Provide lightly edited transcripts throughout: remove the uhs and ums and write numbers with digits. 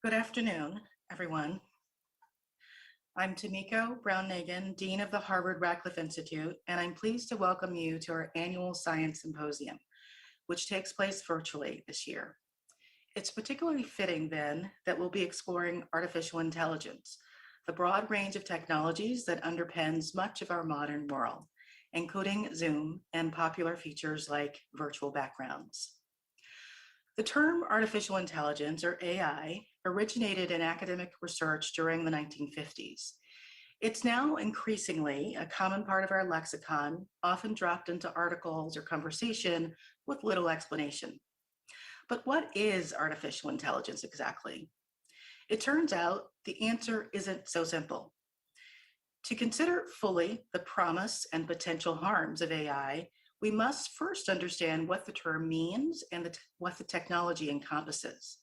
Good afternoon, everyone. I'm Tomiko Brown-Nagin, Dean of the Harvard Radcliffe Institute, and I'm pleased to welcome you to our annual Science Symposium, which takes place virtually this year. It's particularly fitting, then, that we'll be exploring artificial intelligence, the broad range of technologies that underpins much of our modern world, including Zoom and popular features like virtual backgrounds. The term artificial intelligence, or AI, originated in academic research during the 1950s. It's now increasingly a common part of our lexicon, often dropped into articles or conversation with little explanation. But what is artificial intelligence exactly? It turns out the answer isn't so simple. To consider fully the promise and potential harms of AI, we must first understand what the term means and what the technology encompasses.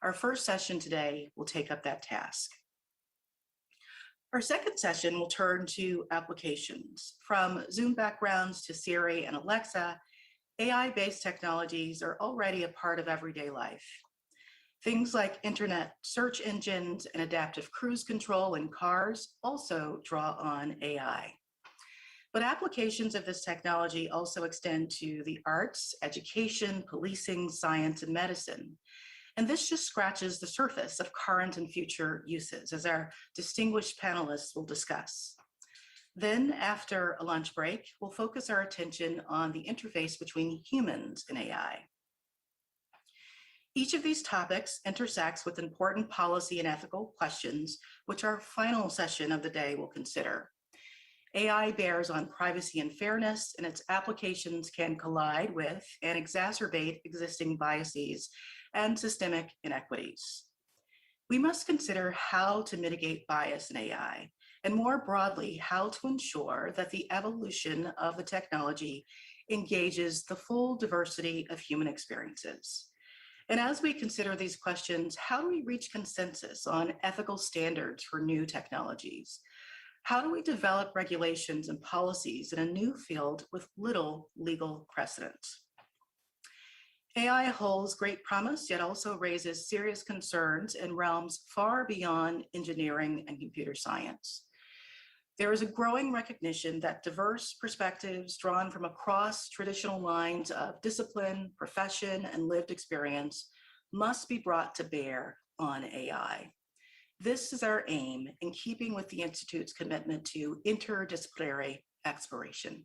Our first session today will take up that task. Our second session will turn to applications. From Zoom backgrounds to Siri and Alexa, AI-based technologies are already a part of everyday life. Things like internet search engines and adaptive cruise control in cars also draw on AI. But applications of this technology also extend to the arts, education, policing, science, and medicine. And this just scratches the surface of current and future uses, as our distinguished panelists will discuss. Then, after a lunch break, we'll focus our attention on the interface between humans and AI. Each of these topics intersects with important policy and ethical questions, which our final session of the day will consider. AI bears on privacy and fairness, and its applications can collide with and exacerbate existing biases and systemic inequities. We must consider how to mitigate bias in AI, and more broadly, how to ensure that the evolution of the technology engages the full diversity of human experiences. And as we consider these questions, how do we reach consensus on ethical standards for new technologies? How do we develop regulations and policies in a new field with little legal precedent? AI holds great promise, yet also raises serious concerns in realms far beyond engineering and computer science. There is a growing recognition that diverse perspectives drawn from across traditional lines of discipline, profession, and lived experience must be brought to bear on AI. This is our aim, in keeping with the Institute's commitment to interdisciplinary exploration.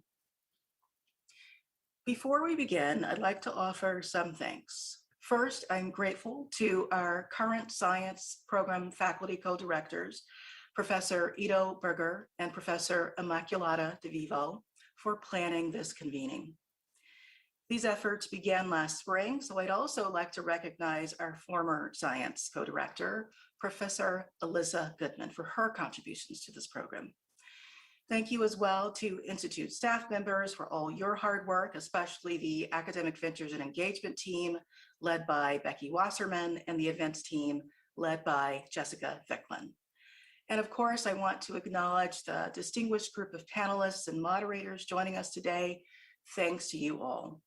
Before we begin, I'd like to offer some thanks. First, I'm grateful to our current science program faculty co-directors, Professor Ido Berger and Professor Immaculata De Vivo, for planning this convening. These efforts began last spring, so I'd also like to recognize our former science co-director, Professor Alyssa Goodman, for her contributions to this program. Thank you as well to Institute staff members for all your hard work, especially the Academic Ventures and Engagement team, led by Becky Wasserman, and the events team, led by Jessica Vicklin. And of course, I want to acknowledge the distinguished group of panelists and moderators joining us today. Thanks to you all.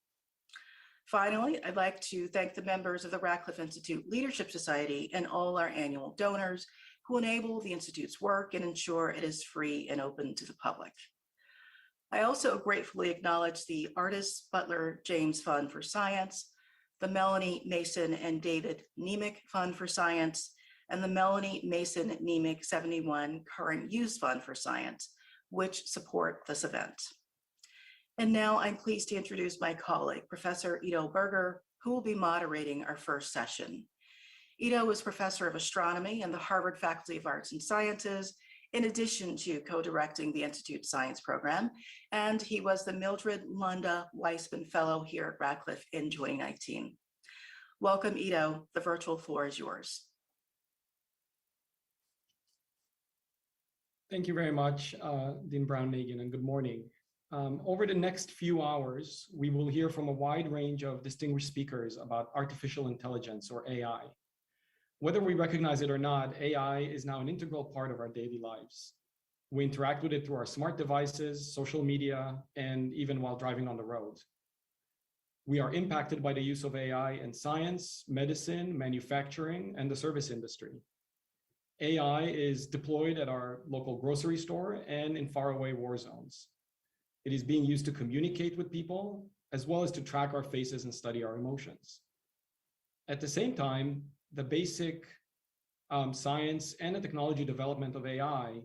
Finally, I'd like to thank the members of the Radcliffe Institute Leadership Society and all our annual donors who enable the Institute's work and ensure it is free and open to the public. I also gratefully acknowledge the Ardis, Butler, James Fund for Science, the Melanie, Mason, and David Niemiec Fund for Science, and the Melanie, Mason, Niemiec 71 Current Use Fund for Science, which support this event. And now I'm pleased to introduce my colleague, Professor Ido Berger, who will be moderating our first session. Ido is professor of astronomy in the Harvard Faculty of Arts and Sciences, in addition to co-directing the Institute Science Program, and he was the Mildred Lunda Weissman Fellow here at Radcliffe in 2019. Welcome, Ido. The virtual floor is yours. Thank you very much, Dean Brown-Nagin, and good morning. Over the next few hours, we will hear from a wide range of distinguished speakers about artificial intelligence, or AI. Whether we recognize it or not, AI is now an integral part of our daily lives. We interact with it through our smart devices, social media, and even while driving on the road. We are impacted by the use of AI in science, medicine, manufacturing, and the service industry. AI is deployed at our local grocery store and in faraway war zones. It is being used to communicate with people, as well as to track our faces and study our emotions. At the same time, the basic science and the technology development of AI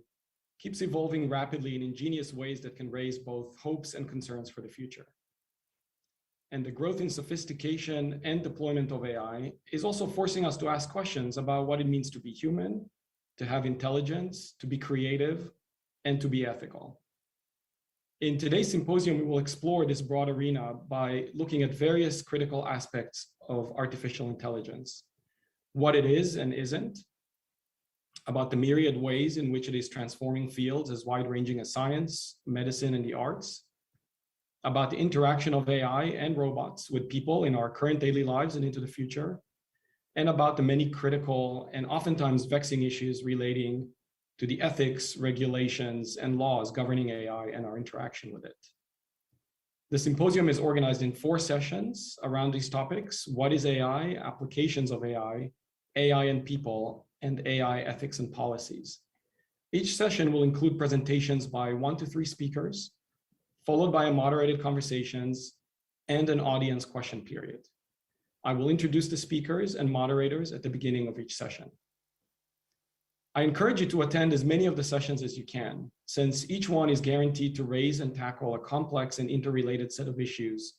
keeps evolving rapidly in ingenious ways that can raise both hopes and concerns for the future. And the growth in sophistication and deployment of AI is also forcing us to ask questions about what it means to be human, to have intelligence, to be creative, and to be ethical. In today's symposium, we will explore this broad arena by looking at various critical aspects of artificial intelligence, what it is and isn't, about the myriad ways in which it is transforming fields as wide-ranging as science, medicine, and the arts, about the interaction of AI and robots with people in our current daily lives and into the future, and about the many critical and oftentimes vexing issues relating to the ethics, regulations, and laws governing AI and our interaction with it. The symposium is organized in 4 sessions around these topics: what is AI, applications of AI, AI and people, and AI ethics and policies. Each session will include presentations by 1 to 3 speakers, followed by a moderated conversations and an audience question period. I will introduce the speakers and moderators at the beginning of each session. I encourage you to attend as many of the sessions as you can, since each one is guaranteed to raise and tackle a complex and interrelated set of issues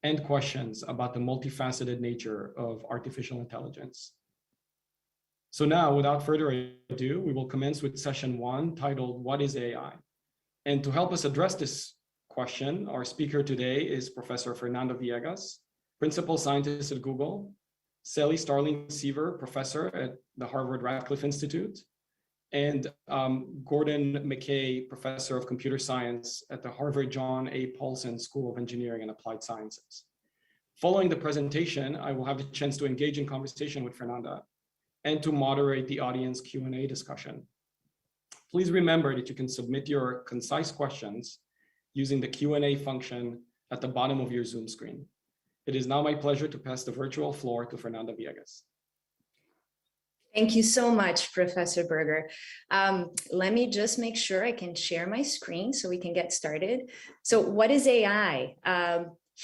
and questions about the multifaceted nature of artificial intelligence. So now, without further ado, we will commence with session 1, titled, What is AI? And to help us address this question, our speaker today is Professor Fernanda Villegas, Principal Scientist at Google, Sally Starling-Seaver, Professor at the Harvard Radcliffe Institute, and Gordon McKay, Professor of Computer Science at the Harvard John A. Paulson School of Engineering and Applied Sciences. Following the presentation, I will have the chance to engage in conversation with Fernanda and to moderate the audience Q&A discussion. Please remember that you can submit your concise questions using the Q&A function at the bottom of your Zoom screen. It is now my pleasure to pass the virtual floor to Fernanda Villegas. Thank you so much, Professor Berger. Let me just make sure I can share my screen so we can get started. So what is AI?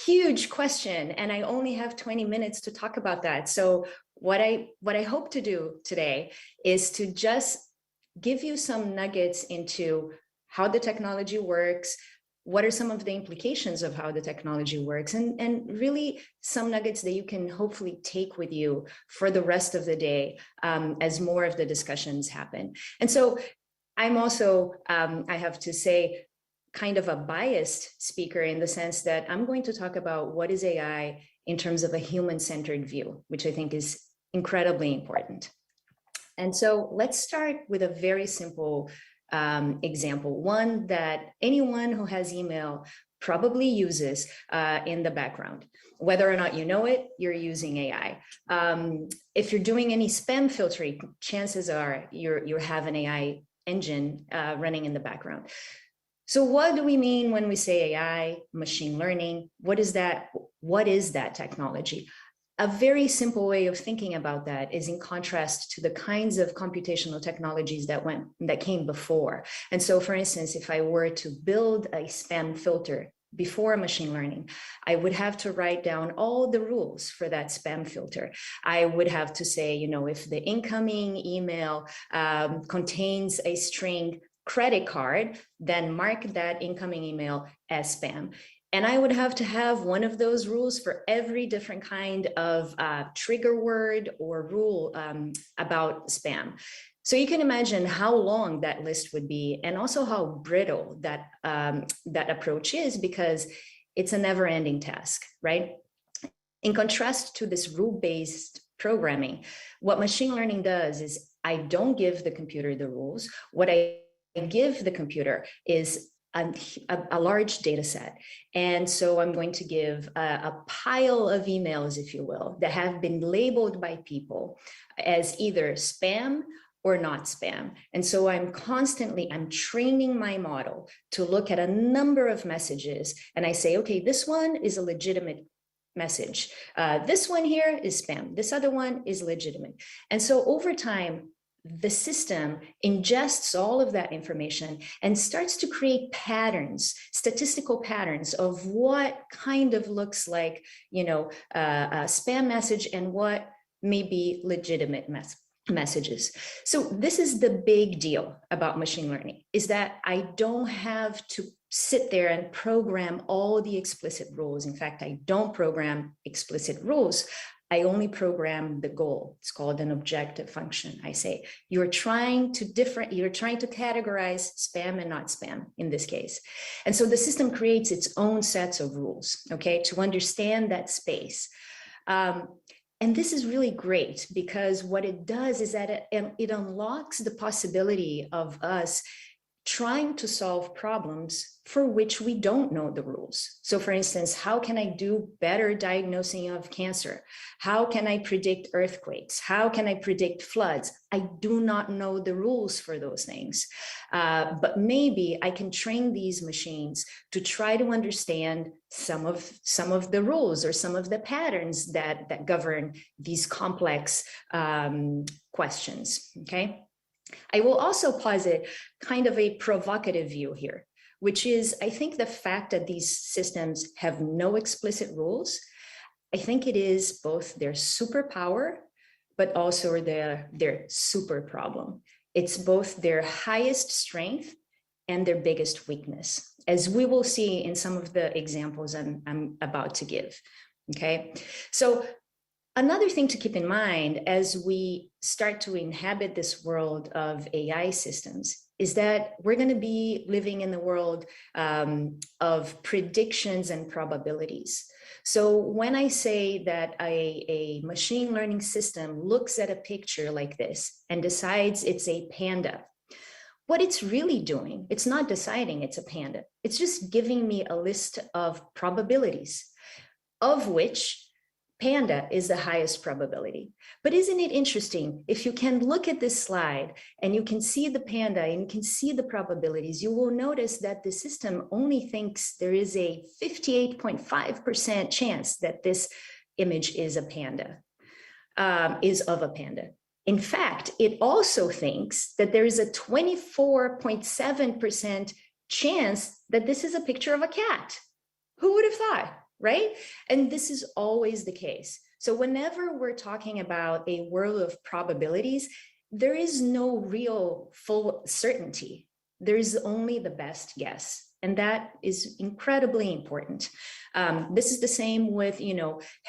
Huge question, and I only have 20 minutes to talk about that. So what I hope to do today is to just give you some nuggets into how the technology works, what are some of the implications of how the technology works, and really some nuggets that you can hopefully take with you for the rest of the day as more of the discussions happen. And so I'm also, I have to say, kind of a biased speaker in the sense that I'm going to talk about what is AI in terms of a human-centered view, which I think is incredibly important. And so let's start with a very simple example, one that anyone who has email probably uses in the background. Whether or not you know it, you're using AI. If you're doing any spam filtering, chances are you have an AI engine running in the background. So what do we mean when we say AI, machine learning? What is that? What is that technology? A very simple way of thinking about that is in contrast to the kinds of computational technologies that came before. And so, for instance, if I were to build a spam filter before machine learning, I would have to write down all the rules for that spam filter. I would have to say, you know, if the incoming email contains a string credit card, then mark that incoming email as spam. And I would have to have one of those rules for every different kind of trigger word or rule about spam. So you can imagine how long that list would be, and also how brittle that, that approach is, because it's a never-ending task, right? In contrast to this rule-based programming, what machine learning does is I don't give the computer the rules. What I give the computer is a large data set. And so I'm going to give a pile of emails, if you will, that have been labeled by people as either spam or not spam. And so I'm training my model to look at a number of messages. And I say, okay, this one is a legitimate message. This one here is spam. This other one is legitimate. And so over time, the system ingests all of that information and starts to create patterns, statistical patterns of what kind of looks like, a spam message and what may be legitimate messages. So this is the big deal about machine learning, is that I don't have to sit there and program all the explicit rules. In fact, I don't program explicit rules. I only program the goal. It's called an objective function. I say, you're trying to categorize spam and not spam in this case. And so the system creates its own sets of rules, okay, to understand that space. And this is really great because what it does is that it unlocks the possibility of us trying to solve problems for which we don't know the rules. So for instance, how can I do better diagnosing of cancer? How can I predict earthquakes? How can I predict floods? I do not know the rules for those things. But maybe I can train these machines to try to understand some of the rules or some of the patterns that govern these complex questions, okay? I will also posit kind of a provocative view here, which is, I think the fact that these systems have no explicit rules, I think it is both their superpower, but also their super problem. It's both their highest strength and their biggest weakness, as we will see in some of the examples I'm about to give, okay? So another thing to keep in mind as we start to inhabit this world of AI systems is that we're going to be living in the world of predictions and probabilities. So when I say that a machine learning system looks at a picture like this and decides it's a panda, what it's really doing, it's not deciding it's a panda. It's just giving me a list of probabilities, of which panda is the highest probability. But isn't it interesting? If you can look at this slide and you can see the panda and you can see the probabilities, you will notice that the system only thinks there is a 58.5% chance that this image is a panda, is of a panda. In fact, it also thinks that there is a 24.7% chance that this is a picture of a cat. Who would have thought? Right? And this is always the case. So whenever we're talking about a world of probabilities, there is no real full certainty. There is only the best guess. And that is incredibly important. This is the same with,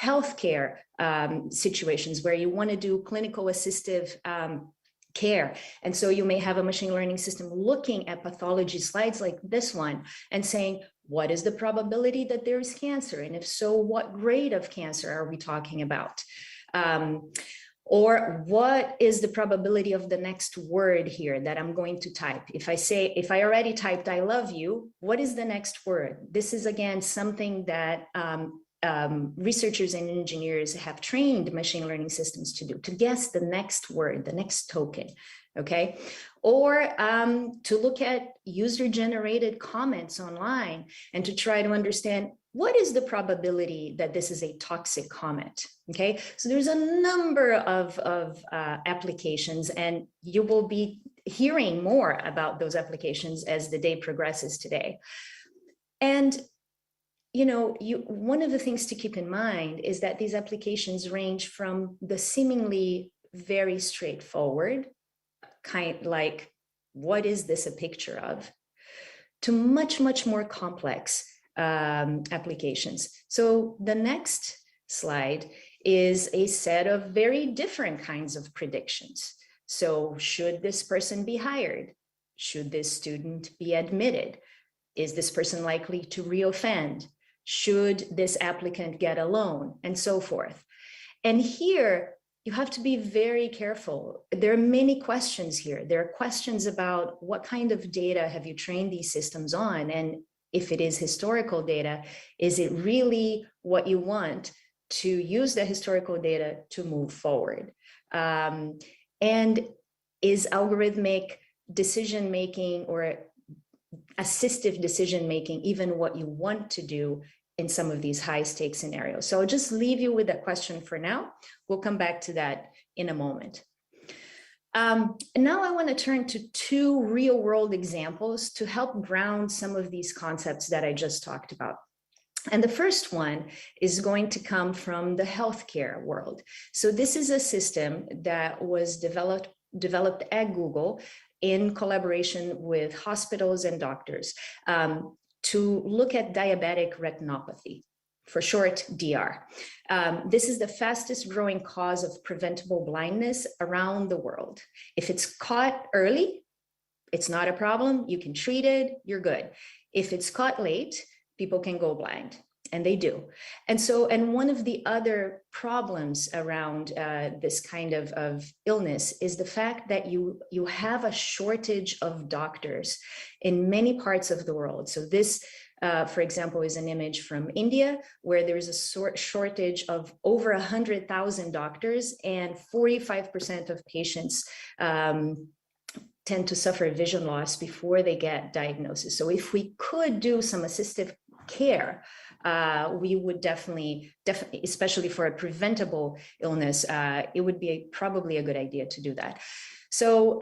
healthcare situations where you want to do clinical assistive care. And so you may have a machine learning system looking at pathology slides like this one and saying, what is the probability that there is cancer? And if so, what grade of cancer are we talking about? Or what is the probability of the next word here that I'm going to type? If I already typed, I love you, what is the next word? This is again, something that researchers and engineers have trained machine learning systems to do, to guess the next word, the next token, okay? Or to look at user-generated comments online and to try to understand what is the probability that this is a toxic comment, okay? So there's a number of applications, and you will be hearing more about those applications as the day progresses today. And one of the things to keep in mind is that these applications range from the seemingly very straightforward, kind like, what is this a picture of, to much, much more complex applications. So the next slide is a set of very different kinds of predictions. So should this person be hired? Should this student be admitted? Is this person likely to reoffend? Should this applicant get a loan? And so forth. And here, you have to be very careful. There are many questions here. There are questions about what kind of data have you trained these systems on? And if it is historical data, is it really what you want to use the historical data to move forward? And is algorithmic decision-making or assistive decision-making even what you want to do in some of these high stakes scenarios. So I'll just leave you with that question for now. We'll come back to that in a moment. And now I want to turn to two real world examples to help ground some of these concepts that I just talked about. And the first one is going to come from the healthcare world. So this is a system that was developed at Google in collaboration with hospitals and doctors to look at diabetic retinopathy, for short, DR. This is the fastest growing cause of preventable blindness around the world. If it's caught early, it's not a problem. You can treat it, you're good. If it's caught late, people can go blind, and they do. And one of the other problems around this kind of illness is the fact that you have a shortage of doctors in many parts of the world. So this, for example, is an image from India, where there's a shortage of over 100,000 doctors, and 45% of patients tend to suffer vision loss before they get diagnosis. So if we could do some assistive care, we would definitely, especially for a preventable illness, it would be probably a good idea to do that. So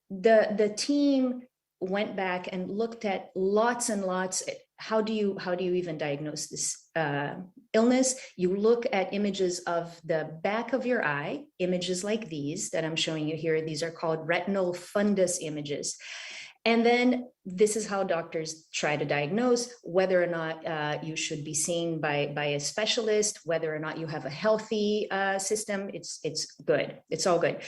the team went back and looked at lots and lots. How do you even diagnose this illness? You look at images of the back of your eye, images like these that I'm showing you here. These are called retinal fundus images. And then this is how doctors try to diagnose whether or not you should be seen by a specialist, whether or not you have a healthy system. It's good. It's all good.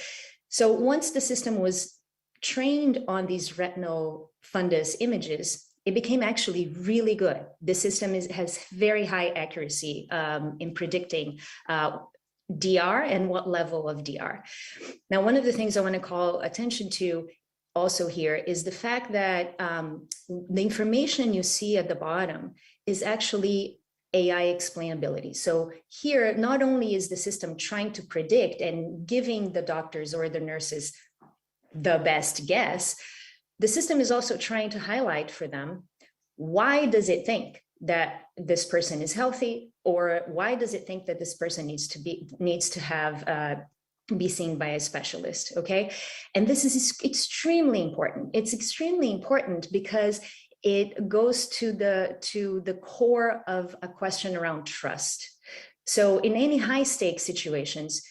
So once the system was trained on these retinal fundus images, it became actually really good. The system has very high accuracy in predicting DR and what level of DR. Now, one of the things I want to call attention to also here is the fact that the information you see at the bottom is actually AI explainability. So here, not only is the system trying to predict and giving the doctors or the nurses the best guess, the system is also trying to highlight for them, why does it think that this person is healthy, or why does it think that this person needs to have be seen by a specialist? Okay, and this is extremely important. It's extremely important because it goes to the core of a question around trust. So in any high stakes situations,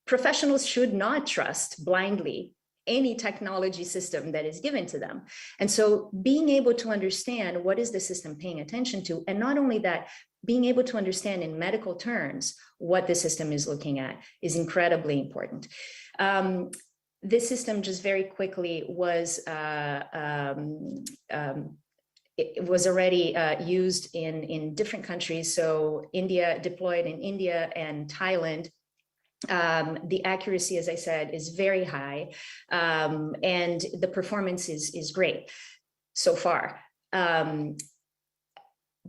professionals should not trust blindly any technology system that is given to them. And so being able to understand what is the system paying attention to, and not only that, being able to understand in medical terms what the system is looking at is incredibly important. This system, just very quickly, was it was already used in different countries. So India, deployed in India and Thailand. The accuracy, as I said, is very high, and the performance is great so far.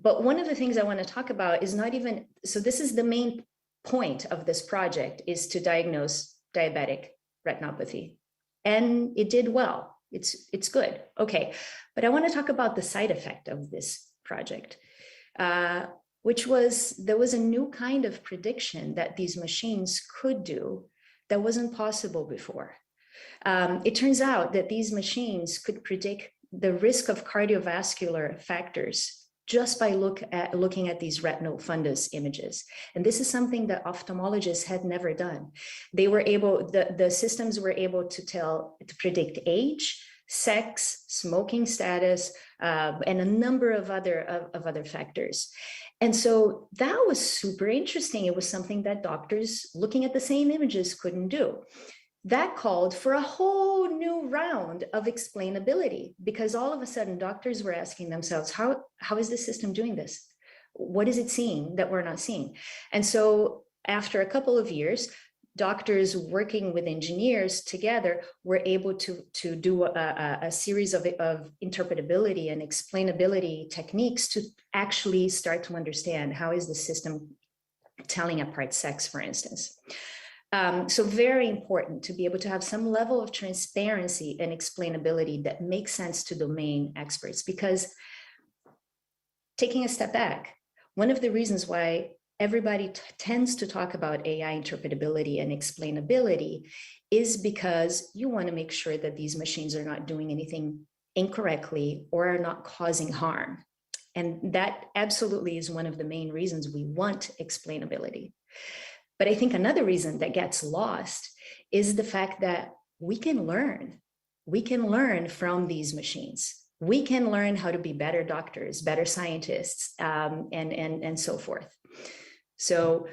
But one of the things I want to talk about is not even, so this is the main point of this project, is to diagnose diabetic retinopathy. And it did well. It's good. Okay. But I want to talk about the side effect of this project, which was, there was a new kind of prediction that these machines could do that wasn't possible before. It turns out that these machines could predict the risk of cardiovascular factors just by looking at these retinal fundus images. And this is something that ophthalmologists had never done. They were able, the systems were able to predict age, sex, smoking status, and a number of other factors. And so that was super interesting. It was something that doctors looking at the same images couldn't do. That called for a whole new round of explainability, because all of a sudden doctors were asking themselves, how is the system doing this? What is it seeing that we're not seeing? And so after a couple of years, doctors working with engineers together were able to do a series of interpretability and explainability techniques to actually start to understand how is the system telling apart sex, for instance. So very important to be able to have some level of transparency and explainability that makes sense to domain experts, because taking a step back, one of the reasons why everybody tends to talk about AI interpretability and explainability is because you want to make sure that these machines are not doing anything incorrectly or are not causing harm. And that absolutely is one of the main reasons we want explainability. But I think another reason that gets lost is the fact that we can learn. We can learn from these machines. We can learn how to be better doctors, better scientists, and so forth. So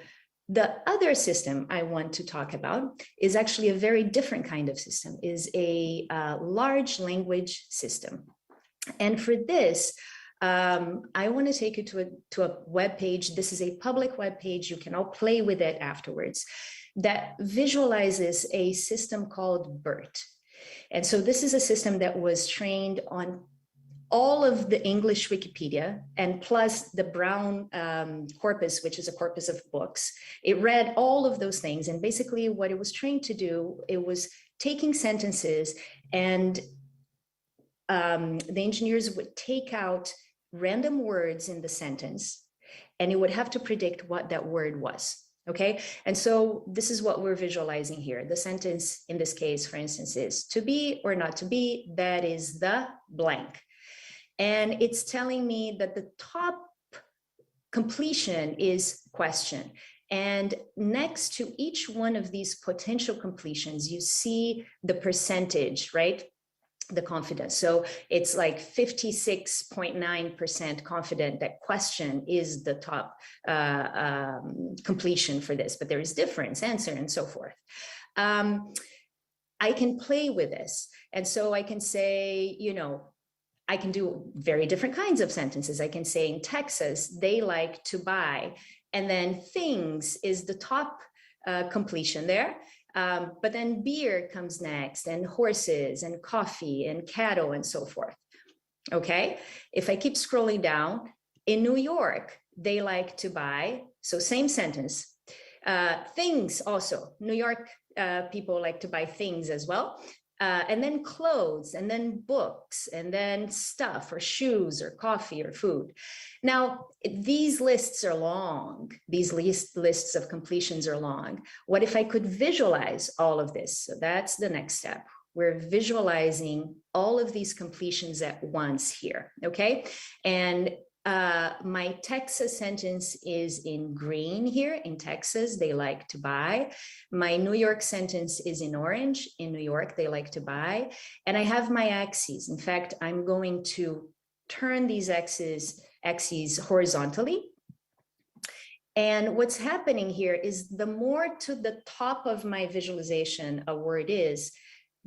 the other system I want to talk about is actually a very different kind of system, is a large language system. And for this, I want to take you to a web page. This is a public web page. You can all play with it afterwards, that visualizes a system called BERT. And so this is a system that was trained on all of the English Wikipedia and plus the Brown corpus, which is a corpus of books. It read all of those things. And basically what it was trained to do, it was taking sentences, and the engineers would take out random words in the sentence, and it would have to predict what that word was. Okay, and so this is what we're visualizing here. The sentence in this case, for instance, is to be or not to be, that is the blank. And it's telling me that the top completion is question. And next to each one of these potential completions, you see the percentage, right? The confidence. So it's like 56.9% confident that question is the top completion for this, but there is difference, answer, and so forth. I can play with this. And so I can say, you know, I can do very different kinds of sentences. I can say in Texas, they like to buy, and then things is the top completion there. But then beer comes next, and horses and coffee and cattle and so forth. Okay, if I keep scrolling down, in New York, they like to buy, so same sentence, things also, New York people like to buy things as well. And then clothes, and then books, and then stuff or shoes or coffee or food. Now, these lists are long. These lists of completions are long. What if I could visualize all of this? So that's the next step. We're visualizing all of these completions at once here, okay? And my Texas sentence is in green here. In Texas, they like to buy. My New York sentence is in orange. In New York, they like to buy. And I have my axes. In fact, I'm going to turn these axes horizontally. And what's happening here is the more to the top of my visualization a word is,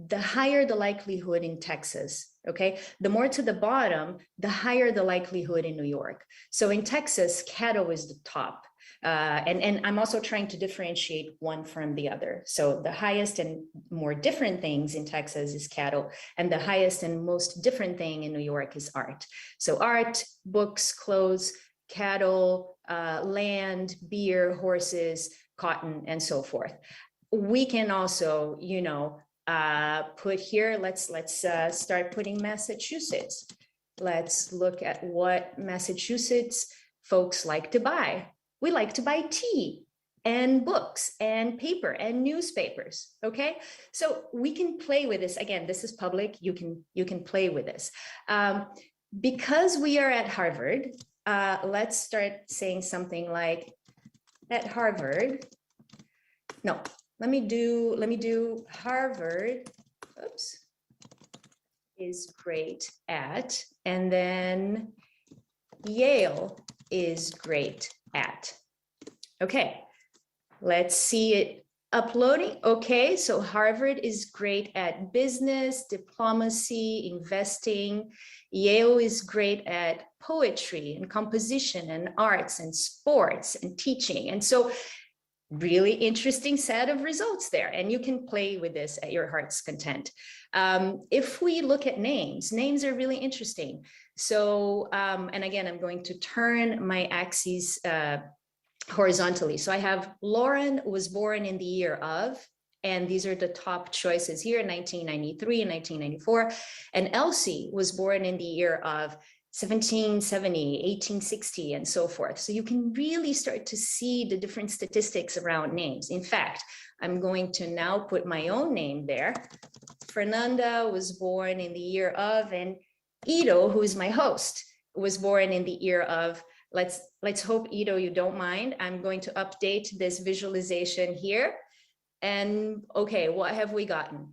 the higher the likelihood in Texas, okay? The more to the bottom, the higher the likelihood in New York. So in Texas, cattle is the top. And I'm also trying to differentiate one from the other. So the highest and more different things in Texas is cattle, and the highest and most different thing in New York is art. So art, books, clothes, cattle, land, beer, horses, cotton, and so forth. We can also, you know, put here, let's start putting Massachusetts. Let's look at what Massachusetts folks like to buy. We like to buy tea and books and paper and newspapers, okay? So we can play with this. Again, this is public, you can play with this. Because we are at Harvard, let's start saying something like, at Harvard, no, let me do Harvard, oops, is great at, and then Yale is great at. Okay, let's see it uploading. Okay, so Harvard is great at business, diplomacy, investing. Yale is great at poetry and composition and arts and sports and teaching. And so really interesting set of results there, and you can play with this at your heart's content. If we look at names are really interesting. So, and again, I'm going to turn my axes horizontally. So I have Lauren was born in the year of, and these are the top choices here, 1993 and 1994. And Elsie was born in the year of 1770, 1860, and so forth. So you can really start to see the different statistics around names. In fact, I'm going to now put my own name there. Fernanda was born in the year of, and Ido, who is my host, was born in the year of. Let's hope, Ido, you don't mind. I'm going to update this visualization here. And okay, what have we gotten?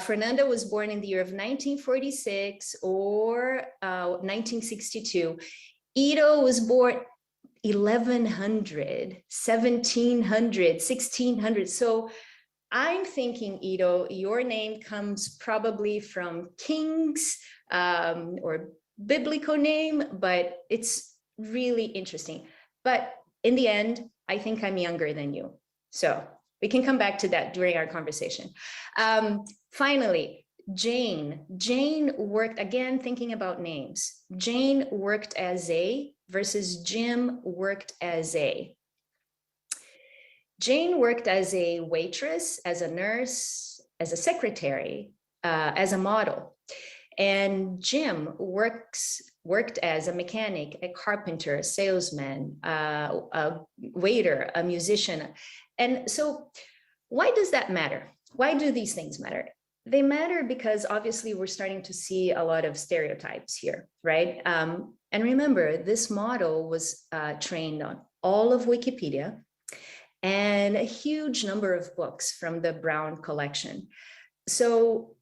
Fernanda was born in the year of 1946 or 1962. Ido was born 1100, 1700, 1600. So I'm thinking, Ido, your name comes probably from kings or biblical name, but it's really interesting. But in the end, I think I'm younger than you. So we can come back to that during our conversation. Finally, Jane. Jane worked, again, thinking about names. Jane worked as a versus Jim worked as a. Jane worked as a waitress, as a nurse, as a secretary, as a model. And Jim worked as a mechanic, a carpenter, a salesman, a waiter, a musician. And so why does that matter? Why do these things matter? They matter because obviously we're starting to see a lot of stereotypes here, right? And remember, this model was trained on all of Wikipedia and a huge number of books from the Brown collection. So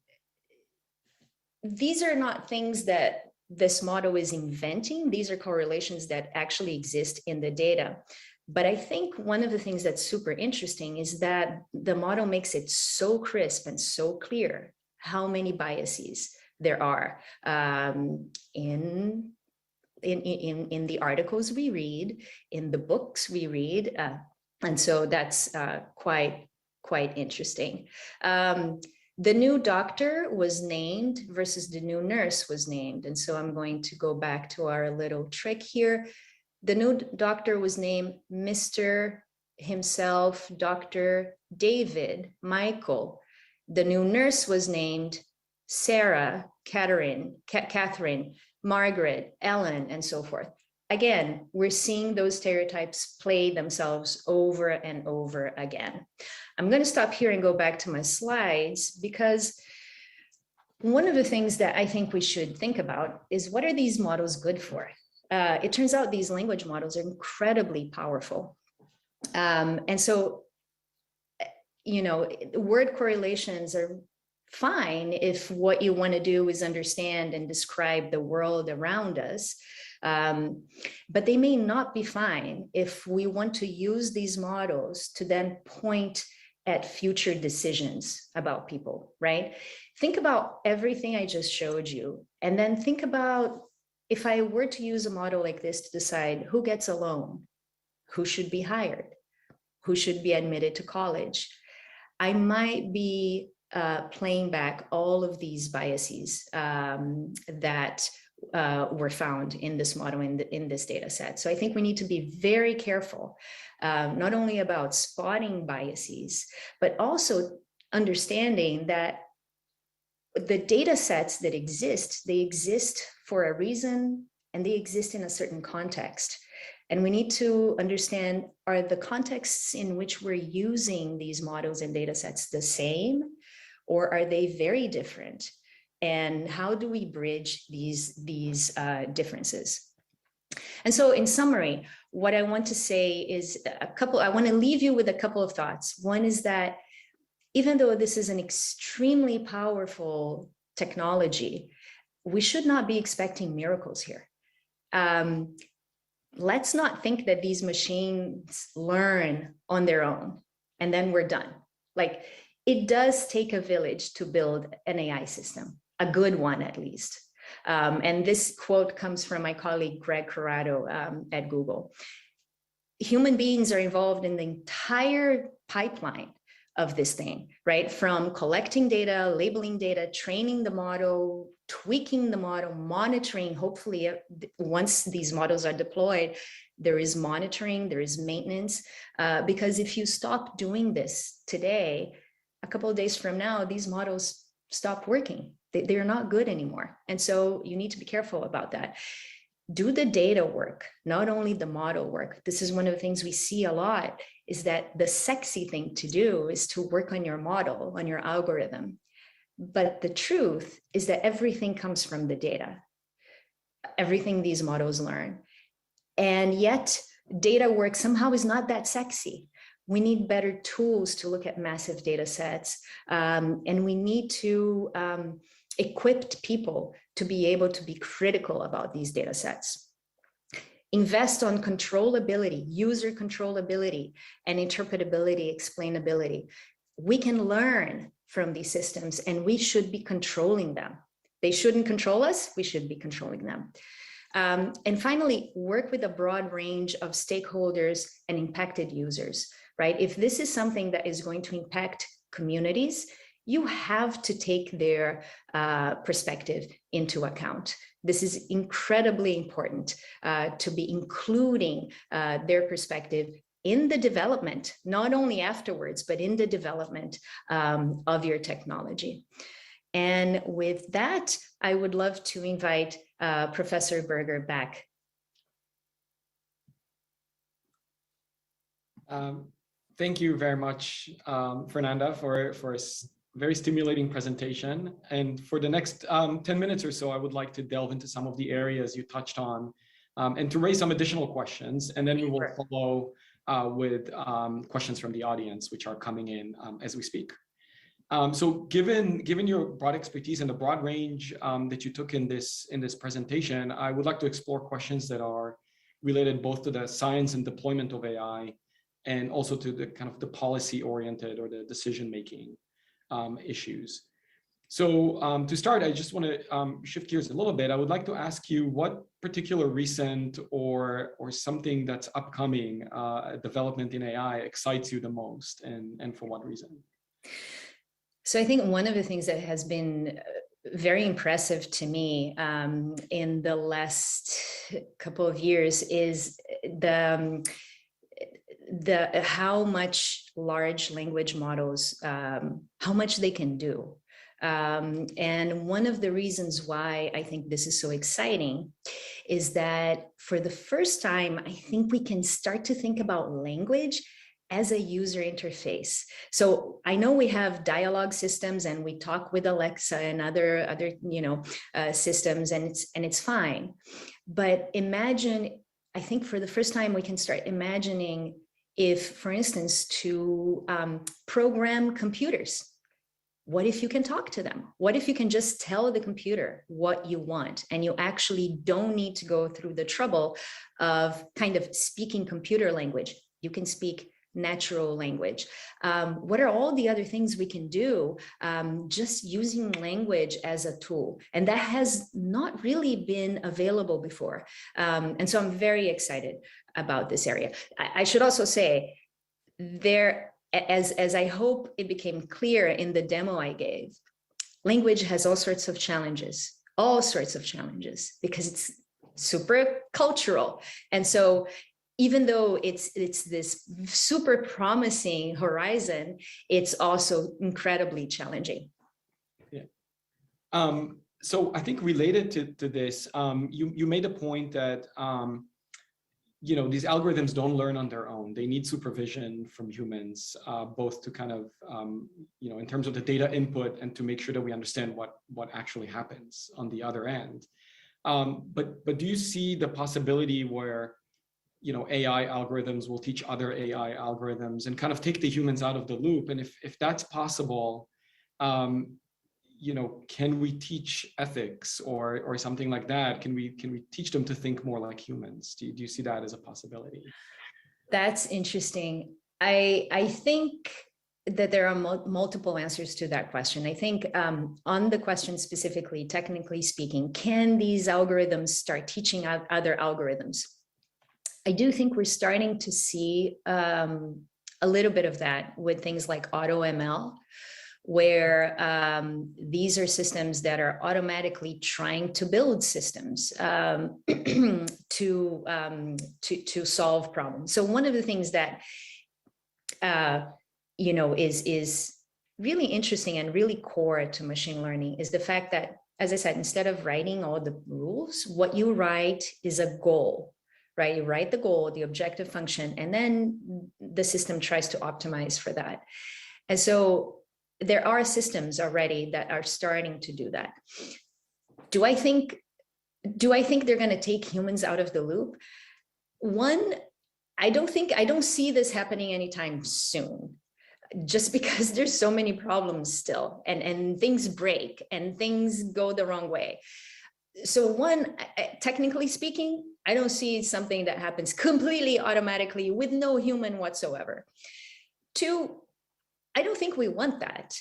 these are not things that this model is inventing. These are correlations that actually exist in the data. But I think one of the things that's super interesting is that the model makes it so crisp and so clear how many biases there are in the articles we read, in the books we read. And so that's quite interesting. The new doctor was named versus the new nurse was named. And so I'm going to go back to our little trick here. The new doctor was named Mr. himself, Dr. David Michael. The new nurse was named Sarah, Catherine, Margaret, Ellen, and so forth. Again, we're seeing those stereotypes play themselves over and over again. I'm going to stop here and go back to my slides because one of the things that I think we should think about is what are these models good for? It turns out these language models are incredibly powerful. And so, you know, word correlations are fine if what you want to do is understand and describe the world around us. But they may not be fine if we want to use these models to then point at future decisions about people, right? Think about everything I just showed you, and then think about if I were to use a model like this to decide who gets a loan, who should be hired, who should be admitted to college, I might be playing back all of these biases that were found in this model, in this data set. So I think we need to be very careful, not only about spotting biases, but also understanding that the data sets that exist, they exist for a reason and they exist in a certain context. And we need to understand, are the contexts in which we're using these models and data sets the same, or are they very different? And how do we bridge these differences? And so in summary, what I want to say is I want to leave you with a couple of thoughts. One is that even though this is an extremely powerful technology, we should not be expecting miracles here. Let's not think that these machines learn on their own and then we're done. Like, it does take a village to build an AI system, a good one at least. And this quote comes from my colleague, Greg Corrado at Google. Human beings are involved in the entire pipeline of this thing, right? From collecting data, labeling data, training the model, tweaking the model, monitoring. Hopefully, once these models are deployed, there is monitoring, there is maintenance. Because if you stop doing this today, a couple of days from now, these models stop working. They're not good anymore. And so you need to be careful about that. Do the data work, not only the model work. This is one of the things we see a lot, is that the sexy thing to do is to work on your model, on your algorithm. But the truth is that everything comes from the data, everything these models learn. And yet data work somehow is not that sexy. We need better tools to look at massive data sets. And we need to equip people to be able to be critical about these data sets. Invest on controllability, user controllability, and interpretability, explainability. We can learn from these systems and we should be controlling them. They shouldn't control us, we should be controlling them. And finally, work with a broad range of stakeholders and impacted users, right? If this is something that is going to impact communities, you have to take their perspective into account. This is incredibly important to be including their perspective in the development, not only afterwards, but in the development of your technology. And with that, I would love to invite Professor Berger back. Thank you very much, Fernanda, for a very stimulating presentation. And for the next 10 minutes or so, I would like to delve into some of the areas you touched on and to raise some additional questions. And then we will follow with questions from the audience, which are coming in as we speak. So given your broad expertise and the broad range that you took in this presentation, I would like to explore questions that are related both to the science and deployment of AI and also to the kind of the policy oriented or the decision-making issues. So to start, I just want to shift gears a little bit. I would like to ask you what particular recent or something that's upcoming development in AI excites you the most, and for what reason? So I think one of the things that has been very impressive to me in the last couple of years is how much large language models, how much they can do. And one of the reasons why I think this is so exciting is that for the first time, I think we can start to think about language as a user interface. So I know we have dialogue systems and we talk with Alexa and other systems, and it's fine. But imagine, I think for the first time we can start imagining if, for instance, to program computers. What if you can talk to them? What if you can just tell the computer what you want and you actually don't need to go through the trouble of kind of speaking computer language? You can speak natural language. What are all the other things we can do just using language as a tool? And that has not really been available before. And so I'm very excited about this area. I should also say, as I hope it became clear in the demo I gave, language has all sorts of challenges, because it's super cultural. And so even though it's this super promising horizon, it's also incredibly challenging. Yeah. So I think related to this, you made a point that these algorithms don't learn on their own. They need supervision from humans, both to kind of in terms of the data input and to make sure that we understand what actually happens on the other end. But do you see the possibility where AI algorithms will teach other AI algorithms and kind of take the humans out of the loop? And if that's possible, can we teach ethics or something like that? Can we teach them to think more like humans? Do you see that as a possibility? That's interesting. I think that there are multiple answers to that question. I think on the question specifically, technically speaking, can these algorithms start teaching other algorithms? I do think we're starting to see a little bit of that with things like AutoML, where these are systems that are automatically trying to build systems to solve problems. So one of the things that is really interesting and really core to machine learning is the fact that, as I said, instead of writing all the rules, what you write is a goal, right? You write the goal, the objective function, and then the system tries to optimize for that. And so there are systems already that are starting to do that. Do I think they're going to take humans out of the loop? One, I don't see this happening anytime soon, just because there's so many problems still, and things break and things go the wrong way. So one, technically speaking, I don't see something that happens completely automatically with no human whatsoever. Two, I don't think we want that.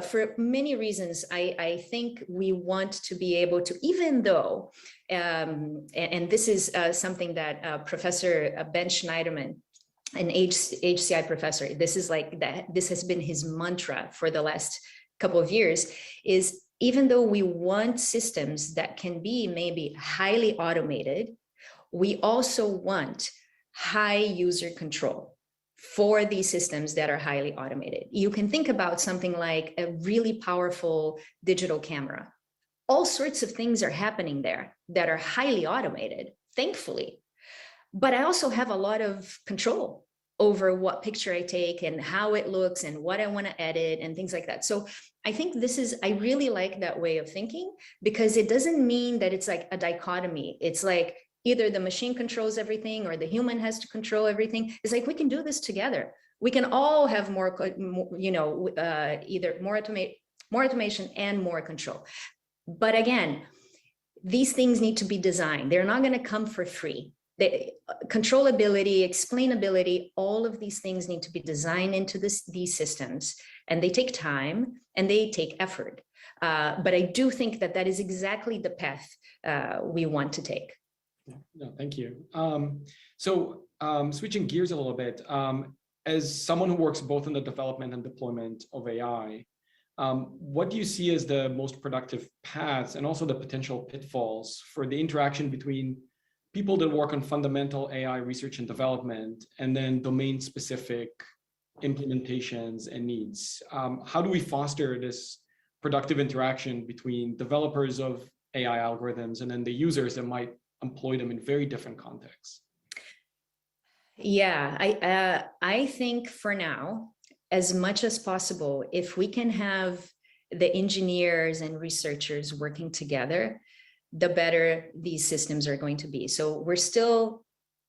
For many reasons, I think we want to be able to, even though, and this is something that Professor Ben Schneiderman, an HCI professor, this is like that, this has been his mantra for the last couple of years, is even though we want systems that can be maybe highly automated, we also want high user control for these systems that are highly automated. You can think about something like a really powerful digital camera. All sorts of things are happening there that are highly automated, thankfully. But I also have a lot of control over what picture I take and how it looks and what I want to edit and things like that. So I think I really like that way of thinking, because it doesn't mean that it's like a dichotomy. It's like either the machine controls everything or the human has to control everything. It's like we can do this together. We can all have more, either more automation and more control. But again, these things need to be designed. They're not going to come for free. Controllability, explainability, all of these things need to be designed into these systems, and they take time and they take effort. But I do think that is exactly the path we want to take. No, thank you. Switching gears a little bit, as someone who works both in the development and deployment of AI, what do you see as the most productive paths and also the potential pitfalls for the interaction between people that work on fundamental AI research and development and then domain-specific implementations and needs? How do we foster this productive interaction between developers of AI algorithms and then the users that might employ them in very different contexts? Yeah, I think for now, as much as possible, if we can have the engineers and researchers working together, the better these systems are going to be. So we're still,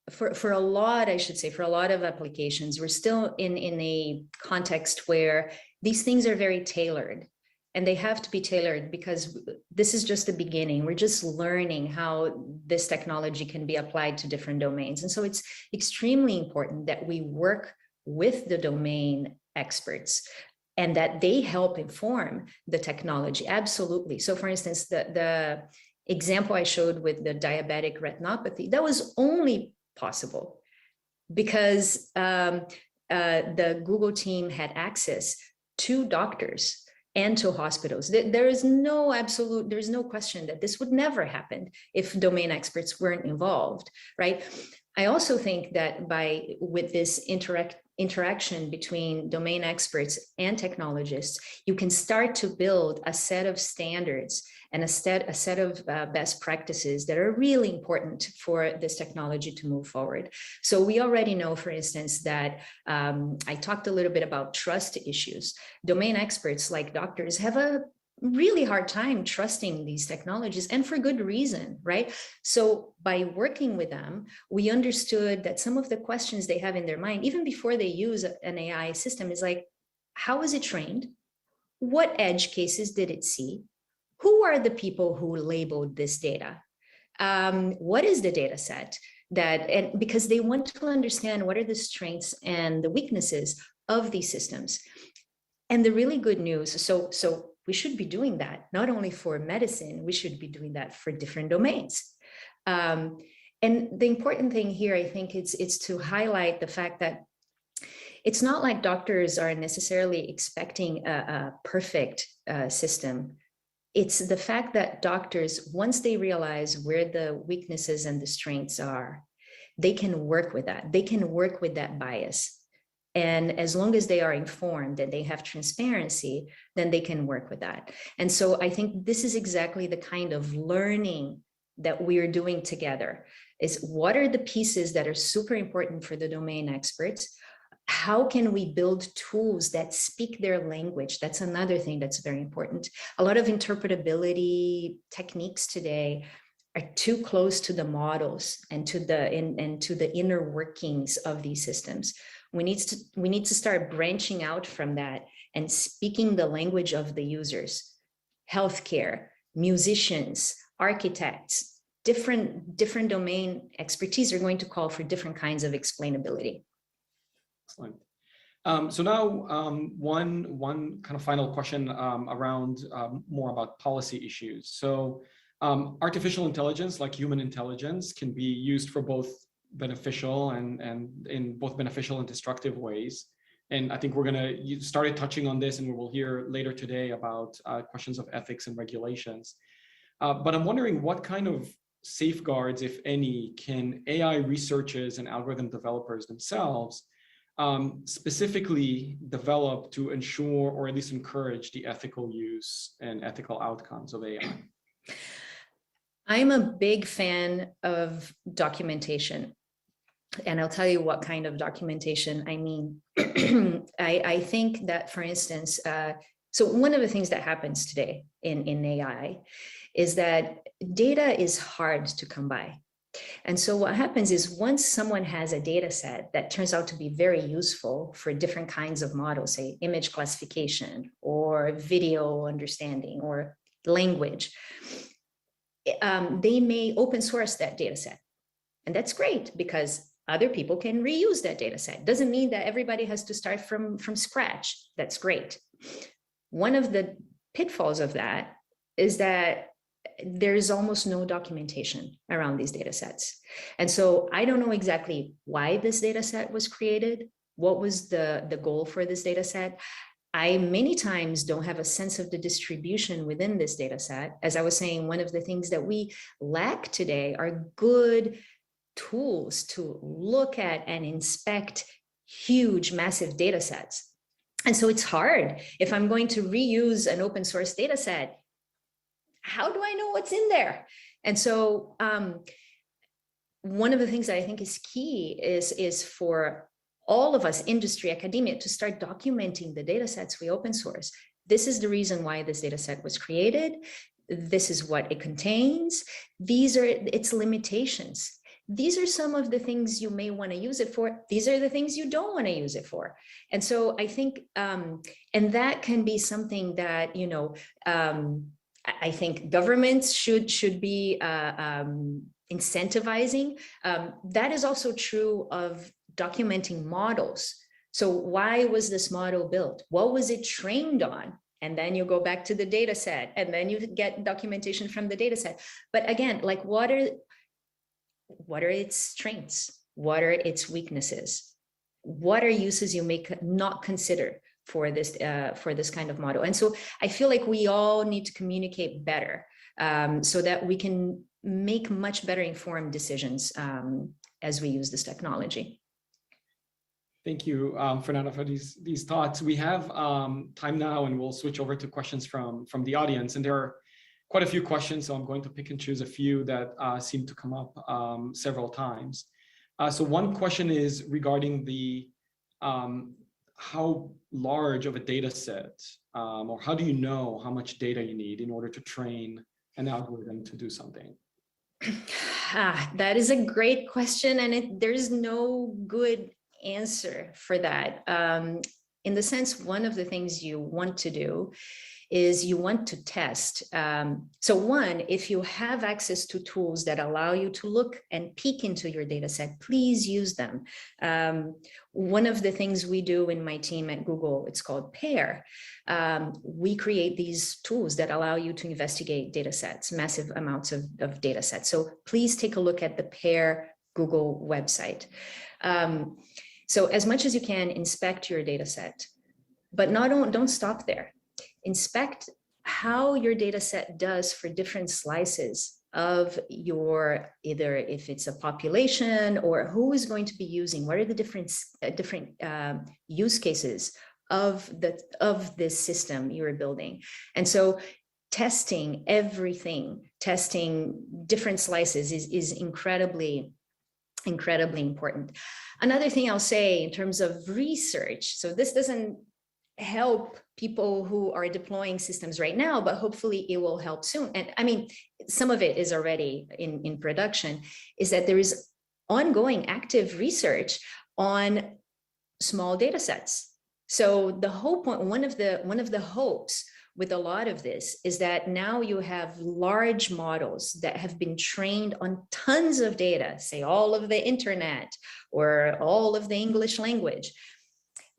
for a lot, I should say, for a lot of applications, we're still in a context where these things are very tailored. And they have to be tailored because this is just the beginning. We're just learning how this technology can be applied to different domains. And so it's extremely important that we work with the domain experts and that they help inform the technology. Absolutely. So for instance, the example I showed with the diabetic retinopathy, that was only possible because the Google team had access to doctors and to hospitals. There's no question that this would never happen if domain experts weren't involved, right? I also think that with this interaction between domain experts and technologists, you can start to build a set of standards and a set of best practices that are really important for this technology to move forward. So we already know, for instance, that I talked a little bit about trust issues. Domain experts like doctors have a really hard time trusting these technologies, and for good reason, right? So by working with them, we understood that some of the questions they have in their mind, even before they use an AI system, is like, how was it trained? What edge cases did it see? Who are the people who labeled this data? What is the data set? And because they want to understand what are the strengths and the weaknesses of these systems. And the really good news, so we should be doing that, not only for medicine, we should be doing that for different domains. And the important thing here, I think, it's to highlight the fact that it's not like doctors are necessarily expecting a perfect system. It's the fact that doctors, once they realize where the weaknesses and the strengths are, they can work with that. They can work with that bias. And as long as they are informed and they have transparency, then they can work with that. And so I think this is exactly the kind of learning that we are doing together, is what are the pieces that are super important for the domain experts? How can we build tools that speak their language? That's another thing that's very important. A lot of interpretability techniques today are too close to the models and to the inner workings of these systems. We need to start branching out from that and speaking the language of the users. Healthcare, musicians, architects, different domain expertise are going to call for different kinds of explainability. Excellent. So now one kind of final question around more about policy issues. So artificial intelligence, like human intelligence, can be used for both beneficial and in both beneficial and destructive ways. And I think you started touching on this, and we will hear later today about questions of ethics and regulations. But I'm wondering what kind of safeguards, if any, can AI researchers and algorithm developers themselves specifically develop to ensure or at least encourage the ethical use and ethical outcomes of AI? I'm a big fan of documentation. And I'll tell you what kind of documentation I mean. I think that, for instance, so one of the things that happens today in AI is that data is hard to come by. And so what happens is once someone has a data set that turns out to be very useful for different kinds of models, say image classification or video understanding or language, they may open source that data set. And that's great because other people can reuse that data set. Doesn't mean that everybody has to start from scratch. That's great. One of the pitfalls of that is that there's almost no documentation around these data sets. And so I don't know exactly why this data set was created. What was the goal for this data set? I many times don't have a sense of the distribution within this data set. As I was saying, one of the things that we lack today are good tools to look at and inspect huge, massive data sets. And so it's hard. If I'm going to reuse an open source data set, how do I know what's in there? And so one of the things that I think is key is for all of us, industry, academia, to start documenting the data sets we open source. This is the reason why this data set was created. This is what it contains. These are its limitations. These are some of the things you may want to use it for. These are the things you don't want to use it for. And so I think, and that can be something that, you know, I think governments should be incentivizing. That is also true of documenting models. So why was this model built? What was it trained on? And then you go back to the data set, and then you get documentation from the data set. But again, like what are its strengths? What are its weaknesses? What are uses you may not consider for this kind of model? And so I feel like we all need to communicate better so that we can make much better informed decisions as we use this technology. Thank you, Fernanda, for these thoughts. We have time now, and we'll switch over to questions from the audience. And there are quite a few questions, so I'm going to pick and choose a few that seem to come up several times. So one question is regarding the how large of a data set, or how do you know how much data you need in order to train an algorithm to do something? That is a great question, and there's no good answer for that. In the sense, one of the things you want to do is you want to test. So one, if you have access to tools that allow you to look and peek into your data set, please use them. One of the things we do in my team at Google, it's called PAIR. We create these tools that allow you to investigate data sets, massive amounts of data sets. So please take a look at the PAIR Google website. So as much as you can, inspect your data set, but don't stop there. Inspect how your data set does for different slices of your, either if it's a population or who is going to be using, what are the different use cases of this system you're building. And so testing everything, testing different slices is incredibly important. Another thing I'll say in terms of research, so this doesn't help people who are deploying systems right now, but hopefully it will help soon. And I mean, some of it is already in production, is that there is ongoing active research on small data sets. So the whole point, one of the hopes with a lot of this is that now you have large models that have been trained on tons of data, say all of the internet or all of the English language.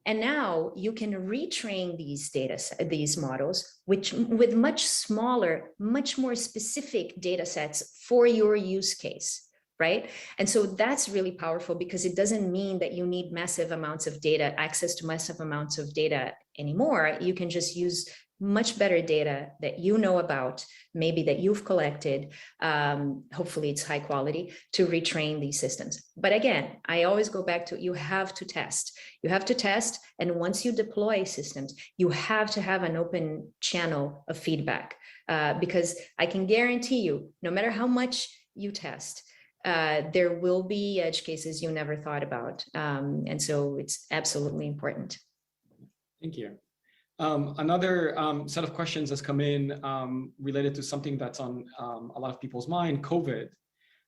And now you can retrain these models, with much smaller, much more specific data sets for your use case, right? And so that's really powerful, because it doesn't mean that you need massive amounts of data, access to massive amounts of data anymore. You can just use much better data that you know about, maybe that you've collected, hopefully it's high quality, to retrain these systems. But again, I always go back to, you have to test. You have to test, and once you deploy systems, you have to have an open channel of feedback, because I can guarantee you, no matter how much you test, there will be edge cases you never thought about. And so it's absolutely important. Thank you. Another set of questions has come in related to something that's on a lot of people's mind, COVID,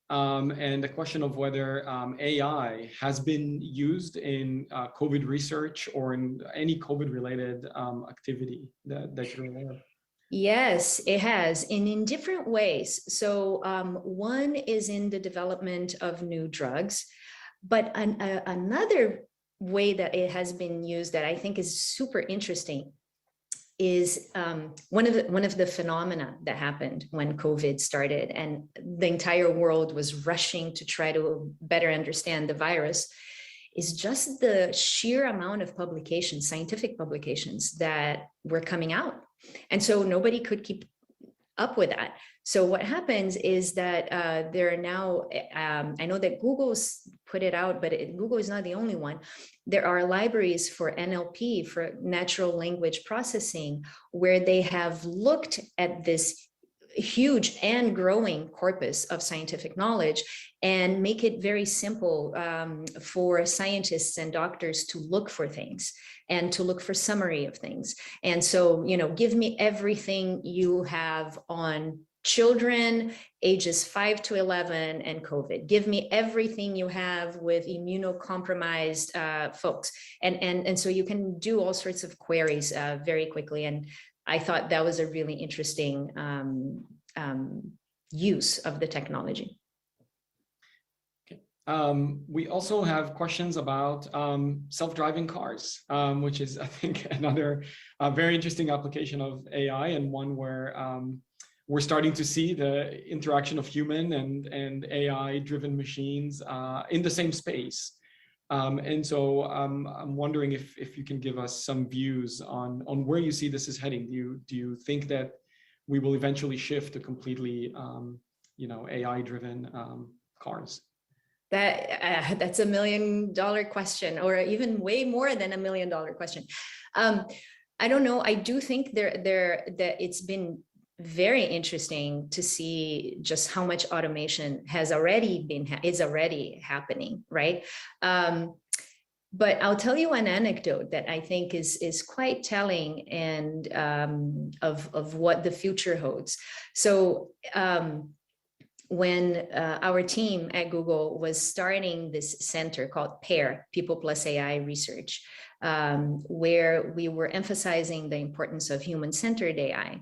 and the question of whether AI has been used in COVID research or in any COVID-related activity that you're aware of. Yes, it has, and in different ways. So one is in the development of new drugs, but another way that it has been used that I think is super interesting is one of the phenomena that happened when COVID started and the entire world was rushing to try to better understand the virus, is just the sheer amount of publications, scientific publications, that were coming out. And so nobody could keep up with that. So what happens is that there are now, I know that Google's put it out, but Google is not the only one. There are libraries for NLP, for natural language processing, where they have looked at this huge and growing corpus of scientific knowledge and make it very simple for scientists and doctors to look for things and to look for summary of things. And so, you know, give me everything you have on children ages 5 to 11 and COVID. Give me everything you have with immunocompromised folks. And so you can do all sorts of queries very quickly. And I thought that was a really interesting use of the technology. We also have questions about self-driving cars, which is, I think, another very interesting application of AI, and one where we're starting to see the interaction of human and AI-driven machines in the same space. And so I'm wondering if you can give us some views on where you see this is heading. Do you think that we will eventually shift to completely, AI-driven cars? That's $1 million question, or even way more than $1 million question. I don't know. I do think that it's been very interesting to see just how much automation is already happening, right? But I'll tell you an anecdote that I think is quite telling and of what the future holds. So when our team at Google was starting this center called PAIR, People Plus AI Research, where we were emphasizing the importance of human-centered AI,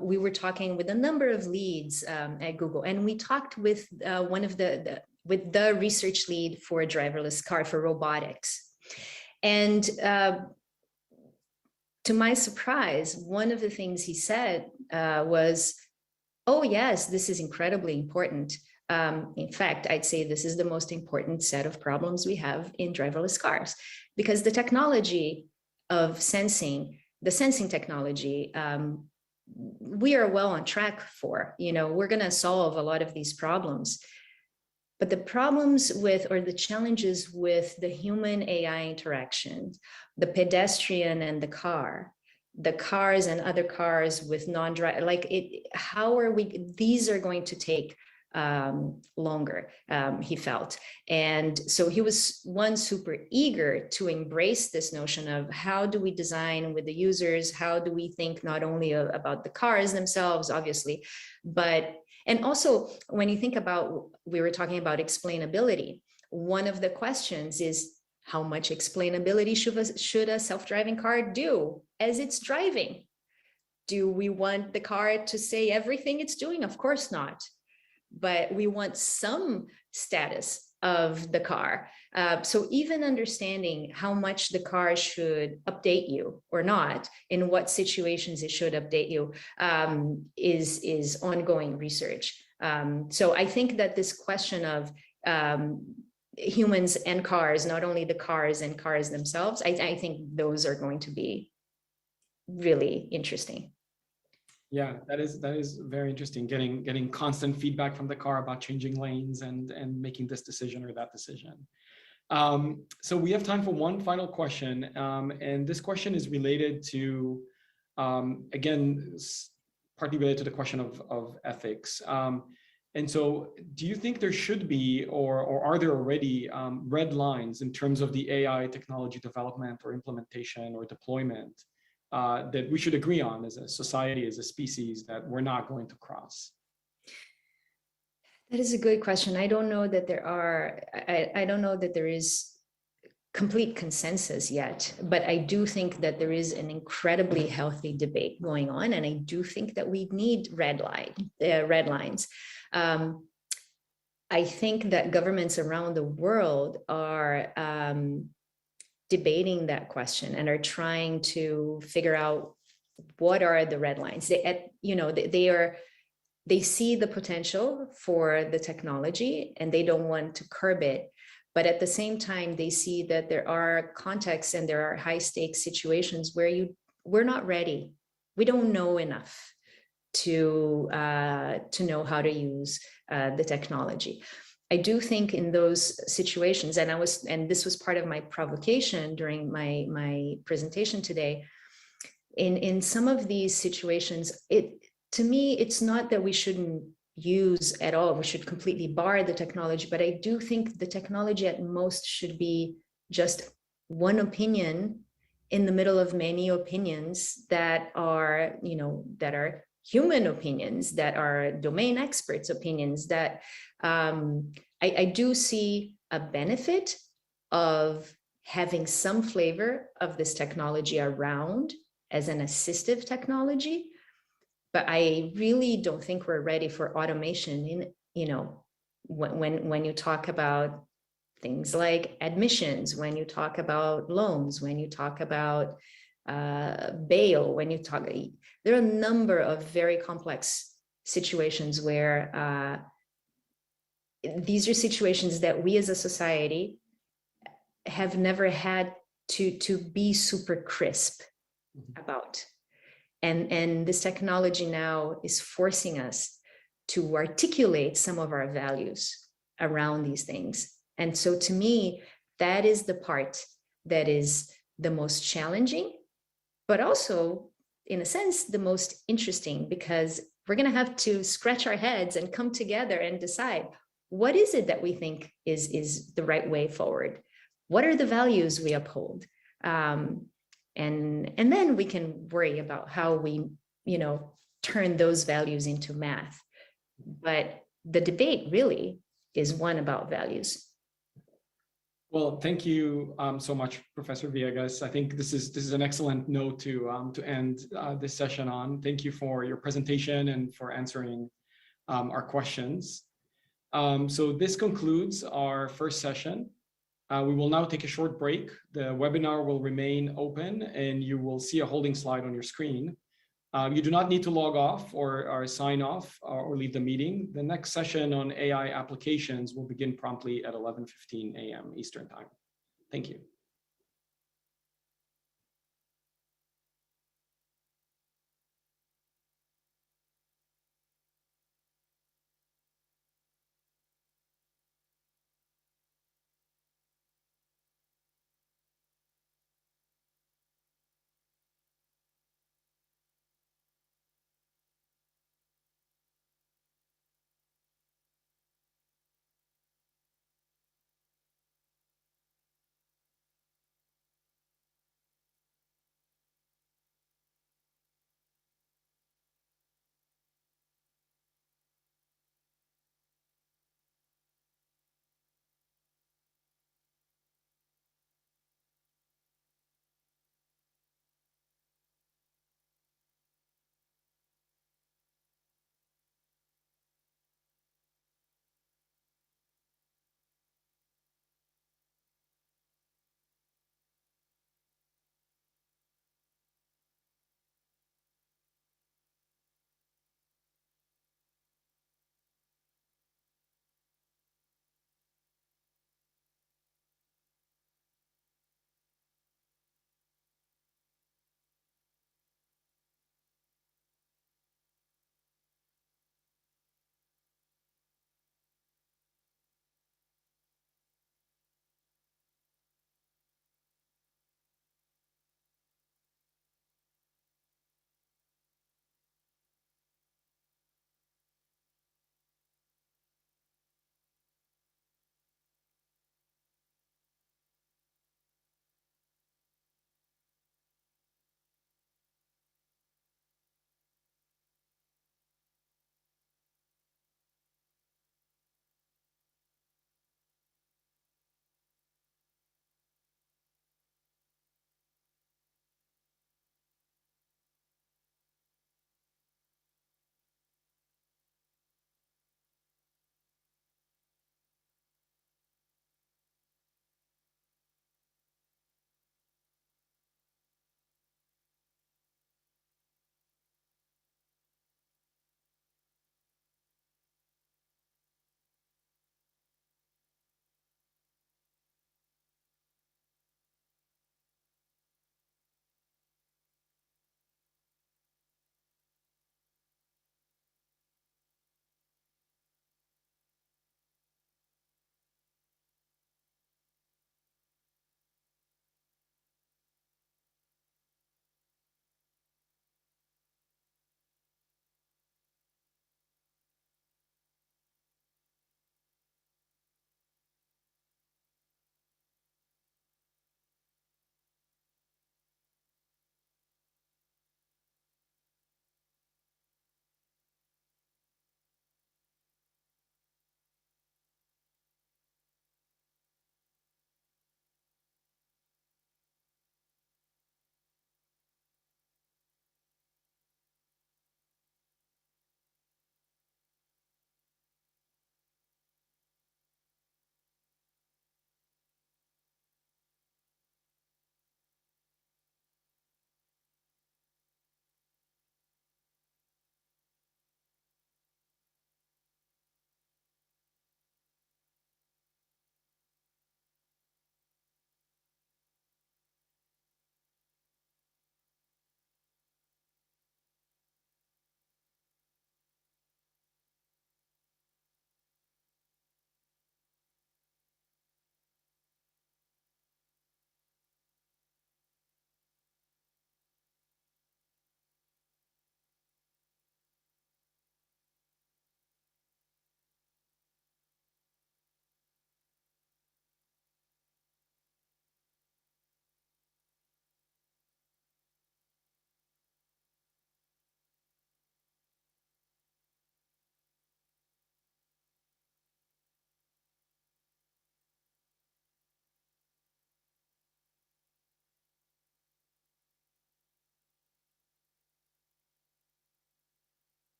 we were talking with a number of leads at Google, and we talked with one of the research lead for a driverless car, for robotics. And to my surprise, one of the things he said was, "Oh yes, this is incredibly important. In fact, I'd say this is the most important set of problems we have in driverless cars, because the technology of sensing, the sensing technology, we are well on track for. We're going to solve a lot of these problems. But the problems with, or the challenges with the human AI interaction, the pedestrian and the cars and other cars with non-drive, these are going to take longer, he felt. And so he was super eager to embrace this notion of how do we design with the users? How do we think not only about the cars themselves, obviously, and also when you think about, we were talking about explainability. One of the questions is, how much explainability should a self-driving car do as it's driving? Do we want the car to say everything it's doing? Of course not. But we want some status of the car. So even understanding how much the car should update you or not, in what situations it should update you, is ongoing research. So I think that this question of humans and cars, not only the cars and cars themselves, I think those are going to be really interesting. Yeah, that is very interesting. Getting constant feedback from the car about changing lanes and making this decision or that decision. So we have time for one final question, and this question is related to, again, partly related to the question of ethics. And so, do you think there should be, or are there already red lines in terms of the AI technology development or implementation or deployment that we should agree on as a society, as a species, that we're not going to cross? That is a good question. I don't know that there are, I don't know that there is complete consensus yet, but I do think that there is an incredibly healthy debate going on. And I do think that we need red lines. I think that governments around the world are debating that question and are trying to figure out what are the red lines. They see the potential for the technology and they don't want to curb it. But at the same time, they see that there are contexts and there are high stakes situations where we're not ready. We don't know enough to know how to use the technology. I do think in those situations, and this was part of my provocation during my presentation today, in some of these situations, to me, it's not that we shouldn't use at all, we should completely bar the technology, but I do think the technology at most should be just one opinion in the middle of many opinions that are, that are human opinions, that are domain experts' opinions, that I do see a benefit of having some flavor of this technology around as an assistive technology. But I really don't think we're ready for automation when you talk about things like admissions, when you talk about loans, when you talk about bail, there are a number of very complex situations where these are situations that we as a society have never had to be super crisp about. And this technology now is forcing us to articulate some of our values around these things. And so to me, that is the part that is the most challenging, but also, in a sense, the most interesting, because we're going to have to scratch our heads and come together and decide, what is it that we think is the right way forward? What are the values we uphold? And then we can worry about how we, turn those values into math. But the debate really is one about values. Well, thank you so much, Professor Villegas. I think this is an excellent note to end this session on. Thank you for your presentation and for answering our questions. So this concludes our first session. We will now take a short break. The webinar will remain open and you will see a holding slide on your screen. You do not need to log off or sign off or leave the meeting. The next session on AI applications will begin promptly at 11:15 a.m. Eastern Time. Thank you.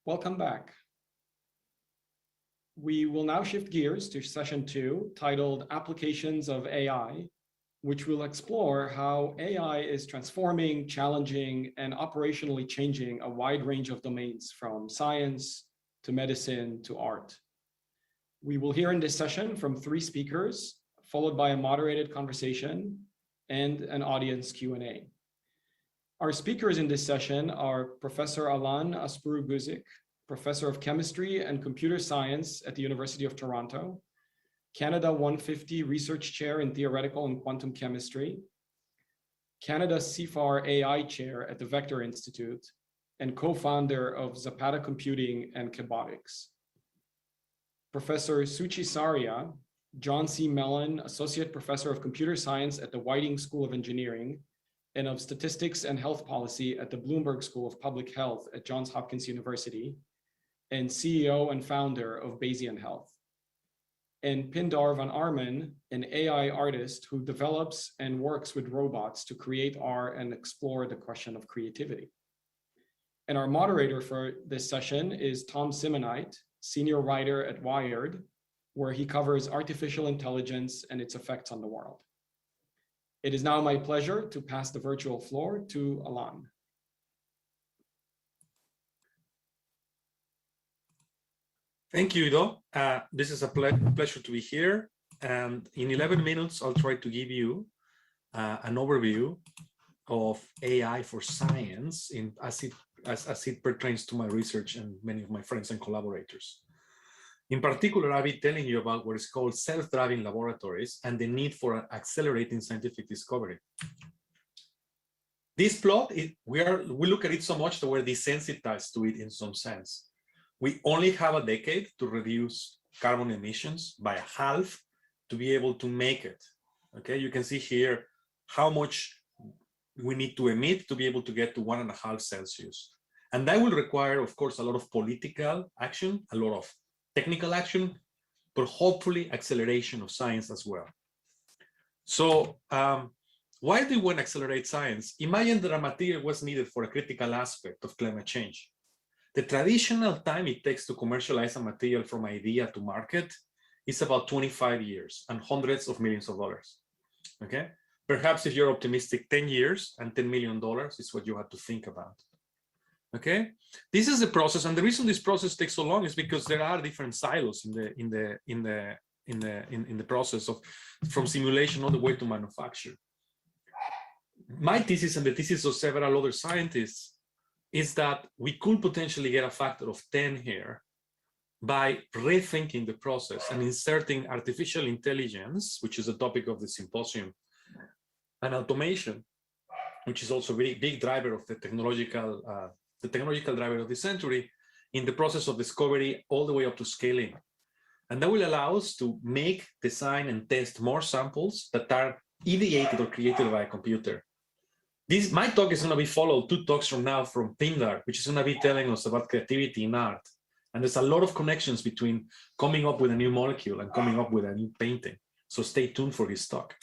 Welcome back. We will now shift gears to session 2, titled Applications of AI, which will explore how AI is transforming, challenging, and operationally changing a wide range of domains from science to medicine to art. We will hear in this session from 3 speakers, followed by a moderated conversation and an audience Q&A. Our speakers in this session are Professor Alan Aspuru-Guzik, Professor of Chemistry and Computer Science at the University of Toronto, Canada 150 Research Chair in Theoretical and Quantum Chemistry, Canada CIFAR AI Chair at the Vector Institute, and co-founder of Zapata Computing and Cabotics. Professor Suchi Saria, John C. Mellon Associate Professor of Computer Science at the Whiting School of Engineering and of Statistics and Health Policy at the Bloomberg School of Public Health at Johns Hopkins University, and CEO and founder of Bayesian Health. And Pindar van Armen, an AI artist who develops and works with robots to create art and explore the question of creativity. And our moderator for this session is Tom Simonite, senior writer at Wired, where he covers artificial intelligence and its effects on the world. It is now my pleasure to pass the virtual floor to Alan. Thank you, Ido. This is a pleasure to be here. And in 11 minutes, I'll try to give you an overview of AI for science as it pertains to my research and many of my friends and collaborators. In particular, I'll be telling you about what is called self-driving laboratories and the need for accelerating scientific discovery. This plot, we look at it so much that we're desensitized to it in some sense. We only have a decade to reduce carbon emissions by a half to be able to make it. Okay, you can see here how much we need to emit to be able to get to 1.5 Celsius. And that will require, of course, a lot of political action, a lot of technical action, but hopefully acceleration of science as well. So why do we want to accelerate science? Imagine that a material was needed for a critical aspect of climate change. The traditional time it takes to commercialize a material from idea to market is about 25 years and hundreds of millions of dollars. Okay, perhaps if you're optimistic, 10 years and $10 million is what you have to think about. Okay, this is the process, and the reason this process takes so long is because there are different silos in the process of from simulation all the way to manufacture. My thesis and the thesis of several other scientists is that we could potentially get a factor of 10 here by rethinking the process and inserting artificial intelligence, which is the topic of the symposium, and automation, which is also a very big driver of the technological driver of the century, in the process of discovery all the way up to scaling. And that will allow us to make, design, and test more samples that are ideated or created by a computer. My talk is going to be followed 2 talks from now from Pindar, which is going to be telling us about creativity in art. And there's a lot of connections between coming up with a new molecule and coming up with a new painting. So stay tuned for his talk.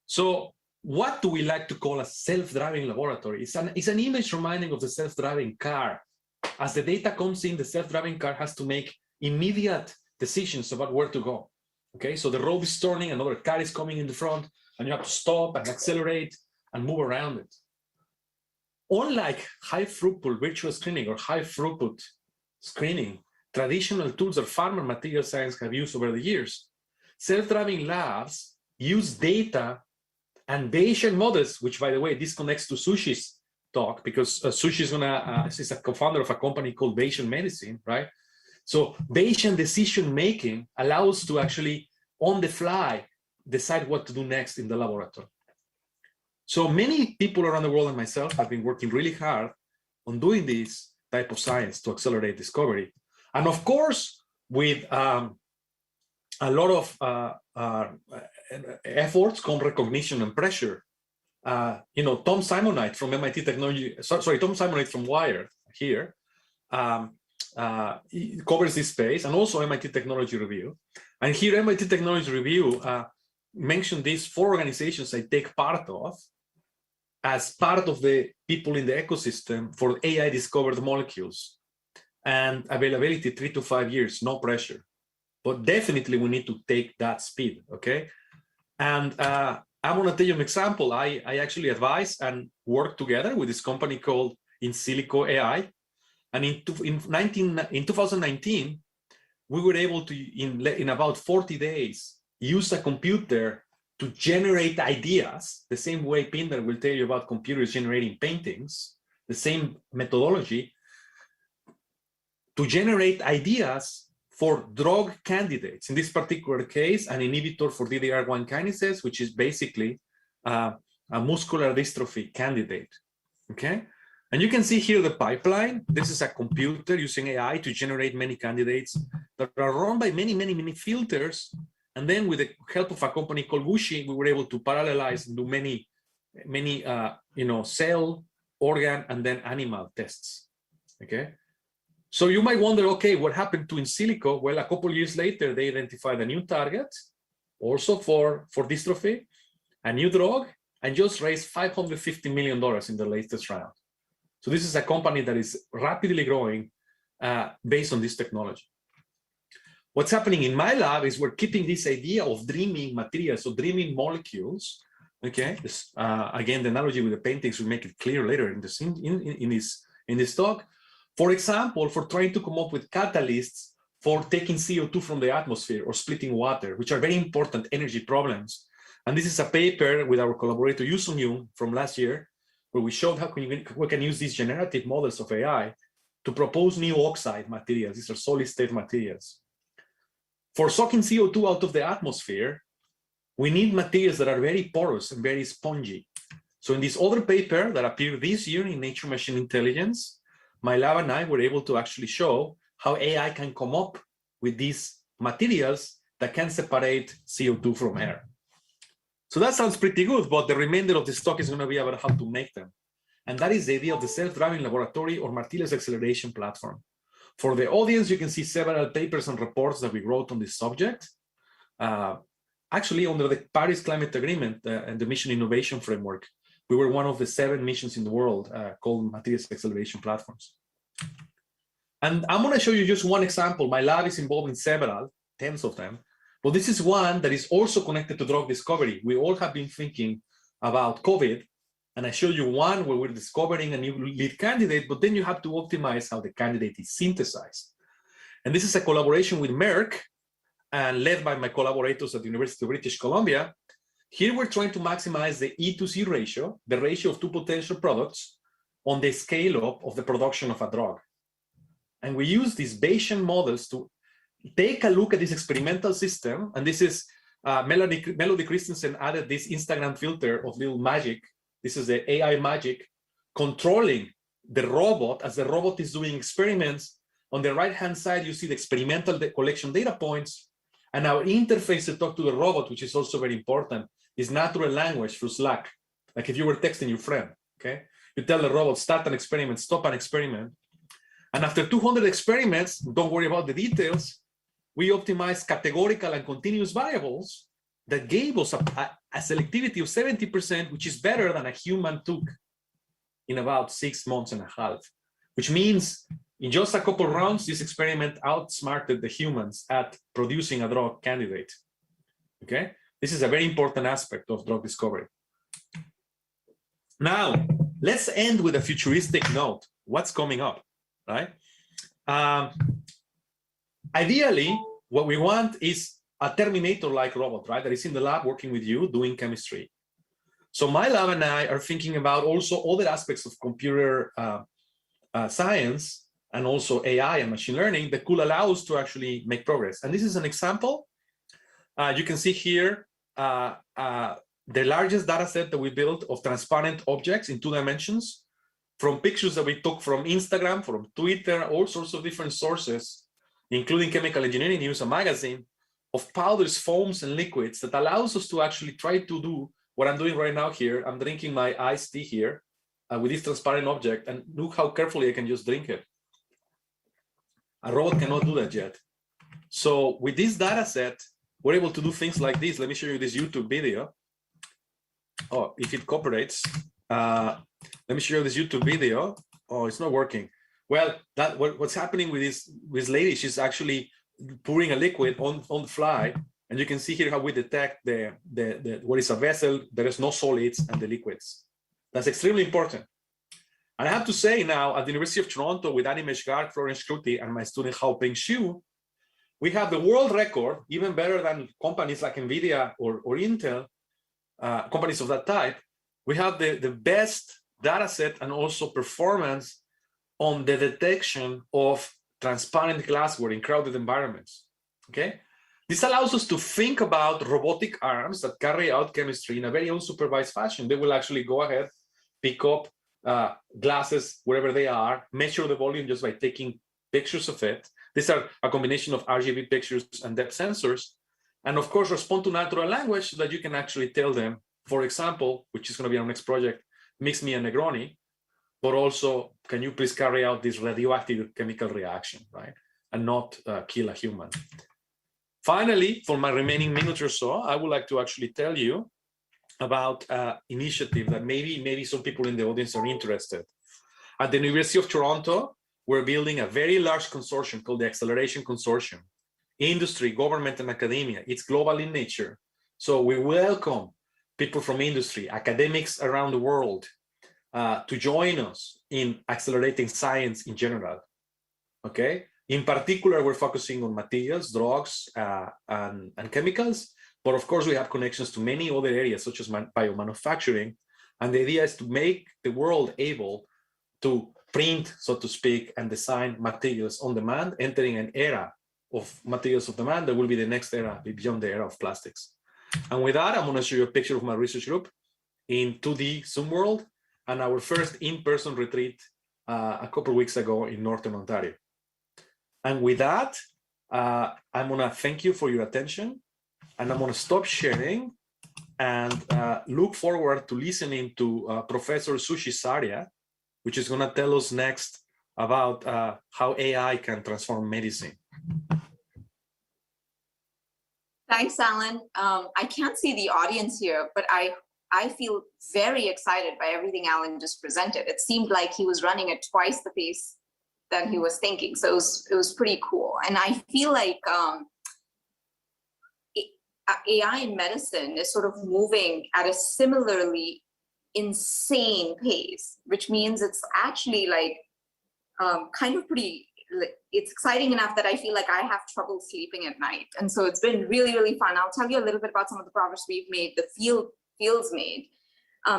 So what do we like to call a self-driving laboratory? It's an image reminding of the self-driving car. As the data comes in, the self-driving car has to make immediate decisions about where to go. Okay, so the road is turning, another car is coming in the front, and you have to stop and accelerate and move around it. Unlike high throughput virtual screening or high throughput screening, traditional tools that pharma and material science have used over the years, self-driving labs use data and Bayesian models, which, by the way, this connects to Sushi's talk, because Sushi is a co-founder of a company called Bayesian Medicine, right? So Bayesian decision-making allows to actually, on the fly, decide what to do next in the laboratory. So many people around the world and myself have been working really hard on doing this type of science to accelerate discovery. And of course, with a lot of efforts come recognition and pressure. Tom Simonite from MIT Tom Simonite from Wired here covers this space, and also MIT Technology Review. And here MIT Technology Review mentioned these 4 organizations I take part of as part of the people in the ecosystem for AI discovered molecules. and availability 3 to 5 years, no pressure. But definitely we need to take that speed, okay? And I want to tell you an example. I actually advise and work together with this company called In Silico AI. And in 2019, we were able to, in about 40 days, use a computer to generate ideas, the same way Pinder will tell you about computers generating paintings, the same methodology, to generate ideas for drug candidates. In this particular case, an inhibitor for DDR1 kinases, which is basically a muscular dystrophy candidate, okay? And you can see here the pipeline. This is a computer using AI to generate many candidates that are run by many filters. And then with the help of a company called Wuxi, we were able to parallelize and do many cell, organ, and then animal tests, okay? So you might wonder, okay, what happened to In Silico? Well, a couple of years later, they identified a new target, also for dystrophy, a new drug, and just raised $550 million in the latest round. So this is a company that is rapidly growing based on this technology. What's happening in my lab is we're keeping this idea of dreaming materials, so dreaming molecules. Okay, again, the analogy with the paintings will make it clear later in this talk. For example, for trying to come up with catalysts for taking CO2 from the atmosphere or splitting water, which are very important energy problems. And this is a paper with our collaborator Yu Sung Yoon from last year, where we showed how we can use these generative models of AI to propose new oxide materials. These are solid state materials. For sucking CO2 out of the atmosphere, we need materials that are very porous and very spongy. So in this other paper that appeared this year in Nature Machine Intelligence, my lab and I were able to actually show how AI can come up with these materials that can separate CO2 from air. So that sounds pretty good, but the remainder of this talk is going to be about how to make them. And that is the idea of the self-driving laboratory or Martinez acceleration platform. For the audience, you can see several papers and reports that we wrote on this subject. Actually, under the Paris Climate Agreement and the Mission Innovation Framework, we were one of the 7 missions in the world called Martinez acceleration platforms. And I'm going to show you just one example. My lab is involved in several, tens of them. But this is one that is also connected to drug discovery. We all have been thinking about COVID, and I showed you one where we're discovering a new lead candidate, but then you have to optimize how the candidate is synthesized. And this is a collaboration with Merck and led by my collaborators at the University of British Columbia. Here we're trying to maximize the E to C ratio, the ratio of 2 potential products on the scale-up of the production of a drug. And we use these Bayesian models to take a look at this experimental system. And this is Melody Christensen added this Instagram filter of little magic. This is the AI magic controlling the robot as the robot is doing experiments. On the right-hand side, you see the experimental collection data points. And our interface to talk to the robot, which is also very important, is natural language through Slack. Like if you were texting your friend, okay? You tell the robot, start an experiment, stop an experiment. And after 200 experiments, don't worry about the details, we optimized categorical and continuous variables that gave us a selectivity of 70%, which is better than a human took in about 6 months and a half, which means in just a couple of rounds, this experiment outsmarted the humans at producing a drug candidate, okay? This is a very important aspect of drug discovery. Now, let's end with a futuristic note. What's coming up, right? Ideally, what we want is a Terminator-like robot, right? That is in the lab working with you, doing chemistry. So my lab and I are thinking about also other aspects of computer science and also AI and machine learning that could allow us to actually make progress. And this is an example. You can see here the largest data set that we built of transparent objects in 2 dimensions from pictures that we took from Instagram, from Twitter, all sorts of different sources, including Chemical Engineering News, a magazine, of powders, foams, and liquids that allows us to actually try to do what I'm doing right now here. I'm drinking my iced tea here with this transparent object, and look how carefully I can just drink it. A robot cannot do that yet. So with this data set, we're able to do things like this. Let me show you this YouTube video. Oh, if it cooperates. Let me show you this YouTube video. Oh, it's not working. Well, what's happening with this lady, she's actually pouring a liquid on the fly, and you can see here how we detect the what is a vessel, there is no solids, and the liquids. That's extremely important. And I have to say now, at the University of Toronto, with Niemiec, Florence Shruti, and my student Haopeng Xu, we have the world record, even better than companies like NVIDIA or Intel, companies of that type. We have the best data set and also performance on the detection of transparent glassware in crowded environments, okay? This allows us to think about robotic arms that carry out chemistry in a very unsupervised fashion. They will actually go ahead, pick up glasses wherever they are, measure the volume just by taking pictures of it. These are a combination of RGB pictures and depth sensors, and of course respond to natural language so that you can actually tell them, for example, which is going to be our next project, mix me a Negroni, but also, can you please carry out this radioactive chemical reaction, right? And not kill a human. Finally, for my remaining minute or so, I would like to actually tell you about an initiative that maybe some people in the audience are interested. At the University of Toronto, we're building a very large consortium called the Acceleration Consortium. Industry, government, and academia. It's global in nature. So we welcome people from industry, academics around the world, to join us in accelerating science in general, okay? In particular, we're focusing on materials, drugs, and chemicals, but of course we have connections to many other areas such as biomanufacturing, and the idea is to make the world able to print, so to speak, and design materials on demand, entering an era of materials of demand that will be the next era, beyond the era of plastics. And with that, I'm going to show you a picture of my research group in 2D Zoom world, and our first in-person retreat a couple of weeks ago in Northern Ontario. And with that, I'm going to thank you for your attention, and I'm going to stop sharing and look forward to listening to Professor Sushi Saria, which is going to tell us next about how AI can transform medicine. Thanks, Alan. I can't see the audience here, but I feel very excited by everything Alan just presented. It seemed like he was running at twice the pace that he was thinking. So it was pretty cool. And I feel like AI in medicine is sort of moving at a similarly insane pace, which means it's actually like kind of pretty, it's exciting enough that I feel like I have trouble sleeping at night. And so it's been really, really fun. I'll tell you a little bit about some of the progress we've made, the fields made.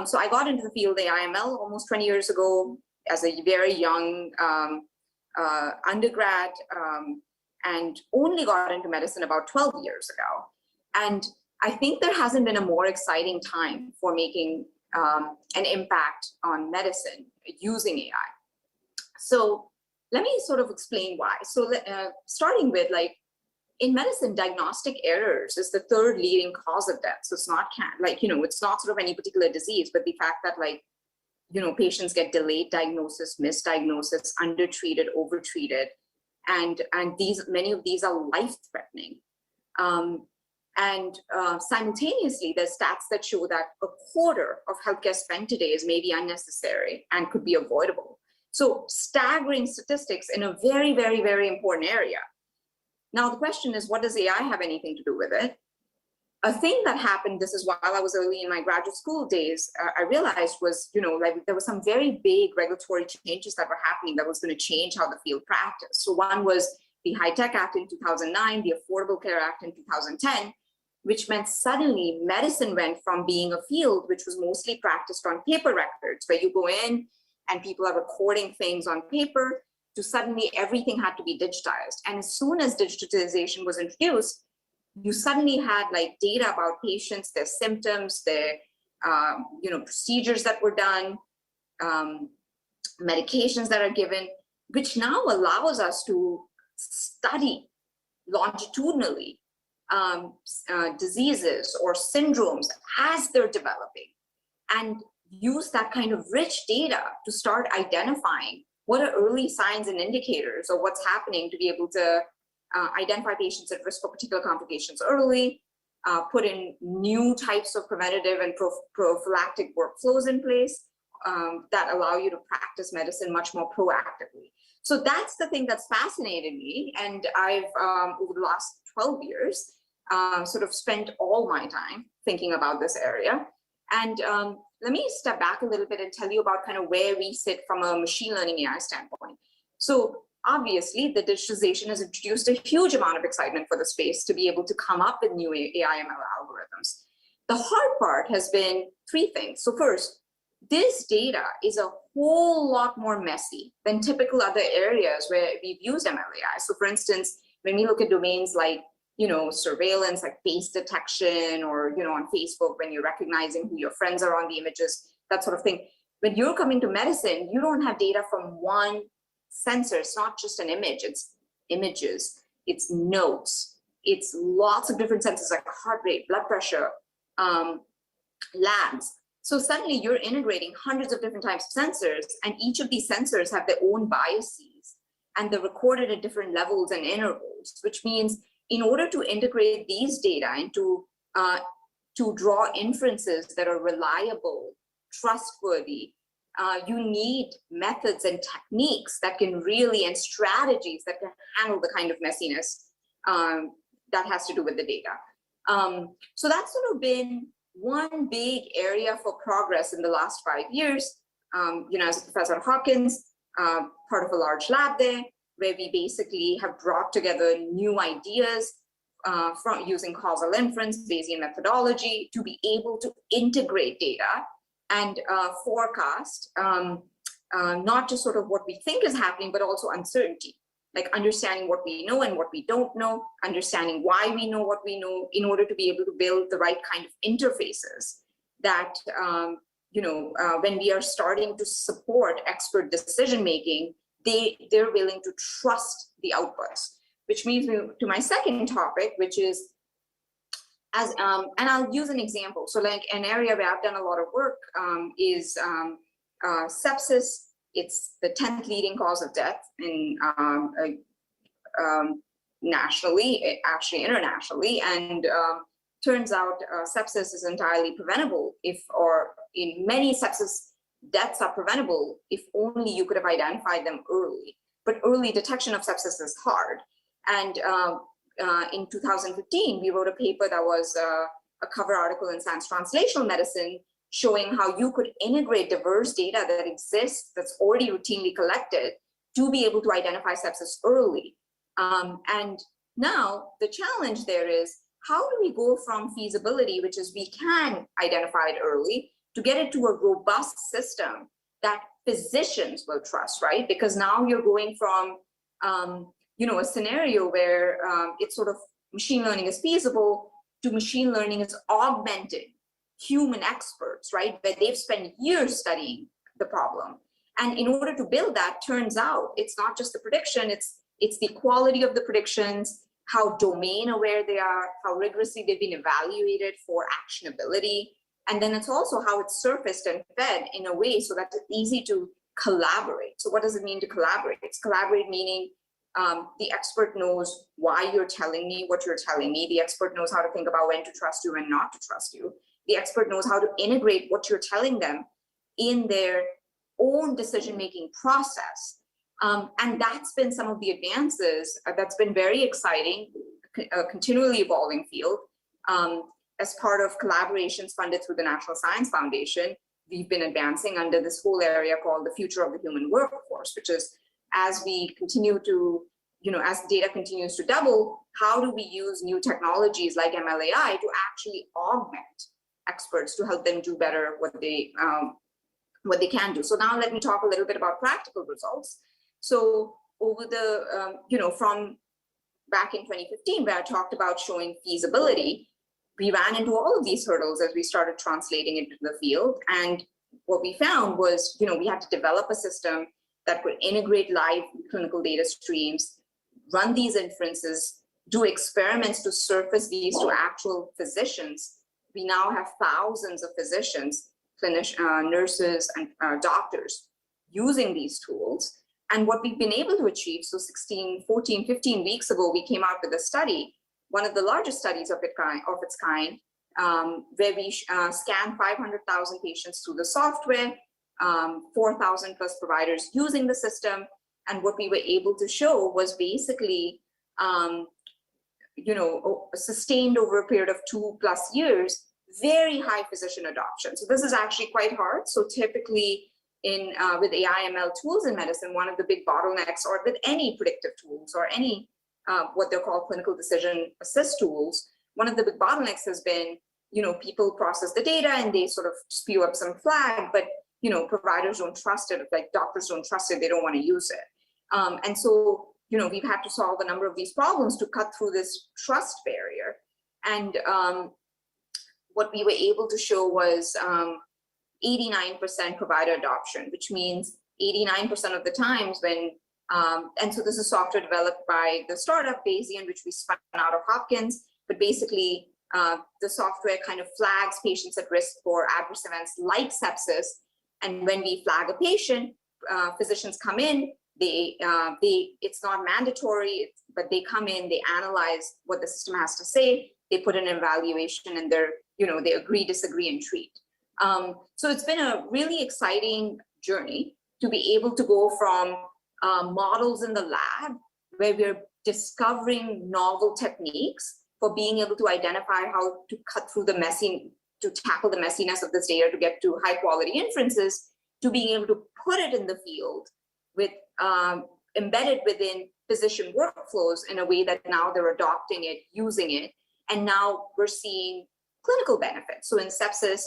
So I got into the field AIML almost 20 years ago as a very young undergrad, and only got into medicine about 12 years ago. And I think there hasn't been a more exciting time for making an impact on medicine using AI. So let me sort of explain why. So starting with, like, in medicine, diagnostic errors is the third leading cause of death. So it's not it's not sort of any particular disease, but the fact that, like, patients get delayed diagnosis, misdiagnosis, undertreated, overtreated, and many of these are life-threatening. And simultaneously, there's stats that show that a quarter of healthcare spent today is maybe unnecessary and could be avoidable. So staggering statistics in a very, very, very important area. Now, the question is, what does AI have anything to do with it? A thing that happened, this is while I was early in my graduate school days, I realized was, like, there were some very big regulatory changes that were happening that was going to change how the field practiced. So one was the High-Tech Act in 2009, the Affordable Care Act in 2010, which meant suddenly medicine went from being a field which was mostly practiced on paper records, where you go in and people are recording things on paper, to suddenly everything had to be digitized. And as soon as digitization was introduced, you suddenly had, like, data about patients, their symptoms, their procedures that were done, medications that are given, which now allows us to study longitudinally diseases or syndromes as they're developing, and use that kind of rich data to start identifying what are early signs and indicators of what's happening, to be able to identify patients at risk for particular complications early, put in new types of preventative and prophylactic workflows in place that allow you to practice medicine much more proactively. So that's the thing that's fascinated me. And I've, over the last 12 years, sort of spent all my time thinking about this area. And let me step back a little bit and tell you about kind of where we sit from a machine learning AI standpoint. So obviously, the digitization has introduced a huge amount of excitement for the space to be able to come up with new AI ML algorithms. The hard part has been three things. So first, this data is a whole lot more messy than typical other areas where we've used ML AI. So for instance, when we look at domains like, surveillance, like face detection, or, on Facebook, when you're recognizing who your friends are on the images, that sort of thing. When you're coming to medicine, you don't have data from one sensor. It's not just an image, it's images, it's notes, it's lots of different sensors like heart rate, blood pressure, labs. So suddenly you're integrating hundreds of different types of sensors, and each of these sensors have their own biases, and they're recorded at different levels and intervals, which means in order to integrate these data into to draw inferences that are reliable, trustworthy, you need methods and techniques that can really, and strategies that can handle the kind of messiness that has to do with the data. So that's sort of been one big area for progress in the last 5 years. As a professor at Hopkins, part of a large lab there, where we basically have brought together new ideas from using causal inference, Bayesian methodology, to be able to integrate data and forecast not just sort of what we think is happening, but also uncertainty, like understanding what we know and what we don't know, understanding why we know what we know, in order to be able to build the right kind of interfaces that, when we are starting to support expert decision making, they're willing to trust the outputs, which leads me to my second topic, which is and I'll use an example. So like an area where I've done a lot of work is sepsis. It's the 10th leading cause of death in nationally, actually internationally, and turns out sepsis is entirely preventable in many sepsis deaths are preventable if only you could have identified them early. But early detection of sepsis is hard. And in 2015, we wrote a paper that was a cover article in Science Translational Medicine, showing how you could integrate diverse data that exists, that's already routinely collected, to be able to identify sepsis early. And now the challenge there is, how do we go from feasibility, which is we can identify it early, to get it to a robust system that physicians will trust, right? Because now you're going from a scenario where it's sort of machine learning is feasible to machine learning is augmenting human experts, right? Where they've spent years studying the problem. And in order to build that, turns out it's not just the prediction, it's the quality of the predictions, how domain aware they are, how rigorously they've been evaluated for actionability. And then it's also how it's surfaced and fed in a way so that it's easy to collaborate. So what does it mean to collaborate? It's collaborate meaning the expert knows why you're telling me what you're telling me. The expert knows how to think about when to trust you and not to trust you. The expert knows how to integrate what you're telling them in their own decision-making process. And that's been some of the advances that's been very exciting, a continually evolving field. As part of collaborations funded through the National Science Foundation, we've been advancing under this whole area called the future of the human workforce, which is as we continue to, as data continues to double, how do we use new technologies like MLAI to actually augment experts to help them do better what they can do. So now let me talk a little bit about practical results. So over the, from back in 2015, where I talked about showing feasibility, we ran into all of these hurdles as we started translating into the field. And what we found was, we had to develop a system that would integrate live clinical data streams, run these inferences, do experiments to surface these to actual physicians. We now have thousands of physicians, clinicians, nurses, and doctors using these tools. And what we've been able to achieve, so 15 weeks ago, we came out with a study, one of the largest studies of its kind, where we scanned 500,000 patients through the software, 4,000 plus providers using the system, And what we were able to show was basically, sustained over a period of 2+ years, very high physician adoption. So this is actually quite hard. So typically with AI ML tools in medicine, one of the big bottlenecks, or with any predictive tools or any what they're called clinical decision assist tools, one of the big bottlenecks has been, people process the data and they sort of spew up some flag, but providers don't trust it, like doctors don't trust it, they don't want to use it. And so, we've had to solve a number of these problems to cut through this trust barrier. And what we were able to show was 89% provider adoption, which means 89% of the times when, and so this is software developed by the startup Bayesian, which we spun out of Hopkins, but basically the software kind of flags patients at risk for adverse events like sepsis. And when we flag a patient, physicians come in, it's not mandatory, but they come in, they analyze what the system has to say, they put in an evaluation, and they agree, disagree, and treat. So it's been a really exciting journey to be able to go from models in the lab where we're discovering novel techniques for being able to identify how to cut through to tackle the messiness of this data to get to high quality inferences, to being able to put it in the field with embedded within physician workflows in a way that now they're adopting it, using it, and now we're seeing clinical benefits. So in sepsis,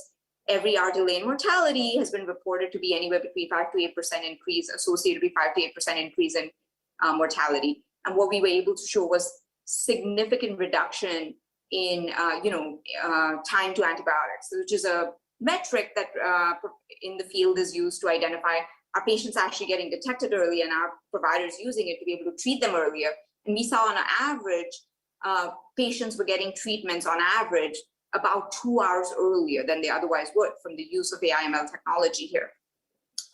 every hour delay in mortality has been reported to be anywhere between 5 to 8% increase, associated with 5 to 8% increase in mortality. And what we were able to show was significant reduction in time to antibiotics, which is a metric that in the field is used to identify, are patients actually getting detected early, and are providers using it to be able to treat them earlier. And we saw on an average, patients were getting treatments on average about 2 hours earlier than they otherwise would from the use of AI/ML technology here.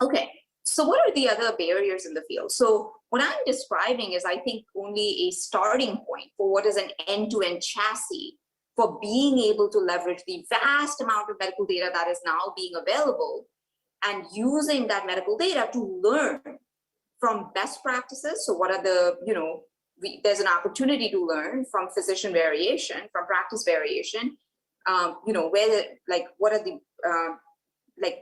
Okay, so what are the other barriers in the field? So what I'm describing is, I think, only a starting point for what is an end-to-end chassis for being able to leverage the vast amount of medical data that is now being available, and using that medical data to learn from best practices. So what are the, there's an opportunity to learn from physician variation, from practice variation, what are the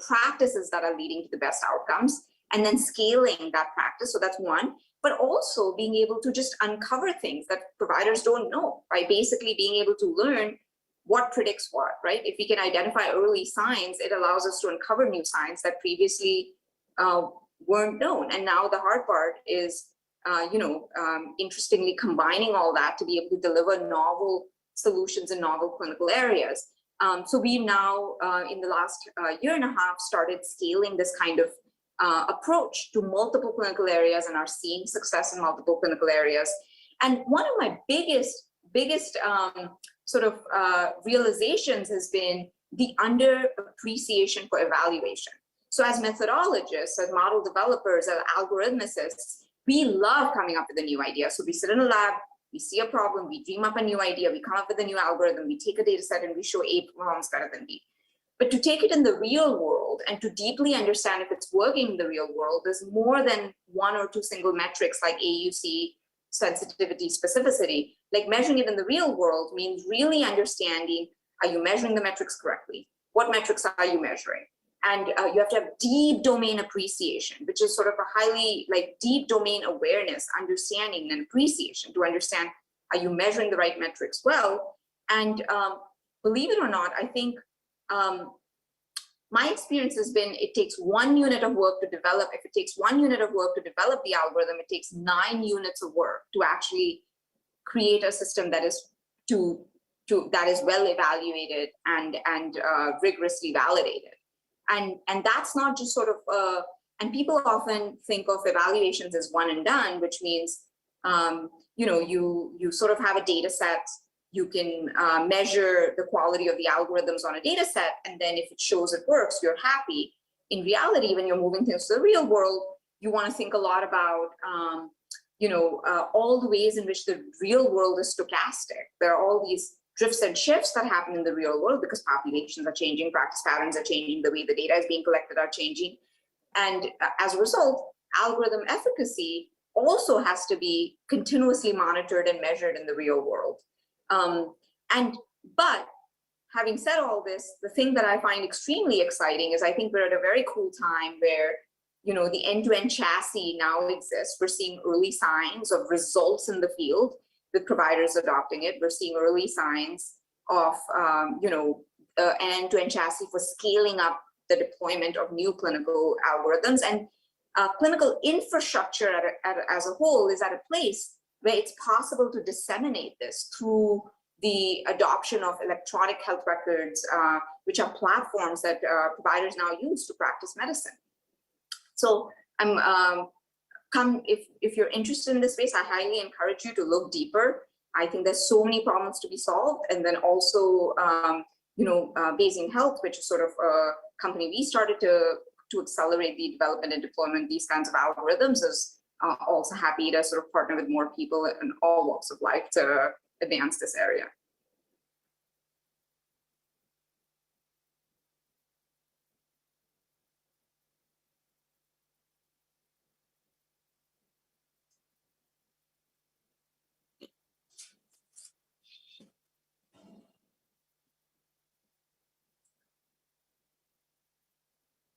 practices that are leading to the best outcomes, and then scaling that practice. So that's one, but also being able to just uncover things that providers don't know by basically being able to learn what predicts what, right? If we can identify early signs, it allows us to uncover new signs that previously weren't known. And now the hard part is, interestingly combining all that to be able to deliver novel solutions in novel clinical areas. So we now, in the last year and a half, started scaling this kind of approach to multiple clinical areas, and are seeing success in multiple clinical areas. And one of my biggest realizations has been the underappreciation for evaluation. So as methodologists, as model developers, as algorithmicists, we love coming up with a new idea. So we sit in a lab, we see a problem, we dream up a new idea, we come up with a new algorithm, we take a data set and we show A performs better than B. But to take it in the real world and to deeply understand if it's working in the real world, there's more than one or two single metrics like AUC, sensitivity, specificity. Like measuring it in the real world means really understanding, are you measuring the metrics correctly? What metrics are you measuring? And you have to have deep domain appreciation, which is sort of a highly deep domain awareness, understanding and appreciation to understand, are you measuring the right metrics well? And believe it or not, I think my experience has been, it takes 1 unit of work to develop. If it takes 1 unit of work to develop the algorithm, it takes 9 units of work to actually create a system that is that is well evaluated and rigorously validated. And that's not just sort of, and people often think of evaluations as one and done, which means, you sort of have a data set, you can measure the quality of the algorithms on a data set, and then if it shows it works, you're happy. In reality, when you're moving things to the real world, you want to think a lot about, all the ways in which the real world is stochastic. There are all these drifts and shifts that happen in the real world because populations are changing, practice patterns are changing, the way the data is being collected are changing. And as a result, algorithm efficacy also has to be continuously monitored and measured in the real world. But having said all this, the thing that I find extremely exciting is I think we're at a very cool time where, you know, the end-to-end chassis now exists. We're seeing early signs of results in the field with providers adopting it. We're seeing early signs of, an end-to-end chassis for scaling up the deployment of new clinical algorithms. And clinical infrastructure as a whole is at a place where it's possible to disseminate this through the adoption of electronic health records, which are platforms that providers now use to practice medicine. So if you're interested in this space, I highly encourage you to look deeper. I think there's so many problems to be solved. And then also, Bayesian Health, which is sort of a company we started to accelerate the development and deployment of these kinds of algorithms, is also happy to sort of partner with more people in all walks of life to advance this area.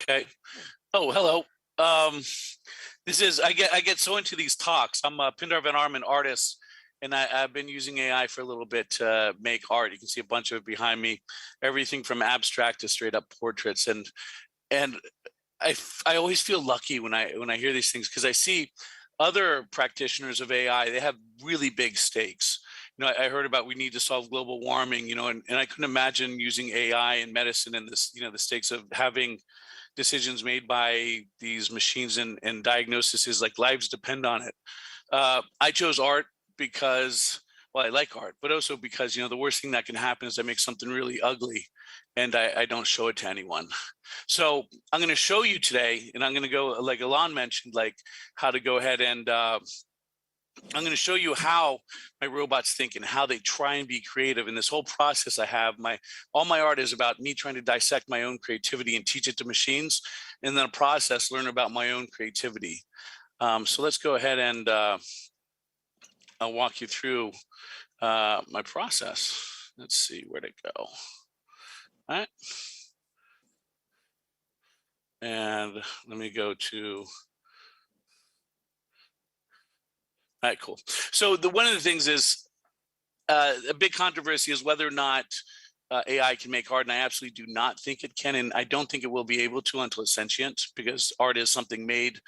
Okay. Oh, hello. I get so into these talks. I'm Pindar Van Arman, artist, and I've been using AI for a little bit to make art. You can see a bunch of it behind me, everything from abstract to straight up portraits. And I always feel lucky when I hear these things, because I see other practitioners of AI, they have really big stakes. You know, I heard about we need to solve global warming, and I couldn't imagine using AI in medicine and this, the stakes of having decisions made by these machines and diagnoses, like lives depend on it. I chose art because, well, I like art, but also because, the worst thing that can happen is I make something really ugly and I don't show it to anyone. So I'm going to show you today, and I'm going to go, like Alon mentioned, like how to go ahead and I'm going to show you how my robots think and how they try and be creative. In this whole process I have, all my art is about me trying to dissect my own creativity and teach it to machines, and then a process, learn about my own creativity. So let's go ahead and I'll walk you through my process. Let's see where to go. All right. And let me go to, all right, cool. So one of the things is a big controversy is whether or not AI can make art, and I absolutely do not think it can, and I don't think it will be able to until it's sentient, because art is something made.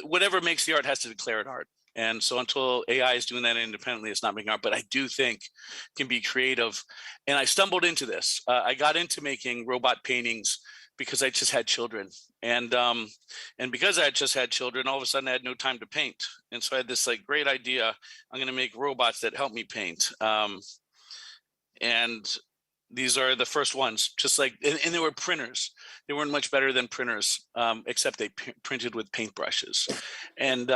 Whatever makes the art has to declare it art, and so until AI is doing that independently, it's not making art. But I do think it can be creative, and I stumbled into this. I got into making robot paintings because I just had children, and because I had just had children, all of a sudden I had no time to paint, and so I had this like great idea. I'm going to make robots that help me paint, and these are the first ones, just like, and they were printers. They weren't much better than printers, except they printed with paintbrushes. And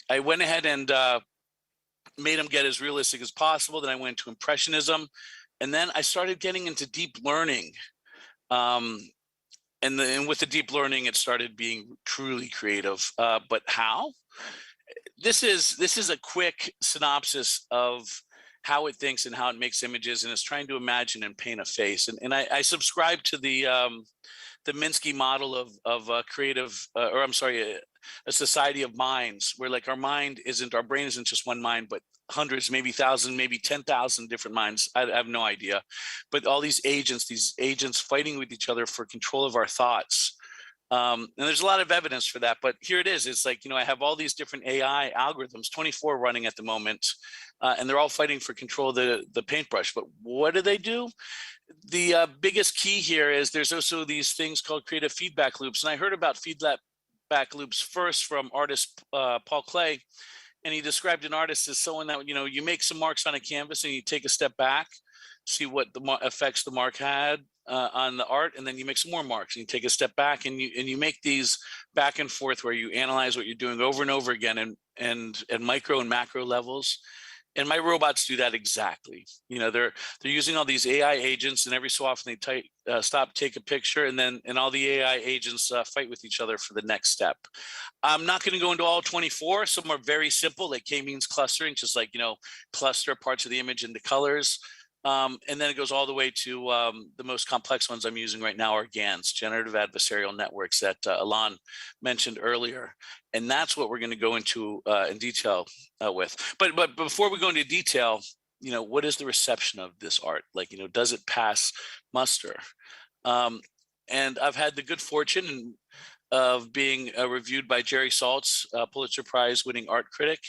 I went ahead and made them get as realistic as possible. Then I went to Impressionism, and then I started getting into deep learning. And with the deep learning, it started being truly creative. But how? This is a quick synopsis of how it thinks and how it makes images, and it's trying to imagine and paint a face. And I subscribe to the Minsky model of a creative, a society of minds, where like our brain isn't just one mind, but hundreds, maybe 1,000, maybe 10,000 different minds. I have no idea, but all these agents fighting with each other for control of our thoughts. And there's a lot of evidence for that, but here it is. It's like, I have all these different AI algorithms, 24 running at the moment, and they're all fighting for control of the paintbrush. But what do? The biggest key here is there's also these things called creative feedback loops. And I heard about feedback loops first from artist Paul Klee, and he described an artist as someone that, you make some marks on a canvas and you take a step back, see what the effects the mark had on the art, and then you make some more marks and you take a step back, and you make these back and forth where you analyze what you're doing over and over again, and micro and macro levels. And my robots do that exactly. You know, they're using all these AI agents, and every so often they stop, take a picture, and all the AI agents fight with each other for the next step. I'm not going to go into all 24. Some are very simple, like k-means clustering, just like, you know, cluster parts of the image into colors. And then it goes all the way to the most complex ones I'm using right now are GANs, generative adversarial networks that Alon mentioned earlier. And that's what we're going to go into in detail with. But before we go into detail, you know, what is the reception of this art? Like, you know, does it pass muster? And I've had the good fortune of being reviewed by Jerry Saltz, Pulitzer Prize winning art critic.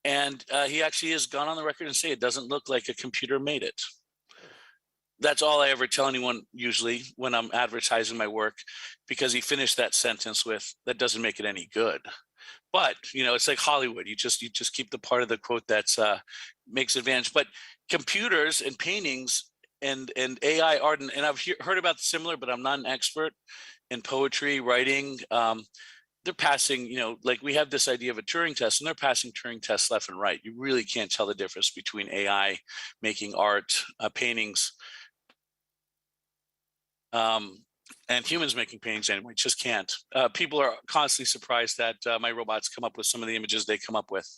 And he actually has gone on the record and say it doesn't look like a computer made it. That's all I ever tell anyone usually when I'm advertising my work, because he finished that sentence with, that doesn't make it any good. But, you know, it's like Hollywood. You just keep the part of the quote that's makes advantage. But computers and paintings and AI art, and I've heard about similar, but I'm not an expert in poetry, writing. They're passing, you know, like we have this idea of a Turing test, and they're passing Turing tests left and right. You really can't tell the difference between AI making art, paintings, and humans making paintings anyway. Just can't. People are constantly surprised that my robots come up with some of the images they come up with.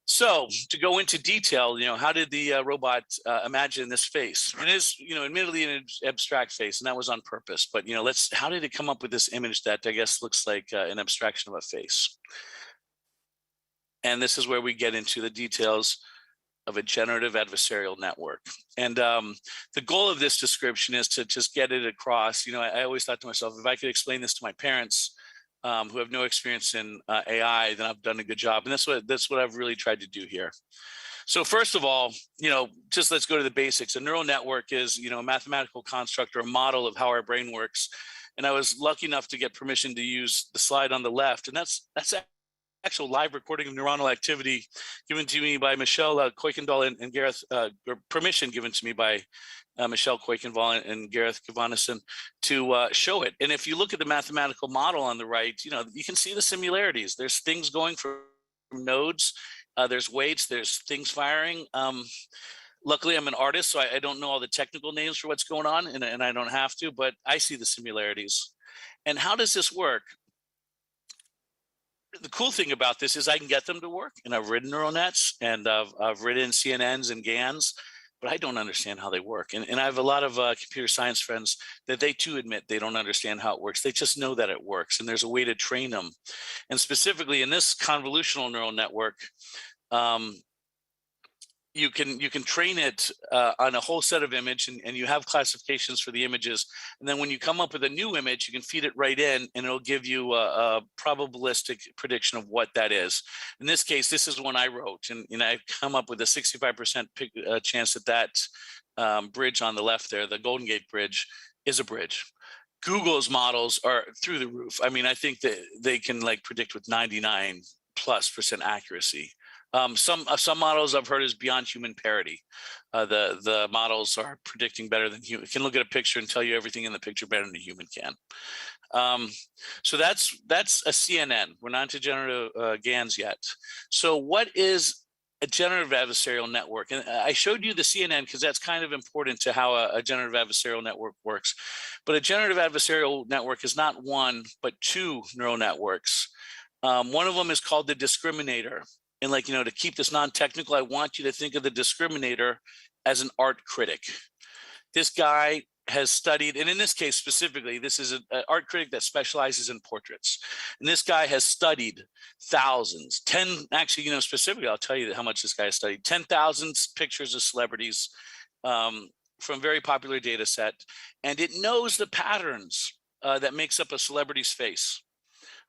So to go into detail, you know, how did the robot imagine this face? It is, you know, admittedly an abstract face, and that was on purpose. But, you know, how did it come up with this image that I guess looks like an abstraction of a face? And this is where we get into the details of a generative adversarial network. And the goal of this description is to just get it across. You know, I always thought to myself, if I could explain this to my parents who have no experience in AI, then I've done a good job. And that's what I've really tried to do here. So first of all, you know, just let's go to the basics. A neural network is, you know, a mathematical construct or a model of how our brain works. And I was lucky enough to get permission to use the slide on the left. And that's actual live recording of neuronal activity given to me by Michelle Kuykendall and Gareth, or permission given to me by Michelle Kuykendall and Gareth Gavanisson to show it. And if you look at the mathematical model on the right, you know, you can see the similarities. There's things going from nodes, there's weights, there's things firing. Luckily, I'm an artist, so I don't know all the technical names for what's going on, and I don't have to, but I see the similarities. And how does this work? The cool thing about this is I can get them to work, and I've written neural nets, and I've written CNNs and GANs, but I don't understand how they work. And I have a lot of computer science friends that they too admit they don't understand how it works. They just know that it works, and there's a way to train them. And specifically in this convolutional neural network, you can train it on a whole set of image, and you have classifications for the images. And then when you come up with a new image, you can feed it right in, and it'll give you a probabilistic prediction of what that is. In this case, this is one I wrote, and I've come up with a 65% chance that bridge on the left there, the Golden Gate Bridge, is a bridge. Google's models are through the roof. I mean, I think that they can like predict with 99+% accuracy. Some models I've heard is beyond human parity. The models are predicting better than human. Can look at a picture and tell you everything in the picture better than a human can. So that's a CNN. We're not into generative GANs yet. So what is a generative adversarial network? And I showed you the CNN because that's kind of important to how a generative adversarial network works. But a generative adversarial network is not one, but two neural networks. One of them is called the discriminator. And like, you know, to keep this non-technical, I want you to think of the discriminator as an art critic. This guy has studied, and in this case specifically, this is an art critic that specializes in portraits. And this guy has studied thousands, actually, you know, specifically, I'll tell you how much this guy has studied, 10,000 pictures of celebrities from very popular data set. And it knows the patterns that makes up a celebrity's face.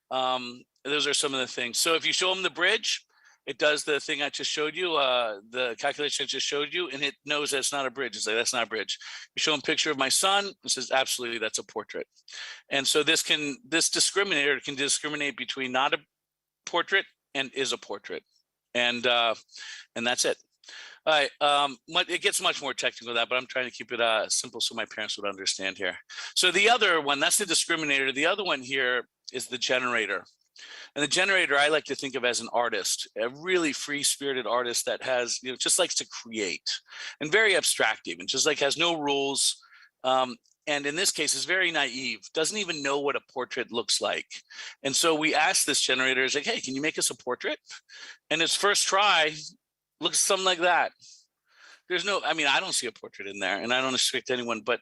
Those are some of the things. So if you show him the bridge, it does the thing I just showed you, the calculation I just showed you, and it knows that's not a bridge. It's like, that's not a bridge. You show him a picture of my son, it says, absolutely, that's a portrait. And so this discriminator can discriminate between not a portrait and is a portrait. And that's it. All right, it gets much more technical than that, but I'm trying to keep it simple so my parents would understand here. So the other one, that's the discriminator. The other one here is the generator. And the generator I like to think of as an artist, a really free-spirited artist that has, just likes to create, and very abstract even, just like has no rules. And in this case is very naive, doesn't even know what a portrait looks like. And so we asked this generator, like, hey, can you make us a portrait? And its first try looks something like that. There's no, I mean, I don't see a portrait in there, and I don't expect anyone, but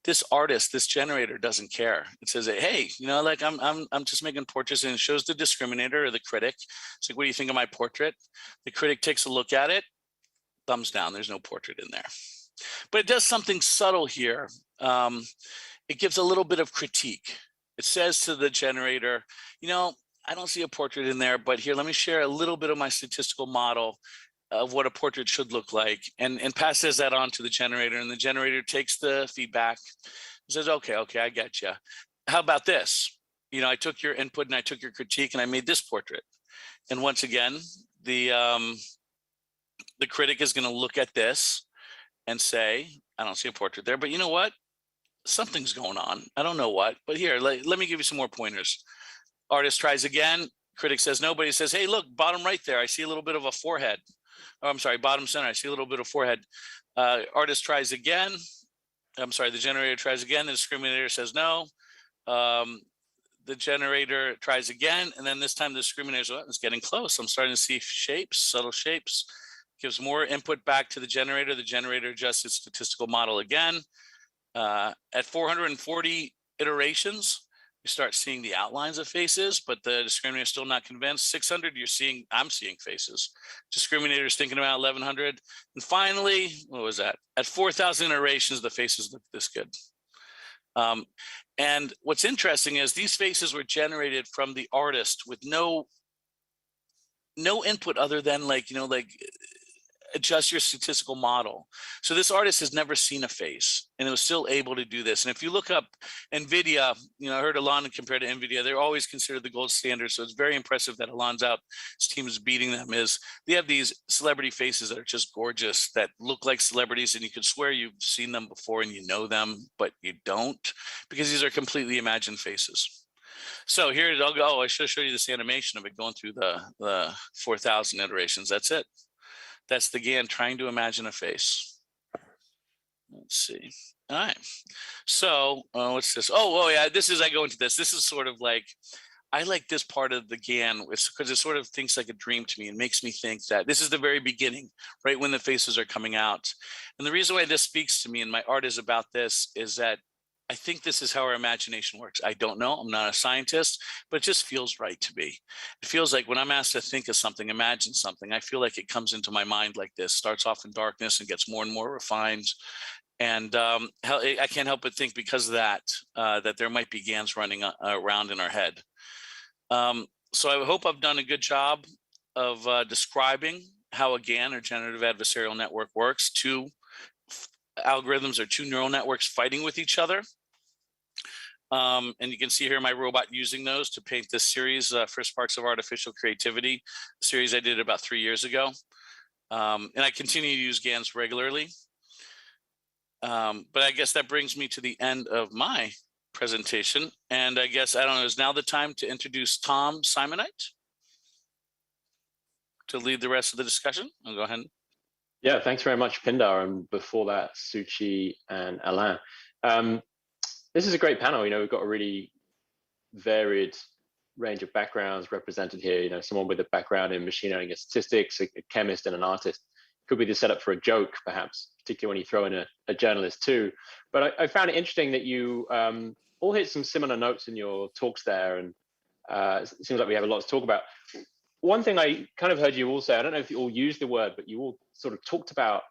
this artist, this generator doesn't care. It says, hey, like I'm just making portraits, and it shows the discriminator or the critic. It's like, what do you think of my portrait? The critic takes a look at it, thumbs down, there's no portrait in there. But it does something subtle here. It gives a little bit of critique. It says to the generator, I don't see a portrait in there, but here, let me share a little bit of my statistical model of what a portrait should look like, and passes that on to the generator, and the generator takes the feedback and says, okay, I get you. How about this? I took your input and I took your critique and I made this portrait. And once again, the critic is going to look at this and say, I don't see a portrait there, but you know what? Something's going on. I don't know what, but here, let me give you some more pointers. Artist tries again. Critic says no, but he says, hey, look, bottom right there, I see a little bit of a forehead. Oh, I'm sorry, bottom center, I see a little bit of forehead. Artist tries again. I'm sorry, the generator tries again. The discriminator says no. The generator tries again. And then this time the discriminator says, it's getting close. I'm starting to see shapes, subtle shapes. Gives more input back to the generator. The generator adjusts its statistical model again. At 440 iterations, you start seeing the outlines of faces, but the discriminator is still not convinced. 600, I'm seeing faces. Discriminator is thinking about 1100. And finally, what was that? At 4,000 iterations, the faces look this good. And what's interesting is these faces were generated from the artist with no input other than like adjust your statistical model. So this artist has never seen a face, and it was still able to do this. And if you look up NVIDIA, I heard Alon compared to NVIDIA, they're always considered the gold standard. So it's very impressive that Alon's out, his team is beating them. They have these celebrity faces that are just gorgeous, that look like celebrities, and you could swear you've seen them before and you know them, but you don't, because these are completely imagined faces. So here I'll go. I should show you this animation of it going through the 4,000 iterations. That's it. That's the GAN trying to imagine a face. Let's see. All right. So what's this? Oh yeah, I go into this. This is sort of like, I like this part of the GAN because it sort of thinks like a dream to me and makes me think that this is the very beginning, right when the faces are coming out. And the reason why this speaks to me, and my art is about this, is that I think this is how our imagination works. I don't know, I'm not a scientist, but it just feels right to me. It feels like when I'm asked to think of something, imagine something, I feel like it comes into my mind like this, starts off in darkness and gets more and more refined. And I can't help but think because of that, that there might be GANs running around in our head. So I hope I've done a good job of describing how a GAN, or generative adversarial network, works. Two algorithms or two neural networks fighting with each other. And you can see here my robot using those to paint this series, First Sparks of Artificial Creativity, series I did about 3 years ago. And I continue to use GANs regularly. But I guess that brings me to the end of my presentation. And I guess, I don't know, is now the time to introduce Tom Simonite to lead the rest of the discussion? I'll go ahead. Yeah, thanks very much, Pindar, and before that, Suchi and Alain. This is a great panel. We've got a really varied range of backgrounds represented here. Someone with a background in machine learning and statistics, a chemist, and an artist. Could be the setup for a joke, perhaps, particularly when you throw in a journalist too. But I found it interesting that you all hit some similar notes in your talks there, and it seems like we have a lot to talk about. One thing I kind of heard you all say, I don't know if you all used the word, but you all sort of talked about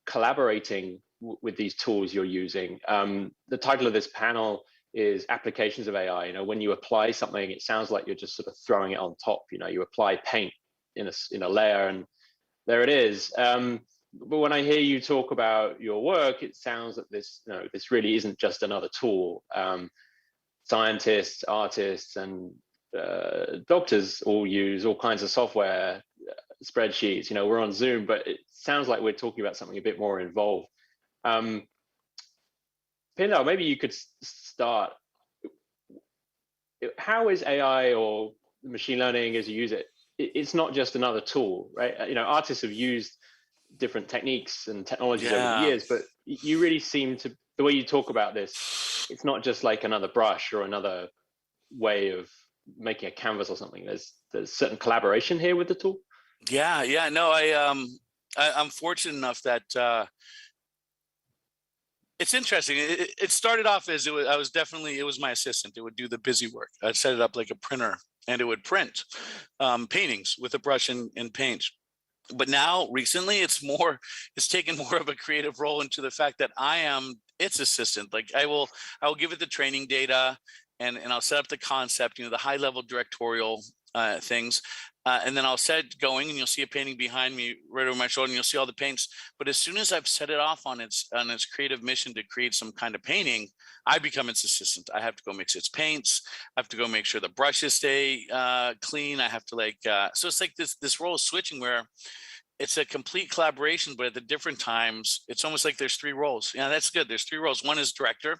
collaborating with these tools you're using. The title of this panel is Applications of AI. When you apply something, it sounds like you're just sort of throwing it on top. You apply paint in a layer, and there it is. But when I hear you talk about your work, it sounds that this really isn't just another tool. Scientists, artists, and doctors all use all kinds of software, spreadsheets. We're on Zoom, but it sounds like we're talking about something a bit more involved. Pindar, maybe you could start. How is AI, or machine learning, as you use it, it's not just another tool, right? You know, artists have used different techniques and technologies over the years, but you really seem to, the way you talk about this, it's not just like another brush or another way of making a canvas or something. There's certain collaboration here with the tool. Yeah, no, I'm fortunate enough that it's interesting. It started off as it was my assistant. It would do the busy work. I'd set it up like a printer, and it would print paintings with a brush and paint. But now recently it's taken more of a creative role into the fact that I am its assistant. Like I will give it the training data, and I'll set up the concept, the high level directorial things. And then I'll set it going, and you'll see a painting behind me right over my shoulder, and you'll see all the paints. But as soon as I've set it off on its creative mission to create some kind of painting, I become its assistant. I have to go mix its paints. I have to go make sure the brushes stay clean. I have to so it's like this role is switching where it's a complete collaboration, but at the different times, it's almost like there's three roles. Yeah, that's good. There's three roles. One is director,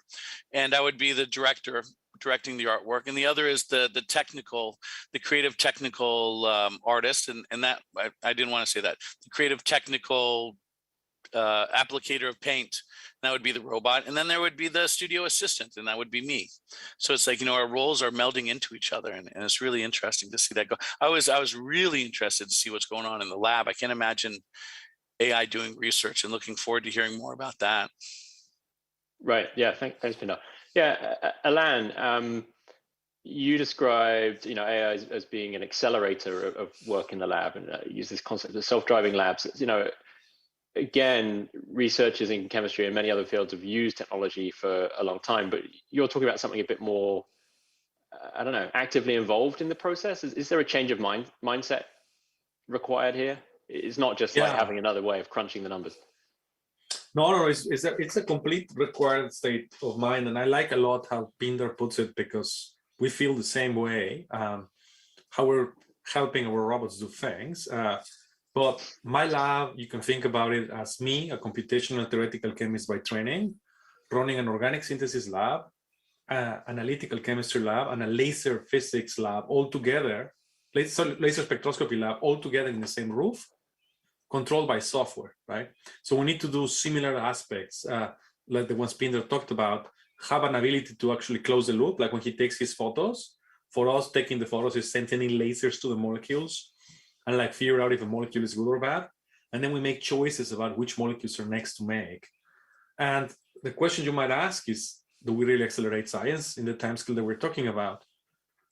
and I would be the director directing the artwork, and the other is the creative technical artist, and that I didn't want to say that, the creative technical applicator of paint. That would be the robot, and then there would be the studio assistant, and that would be me. So it's like, our roles are melding into each other, and it's really interesting to see that go. I was really interested to see what's going on in the lab. I can't imagine AI doing research, and looking forward to hearing more about that. Right. Yeah. Thanks, Pinar. Yeah, Alain, you described AI as being an accelerator of work in the lab, and use this concept of self-driving labs. Again, researchers in chemistry and many other fields have used technology for a long time, but you're talking about something a bit more, I don't know, actively involved in the process. Is there a change of mindset required here? It's not just like having another way of crunching the numbers. No, it's a complete required state of mind, and I like a lot how Pinder puts it, because we feel the same way. How we're helping our robots do things. But my lab, you can think about it as me, a computational theoretical chemist by training, running an organic synthesis lab, analytical chemistry lab, and a laser physics lab all together, laser spectroscopy lab all together in the same roof, controlled by software, right? So we need to do similar aspects, like the ones Pinder talked about, have an ability to actually close the loop, like when he takes his photos. For us, taking the photos is sending lasers to the molecules, and like figure out if a molecule is good or bad. And then we make choices about which molecules are next to make. And the question you might ask is, do we really accelerate science in the timescale that we're talking about?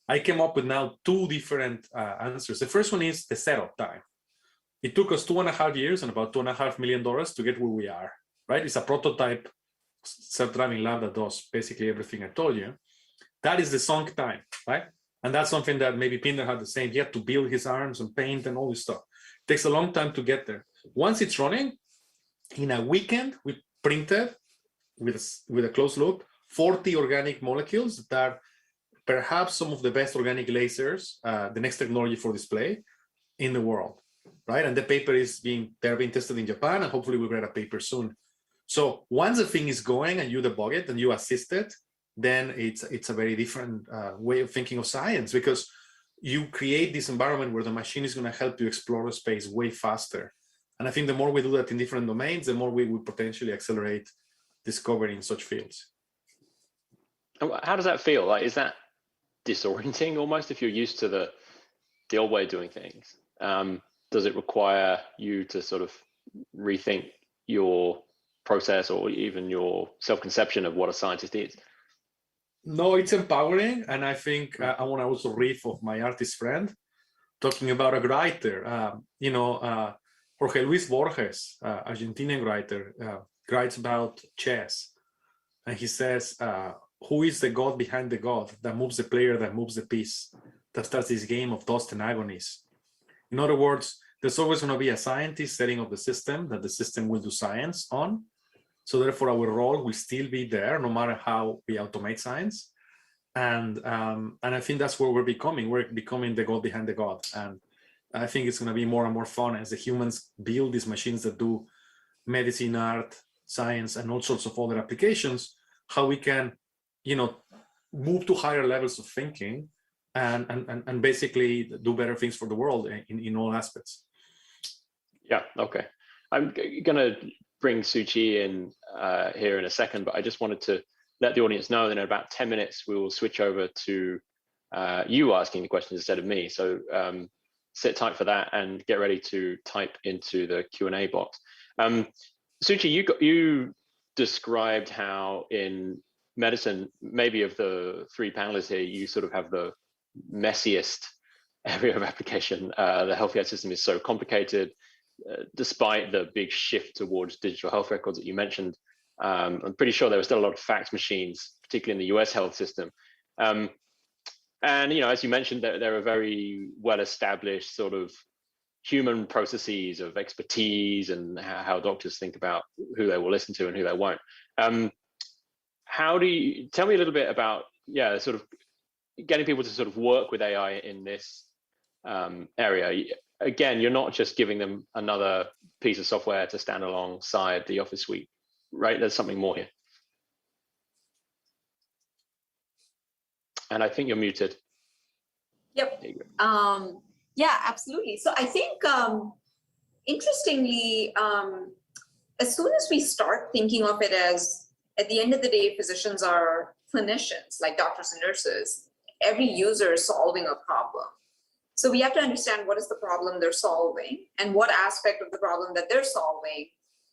I came up with now two different answers. The first one is the setup time. It took us 2.5 years and about $2.5 million to get where we are, right? It's a prototype self-driving lab that does basically everything I told you. That is the sunk time, right? And that's something that maybe Pinder had the same. He had to build his arms and paint and all this stuff. It takes a long time to get there. Once it's running, in a weekend, we printed with a closed loop 40 organic molecules that are perhaps some of the best organic lasers, the next technology for display in the world, right? And the paper they're being tested in Japan, and hopefully we'll get a paper soon. So once the thing is going and you debug it and you assist it, then it's a very different way of thinking of science, because you create this environment where the machine is going to help you explore the space way faster. And I think the more we do that in different domains, the more we will potentially accelerate discovery in such fields. How does that feel? Like, is that disorienting almost if you're used to the old way of doing things? Does it require you to sort of rethink your process or even your self-conception of what a scientist is? No, it's empowering. And I think I want to also riff of my artist friend talking about a writer. Jorge Luis Borges, Argentinian writer, writes about chess. And he says, who is the god behind the god that moves the player, that moves the piece, that starts this game of dust and agonies? In other words, there's always going to be a scientist setting up the system that the system will do science on. So therefore, our role will still be there, no matter how we automate science. And I think that's where we're becoming. We're becoming the god behind the god. And I think it's going to be more and more fun as the humans build these machines that do medicine, art, science, and all sorts of other applications, how we can, move to higher levels of thinking and basically do better things for the world in all aspects. Yeah, okay. I'm going to bring Suchi in here in a second, but I just wanted to let the audience know that in about 10 minutes, we will switch over to you asking the questions instead of me. So sit tight for that and get ready to type into the Q&A box. Suchi, you described how in medicine, maybe of the three panelists here, you sort of have the messiest area of application. The healthcare system is so complicated, despite the big shift towards digital health records that you mentioned. I'm pretty sure there were still a lot of fax machines, particularly in the US health system. And as you mentioned, there are very well-established sort of human processes of expertise and how doctors think about who they will listen to and who they won't. How do you tell me a little bit about sort of getting people to sort of work with AI in this area? Again, you're not just giving them another piece of software to stand alongside the Office suite, right? There's something more here. And I think you're muted. Yep. Yeah, absolutely. So I think, interestingly, as soon as we start thinking of it as, at the end of the day, physicians are clinicians, like doctors and nurses, every user is solving a problem. So we have to understand what is the problem they're solving and what aspect of the problem that they're solving,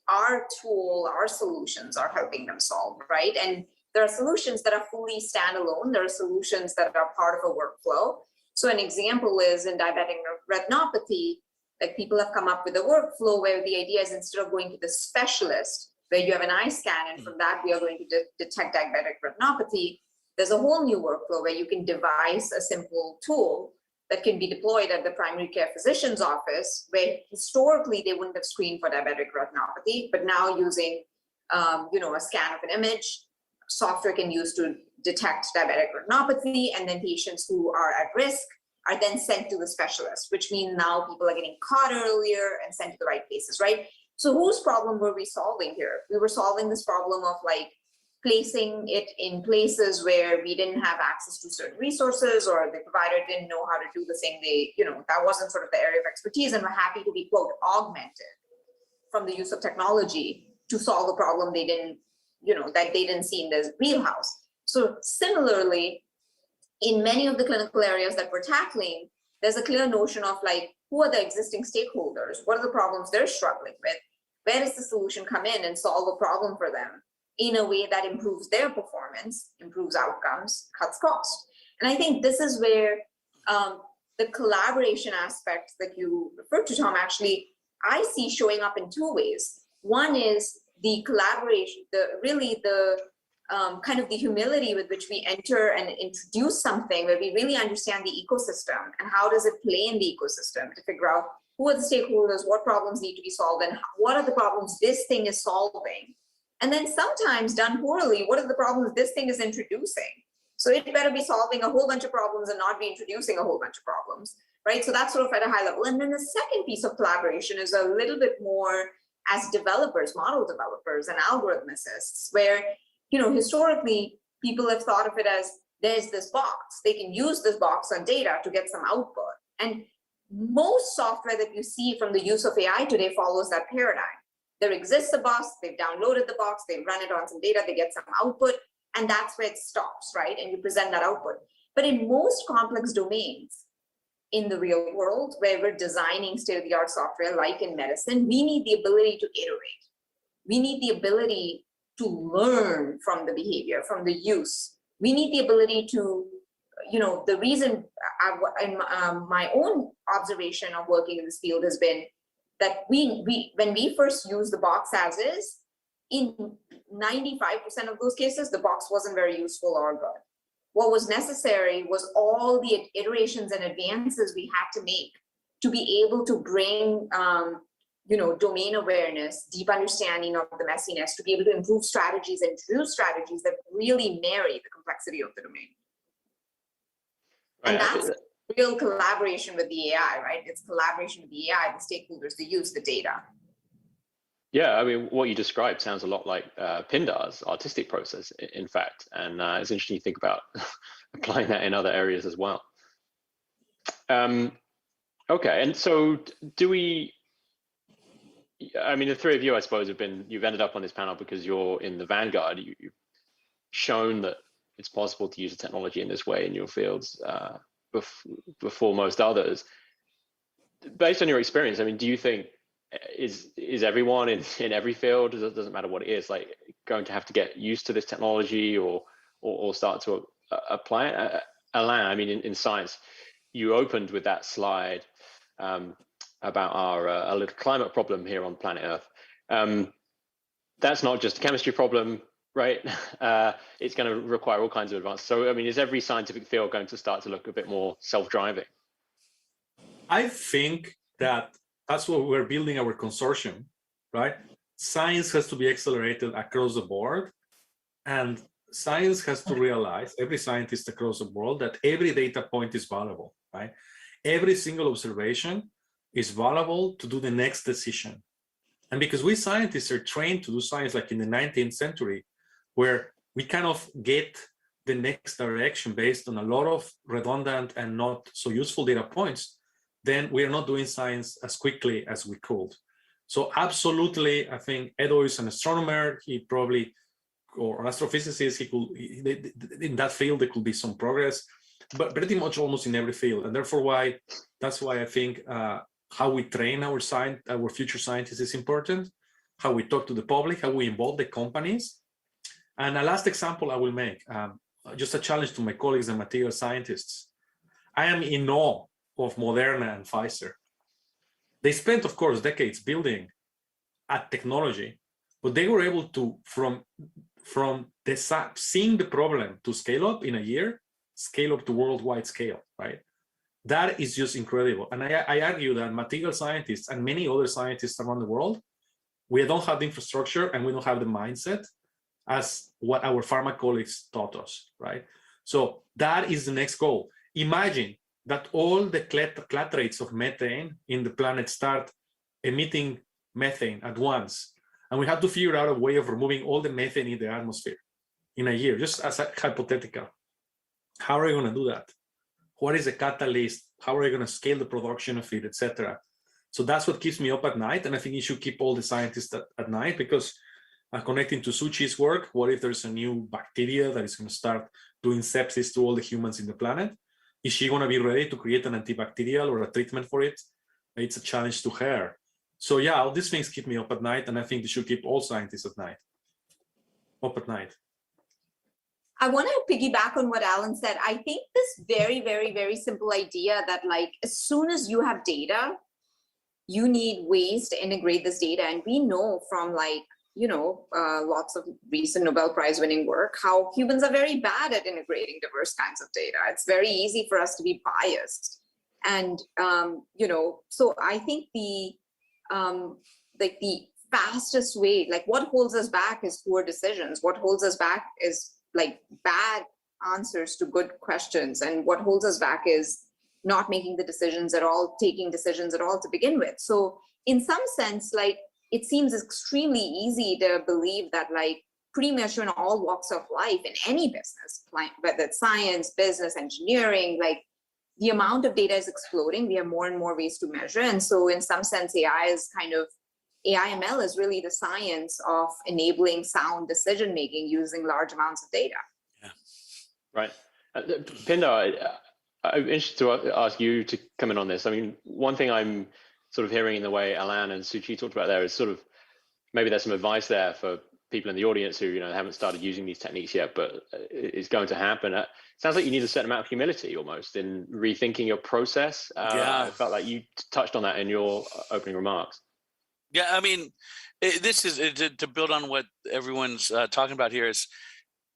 our tool, our solutions are helping them solve, right? And there are solutions that are fully standalone. There are solutions that are part of a workflow. So an example is in diabetic retinopathy, like people have come up with a workflow where the idea is instead of going to the specialist, where you have an eye scan, and from that we are going to detect diabetic retinopathy, there's a whole new workflow where you can devise a simple tool that can be deployed at the primary care physician's office, where historically they wouldn't have screened for diabetic retinopathy, but now using a scan of an image, software can use to detect diabetic retinopathy, and then patients who are at risk are then sent to the specialist, which means now people are getting caught earlier and sent to the right places, right? So whose problem were we solving here? We were solving this problem of like placing it in places where we didn't have access to certain resources, or the provider didn't know how to do the thing that wasn't sort of the area of expertise, and we're happy to be, quote, augmented from the use of technology to solve a problem they didn't, that they didn't see in their wheelhouse. So similarly, in many of the clinical areas that we're tackling, there's a clear notion of like, who are the existing stakeholders? What are the problems they're struggling with? Where does the solution come in and solve a problem for them in a way that improves their performance, improves outcomes, cuts cost? And I think this is where the collaboration aspect that you referred to, Tom, actually, I see showing up in two ways. One is the collaboration, kind of the humility with which we enter and introduce something where we really understand the ecosystem and how does it play in the ecosystem to figure out who are the stakeholders, what problems need to be solved, and what are the problems this thing is solving. And then sometimes done poorly, what are the problems this thing is introducing? So it better be solving a whole bunch of problems and not be introducing a whole bunch of problems, right? So that's sort of at a high level. And then the second piece of collaboration is a little bit more as developers, model developers and algorithmicists, where historically, people have thought of it as there's this box. They can use this box on data to get some output. And most software that you see from the use of AI today follows that paradigm. There exists a box, they've downloaded the box, they run it on some data, they get some output, and that's where it stops, right? And you present that output. But in most complex domains in the real world, where we're designing state-of-the-art software, like in medicine, we need the ability to iterate. We need the ability to learn from the behavior, from the use. We need the ability to, the reason my own observation of working in this field has been that when we first used the box as is, in 95% of those cases, the box wasn't very useful or good. What was necessary was all the iterations and advances we had to make to be able to bring domain awareness, deep understanding of the messiness, to be able to improve strategies and introduce strategies that really marry the complexity of the domain. And that's real collaboration with the AI, right? It's collaboration with the AI, the stakeholders, the use, the data. Yeah, I mean, what you described sounds a lot like Pindar's artistic process, in fact. And it's interesting to think about applying that in other areas as well. Okay, and so do we? I mean, the three of you, I suppose, you've ended up on this panel because you're in the vanguard. You've shown that it's possible to use the technology in this way in your fields before most others. Based on your experience, I mean, do you think is everyone in every field, it doesn't matter what it is, like going to have to get used to this technology or start to apply it? Alain, I mean, in science, you opened with that slide about our little climate problem here on planet Earth. That's not just a chemistry problem, right? It's going to require all kinds of advances. So, I mean, is every scientific field going to start to look a bit more self-driving? I think that's what we're building our consortium, right? Science has to be accelerated across the board, and science has to realize, every scientist across the world, that every data point is valuable, right? Every single observation is valuable to do the next decision. And because we scientists are trained to do science like in the 19th century, where we kind of get the next direction based on a lot of redundant and not so useful data points, then we are not doing science as quickly as we could. So absolutely, I think Edo is an astronomer. He probably, or an astrophysicist, in that field, there could be some progress, but pretty much almost in every field. And therefore, that's why I think how we train our future scientists is important, how we talk to the public, how we involve the companies. And a last example I will make, just a challenge to my colleagues and material scientists. I am in awe of Moderna and Pfizer. They spent, of course, decades building a technology, but they were able to, from seeing the problem to scale up in a year, scale up to worldwide scale, right? That is just incredible. And I argue that material scientists and many other scientists around the world, we don't have the infrastructure and we don't have the mindset as what our pharma colleagues taught us, right? So that is the next goal. Imagine that all the clathrates of methane in the planet start emitting methane at once. And we have to figure out a way of removing all the methane in the atmosphere in a year, just as a hypothetical. How are we going to do that? What is the catalyst? How are we going to scale the production of it, etc.? So that's what keeps me up at night. And I think you should keep all the scientists at night, because connecting to Suchi's work, what if there's a new bacteria that is going to start doing sepsis to all the humans in the planet? Is she going to be ready to create an antibacterial or a treatment for it? It's a challenge to her. So yeah, all these things keep me up at night, and I think they should keep all scientists at night. Up at night. I want to piggyback on what Alan said. I think this very, very, very simple idea that, like, as soon as you have data, you need ways to integrate this data. And we know from, like, lots of recent Nobel Prize winning work, how humans are very bad at integrating diverse kinds of data. It's very easy for us to be biased. And, so I think the fastest way, like, what holds us back is poor decisions. What holds us back is like bad answers to good questions. And what holds us back is not making the decisions at all, taking decisions at all to begin with. So in some sense, like, it seems extremely easy to believe that, like, pretty much in all walks of life, in any business, whether it's science, business, engineering, like, the amount of data is exploding. We have more and more ways to measure. And so in some sense, AI/ML is really the science of enabling sound decision-making using large amounts of data. Yeah. Right. Pindar, I'm interested to ask you to come in on this. I mean, one thing I'm sort of hearing in the way Alain and Suchi talked about there is sort of, maybe there's some advice there for people in the audience who haven't started using these techniques yet, but it's going to happen. It sounds like you need a certain amount of humility almost in rethinking your process. I felt like you touched on that in your opening remarks. Yeah, I mean, this is to build on what everyone's talking about here is,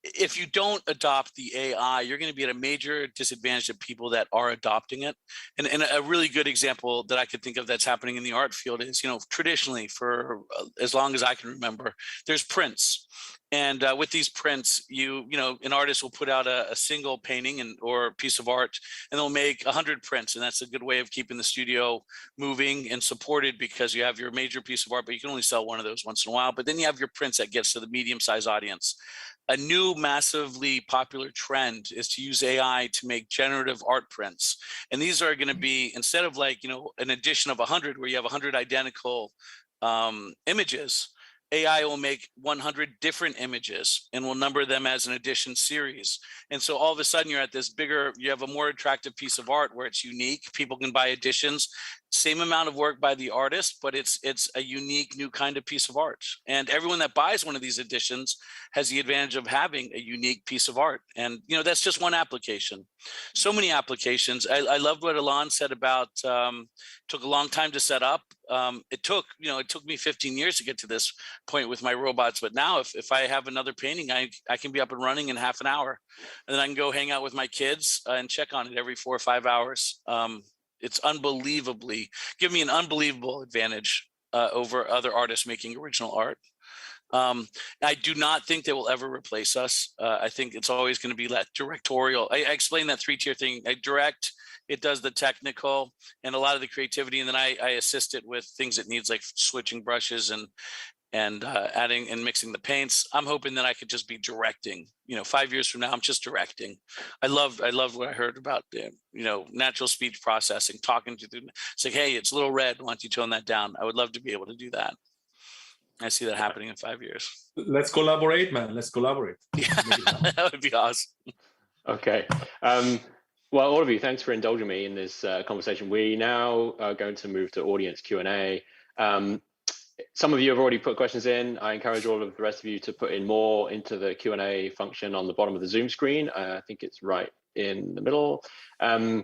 if you don't adopt the AI, you're going to be at a major disadvantage of people that are adopting it. And a really good example that I could think of that's happening in the art field is, traditionally, for as long as I can remember, there's prints. And with these prints, an artist will put out a single painting or piece of art, and they'll make 100 prints. And that's a good way of keeping the studio moving and supported, because you have your major piece of art, but you can only sell one of those once in a while. But then you have your prints that gets to the medium-sized audience. a new massively popular trend is to use AI to make generative art prints. And these are going to be, instead of like, an addition of 100 where you have 100 identical images, AI will make 100 different images and will number them as an addition series. And so all of a sudden you're at this bigger, you have a more attractive piece of art where it's unique. People can buy editions, same amount of work by the artist, but it's a unique new kind of piece of art. And everyone that buys one of these editions has the advantage of having a unique piece of art. And, that's just one application. So many applications. I loved what Alon said about, took a long time to set up. It took me 15 years to get to this point with my robots, but now if I have another painting, I can be up and running in half an hour, and then I can go hang out with my kids and check on it every 4 or 5 hours. It's give me an unbelievable advantage over other artists making original art. I do not think they will ever replace us. I think it's always going to be that directorial. I explained that 3-tier thing. I direct, it does the technical and a lot of the creativity, and then I assist it with things it needs, like switching brushes and adding and mixing the paints. I'm hoping that I could just be directing. 5 years from now, I'm just directing. I love what I heard about natural speech processing, talking to them. It's like, hey, it's a little red. Why don't you tone that down? I would love to be able to do that. I see that happening in 5 years. Let's collaborate, man. Let's collaborate. Yeah, that would be awesome. Okay. Well, all of you, thanks for indulging me in this conversation. We now are going to move to audience Q&A. Some of you have already put questions in. I encourage all of the rest of you to put in more into the Q&A function on the bottom of the Zoom screen. I think it's right in the middle. Try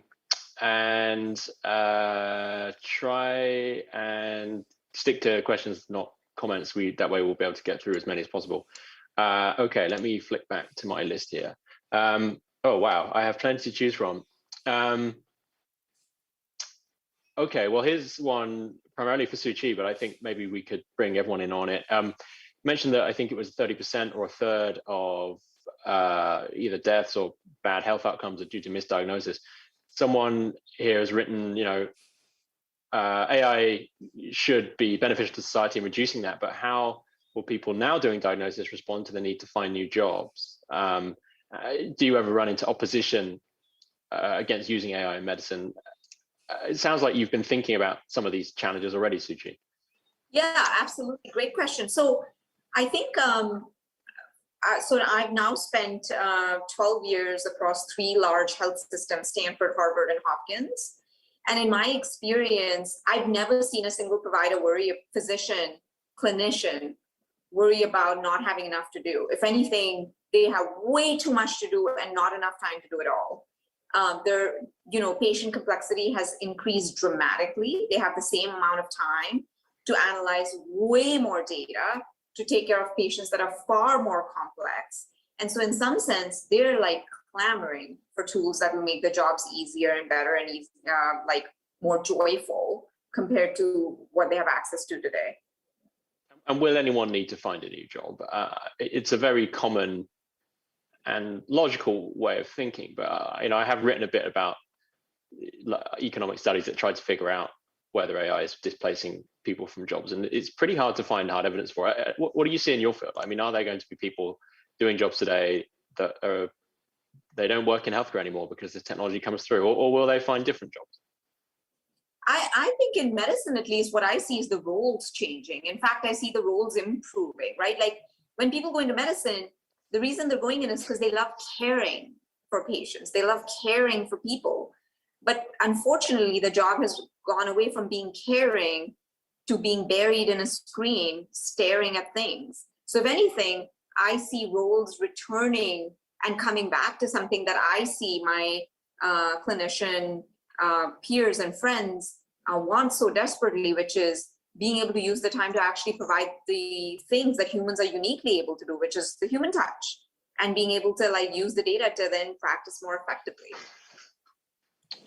and stick to questions, not comments. That way we'll be able to get through as many as possible. Okay, let me flick back to my list here. Oh, wow, I have plenty to choose from. Okay, well, here's one primarily for Suu-Chi, but I think maybe we could bring everyone in on it. Mentioned that I think it was 30% or a third of either deaths or bad health outcomes are due to misdiagnosis. Someone here has written, AI should be beneficial to society in reducing that, but how will people now doing diagnosis respond to the need to find new jobs? Do you ever run into opposition against using AI in medicine? It sounds like you've been thinking about some of these challenges already, Suu-Chi. Yeah, absolutely. Great question. So I think, so I've now spent 12 years across 3 large health systems, Stanford, Harvard, and Hopkins. And in my experience, I've never seen a single provider worry, a physician, clinician, worry about not having enough to do. If anything, they have way too much to do and not enough time to do it all. Patient complexity has increased dramatically. They have the same amount of time to analyze way more data, to take care of patients that are far more complex. And so in some sense, they're like clamoring for tools that will make their jobs easier and better and like more joyful compared to what they have access to today. And will anyone need to find a new job? It's a very common and logical way of thinking, but I have written a bit about economic studies that tried to figure out whether AI is displacing people from jobs, and it's pretty hard to find hard evidence for it. What do you see in your field? I mean, are there going to be people doing jobs today that they don't work in healthcare anymore because this technology comes through, or will they find different jobs? I think in medicine, at least, what I see is the roles changing. In fact, I see the roles improving, right? Like when people go into medicine, the reason they're going in is because they love caring for patients. They love caring for people. But unfortunately, the job has gone away from being caring to being buried in a screen, staring at things. So if anything, I see roles returning and coming back to something that I see my clinician peers and friends want so desperately, which is being able to use the time to actually provide the things that humans are uniquely able to do, which is the human touch, and being able to like use the data to then practice more effectively.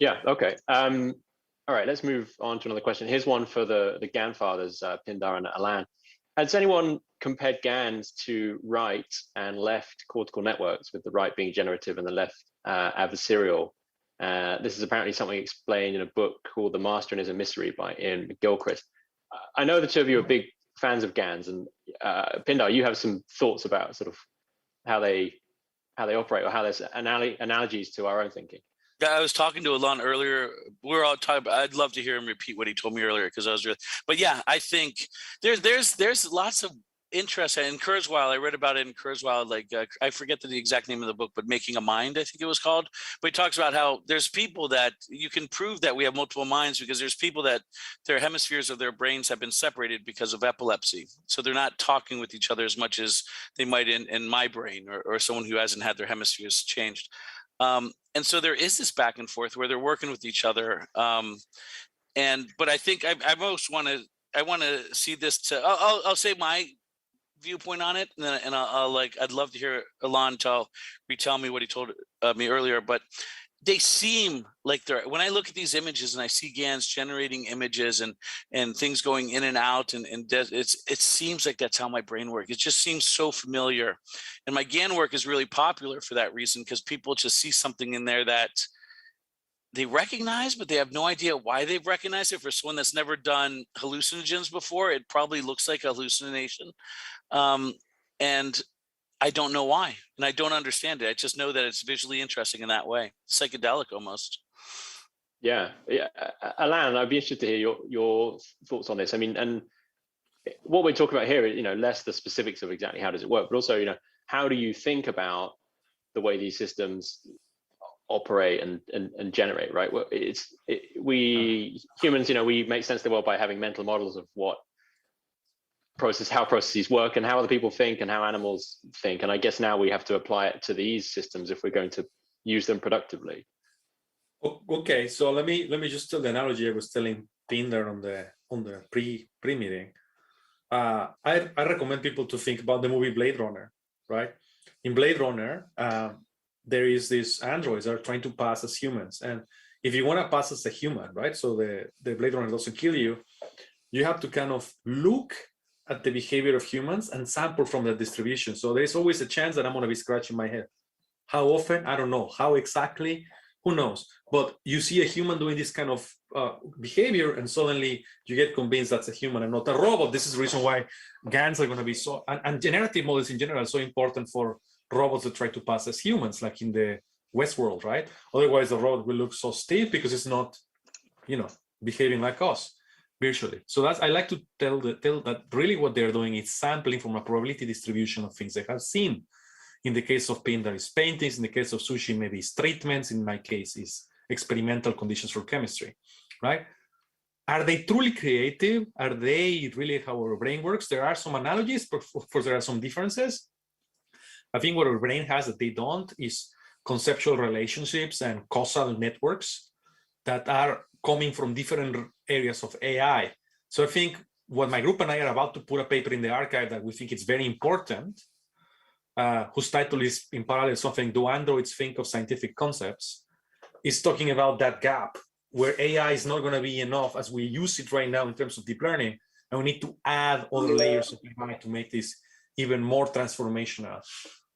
Yeah, okay. All right, let's move on to another question. Here's one for the GAN fathers, Pindar and Alain. Has anyone compared GANs to right and left cortical networks, with the right being generative and the left adversarial? This is apparently something explained in a book called The Mastering is a Mystery by Ian McGilchrist. I know the two of you are big fans of GANs, and Pindar, you have some thoughts about sort of how they operate, or how there's analogies to our own thinking. Yeah, I was talking to Alon earlier. We're all talking. I'd love to hear him repeat what he told me earlier, because I was really. But yeah, I think there's lots of interest in Kurzweil. I read about it in Kurzweil. Like I forget the exact name of the book, but Making a Mind, I think it was called. But he talks about how there's people that you can prove that we have multiple minds, because there's people that their hemispheres of their brains have been separated because of epilepsy. So they're not talking with each other as much as they might in my brain, or someone who hasn't had their hemispheres changed. And so there is this back and forth where they're working with each other. But I think I most want to see this to. I'll say my viewpoint on it, and I'd love to hear Alon retell me what he told me earlier. But they seem like when I look at these images and I see GANs generating images and things going in and out, and it seems like that's how my brain works. It just seems so familiar. And my GAN work is really popular for that reason, because people just see something in there that they recognize, but they have no idea why they've recognized it. For someone that's never done hallucinogens before, it probably looks like a hallucination. And I don't know why, and I don't understand it. I just know that it's visually interesting in that way, psychedelic almost. Yeah. Alain, I'd be interested to hear your thoughts on this. I mean, and what we're talking about here is, less the specifics of exactly how does it work, but also, how do you think about the way these systems operate and generate, right? Well, we humans, we make sense of the world by having mental models of how processes work and how other people think and how animals think. And I guess now we have to apply it to these systems if we're going to use them productively. Okay, so let me just tell the analogy I was telling Pinder on the pre-meeting. I recommend people to think about the movie Blade Runner, right? In Blade Runner, there is these androids that are trying to pass as humans, and if you want to pass as a human, right? So the Blade Runner doesn't kill you. You have to kind of look at the behavior of humans and sample from the distribution. So there's always a chance that I'm going to be scratching my head. How often? I don't know. How exactly? Who knows? But you see a human doing this kind of behavior, and suddenly you get convinced that's a human and not a robot. This is the reason why GANs are going to be so, and generative models in general are so important for robots that try to pass as humans, like in the Westworld, right? Otherwise, the robot will look so stiff because it's not, behaving like us virtually. So that's, I like to tell that really what they're doing is sampling from a probability distribution of things they have seen. In the case of Pinder, is paintings. In the case of Sushi, maybe it's treatments. In my case, is experimental conditions for chemistry, right? Are they truly creative? Are they really how our brain works? There are some analogies, but of course there are some differences. I think what our brain has that they don't is conceptual relationships and causal networks that are coming from different areas of AI. So I think what my group and I are about to put a paper in the archive that we think is very important, whose title is in parallel something, Do Androids Think of Scientific Concepts, is talking about that gap where AI is not going to be enough as we use it right now in terms of deep learning, and we need to add other layers of AI to make this even more transformational.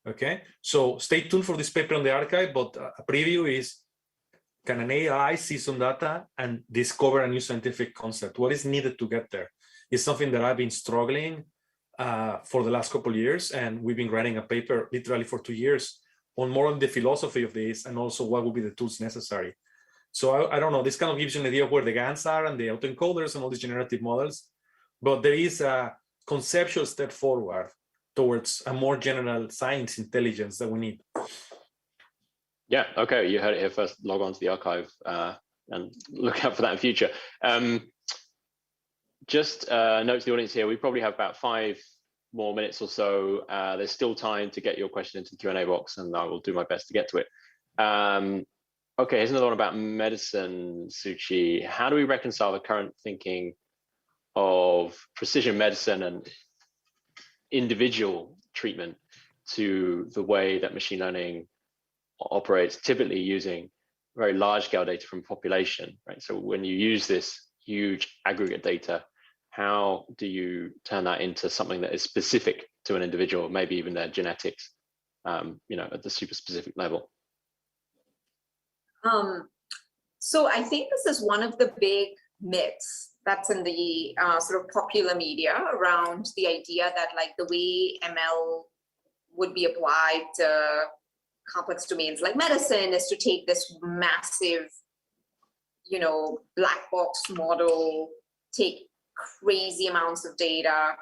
Okay, so stay tuned for this paper on the archive, but a preview is, can an AI see some data and discover a new scientific concept? What is needed to get there? It's something that I've been struggling for the last couple of years, and we've been writing a paper literally for 2 years on more on the philosophy of this and also what will be the tools necessary. So I don't know, this kind of gives you an idea of where the GANs are and the autoencoders and all these generative models, but there is a conceptual step forward towards a more general science intelligence that we need. Yeah, okay, you heard it here first. Log on to the archive and look out for that in future. Just note to the audience here, we probably have about 5 more minutes or so. There's still time to get your question into the Q&A box, and I will do my best to get to it. Okay, here's another one about medicine, Suchi. How do we reconcile the current thinking of precision medicine and individual treatment to the way that machine learning operates, typically using very large scale data from population, right? So when you use this huge aggregate data, how do you turn that into something that is specific to an individual, maybe even their genetics, at the super specific level? So I think this is one of the big myths that's in the sort of popular media around the idea that like the way ML would be applied to complex domains like medicine is to take this massive, black box model, take crazy amounts of data,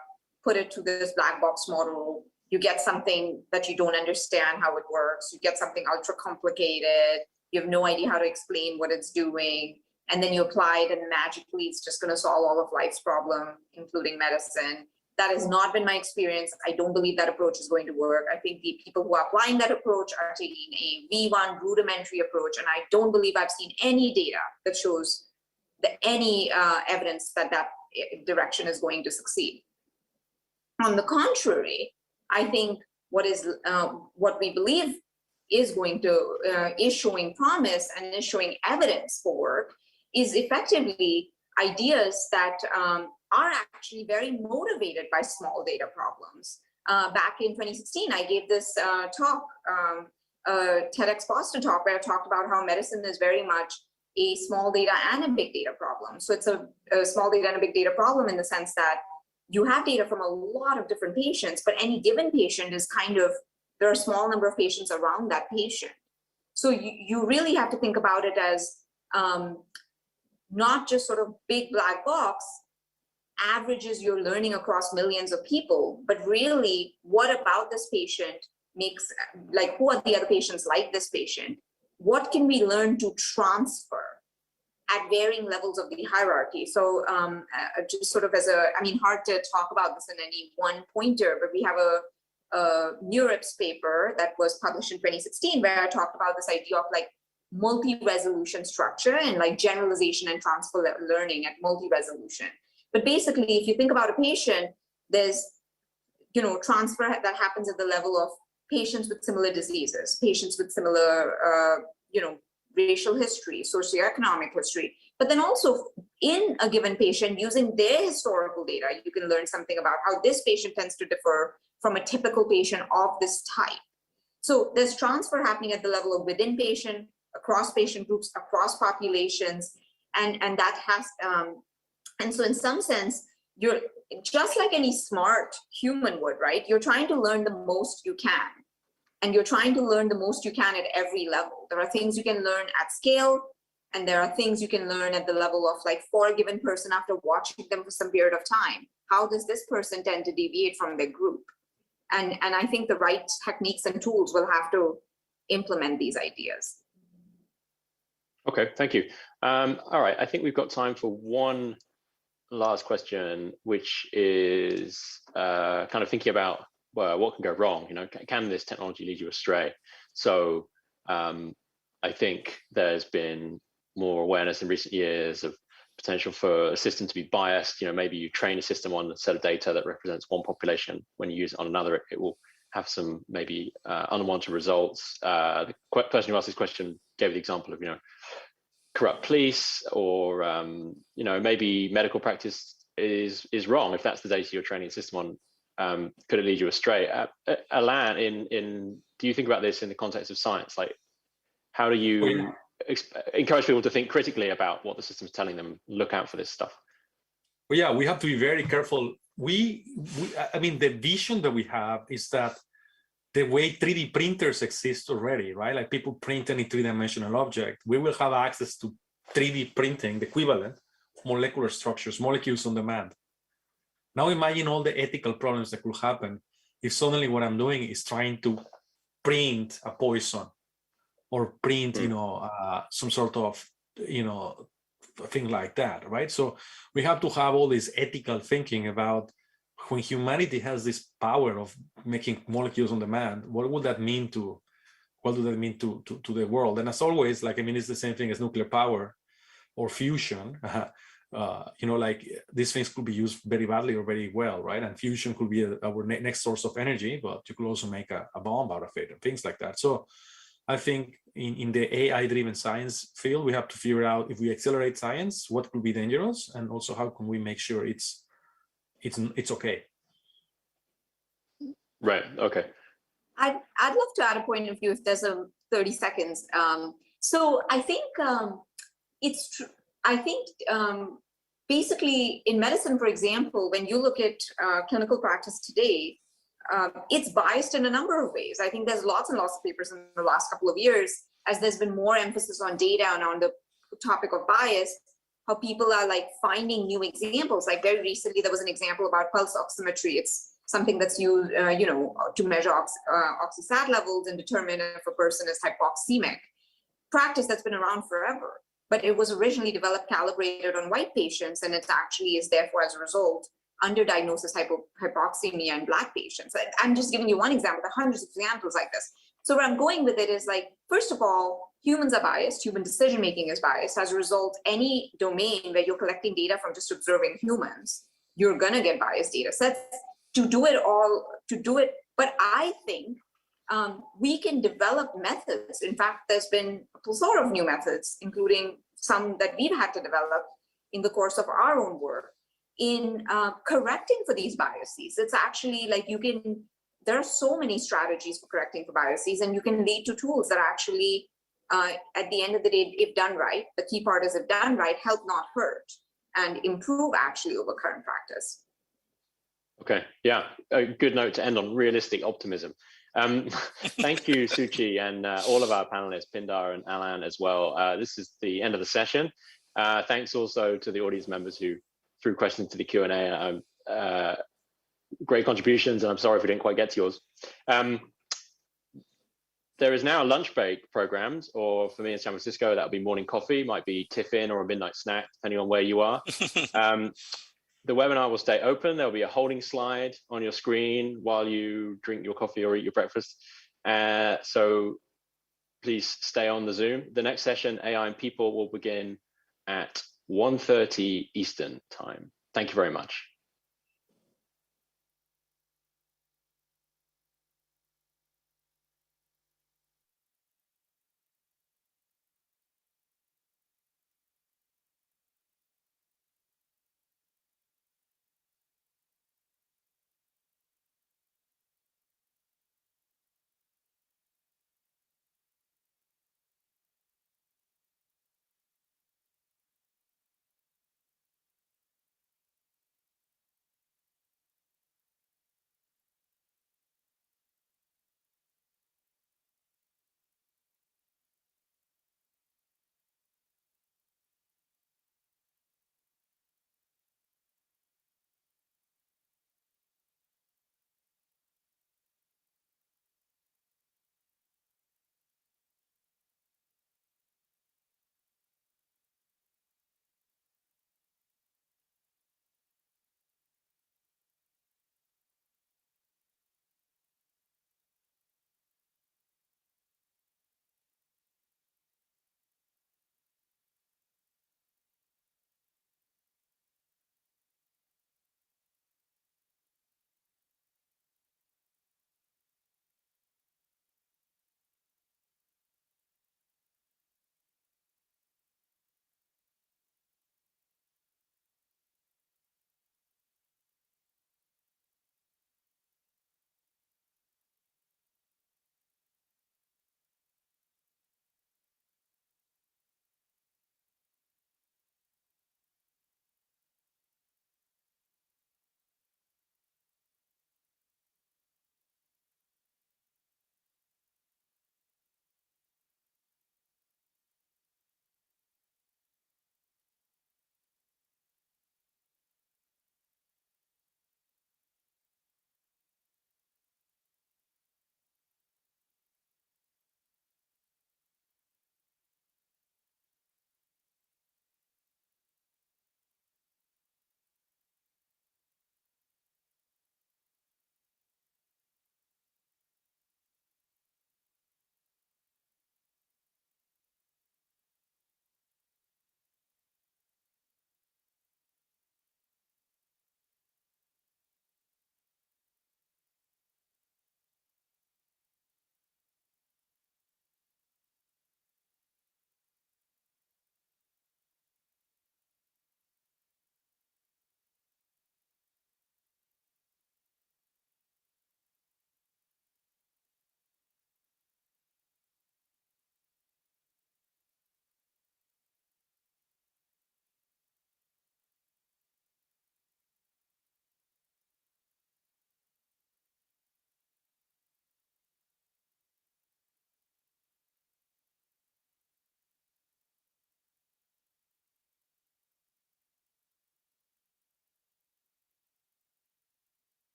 put it to this black box model. You get something that you don't understand how it works. You get something ultra complicated. You have no idea how to explain what it's doing. And then you apply it and magically it's just going to solve all of life's problem, including medicine. That has not been my experience. I don't believe that approach is going to work. I think the people who are applying that approach are taking a V1 rudimentary approach. And I don't believe I've seen any data that shows any evidence that that direction is going to succeed. On the contrary, I think what we believe is going to is showing promise and is showing evidence for is effectively ideas that are actually very motivated by small data problems. Back in 2016, I gave this talk, TEDx Boston talk, where I talked about how medicine is very much a small data and a big data problem. So it's a small data and a big data problem in the sense that you have data from a lot of different patients, but any given patient is there are a small number of patients around that patient. So you really have to think about it as not just sort of big black box averages you're learning across millions of people, but really what about this patient makes, like, who are the other patients like this patient? What can we learn to transfer at varying levels of the hierarchy? So just sort of hard to talk about this in any one pointer, but we have a NeurIPS paper that was published in 2016 where I talked about this idea of like multi-resolution structure and like generalization and transfer learning at multi-resolution. But basically, if you think about a patient, there's, transfer that happens at the level of patients with similar diseases, patients with similar, racial history, socioeconomic history. But then also in a given patient, using their historical data, you can learn something about how this patient tends to differ from a typical patient of this type. So there's transfer happening at the level of within patient, across patient groups, across populations, and that has, and so in some sense, you're just like any smart human would, right? You're trying to learn the most you can. And you're trying to learn the most you can at every level. There are things you can learn at scale, and there are things you can learn at the level of like for a given person after watching them for some period of time. How does this person tend to deviate from their group? And I think the right techniques and tools will have to implement these ideas. Okay, thank you. All right, I think we've got time for one last question, which is kind of thinking about, well, what can go wrong? Can this technology lead you astray? So I think there's been more awareness in recent years of potential for a system to be biased. Maybe you train a system on a set of data that represents one population. When you use it on another, it will have some maybe unwanted results. The person who asked this question gave the example of, corrupt police, or maybe medical practice is wrong. If that's the data you're training a system on, could it lead you astray? Alain, do you think about this in the context of science? Like, how do you encourage people to think critically about what the system's telling them? Look out for this stuff. Well, yeah, we have to be very careful. I mean, the vision that we have is that the way 3D printers exist already, right? Like people print any three-dimensional object, we will have access to 3D printing, the equivalent of molecular structures, molecules on demand. Now imagine all the ethical problems that could happen if suddenly what I'm doing is trying to print a poison or print, some sort of, thing like that, right? So we have to have all this ethical thinking about when humanity has this power of making molecules on demand, what would that mean to the world? And as always, it's the same thing as nuclear power or fusion. Like these things could be used very badly or very well, right? And fusion could be our next source of energy, but you could also make a bomb out of it and things like that. So I think in the AI-driven science field, we have to figure out, if we accelerate science, what could be dangerous, and also how can we make sure it's okay. Right. Okay. I'd love to add a point of view if there's 30 seconds. So I think it's true. I think basically in medicine, for example, when you look at clinical practice today, it's biased in a number of ways. I think there's lots and lots of papers in the last couple of years, as there's been more emphasis on data and on the topic of bias, how people are like finding new examples. Like very recently, there was an example about pulse oximetry. It's something that's used, to measure oxysat levels and determine if a person is hypoxemic. Practice that's been around forever, but it was originally developed, calibrated on white patients, and it actually is therefore, as a result, underdiagnosis hypoxemia in Black patients. I'm just giving you one example. There are hundreds of examples like this. So where I'm going with it is like, first of all, humans are biased. Human decision-making is biased. As a result, any domain where you're collecting data from just observing humans, you're gonna get biased data sets to do it. But I think we can develop methods. In fact, there's been a plethora of new methods, including some that we've had to develop in the course of our own work in correcting for these biases. It's actually like there are so many strategies for correcting for biases, and you can lead to tools that actually, at the end of the day, if done right, the key part is if done right, help not hurt and improve actually over current practice. Okay, yeah, a good note to end on, realistic optimism. Thank you, Suchi, and all of our panelists, Pindar and Alan as well. This is the end of the session. Thanks also to the audience members who threw questions to the Q&A. Great contributions, and I'm sorry if we didn't quite get to yours. There is now a lunch break programmed, or for me in San Francisco, that'll be morning coffee, might be tiffin or a midnight snack, depending on where you are. The webinar will stay open. There'll be a holding slide on your screen while you drink your coffee or eat your breakfast. So please stay on the Zoom. The next session, AI and People, will begin at 1:30 Eastern time. Thank you very much.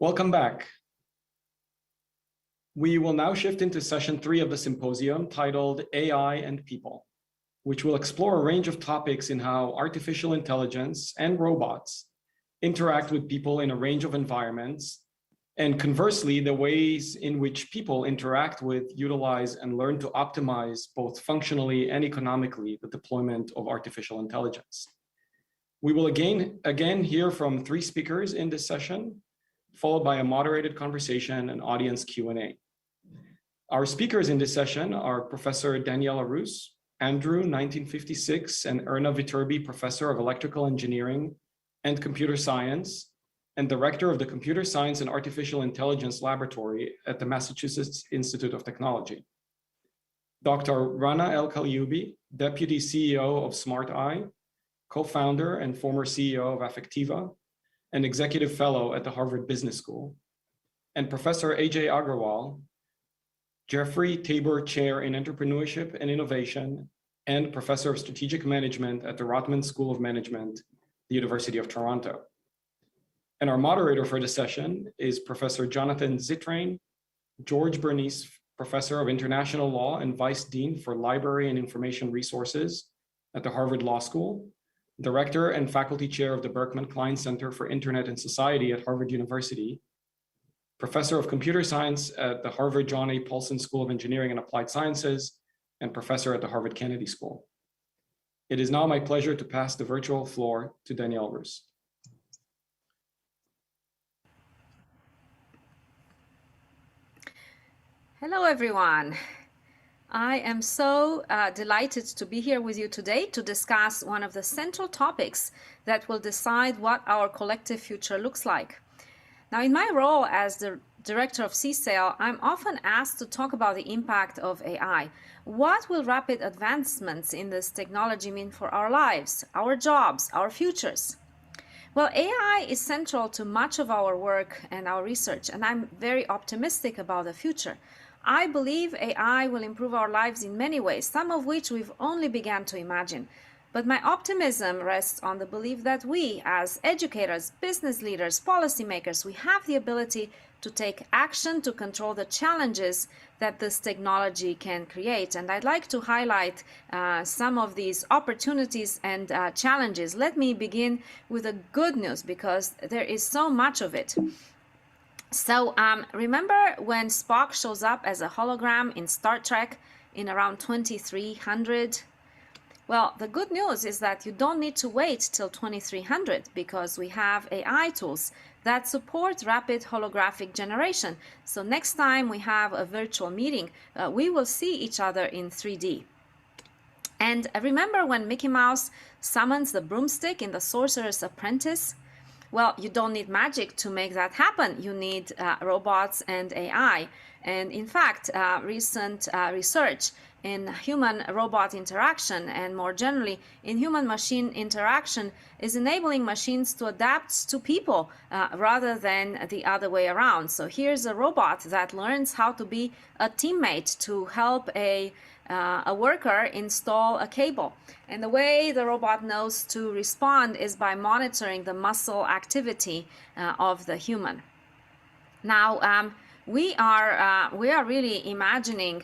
Welcome back. We will now shift into session 3 of the symposium titled AI and People, which will explore a range of topics in how artificial intelligence and robots interact with people in a range of environments, and conversely, the ways in which people interact with, utilize, and learn to optimize both functionally and economically the deployment of artificial intelligence. We will again hear from 3 speakers in this session, followed by a moderated conversation and audience Q&A. Our speakers in this session are Professor Daniela Rus, Andrew 1956 and Erna Viterbi Professor of Electrical Engineering and Computer Science, and Director of the Computer Science and Artificial Intelligence Laboratory at the Massachusetts Institute of Technology. Dr. Rana El-Kalioubi, Deputy CEO of SmartEye, co-founder and former CEO of Affectiva, and Executive Fellow at the Harvard Business School, and Professor Ajay Agrawal, Jeffrey Tabor Chair in Entrepreneurship and Innovation, and Professor of Strategic Management at the Rotman School of Management, the University of Toronto. And our moderator for the session is Professor Jonathan Zittrain, George Bernice Professor of International Law and Vice Dean for Library and Information Resources at the Harvard Law School, Director and Faculty Chair of the Berkman Klein Center for Internet and Society at Harvard University, Professor of Computer Science at the Harvard John A. Paulson School of Engineering and Applied Sciences, and Professor at the Harvard Kennedy School. It is now my pleasure to pass the virtual floor to Danielle Rus. Hello, everyone. I am so delighted to be here with you today to discuss one of the central topics that will decide what our collective future looks like. Now, in my role as the director of CSAIL, I'm often asked to talk about the impact of AI. What will rapid advancements in this technology mean for our lives, our jobs, our futures? Well, AI is central to much of our work and our research, and I'm very optimistic about the future. I believe AI will improve our lives in many ways, some of which we've only begun to imagine. But my optimism rests on the belief that we, as educators, business leaders, policymakers, we have the ability to take action to control the challenges that this technology can create. And I'd like to highlight some of these opportunities and challenges. Let me begin with the good news, because there is so much of it. So remember when Spock shows up as a hologram in Star Trek in around 2300? Well, the good news is that you don't need to wait till 2300, because we have AI tools that support rapid holographic generation. So next time we have a virtual meeting, we will see each other in 3D. And remember when Mickey Mouse summons the broomstick in The Sorcerer's Apprentice? Well, you don't need magic to make that happen. You need robots and AI. And in fact, recent research in human-robot interaction and more generally in human-machine interaction is enabling machines to adapt to people rather than the other way around. So here's a robot that learns how to be a teammate to help a worker install a cable. And the way the robot knows to respond is by monitoring the muscle activity of the human. Now, we are really imagining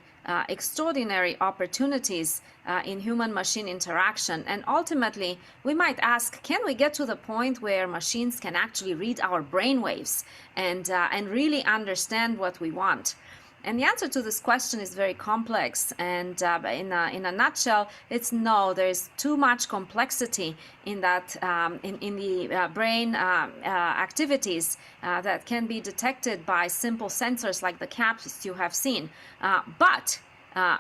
extraordinary opportunities in human-machine interaction. And ultimately, we might ask, can we get to the point where machines can actually read our brainwaves and really understand what we want? And the answer to this question is very complex, and in a nutshell, it's no. There's too much complexity in that in the brain activities that can be detected by simple sensors like the caps you have seen. But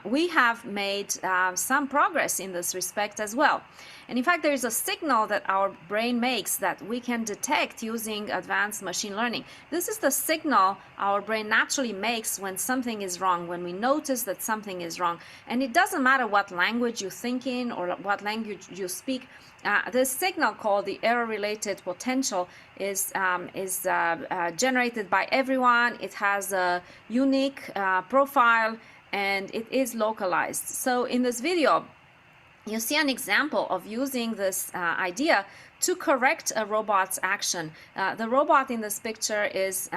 we have made some progress in this respect as well. And in fact, there is a signal that our brain makes that we can detect using advanced machine learning. This is the signal our brain naturally makes when something is wrong, when we notice that something is wrong. And it doesn't matter what language you think in or what language you speak. This signal, called the error-related potential, is generated by everyone. It has a unique profile, and it is localized. So in this video, you see an example of using this idea to correct a robot's action. The robot in this picture is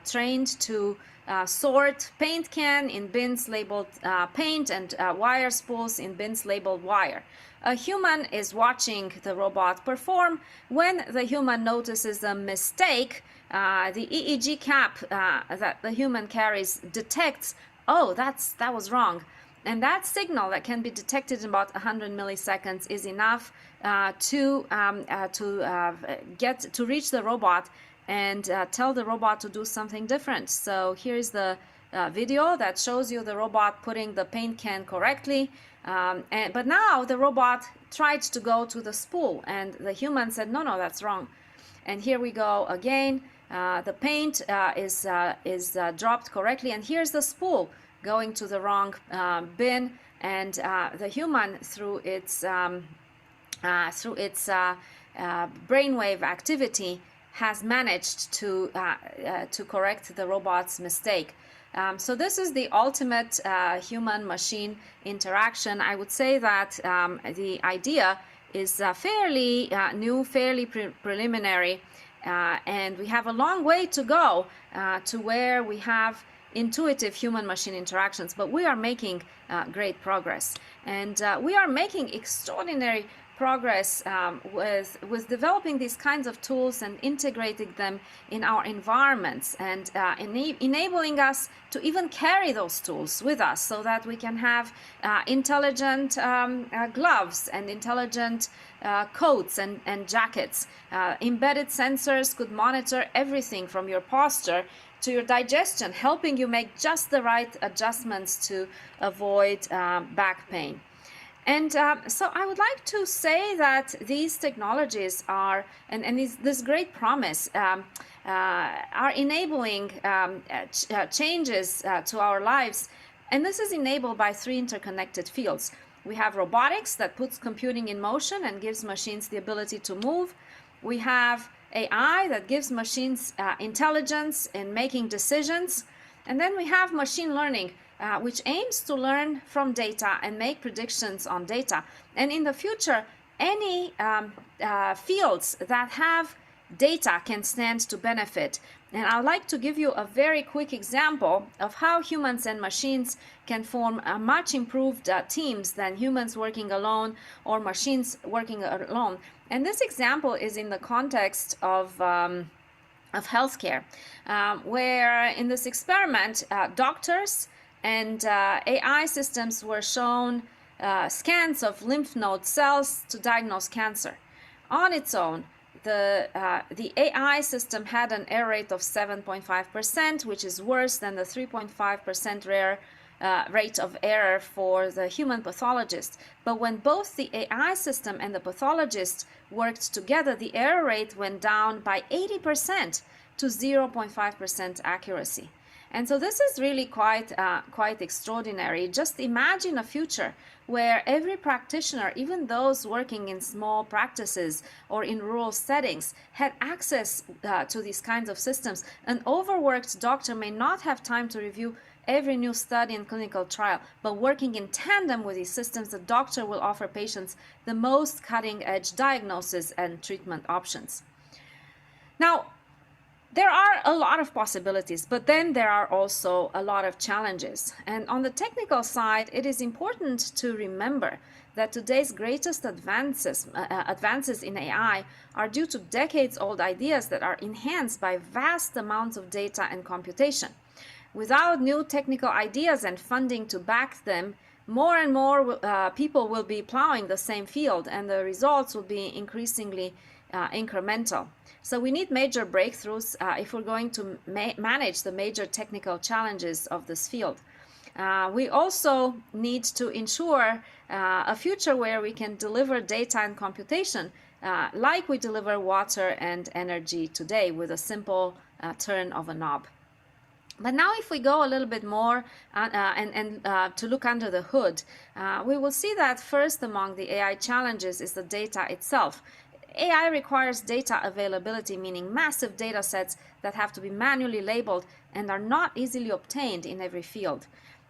trained to sort paint can in bins labeled paint and wire spools in bins labeled wire. A human is watching the robot perform. When the human notices a mistake, the EEG cap that the human carries detects, oh, that was wrong. And that signal that can be detected in about 100 milliseconds is enough to reach the robot and tell the robot to do something different. So here's the video that shows you the robot putting the paint can correctly. But now the robot tried to go to the spool, and the human said, no, that's wrong. And here we go again. The paint is dropped correctly, and here's the spool going to the wrong bin, and the human through its brainwave activity has managed to correct the robot's mistake. So this is the ultimate human-machine interaction. I would say that the idea is fairly new, fairly preliminary, and we have a long way to go to where we have intuitive human-machine interactions, but we are making great progress. And we are making extraordinary progress with developing these kinds of tools and integrating them in our environments, and enabling us to even carry those tools with us so that we can have intelligent gloves and intelligent coats and jackets. Embedded sensors could monitor everything from your posture to your digestion, helping you make just the right adjustments to avoid back pain. And so I would like to say that these technologies are, and this great promise, are enabling changes to our lives. And this is enabled by three interconnected fields. We have robotics that puts computing in motion and gives machines the ability to move. We have AI that gives machines intelligence in making decisions. And then we have machine learning, which aims to learn from data and make predictions on data. And in the future, any fields that have data can stand to benefit. And I'd like to give you a very quick example of how humans and machines can form much improved teams than humans working alone or machines working alone. And this example is in the context of healthcare, where in this experiment, doctors and AI systems were shown scans of lymph node cells to diagnose cancer. On its own, the AI system had an error rate of 7.5%, which is worse than the 3.5% rare rate of error for the human pathologist. But when both the AI system and the pathologist worked together, the error rate went down by 80% to 0.5% accuracy. And so this is really quite extraordinary. Just imagine a future where every practitioner, even those working in small practices or in rural settings, had access to these kinds of systems. An overworked doctor may not have time to review every new study and clinical trial, but working in tandem with these systems, the doctor will offer patients the most cutting-edge diagnosis and treatment options. Now, there are a lot of possibilities, but then there are also a lot of challenges. And on the technical side, it is important to remember that today's greatest advances in AI are due to decades-old ideas that are enhanced by vast amounts of data and computation. Without new technical ideas and funding to back them, more and more people will be plowing the same field, and the results will be increasingly incremental. So we need major breakthroughs if we're going to manage the major technical challenges of this field. We also need to ensure a future where we can deliver data and computation like we deliver water and energy today with a simple turn of a knob. But now if we go a little bit more to look under the hood, we will see that first among the AI challenges is the data itself. AI requires data availability, meaning massive data sets that have to be manually labeled and are not easily obtained in every field.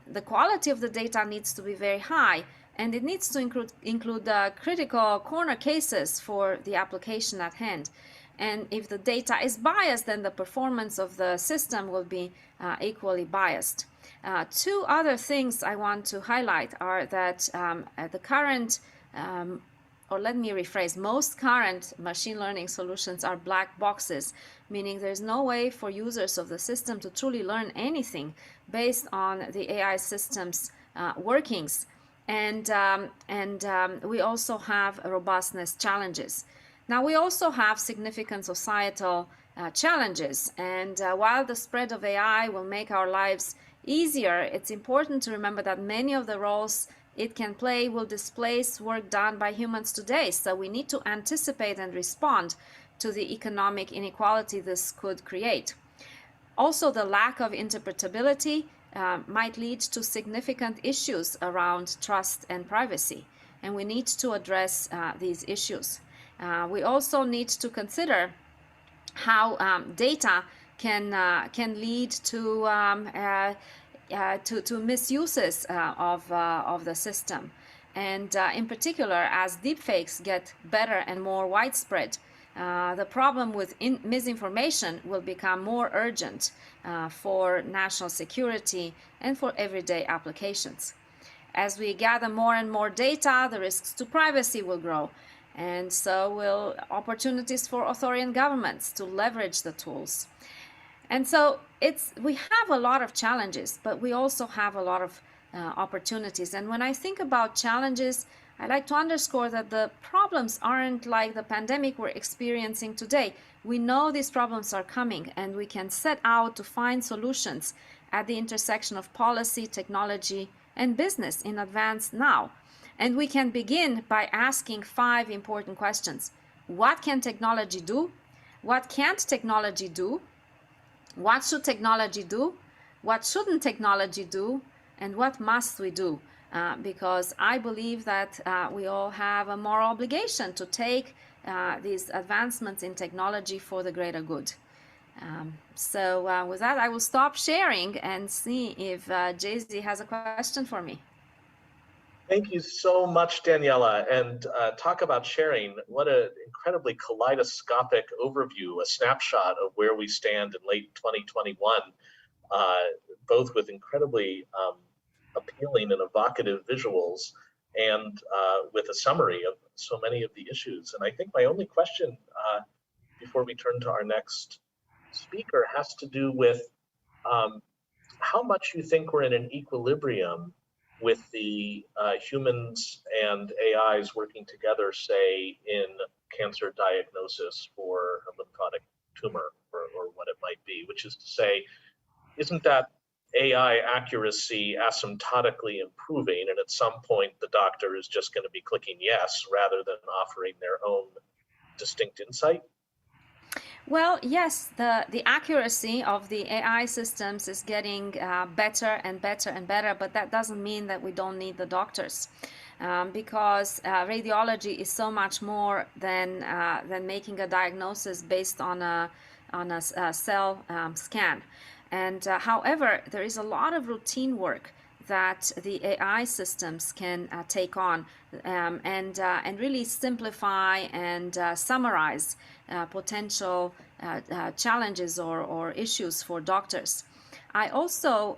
The quality of the data needs to be very high, and it needs to include critical corner cases for the application at hand. And if the data is biased, then the performance of the system will be equally biased. Two other things I want to highlight are that the current, or let me rephrase, most current machine learning solutions are black boxes, meaning there's no way for users of the system to truly learn anything based on the AI system's workings. And we also have robustness challenges. Now, we also have significant societal challenges. And while the spread of AI will make our lives easier, it's important to remember that many of the roles it can play will displace work done by humans today. So we need to anticipate and respond to the economic inequality this could create. Also, the lack of interpretability might lead to significant issues around trust and privacy, and we need to address these issues. We also need to consider how data can lead to misuses of the system, and in particular, as deepfakes get better and more widespread, the problem with misinformation will become more urgent for national security and for everyday applications. As we gather more and more data, the risks to privacy will grow, and so will opportunities for authoritarian governments to leverage the tools. And so we have a lot of challenges, but we also have a lot of opportunities. And when I think about challenges, I like to underscore that the problems aren't like the pandemic we're experiencing today. We know these problems are coming, and we can set out to find solutions at the intersection of policy, technology, and business in advance now. And we can begin by asking 5 important questions. What can technology do? What can't technology do? What should technology do? What shouldn't technology do? And what must we do? Because I believe that we all have a moral obligation to take these advancements in technology for the greater good. So with that, I will stop sharing and see if Jay-Z has a question for me. Thank you so much, Daniela. And talk about sharing. What an incredibly kaleidoscopic overview, a snapshot of where we stand in late 2021, both with incredibly appealing and evocative visuals and with a summary of so many of the issues. And I think my only question before we turn to our next speaker has to do with how much you think we're in an equilibrium with the humans and AIs working together, say, in cancer diagnosis for a lymphatic tumor or what it might be, which is to say, isn't that AI accuracy asymptotically improving, and at some point the doctor is just going to be clicking yes rather than offering their own distinct insight? Well, yes, the accuracy of the AI systems is getting better and better and better, but that doesn't mean that we don't need the doctors, because radiology is so much more than making a diagnosis based on a cell scan. And however, there is a lot of routine work that the AI systems can take on and really simplify and summarize potential challenges or issues for doctors. I also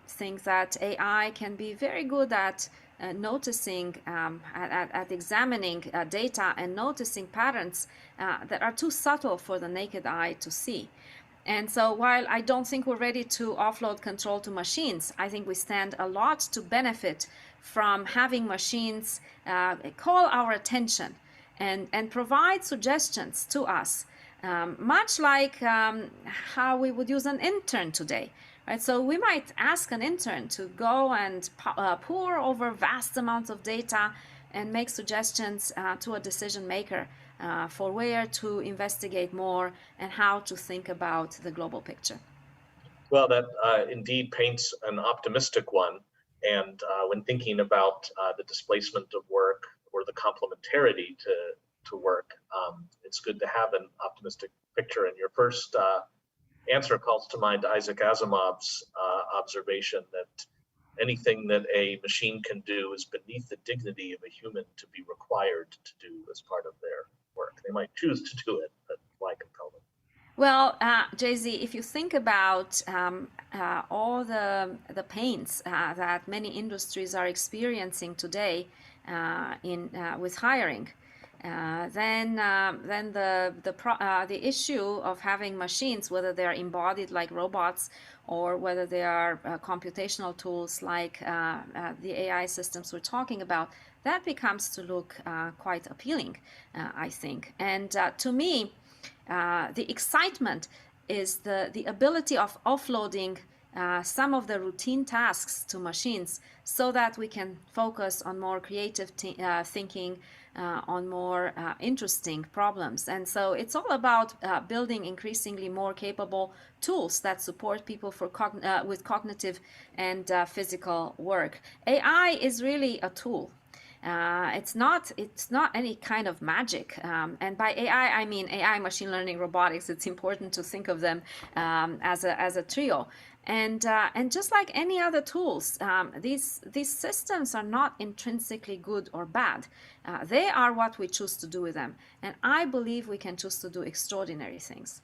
think that AI can be very good at noticing, at examining data and noticing patterns that are too subtle for the naked eye to see. And so while I don't think we're ready to offload control to machines, I think we stand a lot to benefit from having machines call our attention and provide suggestions to us, much like how we would use an intern today. Right? So we might ask an intern to go and pore over vast amounts of data and make suggestions to a decision maker for where to investigate more and how to think about the global picture. Well, that indeed paints an optimistic one. And when thinking about the displacement of work or the complementarity to work, it's good to have an optimistic picture. And your first answer calls to mind Isaac Asimov's observation that anything that a machine can do is beneath the dignity of a human to be required to do as part of their work. They might choose to do it, but why compel them? Well, Jay-Z, if you think about all the pains that many industries are experiencing today with hiring, then the issue of having machines, whether they are embodied like robots or whether they are computational tools like the AI systems we're talking about, that becomes to look quite appealing, I think. And to me, the excitement is the ability of offloading some of the routine tasks to machines so that we can focus on more creative thinking, on more interesting problems. And so it's all about building increasingly more capable tools that support people for with cognitive and physical work. AI is really a tool. It's not any kind of magic. And by AI, I mean AI, machine learning, robotics. It's important to think of them as a trio. And just like any other tools, these systems are not intrinsically good or bad. They are what we choose to do with them. And I believe we can choose to do extraordinary things,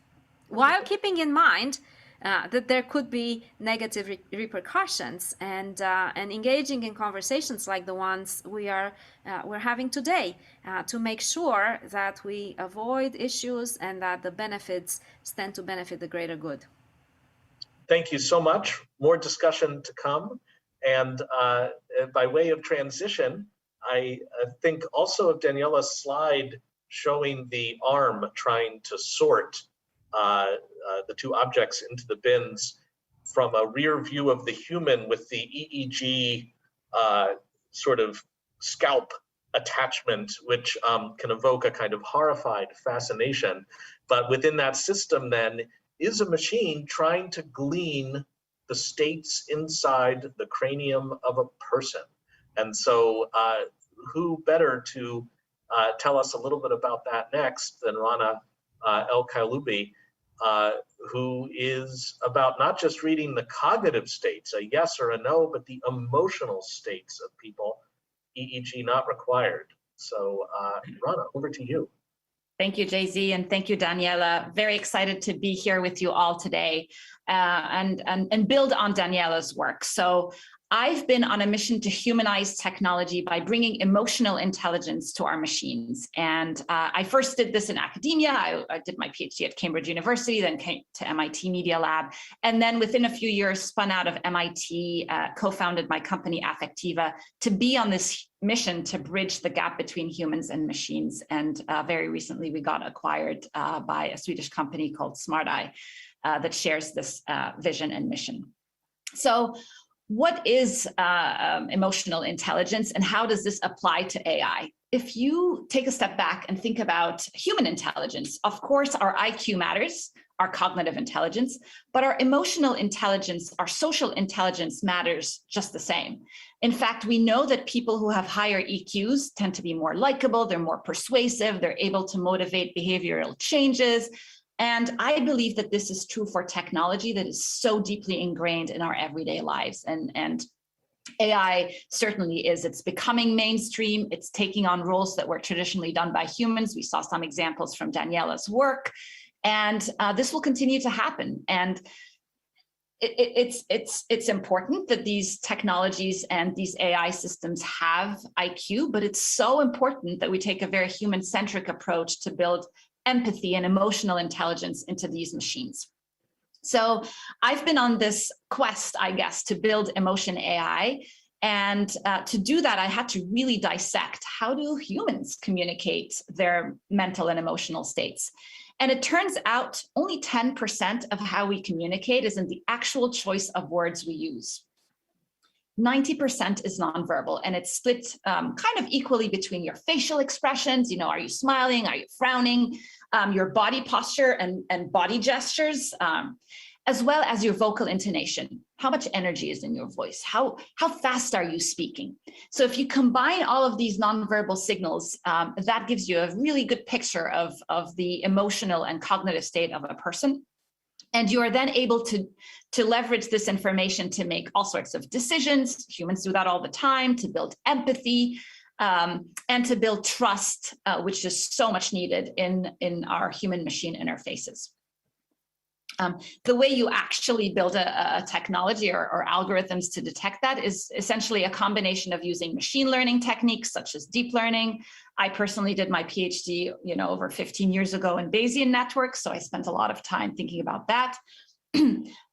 while keeping in mind that there could be negative repercussions, and engaging in conversations like the ones we're having today to make sure that we avoid issues and that the benefits stand to benefit the greater good. Thank you so much. More discussion to come. And by way of transition, I think also of Daniela's slide showing the arm trying to sort the two objects into the bins from a rear view of the human with the EEG sort of scalp attachment, which can evoke a kind of horrified fascination. But within that system then is a machine trying to glean the states inside the cranium of a person. And so who better to tell us a little bit about that next than Rana El-Kailoubi, who is about not just reading the cognitive states, a yes or a no, but the emotional states of people, EEG not required. So Rana, over to you. Thank you, Jay-Z, and thank you, Daniela. Very excited to be here with you all today and build on Daniela's work. So I've been on a mission to humanize technology by bringing emotional intelligence to our machines. And I first did this in academia. I did my PhD at Cambridge University, then came to MIT Media Lab. And then within a few years, spun out of MIT, co-founded my company Affectiva to be on this mission to bridge the gap between humans and machines. And very recently, we got acquired by a Swedish company called SmartEye that shares this vision and mission. So what is emotional intelligence and how does this apply to AI? If you take a step back and think about human intelligence, of course, our IQ matters, our cognitive intelligence, but our emotional intelligence, our social intelligence matters just the same. In fact, we know that people who have higher EQs tend to be more likable, they're more persuasive, they're able to motivate behavioral changes. And I believe that this is true for technology that is so deeply ingrained in our everyday lives. And AI certainly is. It's becoming mainstream. It's taking on roles that were traditionally done by humans. We saw some examples from Daniela's work. And this will continue to happen. And it's important that these technologies and these AI systems have IQ, but it's so important that we take a very human-centric approach to build empathy and emotional intelligence into these machines. So I've been on this quest, I guess, to build emotion AI. And to do that, I had to really dissect how do humans communicate their mental and emotional states. And it turns out only 10% of how we communicate is in the actual choice of words we use. 90% is nonverbal, and it's split kind of equally between your facial expressions, you know, are you smiling, are you frowning, your body posture and body gestures, as well as your vocal intonation. How much energy is in your voice? How fast are you speaking? So if you combine all of these nonverbal signals, that gives you a really good picture of the emotional and cognitive state of a person. And you are then able to leverage this information to make all sorts of decisions. Humans do that all the time, to build empathy, and to build trust, which is so much needed in our human-machine interfaces. The way you actually build a technology or algorithms to detect that is essentially a combination of using machine learning techniques such as deep learning. I personally did my PhD, over 15 years ago in Bayesian networks, so I spent a lot of time thinking about that.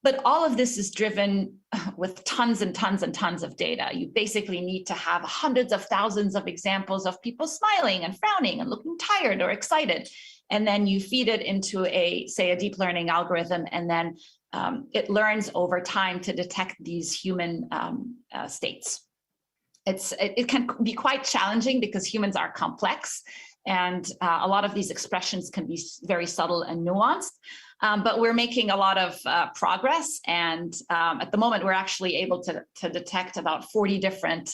But all of this is driven with tons and tons and tons of data. You basically need to have hundreds of thousands of examples of people smiling and frowning and looking tired or excited. And then you feed it into say a deep learning algorithm, and then it learns over time to detect these human states. It can be quite challenging because humans are complex, and a lot of these expressions can be very subtle and nuanced. But we're making a lot of progress, and at the moment we're actually able to detect about 40 different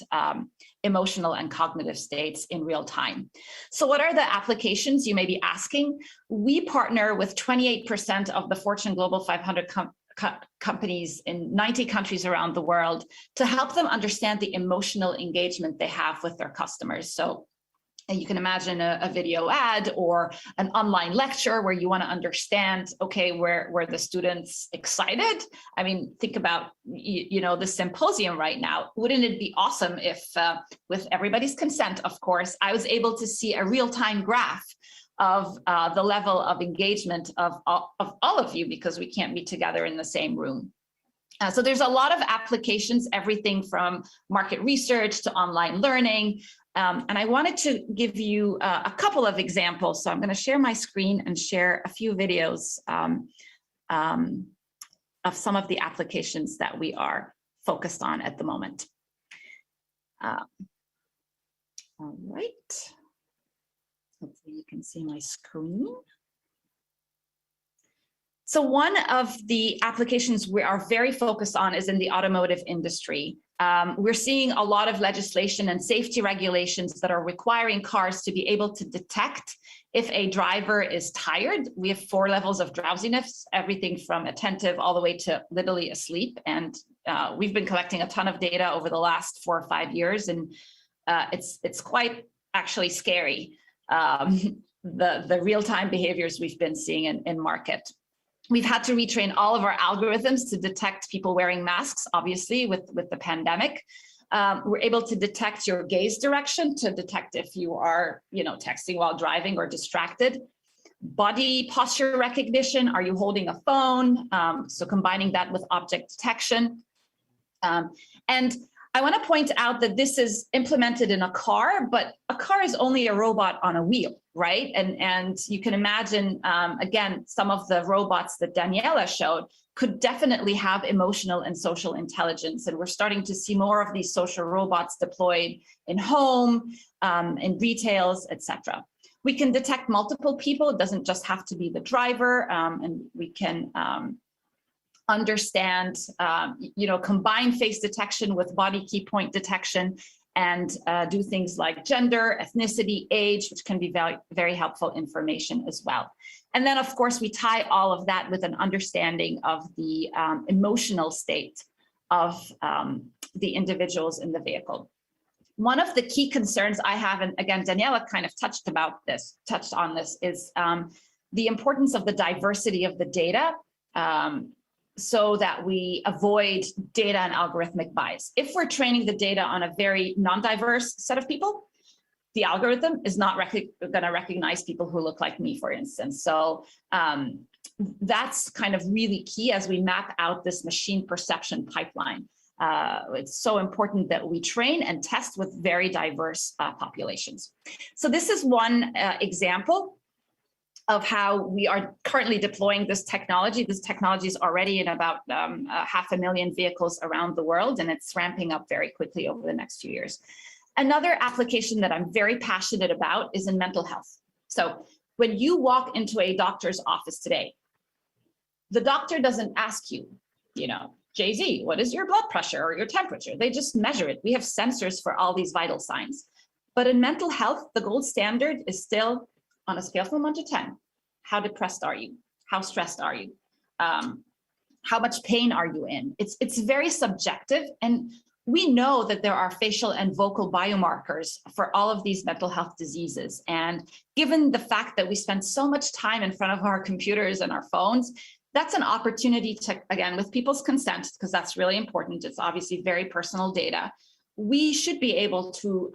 emotional and cognitive states in real time. So what are the applications, you may be asking? We partner with 28% of the Fortune Global 500 companies in 90 countries around the world to help them understand the emotional engagement they have with their customers. So and you can imagine a video ad or an online lecture where you want to understand, okay, where the student's excited. I mean, think about, the symposium right now. Wouldn't it be awesome if, with everybody's consent, of course, I was able to see a real-time graph of the level of engagement of all of you, because we can't be together in the same room. So there's a lot of applications, everything from market research to online learning. And I wanted to give you a couple of examples. So I'm going to share my screen and share a few videos of some of the applications that we are focused on at the moment. All right. Hopefully you can see my screen. So one of the applications we are very focused on is in the automotive industry. We're seeing a lot of legislation and safety regulations that are requiring cars to be able to detect if a driver is tired. We have 4 levels of drowsiness, everything from attentive all the way to literally asleep. And we've been collecting a ton of data over the last 4 or 5 years, and it's quite actually scary, the real-time behaviors we've been seeing in market. We've had to retrain all of our algorithms to detect people wearing masks, obviously, with the pandemic. We're able to detect your gaze direction to detect if you are, texting while driving or distracted. Body posture recognition, are you holding a phone? So combining that with object detection. And I want to point out that this is implemented in a car, but a car is only a robot on a wheel, right? And you can imagine, again, some of the robots that Daniela showed could definitely have emotional and social intelligence. And we're starting to see more of these social robots deployed in home, in retails, etc. We can detect multiple people. It doesn't just have to be the driver, and we can understand, combine face detection with body key point detection, and do things like gender, ethnicity, age, which can be very, very helpful information as well. And then, of course, we tie all of that with an understanding of the emotional state of the individuals in the vehicle. One of the key concerns I have, and again, Daniela kind of touched on this, is the importance of the diversity of the data, so that we avoid data and algorithmic bias. If we're training the data on a very non-diverse set of people, the algorithm is not going to recognize people who look like me, for instance. So that's kind of really key as we map out this machine perception pipeline. It's so important that we train and test with very diverse populations. So this is one example of how we are currently deploying this technology. This technology is already in about 500,000 vehicles around the world, and it's ramping up very quickly over the next few years. Another application that I'm very passionate about is in mental health. So when you walk into a doctor's office today, the doctor doesn't ask you, Jay-Z, what is your blood pressure or your temperature? They just measure it. We have sensors for all these vital signs. But in mental health, the gold standard is still on a scale from 1 to 10, how depressed are you? How stressed are you? how much pain are you in? It's very subjective, and we know that there are facial and vocal biomarkers for all of these mental health diseases. And given the fact that we spend so much time in front of our computers and our phones, that's an opportunity to, again, with people's consent, because that's really important, it's obviously very personal data, we should be able to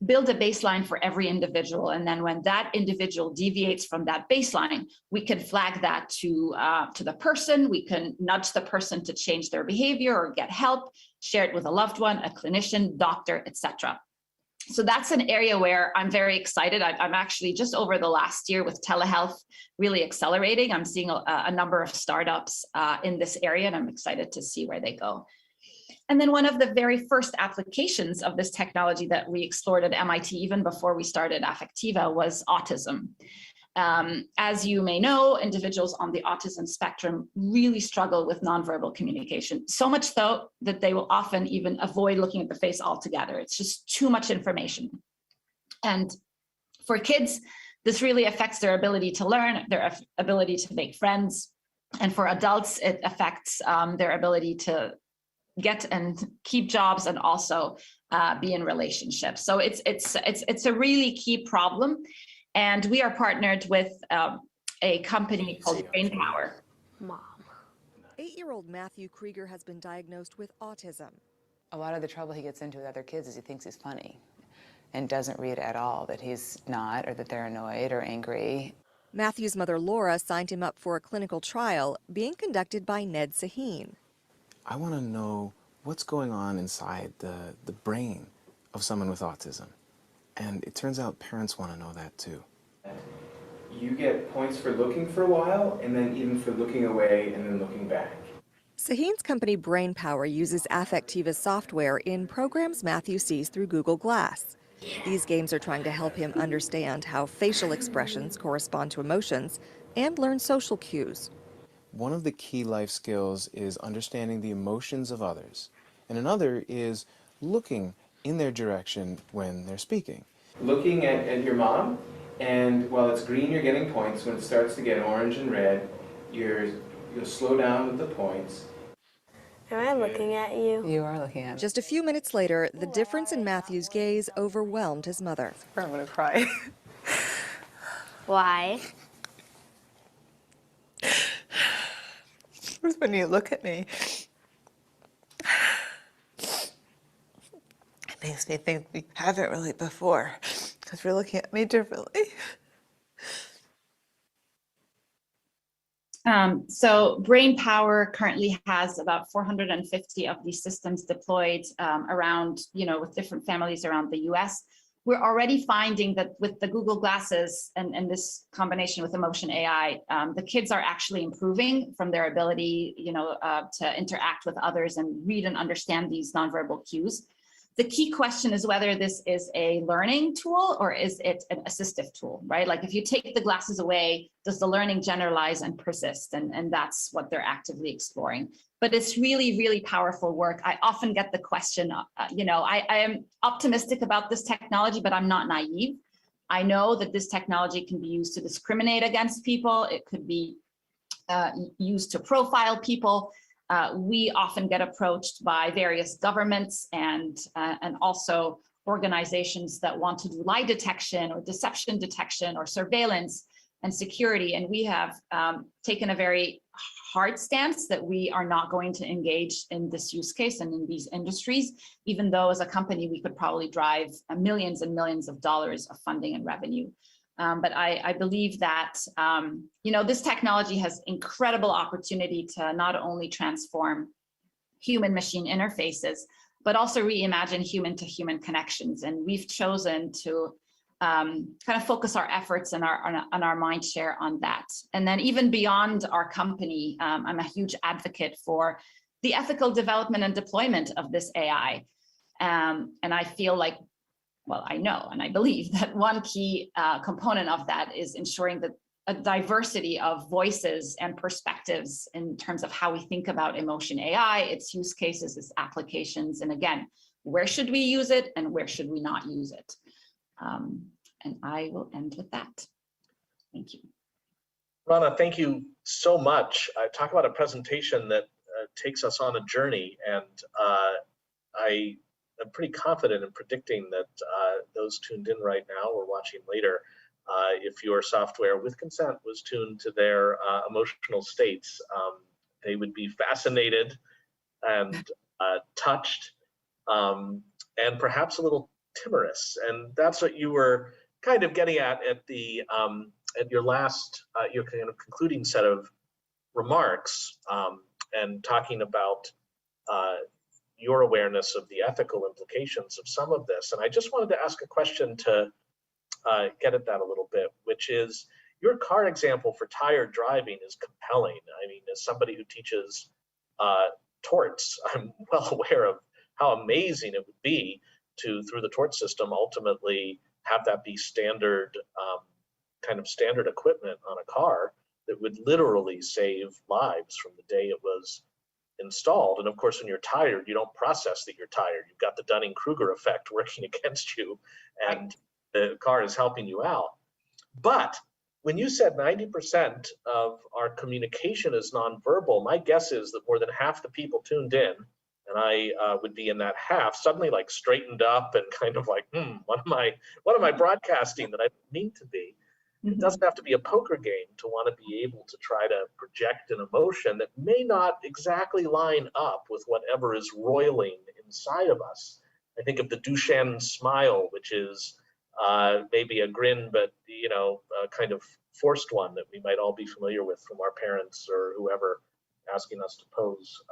build a baseline for every individual. And then when that individual deviates from that baseline, we can flag that to the person. We can nudge the person to change their behavior or get help, share it with a loved one, a clinician, doctor, etc. So that's an area where I'm very excited. I'm actually just over the last year with telehealth really accelerating. I'm seeing a number of startups in this area, and I'm excited to see where they go. And then one of the very first applications of this technology that we explored at MIT, even before we started Affectiva, was autism. As you may know, individuals on the autism spectrum really struggle with nonverbal communication, so much so that they will often even avoid looking at the face altogether. It's just too much information. And for kids, this really affects their ability to learn, their ability to make friends. And for adults, it affects their ability to get and keep jobs and also be in relationships. So it's a really key problem. And we are partnered with a company called Brainpower. Mom. 8-year-old Matthew Krieger has been diagnosed with autism. A lot of the trouble he gets into with other kids is he thinks he's funny and doesn't read at all that he's not, or that they're annoyed or angry. Matthew's mother, Laura, signed him up for a clinical trial being conducted by Ned Sahin. I want to know what's going on inside the brain of someone with autism. And it turns out parents want to know that too. You get points for looking for a while, and then even for looking away and then looking back. Sahin's company Brainpower uses Affectiva's software in programs Matthew sees through Google Glass. These games are trying to help him understand how facial expressions correspond to emotions and learn social cues. One of the key life skills is understanding the emotions of others, and another is looking in their direction when they're speaking. Looking at your mom, and while it's green, you're getting points. When it starts to get orange and red, you'll slow down with the points. Am I looking at you? You are looking at me. Just a few minutes later, the difference in Matthew's gaze overwhelmed his mother. I'm going to cry. Why? When you look at me, it makes me think we haven't really before, because you're looking at me differently. So Brainpower currently has about 450 of these systems deployed around, with different families around the US. We're already finding that with the Google Glasses and this combination with Emotion AI, the kids are actually improving from their ability, to interact with others and read and understand these nonverbal cues. The key question is whether this is a learning tool or is it an assistive tool, right? Like if you take the glasses away, does the learning generalize and persist? And that's what they're actively exploring. But it's really, really powerful work. I often get the question, I am optimistic about this technology, but I'm not naive. I know that this technology can be used to discriminate against people. It could be used to profile people. We often get approached by various governments and also organizations that want to do lie detection or deception detection or surveillance and security. And we have taken a very hard stance that we are not going to engage in this use case and in these industries, even though as a company, we could probably drive millions and millions of dollars of funding and revenue. But I believe that, this technology has incredible opportunity to not only transform human-machine interfaces, but also reimagine human-to-human connections. And we've chosen to kind of focus our efforts and our mind share on that. And then even beyond our company, I'm a huge advocate for the ethical development and deployment of this AI. And I feel like, well, I know and I believe that one key component of that is ensuring that a diversity of voices and perspectives in terms of how we think about Emotion AI, its use cases, its applications, and again, where should we use it and where should we not use it? And I will end with that. Thank you. Rana, thank you so much. Talk about a presentation that takes us on a journey, and I am pretty confident in predicting that those tuned in right now or watching later, if your software with consent was tuned to their emotional states, they would be fascinated and touched, and perhaps a little timorous. And that's what you were kind of getting at the at your last, your kind of concluding set of remarks, and talking about your awareness of the ethical implications of some of this. And I just wanted to ask a question to get at that a little bit, which is, your car example for tired driving is compelling. I mean, as somebody who teaches torts, I'm well aware of how amazing it would be to, through the tort system, ultimately have that be standard, kind of standard equipment on a car that would literally save lives from the day it was installed. And of course, when you're tired, you don't process that you're tired. You've got the Dunning-Kruger effect working against you, and the car is helping you out. But when you said 90% of our communication is nonverbal, my guess is that more than half the people tuned in, and I would be in that half, suddenly like straightened up and kind of like, what am I broadcasting that I don't mean to be? It doesn't have to be a poker game to want to be able to try to project an emotion that may not exactly line up with whatever is roiling inside of us. I think of the Duchenne smile, which is maybe a grin, but a kind of forced one that we might all be familiar with from our parents or whoever asking us to pose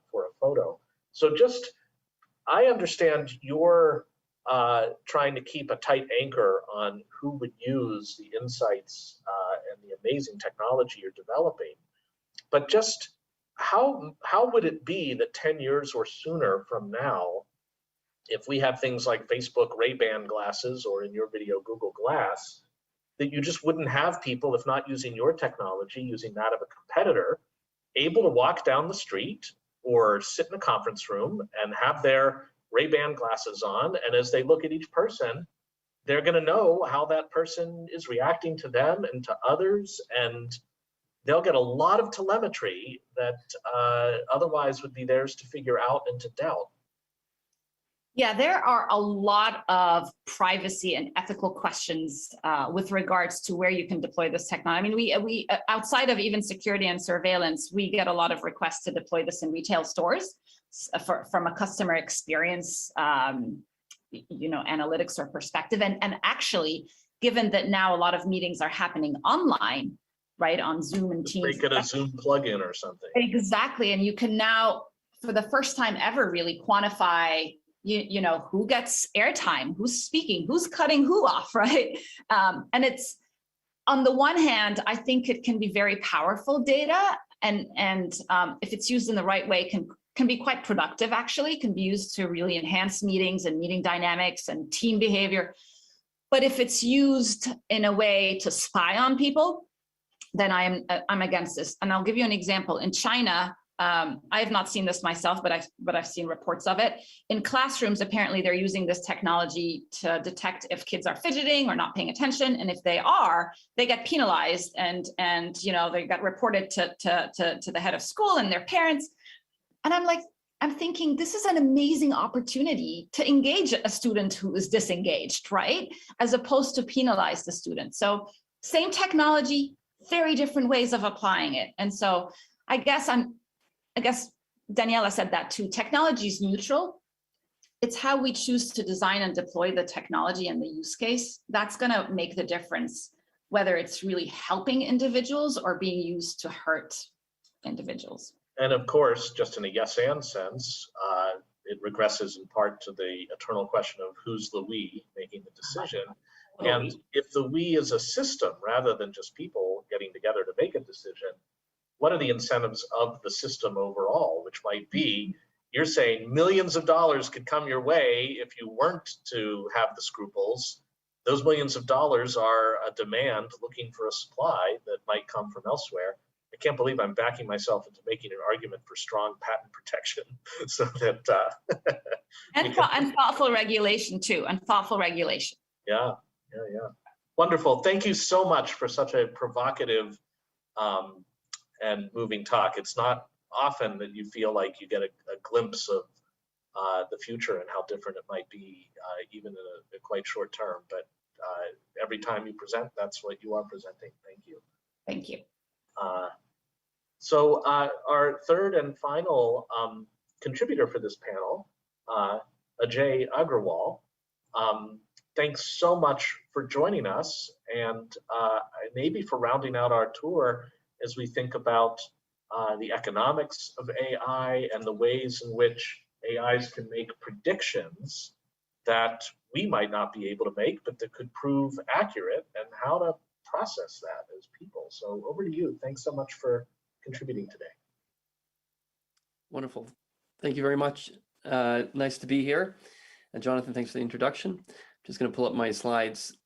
for a photo. So just, I understand your trying to keep a tight anchor on who would use the insights and the amazing technology you're developing. But just how would it be that 10 years or sooner from now, if we have things like Facebook Ray-Ban glasses, or in your video, Google Glass, that you just wouldn't have people, if not using your technology, using that of a competitor, able to walk down the street or sit in a conference room and have their Ray-Ban glasses on, and as they look at each person, they're going to know how that person is reacting to them and to others, and they'll get a lot of telemetry that otherwise would be theirs to figure out and to doubt. Yeah, there are a lot of privacy and ethical questions with regards to where you can deploy this technology. I mean, we outside of even security and surveillance, we get a lot of requests to deploy this in retail stores from a customer experience, analytics or perspective. And actually, given that now a lot of meetings are happening online, right, on Zoom and Teams. Make it a Zoom plugin or something. Exactly, and you can now, for the first time ever, really quantify who gets airtime, who's speaking, who's cutting who off, right? And it's, on the one hand, I think it can be very powerful data, and if it's used in the right way, can be quite productive, actually, can be used to really enhance meetings and meeting dynamics and team behavior. But if it's used in a way to spy on people, then I'm against this. And I'll give you an example. In China, I have not seen this myself, but I've seen reports of it. In classrooms, apparently they're using this technology to detect if kids are fidgeting or not paying attention, and if they are, they get penalized, and they got reported to the head of school and their parents. And I'm thinking, this is an amazing opportunity to engage a student who is disengaged, right? As opposed to penalize the student. So same technology, very different ways of applying it. And so I guess Daniela said that too. Technology is neutral. It's how we choose to design and deploy the technology and the use case that's going to make the difference, whether it's really helping individuals or being used to hurt individuals. And of course, just in a yes and sense, it regresses in part to the eternal question of who's the we making the decision. And if the we is a system rather than just people getting together to make a decision, what are the incentives of the system overall, which might be, you're saying millions of dollars could come your way if you weren't to have the scruples. Those millions of dollars are a demand looking for a supply that might come from elsewhere. I can't believe I'm backing myself into making an argument for strong patent protection so that and thoughtful regulation too, and thoughtful regulation. Yeah. Wonderful. Thank you so much for such a provocative and moving talk. It's not often that you feel like you get a glimpse of the future and how different it might be, even in a quite short term. But every time you present, that's what you are presenting. Thank you. Thank you. So our third and final contributor for this panel, Ajay Agrawal. Thanks so much for joining us, and maybe for rounding out our tour as we think about the economics of AI and the ways in which AIs can make predictions that we might not be able to make, but that could prove accurate, and how to process that as people. So over to you. Thanks so much for contributing today. Wonderful. Thank you very much. Nice to be here. And Jonathan, thanks for the introduction. I'm just going to pull up my slides.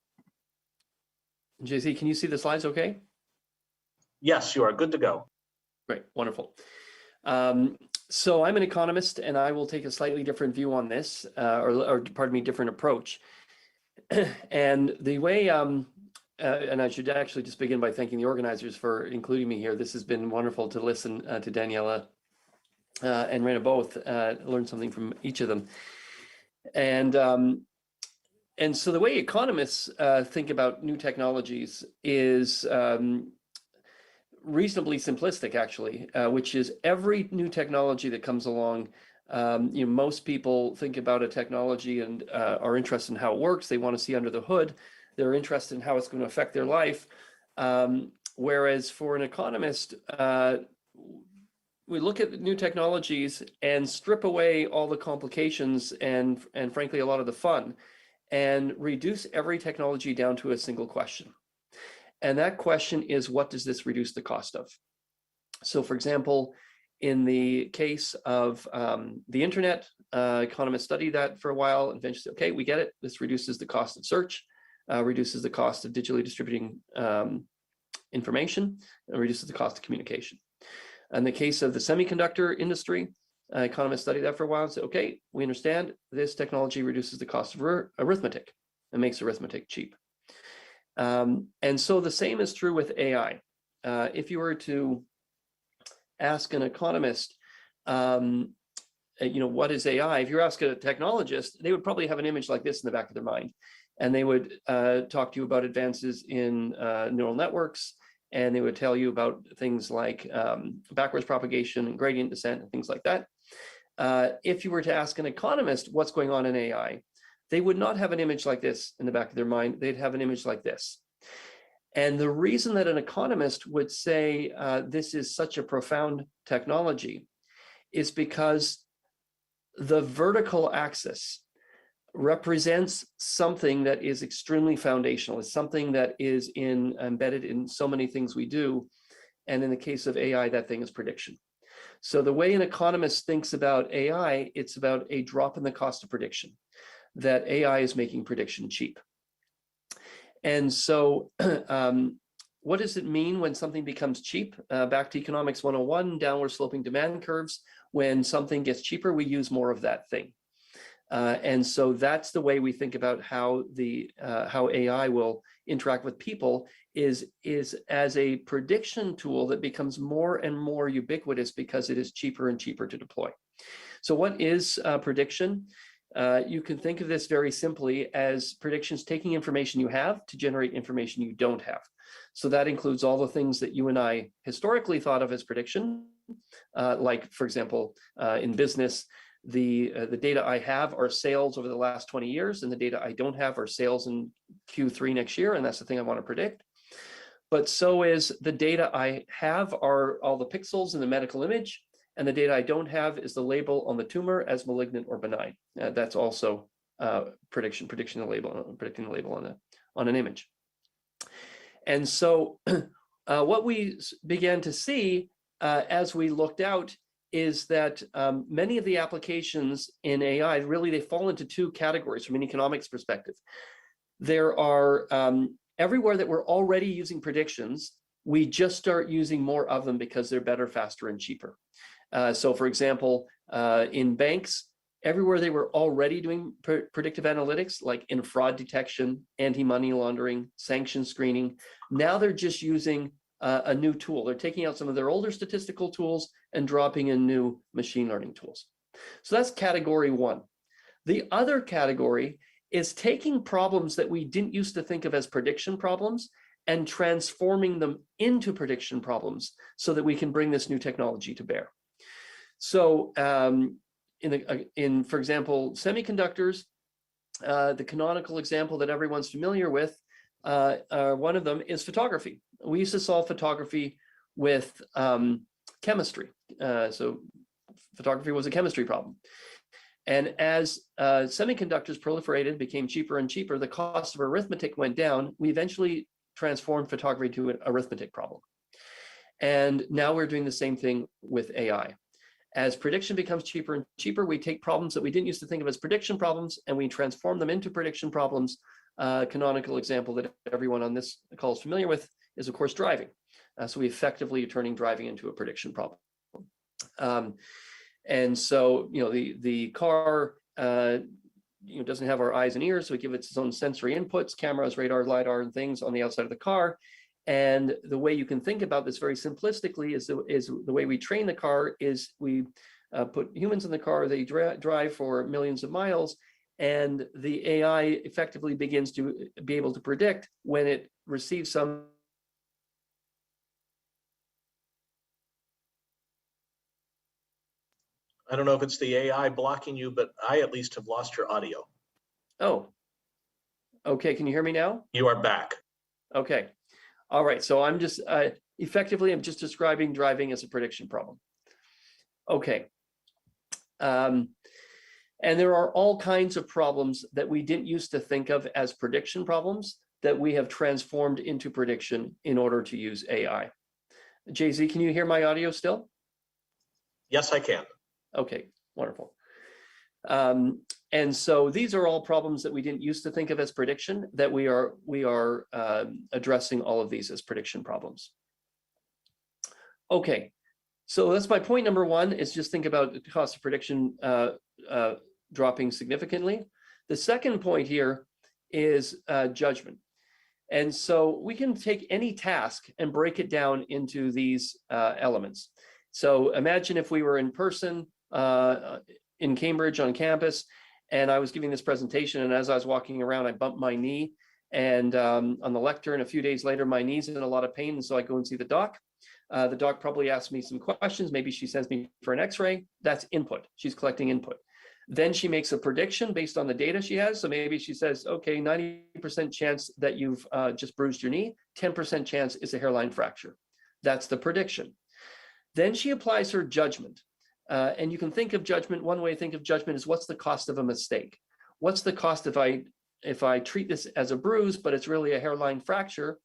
JC, can you see the slides okay? Yes, you are good to go. Great, wonderful. So I'm an economist, and I will take a slightly different view on this, or pardon me, different approach. And the way, and I should actually just begin by thanking the organizers for including me here. This has been wonderful to listen to Daniela and Rena both, learn something from each of them. And so the way economists think about new technologies is reasonably simplistic, actually, which is every new technology that comes along. Most people think about a technology and are interested in how it works. They want to see under the hood. They're interested in how it's going to affect their life. Whereas for an economist, we look at new technologies and strip away all the complications and frankly, a lot of the fun, and reduce every technology down to a single question. And that question is, what does this reduce the cost of? So for example, in the case of the internet, economists study that for a while and eventually, okay, we get it. This reduces the cost of search, reduces the cost of digitally distributing information, and reduces the cost of communication. In the case of the semiconductor industry, economists study that for a while and say, okay, we understand this technology reduces the cost of arithmetic and makes arithmetic cheap. And so the same is true with AI. If you were to ask an economist, what is AI? If you ask a technologist, they would probably have an image like this in the back of their mind. And they would talk to you about advances in neural networks, and they would tell you about things like backwards propagation and gradient descent and things like that. If you were to ask an economist what's going on in AI, they would not have an image like this in the back of their mind. They'd have an image like this. And the reason that an economist would say this is such a profound technology is because the vertical axis represents something that is extremely foundational. It's something that is embedded in so many things we do. And in the case of AI, that thing is prediction. So the way an economist thinks about AI, it's about a drop in the cost of prediction, that AI is making prediction cheap. And so what does it mean when something becomes cheap? Back to economics 101, downward sloping demand curves. When something gets cheaper, we use more of that thing. And so that's the way we think about how AI will interact with people is as a prediction tool that becomes more and more ubiquitous because it is cheaper and cheaper to deploy. So what is prediction? You can think of this very simply as predictions taking information you have to generate information you don't have. So that includes all the things that you and I historically thought of as prediction, like, for example, in business, the data I have are sales over the last 20 years, and the data I don't have are sales in Q3 next year, and that's the thing I want to predict. But so is the data I have are all the pixels in the medical image, and the data I don't have is the label on the tumor as malignant or benign. That's also predicting the label on an image. And so what we began to see as we looked out is that many of the applications in AI, really, they fall into two categories from an economics perspective. There are everywhere that we're already using predictions, we just start using more of them because they're better, faster, and cheaper. So for example, in banks, everywhere they were already doing predictive analytics, like in fraud detection, anti-money laundering, sanction screening, now they're just using a new tool. They're taking out some of their older statistical tools and dropping in new machine learning tools. So that's category one. The other category is taking problems that we didn't used to think of as prediction problems and transforming them into prediction problems so that we can bring this new technology to bear. So for example, semiconductors, the canonical example that everyone's familiar with, one of them is photography. We used to solve photography with chemistry. So photography was a chemistry problem. And as semiconductors proliferated, became cheaper and cheaper, the cost of arithmetic went down. We eventually transformed photography to an arithmetic problem. And now we're doing the same thing with AI. As prediction becomes cheaper and cheaper, we take problems that we didn't used to think of as prediction problems and we transform them into prediction problems. Canonical example that everyone on this call is familiar with is, of course, driving. So we effectively are turning driving into a prediction problem. And so, the car, doesn't have our eyes and ears, so we give it its own sensory inputs, cameras, radar, LiDAR, and things on the outside of the car. And the way you can think about this very simplistically is the way we train the car is we put humans in the car, they drive for millions of miles, and the AI effectively begins to be able to predict when it receives some I don't know if it's the AI blocking you, but I at least have lost your audio. Oh, okay. Can you hear me now? You are back. Okay. All right. So I'm just effectively, I'm just describing driving as a prediction problem. Okay. And there are all kinds of problems that we didn't used to think of as prediction problems that we have transformed into prediction in order to use AI. JZ, can you hear my audio still? Yes, I can. Okay, wonderful. And so these are all problems that we didn't used to think of as prediction that we are addressing all of these as prediction problems. Okay, so that's my point number one, is just think about the cost of prediction dropping significantly. The second point here is judgment. And so we can take any task and break it down into these elements. So imagine if we were in person in Cambridge on campus, and I was giving this presentation, and as I was walking around, I bumped my knee, and on the lectern, a few days later, my knee's in a lot of pain, and so I go and see the doc. The doc probably asks me some questions. Maybe she sends me for an x-ray. That's input. She's collecting input. Then she makes a prediction based on the data she has. So maybe she says, okay, 90% chance that you've just bruised your knee, 10% chance is a hairline fracture. That's the prediction. Then she applies her judgment. And you can think of judgment, one way to think of judgment is, what's the cost of a mistake? What's the cost if I treat this as a bruise, but it's really a hairline fracture,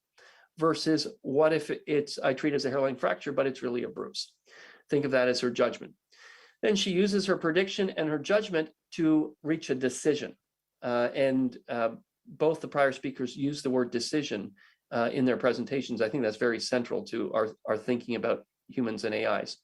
versus what if I treat it as a hairline fracture, but it's really a bruise? Think of that as her judgment. Then she uses her prediction and her judgment to reach a decision. Both the prior speakers use the word decision in their presentations. I think that's very central to our thinking about humans and AIs.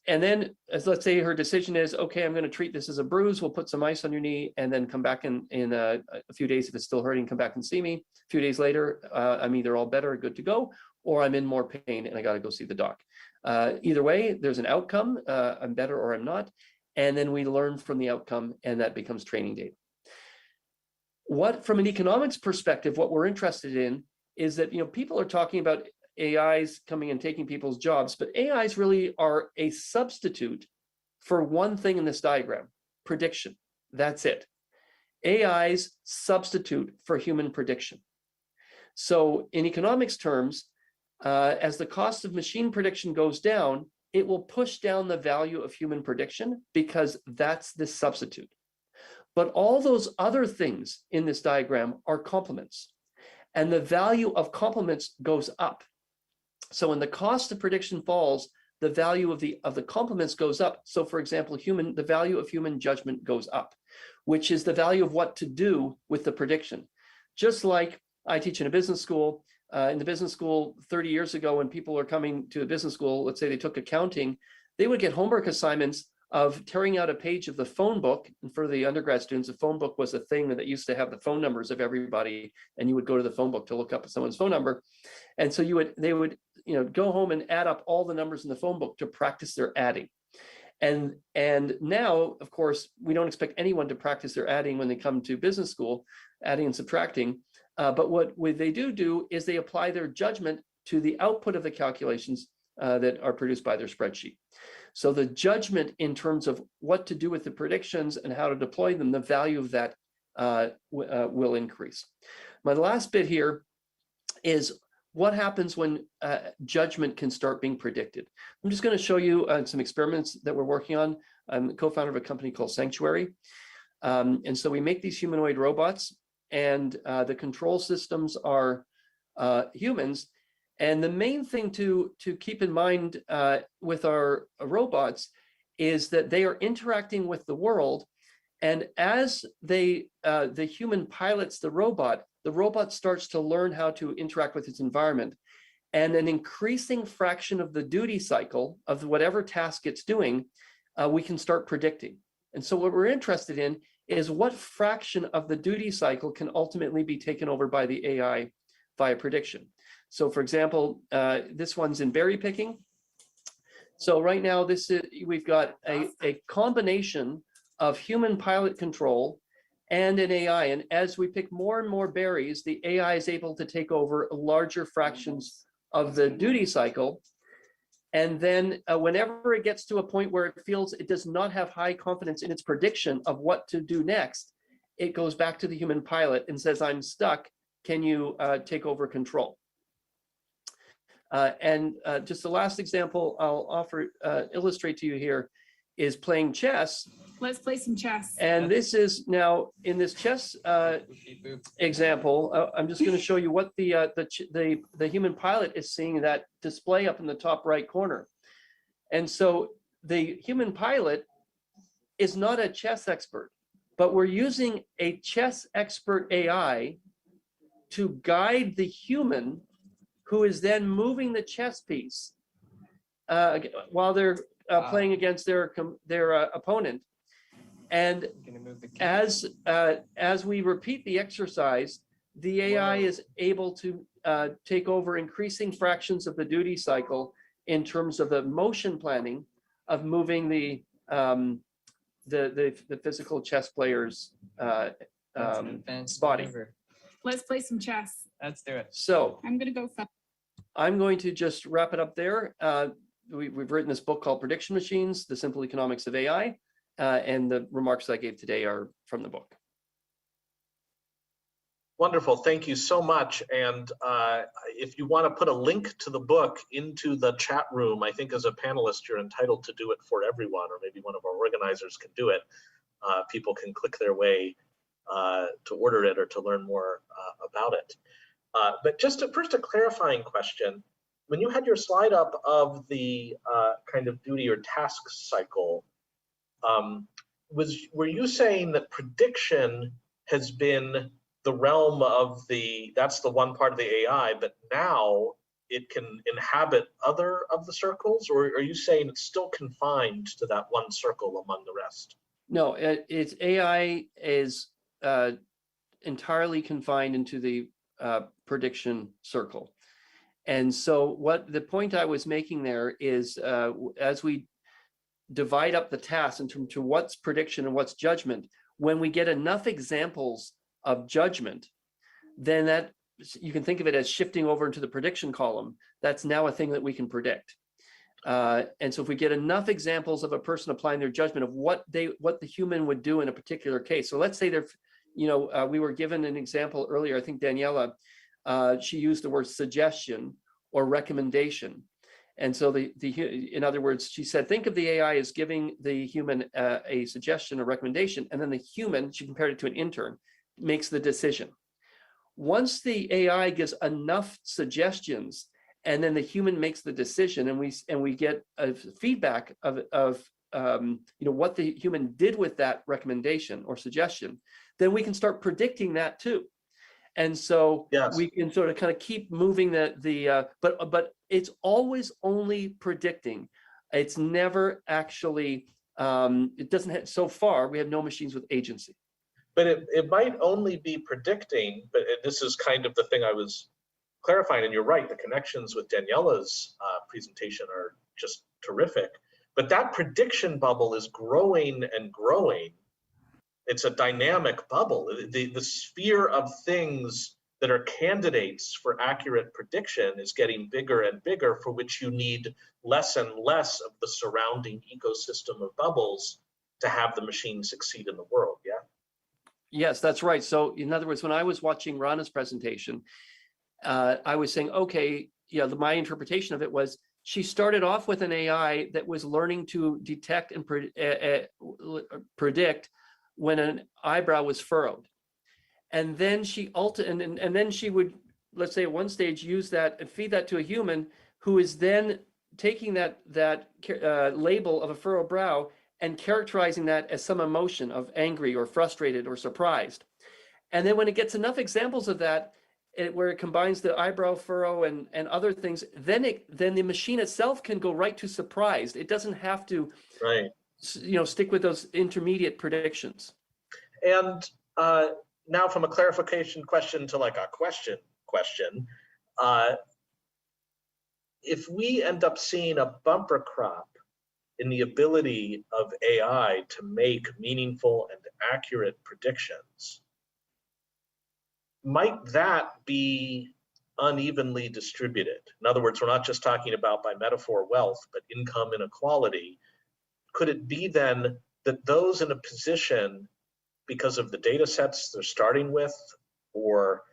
And then, let's say her decision is, okay, I'm going to treat this as a bruise. We'll put some ice on your knee and then come back in a few days. If it's still hurting, come back and see me. A few days later, I'm either all better, good to go, or I'm in more pain and I got to go see the doc. Either way, there's an outcome. I'm better or I'm not. And then we learn from the outcome, and that becomes training data. From an economics perspective, what we're interested in is that, people are talking about AIs coming and taking people's jobs, but AIs really are a substitute for one thing in this diagram: prediction. That's it. AIs substitute for human prediction. So in economics terms, as the cost of machine prediction goes down, it will push down the value of human prediction because that's the substitute. But all those other things in this diagram are complements, and the value of complements goes up. So when the cost of prediction falls, the value of the complements goes up. So for example, the value of human judgment goes up, which is the value of what to do with the prediction. Just like I teach in a business school. In the business school 30 years ago, when people are coming to a business school, let's say they took accounting, they would get homework assignments of tearing out a page of the phone book. And for the undergrad students, the phone book was a thing that used to have the phone numbers of everybody, and you would go to the phone book to look up someone's phone number. And so they would go home and add up all the numbers in the phone book to practice their adding. And now, of course, we don't expect anyone to practice their adding when they come to business school, adding and subtracting. But what they do is they apply their judgment to the output of the calculations that are produced by their spreadsheet. So the judgment in terms of what to do with the predictions and how to deploy them, the value of that will increase. My last bit here is what happens when judgment can start being predicted. I'm just going to show you some experiments that we're working on. I'm the co-founder of a company called Sanctuary. And so we make these humanoid robots, and the control systems are humans. And the main thing to keep in mind with our robots is that they are interacting with the world. And as the human pilots the robot starts to learn how to interact with its environment. And an increasing fraction of the duty cycle of whatever task it's doing, we can start predicting. And so what we're interested in is what fraction of the duty cycle can ultimately be taken over by the AI via prediction. So for example, this one's in berry picking. So right now, we've got a combination of human pilot control and an AI. And as we pick more and more berries, the AI is able to take over larger fractions of the duty cycle. And then whenever it gets to a point where it feels it does not have high confidence in its prediction of what to do next, it goes back to the human pilot and says, I'm stuck. Can you take over control? And just the last example I'll illustrate to you here is playing chess. Let's play some chess. And this is now in this chess example. I'm just going to show you what the human pilot is seeing, that display up in the top right corner. And so the human pilot is not a chess expert, but we're using a chess expert AI to guide the human, who is then moving the chess piece while they're playing against their opponent. And as we repeat the exercise, the AI is able to take over increasing fractions of the duty cycle in terms of the motion planning of moving the physical chess player's body. Let's play some chess. Let's do it. So I'm going to go first. I'm going to just wrap it up there. We've written this book called Prediction Machines, The Simple Economics of AI, and the remarks I gave today are from the book. Wonderful, thank you so much. And if you want to put a link to the book into the chat room, I think as a panelist, you're entitled to do it for everyone, or maybe one of our organizers can do it. People can click their way to order it or to learn more about it. But just first a clarifying question. When you had your slide up of the kind of duty or task cycle, were you saying that prediction has been the realm of that's the one part of the AI, but now it can inhabit other of the circles? Or are you saying it's still confined to that one circle among the rest? No, it's AI is entirely confined into the prediction circle. And so what the point I was making there is as we divide up the tasks into what's prediction and what's judgment, when we get enough examples of judgment, then that you can think of it as shifting over into the prediction column. That's now a thing that we can predict. And so if we get enough examples of a person applying their judgment of what the human would do in a particular case. So let's say we were given an example earlier, I think Daniela, she used the word suggestion or recommendation. And so in other words, she said, think of the AI as giving the human a suggestion or recommendation, and then the human, she compared it to an intern, makes the decision. Once the AI gives enough suggestions, and then the human makes the decision, and we get a feedback of what the human did with that recommendation or suggestion, then we can start predicting that too. And so we can sort of kind of keep moving but it's always only predicting. It's never actually It doesn't have, so far, we have no machines with agency. But it might only be predicting, but this is kind of the thing I was clarifying, and you're right, the connections with Daniela's presentation are just terrific. But that prediction bubble is growing and growing. It's a dynamic bubble. The sphere of things that are candidates for accurate prediction is getting bigger and bigger, for which you need less and less of the surrounding ecosystem of bubbles to have the machine succeed in the world, yeah? Yes, that's right. So in other words, when I was watching Rana's presentation, I was saying, okay, yeah, my interpretation of it was she started off with an AI that was learning to detect and predict when an eyebrow was furrowed. And then she and then she would, let's say at one stage, use that and feed that to a human who is then taking that label of a furrowed brow and characterizing that as some emotion of angry or frustrated or surprised. And then when it gets enough examples of that, where it combines the eyebrow furrow and other things, then the machine itself can go right to surprised. It doesn't have to, right, stick with those intermediate predictions. And now from a clarification question to like a question, if we end up seeing a bumper crop in the ability of AI to make meaningful and accurate predictions, might that be unevenly distributed? In other words, we're not just talking about, by metaphor, wealth, but income inequality. Could it be then that those in a position, because of the data sets they're starting with, or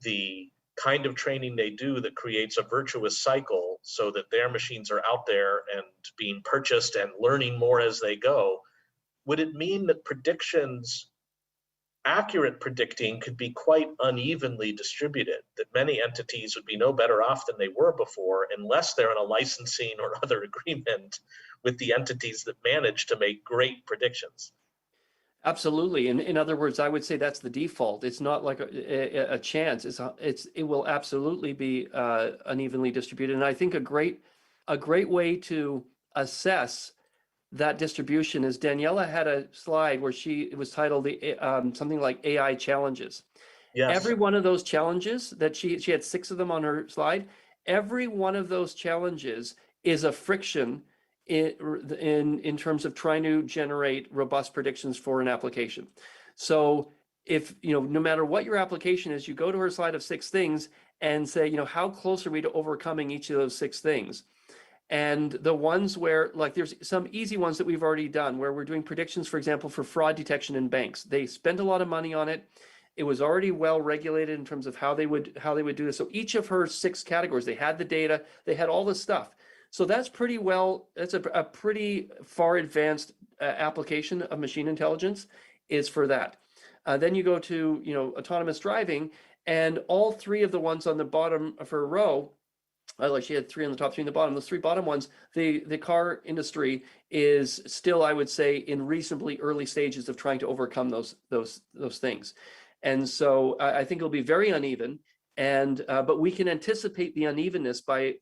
the kind of training they do that creates a virtuous cycle so that their machines are out there and being purchased and learning more as they go, would it mean that predictions, accurate predicting, could be quite unevenly distributed, that many entities would be no better off than they were before unless they're in a licensing or other agreement with the entities that manage to make great predictions? Absolutely. In other words, I would say that's the default. It's not like a chance. It will absolutely be unevenly distributed. And I think a great way to assess that distribution is Daniela had a slide where it was titled something like AI challenges. Yes. Every one of those challenges that she had 6 of them on her slide. Every one of those challenges is a friction in terms of trying to generate robust predictions for an application. So if, no matter what your application is, you go to her slide of 6 things and say, how close are we to overcoming each of those 6 things? And the ones where, like, there's some easy ones that we've already done, where we're doing predictions, for example, for fraud detection in banks. They spent a lot of money on it. It was already well regulated in terms of how they would do this. So each of her 6 categories, they had the data, they had all the stuff. So that's that's a pretty far advanced application of machine intelligence is for that. Then you go to, autonomous driving, and all 3 of the ones on the bottom of her row, like she had 3 on the top, 3 on the bottom, those 3 bottom ones, the car industry is still, I would say, in reasonably early stages of trying to overcome those things. And so I think it'll be very uneven, but we can anticipate the unevenness by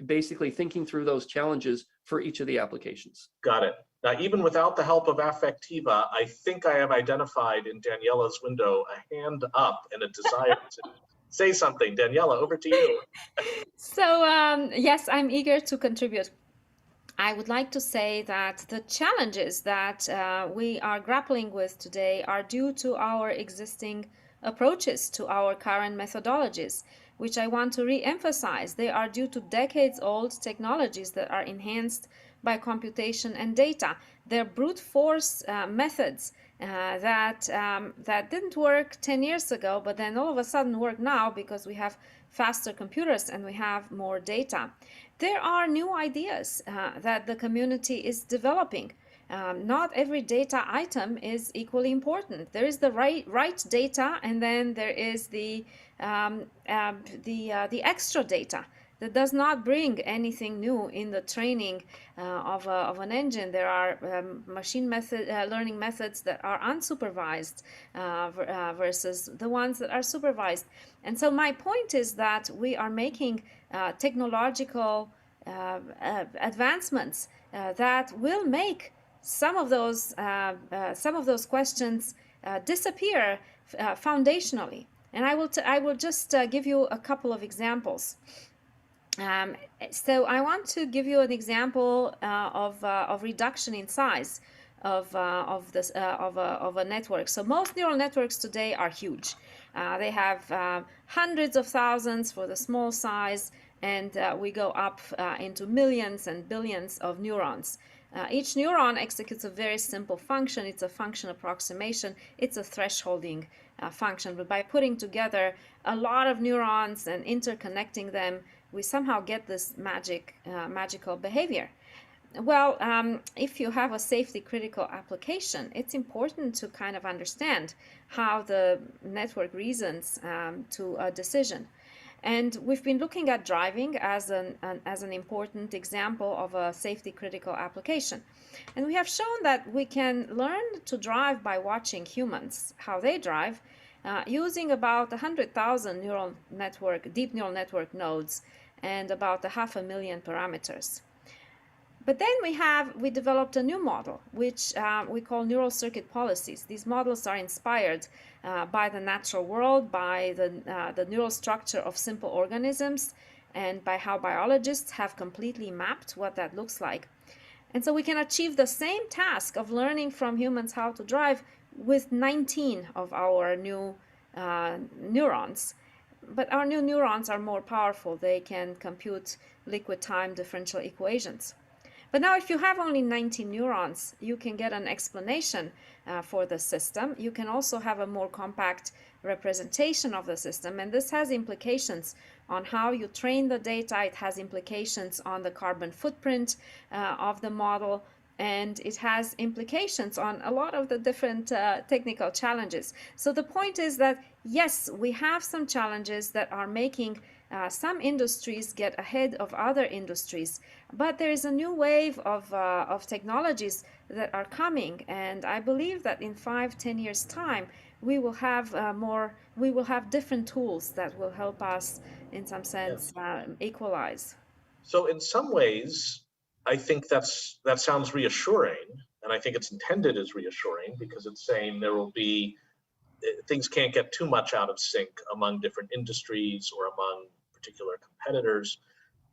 basically thinking through those challenges for each of the applications. Got it. Now, even without the help of Affectiva, I think I have identified in Daniela's window a hand up and a desire to say something. Daniela, over to you. So yes, I'm eager to contribute. I would like to say that the challenges that we are grappling with today are due to our existing approaches to our current methodologies, which I want to re-emphasize. They are due to decades-old technologies that are enhanced by computation and data. They're brute force methods that didn't work 10 years ago, but then all of a sudden work now because we have faster computers and we have more data. There are new ideas that the community is developing. Not every data item is equally important. There is the right data, and then there is the extra data that does not bring anything new in the training of an engine. There are machine learning methods that are unsupervised versus the ones that are supervised. And so my point is that we are making technological advancements that will make some of those questions disappear foundationally. And I will just give you a couple of examples. So I want to give you an example of reduction in size of a network. So most neural networks today are huge. They have hundreds of thousands for the small size, and we go up into millions and billions of neurons. Each neuron executes a very simple function. It's a function approximation. It's a thresholding function. But by putting together a lot of neurons and interconnecting them, we somehow get this magical behavior. Well, if you have a safety critical application, it's important to kind of understand how the network reasons to a decision. And we've been looking at driving as an important example of a safety critical application. And we have shown that we can learn to drive by watching humans, how they drive, using about 100,000 deep neural network nodes and about 500,000 parameters. But then we developed a new model, which we call neural circuit policies. These models are inspired by the natural world, by the neural structure of simple organisms, and by how biologists have completely mapped what that looks like. And so we can achieve the same task of learning from humans how to drive with 19 of our new neurons. But our new neurons are more powerful. They can compute liquid time differential equations. But now if you have only 19 neurons, you can get an explanation for the system. You can also have a more compact representation of the system. And this has implications on how you train the data. It has implications on the carbon footprint of the model. And it has implications on a lot of the different technical challenges. So the point is that, yes, we have some challenges that are making some industries get ahead of other industries, but there is a new wave of technologies that are coming, and I believe that in 5-10 years' time, we will have different tools that will help us, in some sense, equalize. So in some ways, I think that sounds reassuring, and I think it's intended as reassuring because it's saying there will be things can't get too much out of sync among different industries or among particular competitors.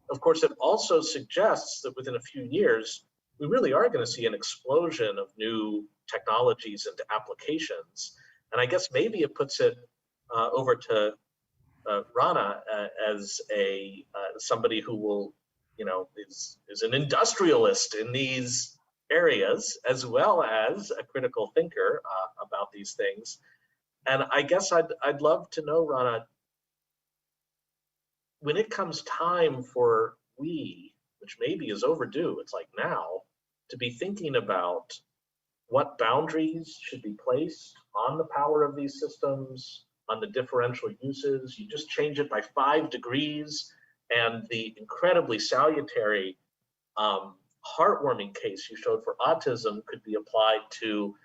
Of course, it also suggests that within a few years, we really are going to see an explosion of new technologies and applications. And I guess maybe it puts it over to Rana as somebody who will, is an industrialist in these areas, as well as a critical thinker about these things. And I guess I'd love to know, Rana, when it comes time for which maybe is overdue, it's like now, to be thinking about what boundaries should be placed on the power of these systems, on the differential uses. You just change it by 5 degrees, and the incredibly salutary, heartwarming case you showed for autism could be applied to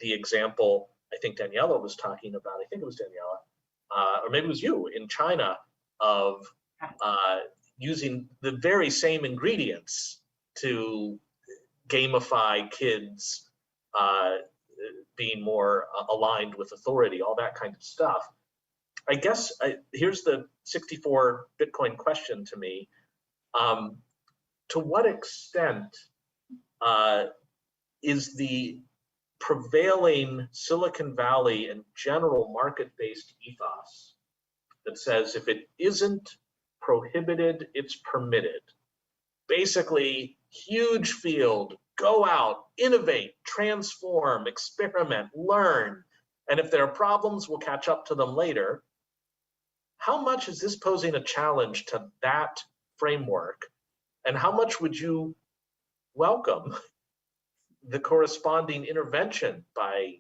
the example I think Daniela was talking about. I think it was Daniela, or maybe it was you, in China, of using the very same ingredients to gamify kids being more aligned with authority, all that kind of stuff. I guess here's the 64 Bitcoin question to me. To what extent is the prevailing Silicon Valley and general market-based ethos that says if it isn't prohibited, it's permitted? Basically, huge field, go out, innovate, transform, experiment, learn, and if there are problems, we'll catch up to them later. How much is this posing a challenge to that framework? And how much would you welcome the corresponding intervention by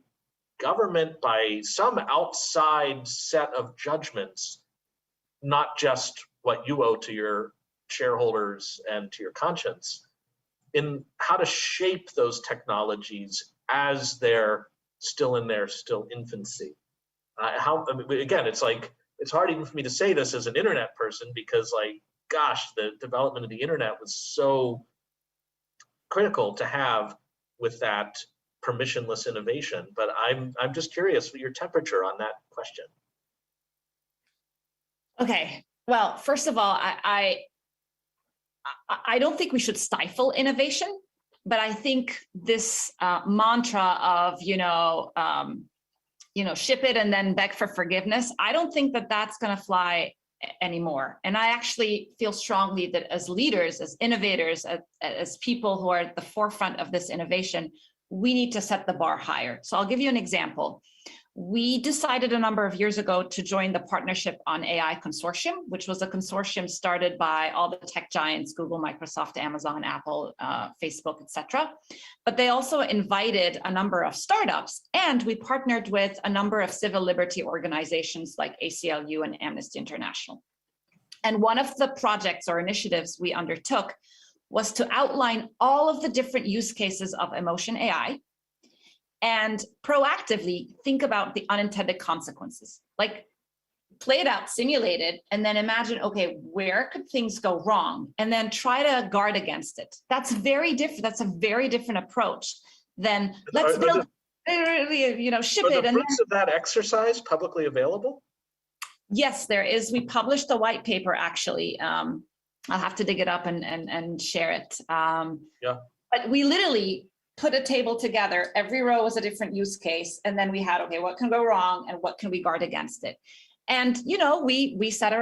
government, by some outside set of judgments, not just what you owe to your shareholders and to your conscience, in how to shape those technologies as they're still in their infancy? Again, it's like, it's hard even for me to say this as an internet person, because, like, gosh, the development of the internet was so critical to have with that permissionless innovation. But I'm just curious what your temperature on that question. Okay. Well, first of all, I don't think we should stifle innovation, but I think this mantra of ship it and then beg for forgiveness, I don't think that that's going to fly anymore. And I actually feel strongly that as leaders, as innovators, as people who are at the forefront of this innovation, we need to set the bar higher. So I'll give you an example. We decided a number of years ago to join the Partnership on AI Consortium, which was a consortium started by all the tech giants, Google, Microsoft, Amazon, Apple, Facebook, etc. But they also invited a number of startups, and we partnered with a number of civil liberty organizations like ACLU and Amnesty International. And one of the projects or initiatives we undertook was to outline all of the different use cases of emotion AI and proactively think about the unintended consequences. Like play it out, simulate it, and then imagine, okay, where could things go wrong? And then try to guard against it. That's very different. That's a very different approach than let's build, ship it. Are the fruits of that exercise publicly available? Yes, there is. We published a white paper, actually. I'll have to dig it up and share it. Yeah. But we literally put a table together. Every row was a different use case. And then we had, okay, what can go wrong and what can we guard against it? And, we sat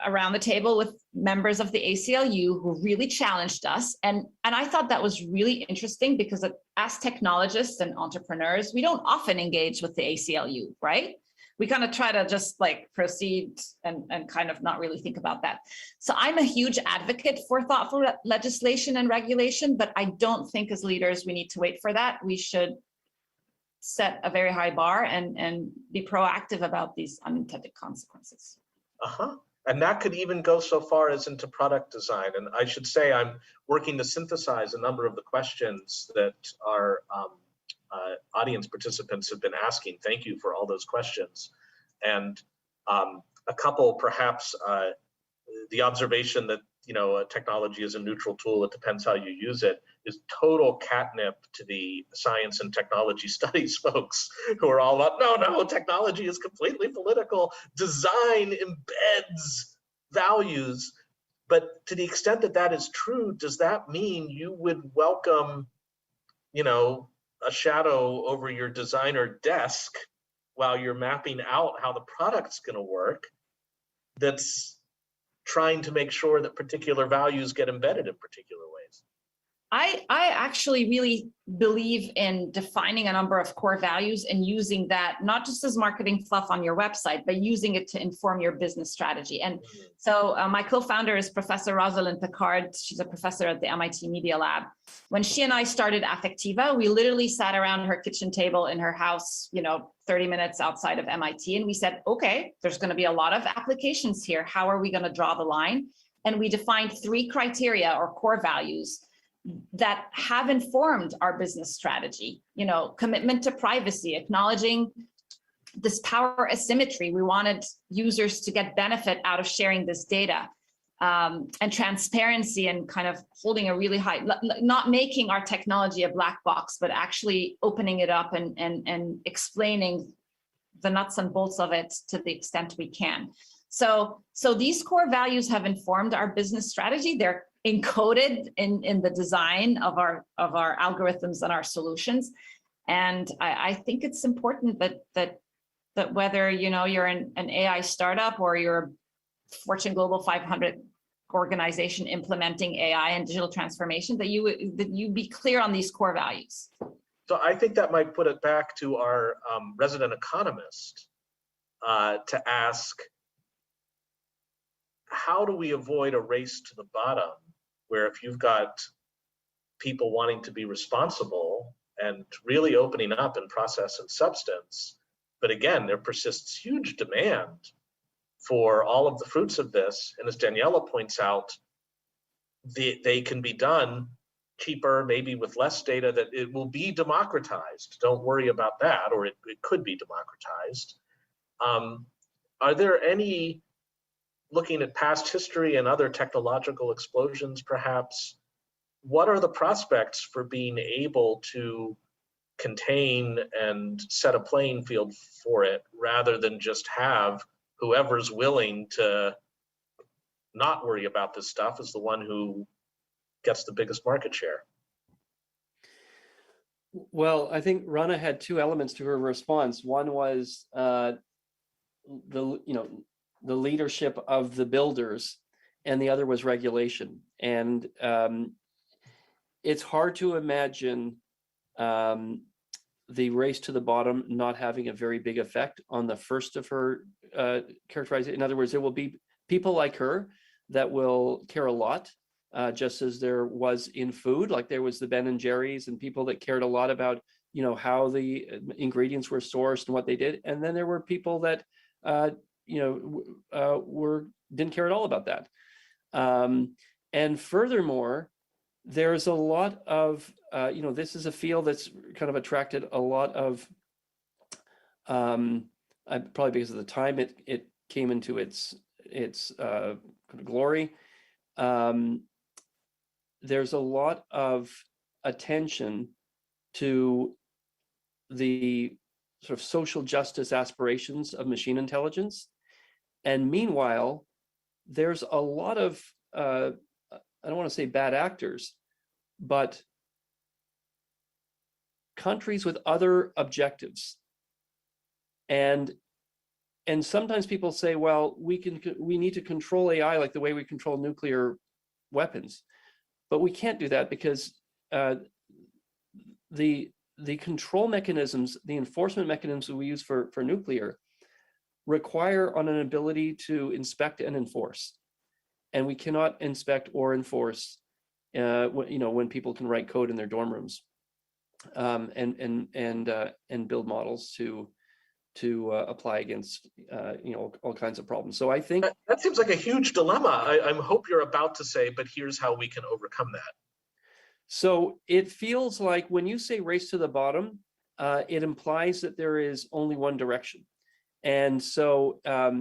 around the table with members of the ACLU who really challenged us. And I thought that was really interesting because as technologists and entrepreneurs, we don't often engage with the ACLU, right? We kind of try to just like proceed and kind of not really think about that. So I'm a huge advocate for thoughtful legislation and regulation, but I don't think as leaders we need to wait for that. We should set a very high bar and be proactive about these unintended consequences. And that could even go so far as into product design. And I should say I'm working to synthesize a number of the questions that our audience participants have been asking. Thank you for all those questions. And a couple, perhaps, the observation that technology is a neutral tool, it depends how you use it, is total catnip to the science and technology studies folks who are all up, no, technology is completely political. Design embeds values. But to the extent that that is true, does that mean you would welcome, a shadow over your designer desk while you're mapping out how the product's going to work that's trying to make sure that particular values get embedded in particular ways? I actually really believe in defining a number of core values and using that not just as marketing fluff on your website, but using it to inform your business strategy. And so my co-founder is Professor Rosalind Picard. She's a professor at the MIT Media Lab. When she and I started Affectiva, we literally sat around her kitchen table in her house, 30 minutes outside of MIT. And we said, okay, there's going to be a lot of applications here. How are we going to draw the line? And we defined 3 criteria or core values that have informed our business strategy. Commitment to privacy, acknowledging this power asymmetry. We wanted users to get benefit out of sharing this data, and transparency, and kind of holding a really high, not making our technology a black box, but actually opening it up and explaining the nuts and bolts of it to the extent we can. So these core values have informed our business strategy. They're encoded in the design of our algorithms and our solutions. And I think it's important that whether you're an AI startup or you're a Fortune Global 500 organization implementing AI and digital transformation, that you be clear on these core values. So I think that might put it back to our resident economist to ask, how do we avoid a race to the bottom, where if you've got people wanting to be responsible and really opening up in process and substance, but again, there persists huge demand for all of the fruits of this. And as Daniela points out, they can be done cheaper, maybe with less data, that it will be democratized. Don't worry about that, or it could be democratized. Are there any, looking at past history and other technological explosions perhaps, what are the prospects for being able to contain and set a playing field for it, rather than just have whoever's willing to not worry about this stuff is the one who gets the biggest market share? Well, I think Rana had two elements to her response. One was the leadership of the builders, and the other was regulation. And it's hard to imagine the race to the bottom not having a very big effect on the first of her characterization. In other words, there will be people like her that will care a lot, just as there was in food, like there was the Ben and Jerry's and people that cared a lot about, how the ingredients were sourced and what they did. And then there were people that, didn't care at all about that. And furthermore, there's a lot of, this is a field that's kind of attracted a lot of, probably because of the time it came into its kind of glory. There's a lot of attention to the sort of social justice aspirations of machine intelligence. And meanwhile, there's a lot of, I don't want to say bad actors, but countries with other objectives. And sometimes people say, well, we need to control AI like the way we control nuclear weapons. But we can't do that because the control mechanisms, the enforcement mechanisms we use for nuclear require on an ability to inspect and enforce. And we cannot inspect or enforce when people can write code in their dorm rooms and build models to apply against all kinds of problems. So I think that seems like a huge dilemma. I hope you're about to say, but here's how we can overcome that. So it feels like when you say race to the bottom, it implies that there is only one direction. And so I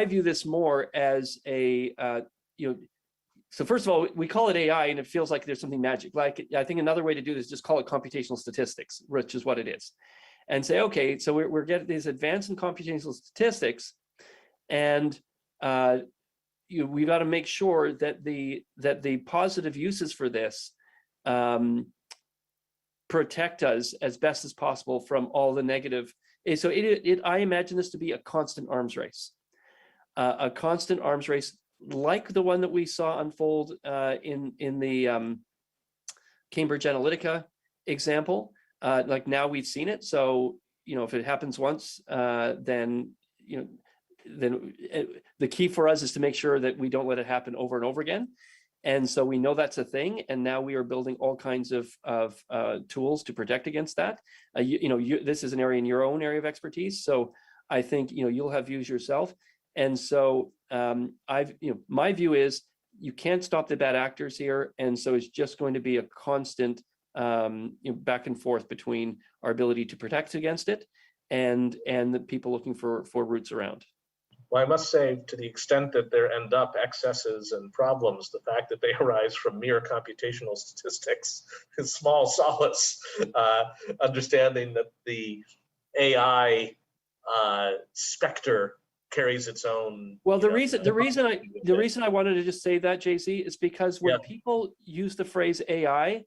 view this more as a so first of all, we call it AI and it feels like there's something magic. Like, I think another way to do this is just call it computational statistics, which is what it is. And say, okay, so we're getting these advanced in computational statistics, and we got to make sure that the positive uses for this protect us as best as possible from all the negative. So I imagine this to be a constant arms race. A constant arms race like the one that we saw unfold in the Cambridge Analytica example. Like now we've seen it. So, if it happens once, then the key for us is to make sure that we don't let it happen over and over again. And so we know that's a thing. And now we are building all kinds of tools to protect against that. This is an area in your own area of expertise. So I think, you'll have views yourself. And so my view is you can't stop the bad actors here. And so it's just going to be a constant back and forth between our ability to protect against it and the people looking for routes around. Well, I must say, to the extent that there end up excesses and problems, the fact that they arise from mere computational statistics is small solace. Understanding that the AI specter carries its own. Well, the reason I wanted to just say that, JC, is because when people use the phrase AI,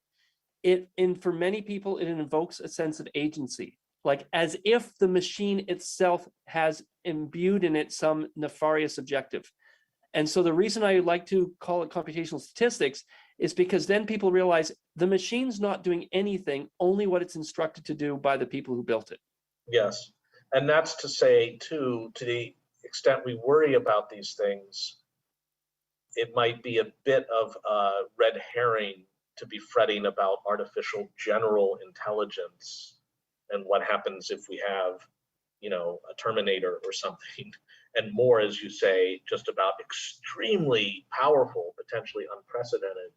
for many people it invokes a sense of agency, like as if the machine itself has imbued in it some nefarious objective. And so the reason I like to call it computational statistics is because then people realize the machine's not doing anything, only what it's instructed to do by the people who built it. Yes, and that's to say too, to the extent we worry about these things, it might be a bit of a red herring to be fretting about artificial general intelligence and what happens if we have, a Terminator or something, and more, as you say, just about extremely powerful, potentially unprecedented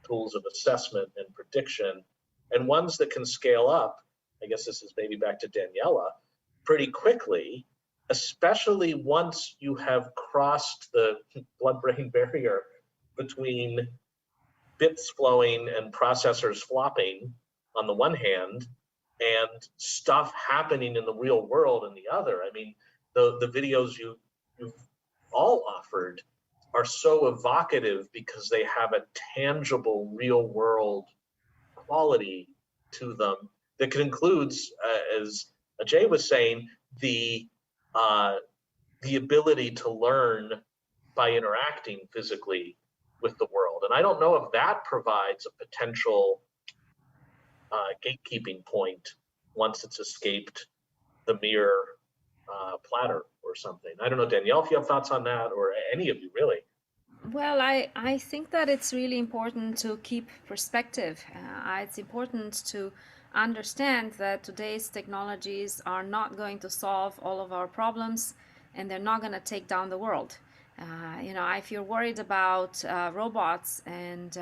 tools of assessment and prediction, and ones that can scale up. I guess this is maybe back to Daniela, pretty quickly, especially once you have crossed the blood-brain barrier between bits flowing and processors flopping on the one hand, and stuff happening in the real world on the other. I mean, the videos you've all offered are so evocative because they have a tangible real world quality to them that includes, as Ajay was saying, the ability to learn by interacting physically with the world. And I don't know if that provides a potential gatekeeping point once it's escaped the mere platter or something. I don't know, Danielle, if you have thoughts on that, or any of you really. Well, I think that it's really important to keep perspective. It's important to understand that today's technologies are not going to solve all of our problems, and they're not going to take down the world. If you're worried about robots and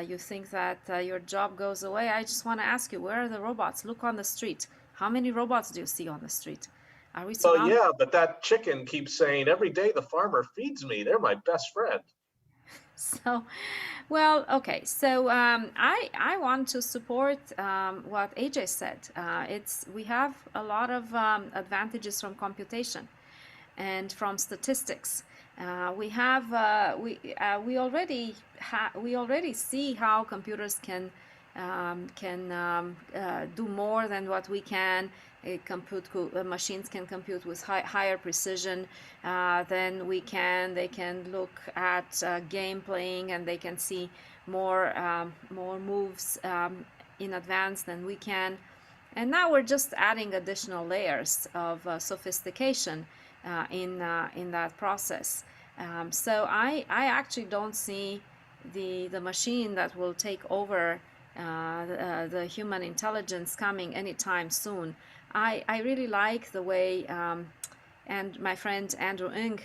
you think that your job goes away, I just want to ask you, where are the robots? Look on the street. How many robots do you see on the street? Are we Well, yeah, but that chicken keeps saying, every day the farmer feeds me. They're my best friend. So, well, okay. So I want to support what AJ said. We have a lot of advantages from computation and from statistics. We already see how computers can do more than what we can. Machines can compute with higher precision than we can. They can look at game playing, and they can see more moves in advance than we can. And now we're just adding additional layers of sophistication in that process. So I actually don't see the machine that will take over the human intelligence coming anytime soon. I really like the way, and my friend Andrew Ng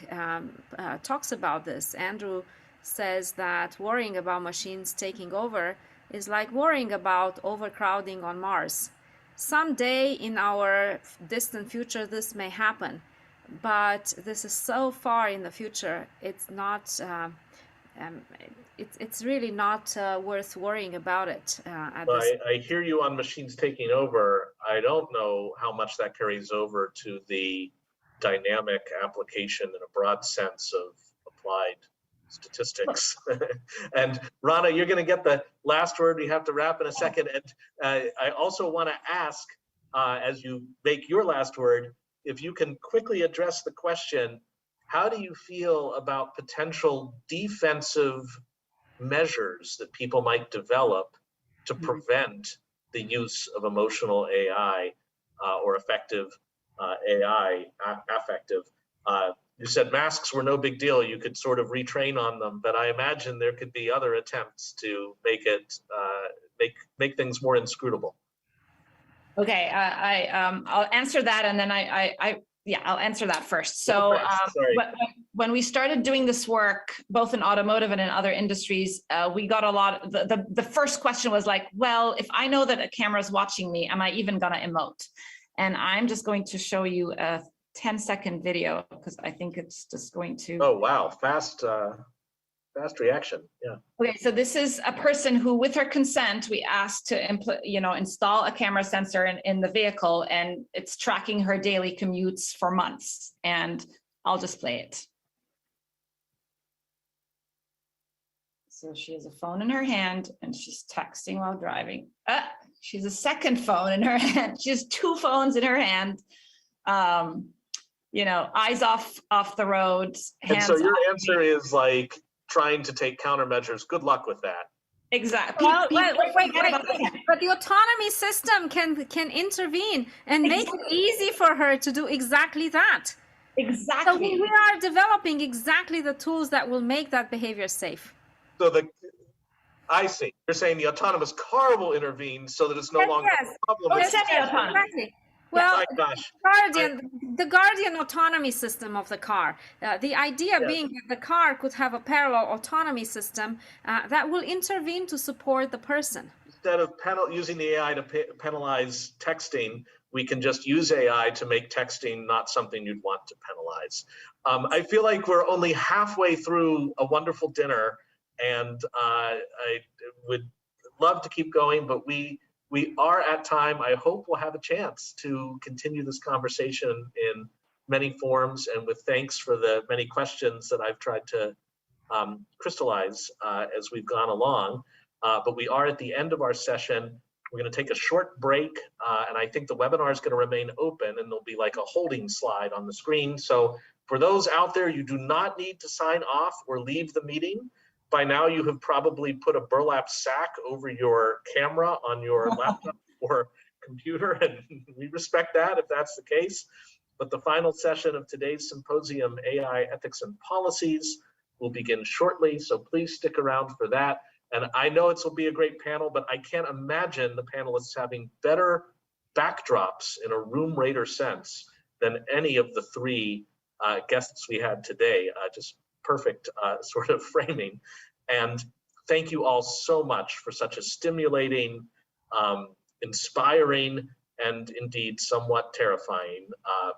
talks about this. Andrew says that worrying about machines taking over is like worrying about overcrowding on Mars. Someday in our distant future, this may happen, but this is so far in the future. It's not. It's really not worth worrying about it. I hear you on machines taking over. I don't know how much that carries over to the dynamic application in a broad sense of applied statistics. And Rana, you're going to get the last word. We have to wrap in a second. And I also want to ask, as you make your last word, if you can quickly address the question, how do you feel about potential defensive measures that people might develop to prevent the use of emotional AI or effective AI, affective? You said masks were no big deal. You could sort of retrain on them, but I imagine there could be other attempts to make it make things more inscrutable. Okay, I'll answer that, and then I'll answer that first. So when we started doing this work, both in automotive and in other industries, we got a lot. The first question was like, well, if I know that a camera is watching me, am I even gonna emote? And I'm just going to show you a 10-second video because I think it's just going to. Oh wow, fast reaction. Yeah. Okay, so this is a person who, with her consent, we asked to install a camera sensor in the vehicle, and it's tracking her daily commutes for months. And I'll just play it. So she has a phone in her hand, and she's texting while driving. She has a second phone in her hand. She has two phones in her hand. Eyes off the road. And so your answer is like trying to take countermeasures. Good luck with that. Exactly. Well, but the autonomy system can intervene and make it easy for her to do exactly that. Exactly. So we are developing exactly the tools that will make that behavior safe. So I see. You're saying the autonomous car will intervene so that it's no longer a problem. Exactly. Well, the Guardian autonomy system of the car. The idea being that the car could have a parallel autonomy system that will intervene to support the person. instead of using the AI to penalize texting, we can just use AI to make texting not something you'd want to penalize. I feel like we're only halfway through a wonderful dinner, and I would love to keep going, but we are at time. I hope we'll have a chance to continue this conversation in many forms, and with thanks for the many questions that I've tried to crystallize as we've gone along. But we are at the end of our session. We're going to take a short break, and I think the webinar is going to remain open, and there'll be like a holding slide on the screen. So for those out there, you do not need to sign off or leave the meeting. By now, you have probably put a burlap sack over your camera on your laptop or computer, and we respect that if that's the case. But the final session of today's symposium, AI Ethics and Policies, will begin shortly, so please stick around for that. And I know it will be a great panel, but I can't imagine the panelists having better backdrops in a room raider sense than any of the three guests we had today. Just perfect sort of framing. And thank you all so much for such a stimulating, inspiring, and indeed somewhat terrifying,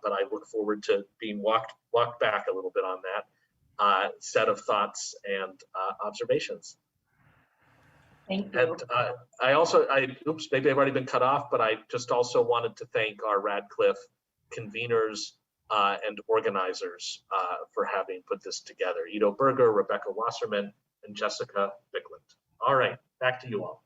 but I look forward to being walked back a little bit on that set of thoughts and observations. Thank you. And oops, maybe I've already been cut off, but I just also wanted to thank our Radcliffe conveners and organizers for having put this together. Ido Berger, Rebecca Wasserman, and Jessica Bickland. All right, back to you all.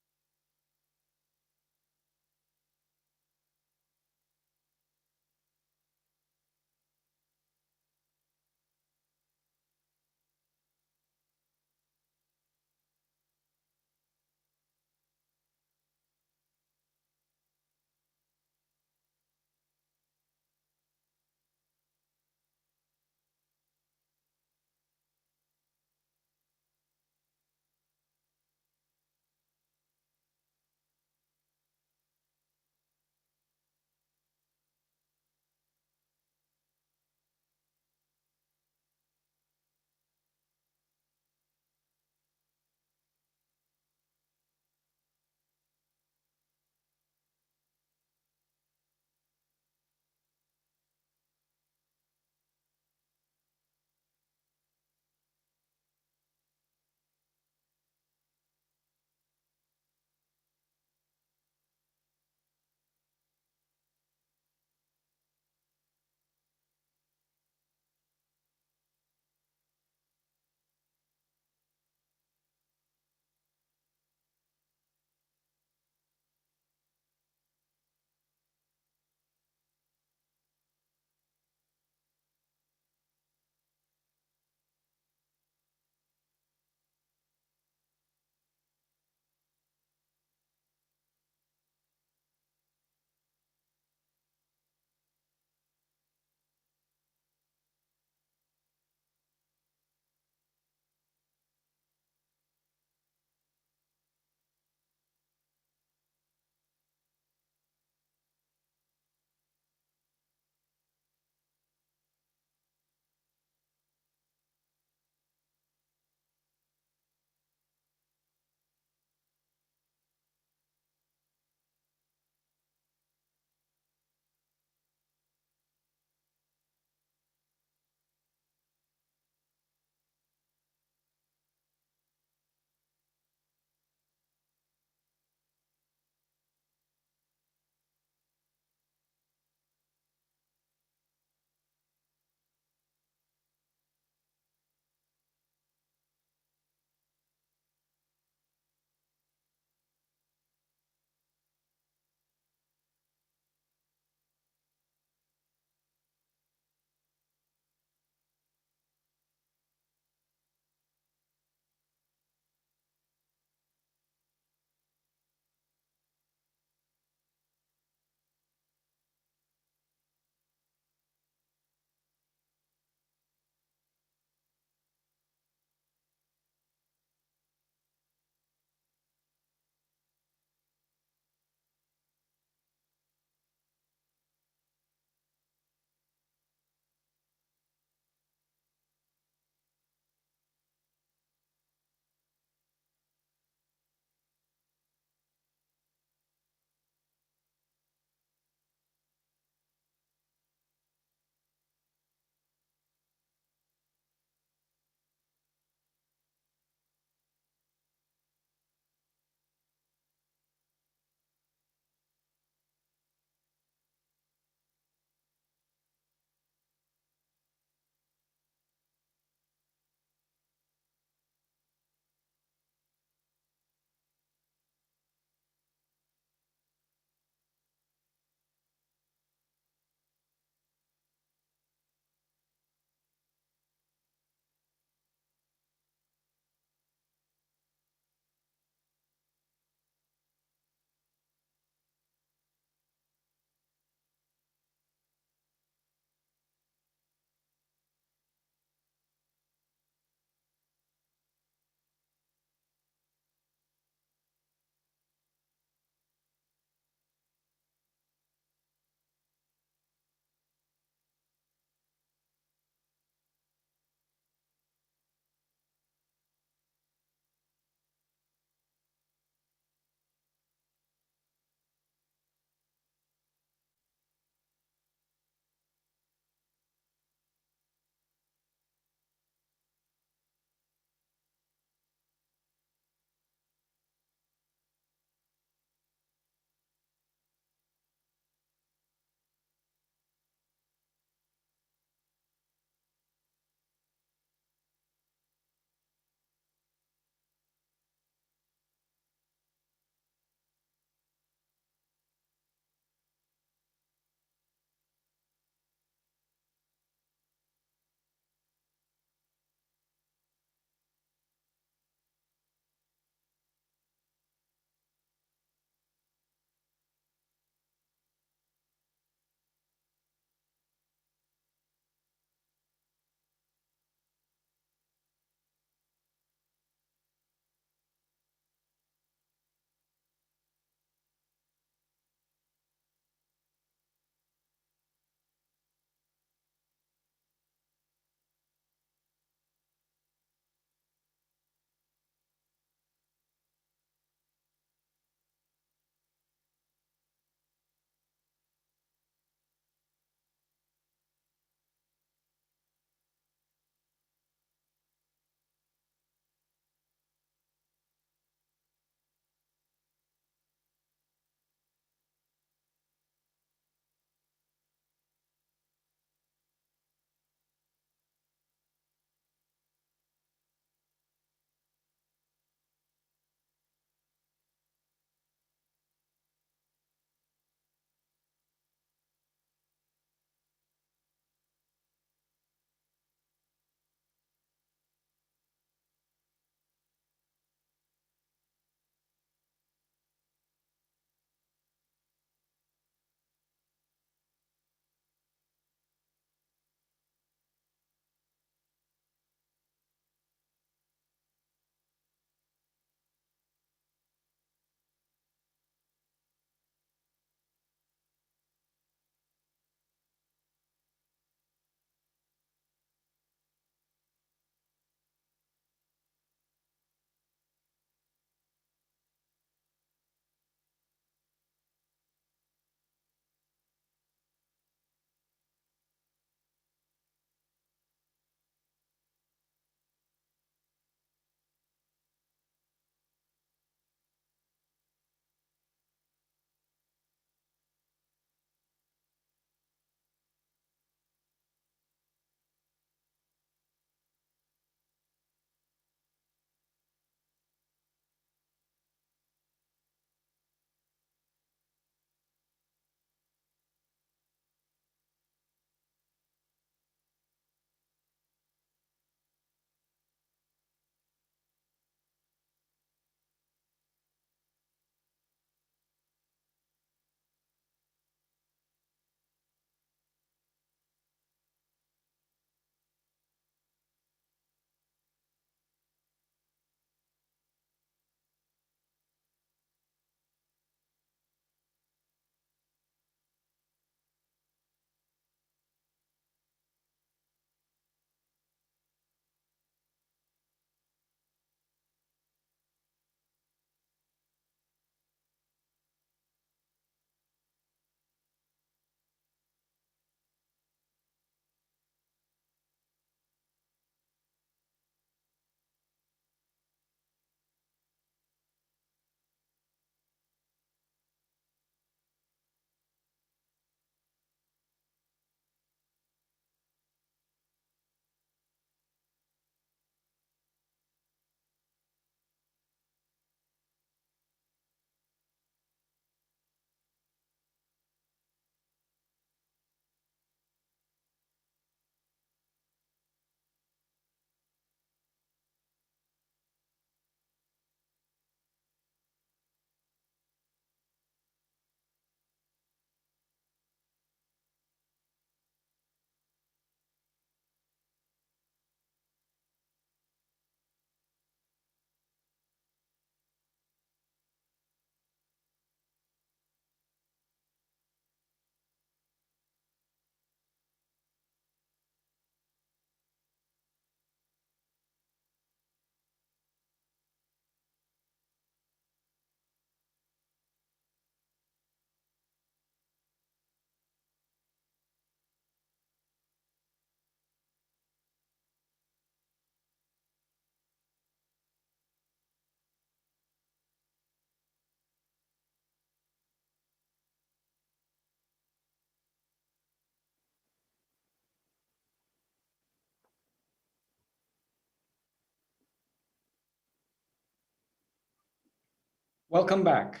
Welcome back.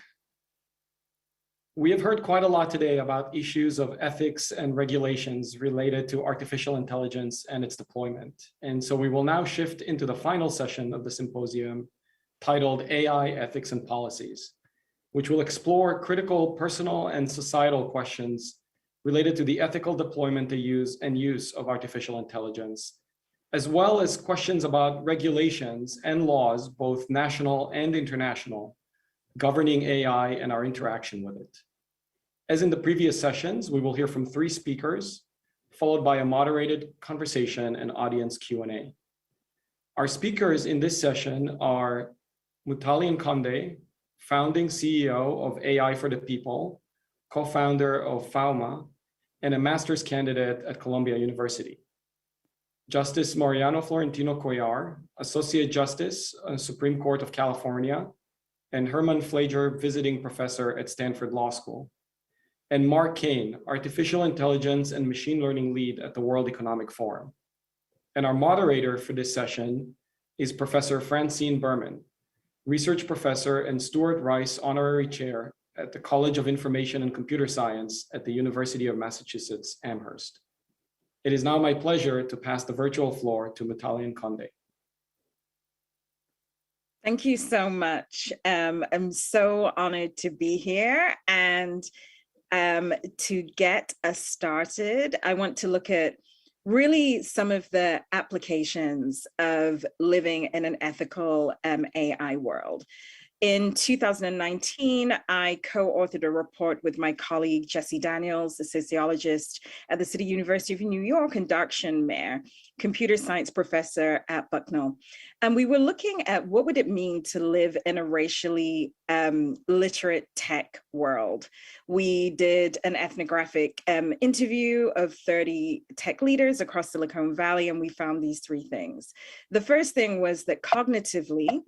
We have heard quite a lot today about issues of ethics and regulations related to artificial intelligence and its deployment. And so we will now shift into the final session of the symposium titled AI Ethics and Policies, which will explore critical personal and societal questions related to the ethical deployment and use of artificial intelligence, as well as questions about regulations and laws, both national and international, governing AI and our interaction with it. As in the previous sessions, we will hear from 3 speakers, followed by a moderated conversation and audience Q&A. Our speakers in this session are Mutalian Conde, founding CEO of AI for the People, co-founder of FAUMA, and a master's candidate at Columbia University. Justice Mariano Florentino Collar, Associate Justice on the Supreme Court of California, and Herman Flager, visiting professor at Stanford Law School. And Mark Kane, Artificial Intelligence and Machine Learning Lead at the World Economic Forum. And our moderator for this session is Professor Francine Berman, Research Professor and Stuart Rice Honorary Chair at the College of Information and Computer Science at the University of Massachusetts, Amherst. It is now my pleasure to pass the virtual floor to Mutalian Conde. Thank you so much. I'm so honored to be here, and to get us started, I want to look at really some of the applications of living in an ethical AI world. In 2019, I co-authored a report with my colleague, Jesse Daniels, a sociologist at the City University of New York, and Darshan Mayer, computer science professor at Butler. And we were looking at what would it mean to live in a racially literate tech world. We did an ethnographic interview of 30 tech leaders across Silicon Valley, and we found these 3 things. The first thing was that cognitively,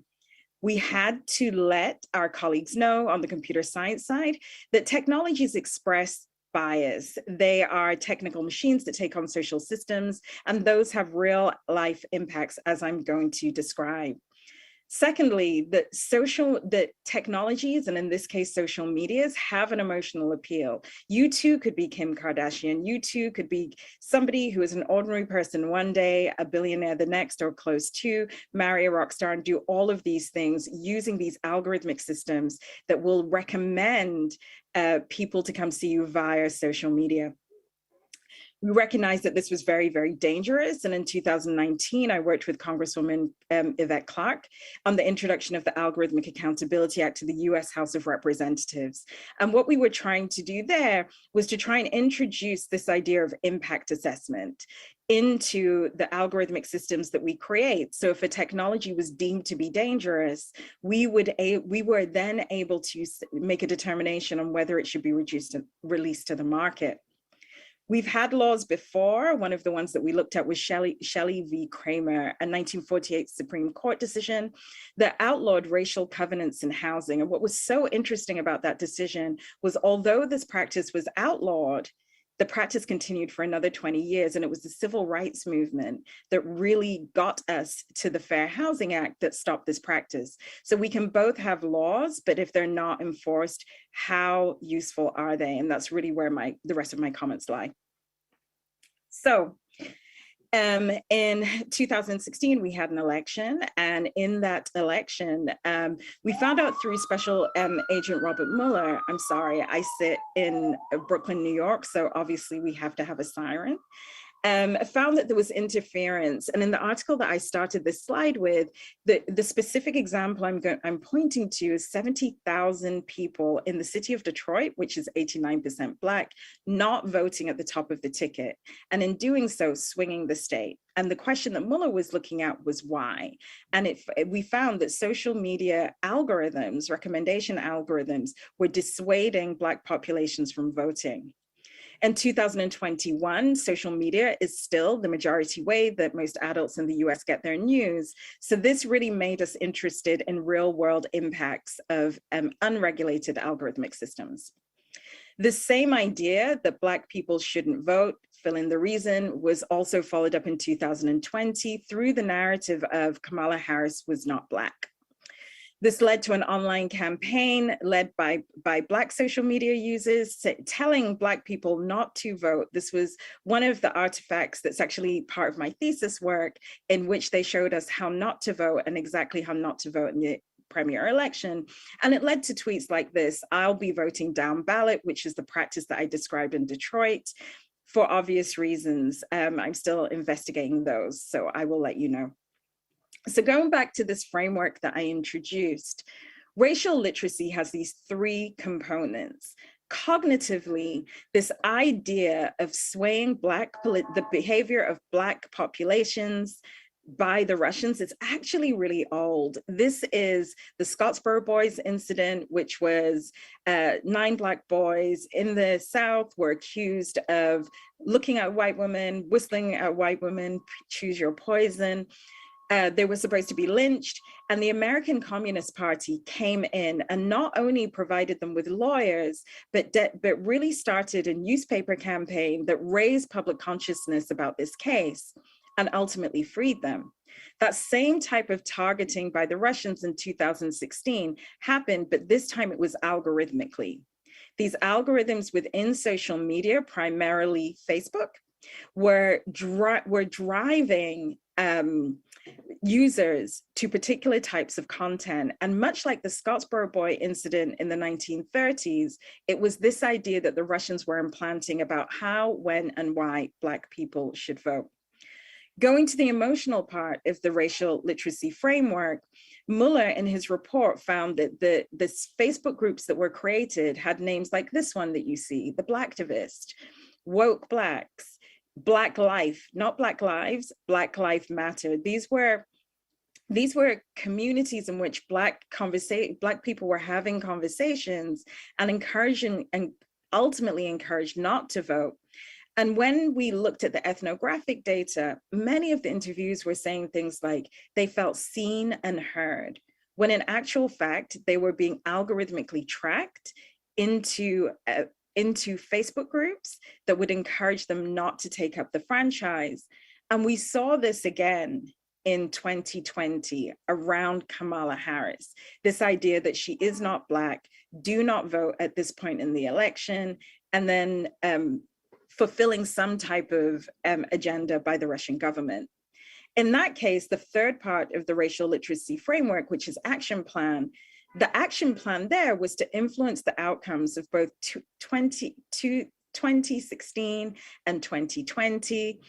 we had to let our colleagues know on the computer science side that technologies express bias. They are technical machines that take on social systems, and those have real life impacts, as I'm going to describe. Secondly, that technologies, and in this case, social medias, have an emotional appeal. You too could be Kim Kardashian. You too could be somebody who is an ordinary person one day, a billionaire the next, or close to, marry a rock star and do all of these things using these algorithmic systems that will recommend people to come see you via social media. We recognized that this was very, very dangerous. And in 2019, I worked with Congresswoman Yvette Clarke on the introduction of the Algorithmic Accountability Act to the US House of Representatives. And what we were trying to do there was to try and introduce this idea of impact assessment into the algorithmic systems that we create. So if a technology was deemed to be dangerous, we were then able to make a determination on whether it should be released to the market. We've had laws before. One of the ones that we looked at was Shelley v. Kramer, a 1948 Supreme Court decision that outlawed racial covenants in housing. And what was so interesting about that decision was, although this practice was outlawed, the practice continued for another 20 years. And it was the civil rights movement that really got us to the Fair Housing Act that stopped this practice. So we can both have laws, but if they're not enforced, how useful are they? And that's really where the rest of my comments lie. So in 2016, we had an election, and in that election, we found out through Special Agent Robert Mueller, I'm sorry, I sit in Brooklyn, New York, so obviously we have to have a siren, found that there was interference. And in the article that I started this slide with, the specific example I'm pointing to is 70,000 people in the city of Detroit, which is 89% Black, not voting at the top of the ticket. And in doing so, swinging the state. And the question that Mueller was looking at was why. And we found that social media algorithms, recommendation algorithms, were dissuading Black populations from voting. In 2021, social media is still the majority way that most adults in the US get their news. So this really made us interested in real world impacts of unregulated algorithmic systems. The same idea that Black people shouldn't vote, fill in the reason, was also followed up in 2020 through the narrative of Kamala Harris was not Black. This led to an online campaign led by Black social media users telling Black people not to vote. This was one of the artifacts that's actually part of my thesis work, in which they showed us how not to vote and exactly how not to vote in the premier election. And it led to tweets like this: "I'll be voting down ballot," which is the practice that I described in Detroit. For obvious reasons, I'm still investigating those, so I will let you know. So going back to this framework that I introduced, racial literacy has these three components. Cognitively, this idea of swaying the behavior of Black populations by the Russians is actually really old. This is the Scottsboro Boys incident, which was 9 Black boys in the South were accused of looking at white women, whistling at white women, choose your poison. They were supposed to be lynched, and the American Communist Party came in and not only provided them with lawyers, but really started a newspaper campaign that raised public consciousness about this case and ultimately freed them. That same type of targeting by the Russians in 2016 happened, but this time it was algorithmically. These algorithms within social media, primarily Facebook, were driving users to particular types of content. And much like the Scottsboro Boy incident in the 1930s, it was this idea that the Russians were implanting about how, when, and why Black people should vote. Going to the emotional part of the racial literacy framework, Muller in his report found that the Facebook groups that were created had names like this one that you see, the Blacktivist, Woke Blacks, Black Life, not Black Lives, Black Life Matter. These were communities in which Black people were having conversations and ultimately encouraged not to vote. And when we looked at the ethnographic data, many of the interviews were saying things like they felt seen and heard, when in actual fact, they were being algorithmically tracked into Facebook groups that would encourage them not to take up the franchise. And we saw this again in 2020 around Kamala Harris, this idea that she is not Black, do not vote at this point in the election, and then fulfilling some type of agenda by the Russian government. In that case, the third part of the racial literacy framework, which is action plan, the action plan there was to influence the outcomes of both 2016 and 2020.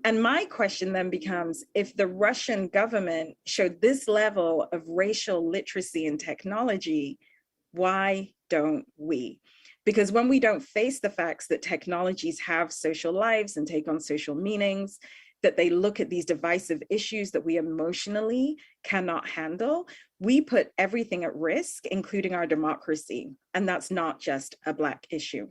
And my question then becomes, if the Russian government showed this level of racial literacy in technology, why don't we? Because when we don't face the facts that technologies have social lives and take on social meanings, that they look at these divisive issues that we emotionally cannot handle, we put everything at risk, including our democracy. And that's not just a Black issue.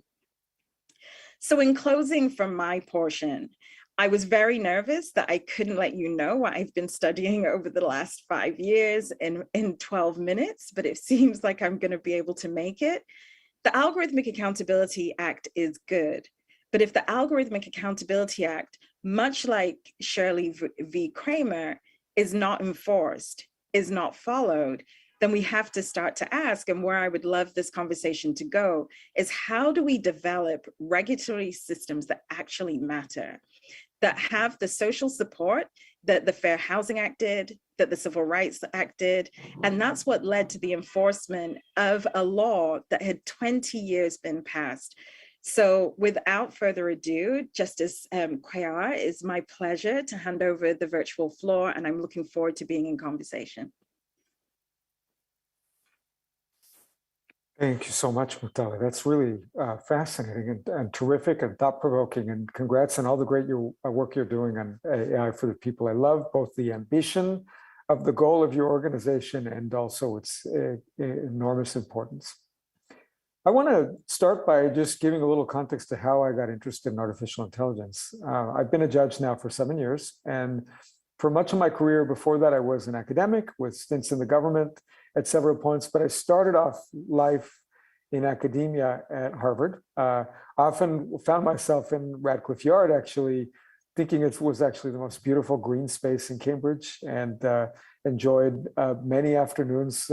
So in closing from my portion, I was very nervous that I couldn't let you know what I've been studying over the last 5 years in 12 minutes, but it seems like I'm going to be able to make it. The Algorithmic Accountability Act is good, but if the Algorithmic Accountability Act, much like Shirley v. Kramer, is not enforced, is not followed, then we have to start to ask, and where I would love this conversation to go, is how do we develop regulatory systems that actually matter, that have the social support that the Fair Housing Act did, that the Civil Rights Act did, and that's what led to the enforcement of a law that had 20 years been passed. So without further ado, Justice Cuellar, it's my pleasure to hand over the virtual floor, and I'm looking forward to being in conversation. Thank you so much, Mutale. That's really fascinating and terrific and thought-provoking, and congrats on all the great work you're doing on AI for the people. I love both the ambition of the goal of your organization and also its enormous importance. I want to start by just giving a little context to how I got interested in artificial intelligence. I've been a judge now for 7 years, and for much of my career before that, I was an academic with stints in the government at several points, but I started off life in academia at Harvard. Often found myself in Radcliffe Yard, actually, thinking it was actually the most beautiful green space in Cambridge, and enjoyed many afternoons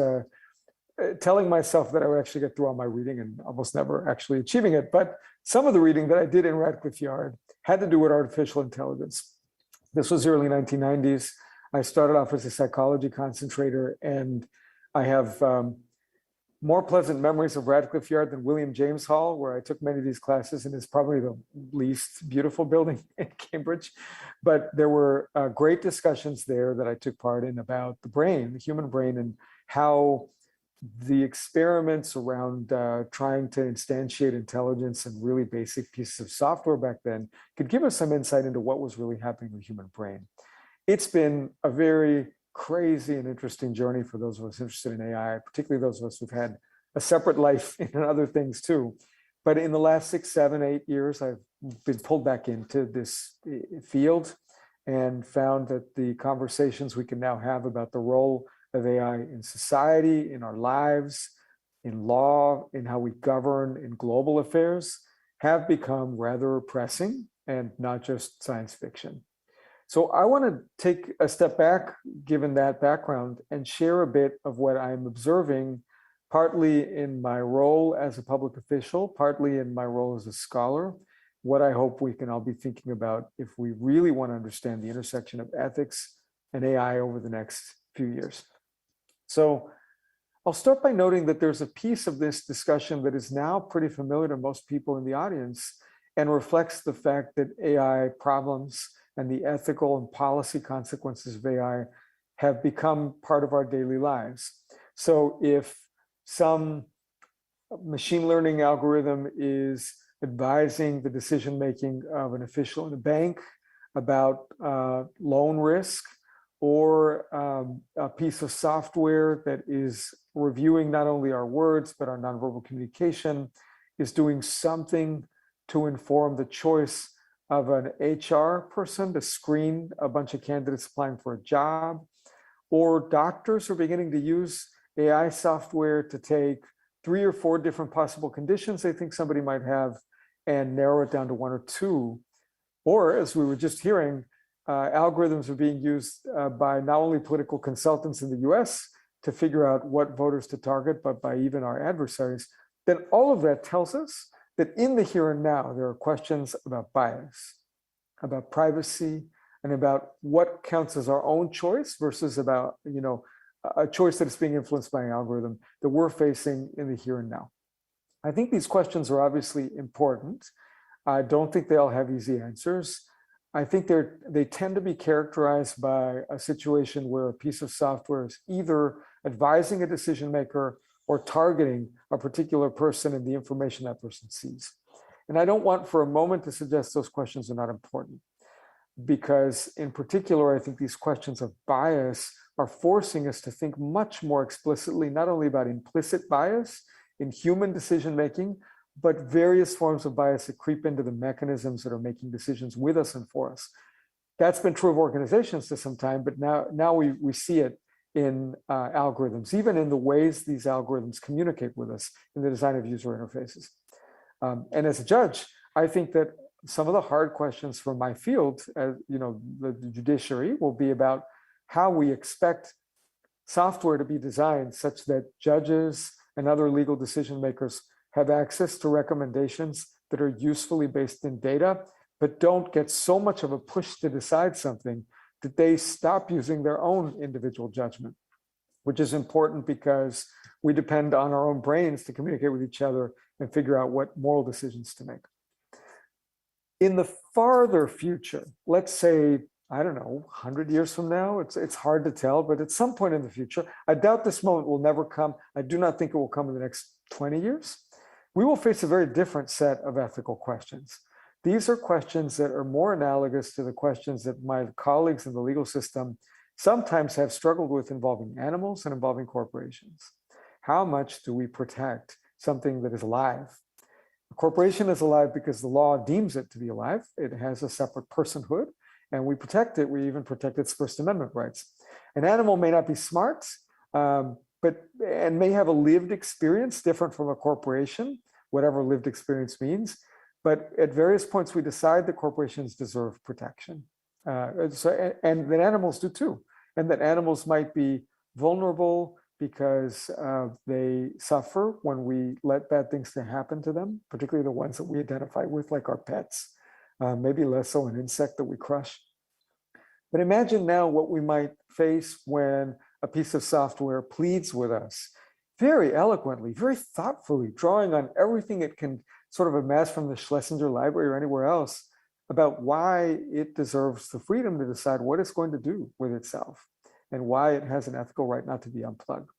telling myself that I would actually get through all my reading and almost never actually achieving it. But some of the reading that I did in Radcliffe Yard had to do with artificial intelligence. This was the early 1990s. I started off as a psychology concentrator, and I have more pleasant memories of Radcliffe Yard than William James Hall, where I took many of these classes, and it's probably the least beautiful building in Cambridge. But there were great discussions there that I took part in about the brain, the human brain, and how the experiments around trying to instantiate intelligence and really basic pieces of software back then could give us some insight into what was really happening in the human brain. It's been a very crazy and interesting journey for those of us interested in AI, particularly those of us who've had a separate life in other things too. But in the last 6, 7, 8 years, I've been pulled back into this field and found that the conversations we can now have about the role of AI in society, in our lives, in law, in how we govern, in global affairs, have become rather pressing and not just science fiction. So I want to take a step back, given that background, and share a bit of what I'm observing, partly in my role as a public official, partly in my role as a scholar, what I hope we can all be thinking about if we really want to understand the intersection of ethics and AI over the next few years. So I'll start by noting that there's a piece of this discussion that is now pretty familiar to most people in the audience and reflects the fact that AI problems and the ethical and policy consequences of AI have become part of our daily lives. So if some machine learning algorithm is advising the decision-making of an official in a bank about loan risk, or a piece of software that is reviewing not only our words, but our nonverbal communication, is doing something to inform the choice of an HR person to screen a bunch of candidates applying for a job, or doctors are beginning to use AI software to take 3 or 4 different possible conditions they think somebody might have and narrow it down to 1 or 2. Or, as we were just hearing, algorithms are being used by not only political consultants in the US to figure out what voters to target, but by even our adversaries. Then all of that tells us that in the here and now, there are questions about bias, about privacy, and about what counts as our own choice versus about, a choice that is being influenced by an algorithm that we're facing in the here and now. I think these questions are obviously important. I don't think they all have easy answers. I think they tend to be characterized by a situation where a piece of software is either advising a decision maker or targeting a particular person and the information that person sees. And I don't want for a moment to suggest those questions are not important, because in particular, I think these questions of bias are forcing us to think much more explicitly, not only about implicit bias in human decision making, but various forms of bias that creep into the mechanisms that are making decisions with us and for us. That's been true of organizations for some time, but now we see it in algorithms, even in the ways these algorithms communicate with us in the design of user interfaces. And as a judge, I think that some of the hard questions for my field, the judiciary, will be about how we expect software to be designed such that judges and other legal decision makers have access to recommendations that are usefully based in data, but don't get so much of a push to decide something that they stop using their own individual judgment, which is important because we depend on our own brains to communicate with each other and figure out what moral decisions to make. In the farther future, let's say, I don't know, 100 years from now, it's hard to tell, but at some point in the future, I doubt this moment will never come. I do not think it will come in the next 20 years. We will face a very different set of ethical questions. These are questions that are more analogous to the questions that my colleagues in the legal system sometimes have struggled with involving animals and involving corporations. How much do we protect something that is alive? A corporation is alive because the law deems it to be alive. It has a separate personhood, and we protect it. We even protect its First Amendment rights. An animal may not be smart, and may have a lived experience different from a corporation, whatever lived experience means. But at various points, we decide that corporations deserve protection. And that animals do too. And that animals might be vulnerable because they suffer when we let bad things to happen to them, particularly the ones that we identify with, like our pets, maybe less so an insect that we crush. But imagine now what we might face when a piece of software pleads with us very eloquently, very thoughtfully, drawing on everything it can sort of amass from the Schlesinger library or anywhere else about why it deserves the freedom to decide what it's going to do with itself and why it has an ethical right not to be unplugged.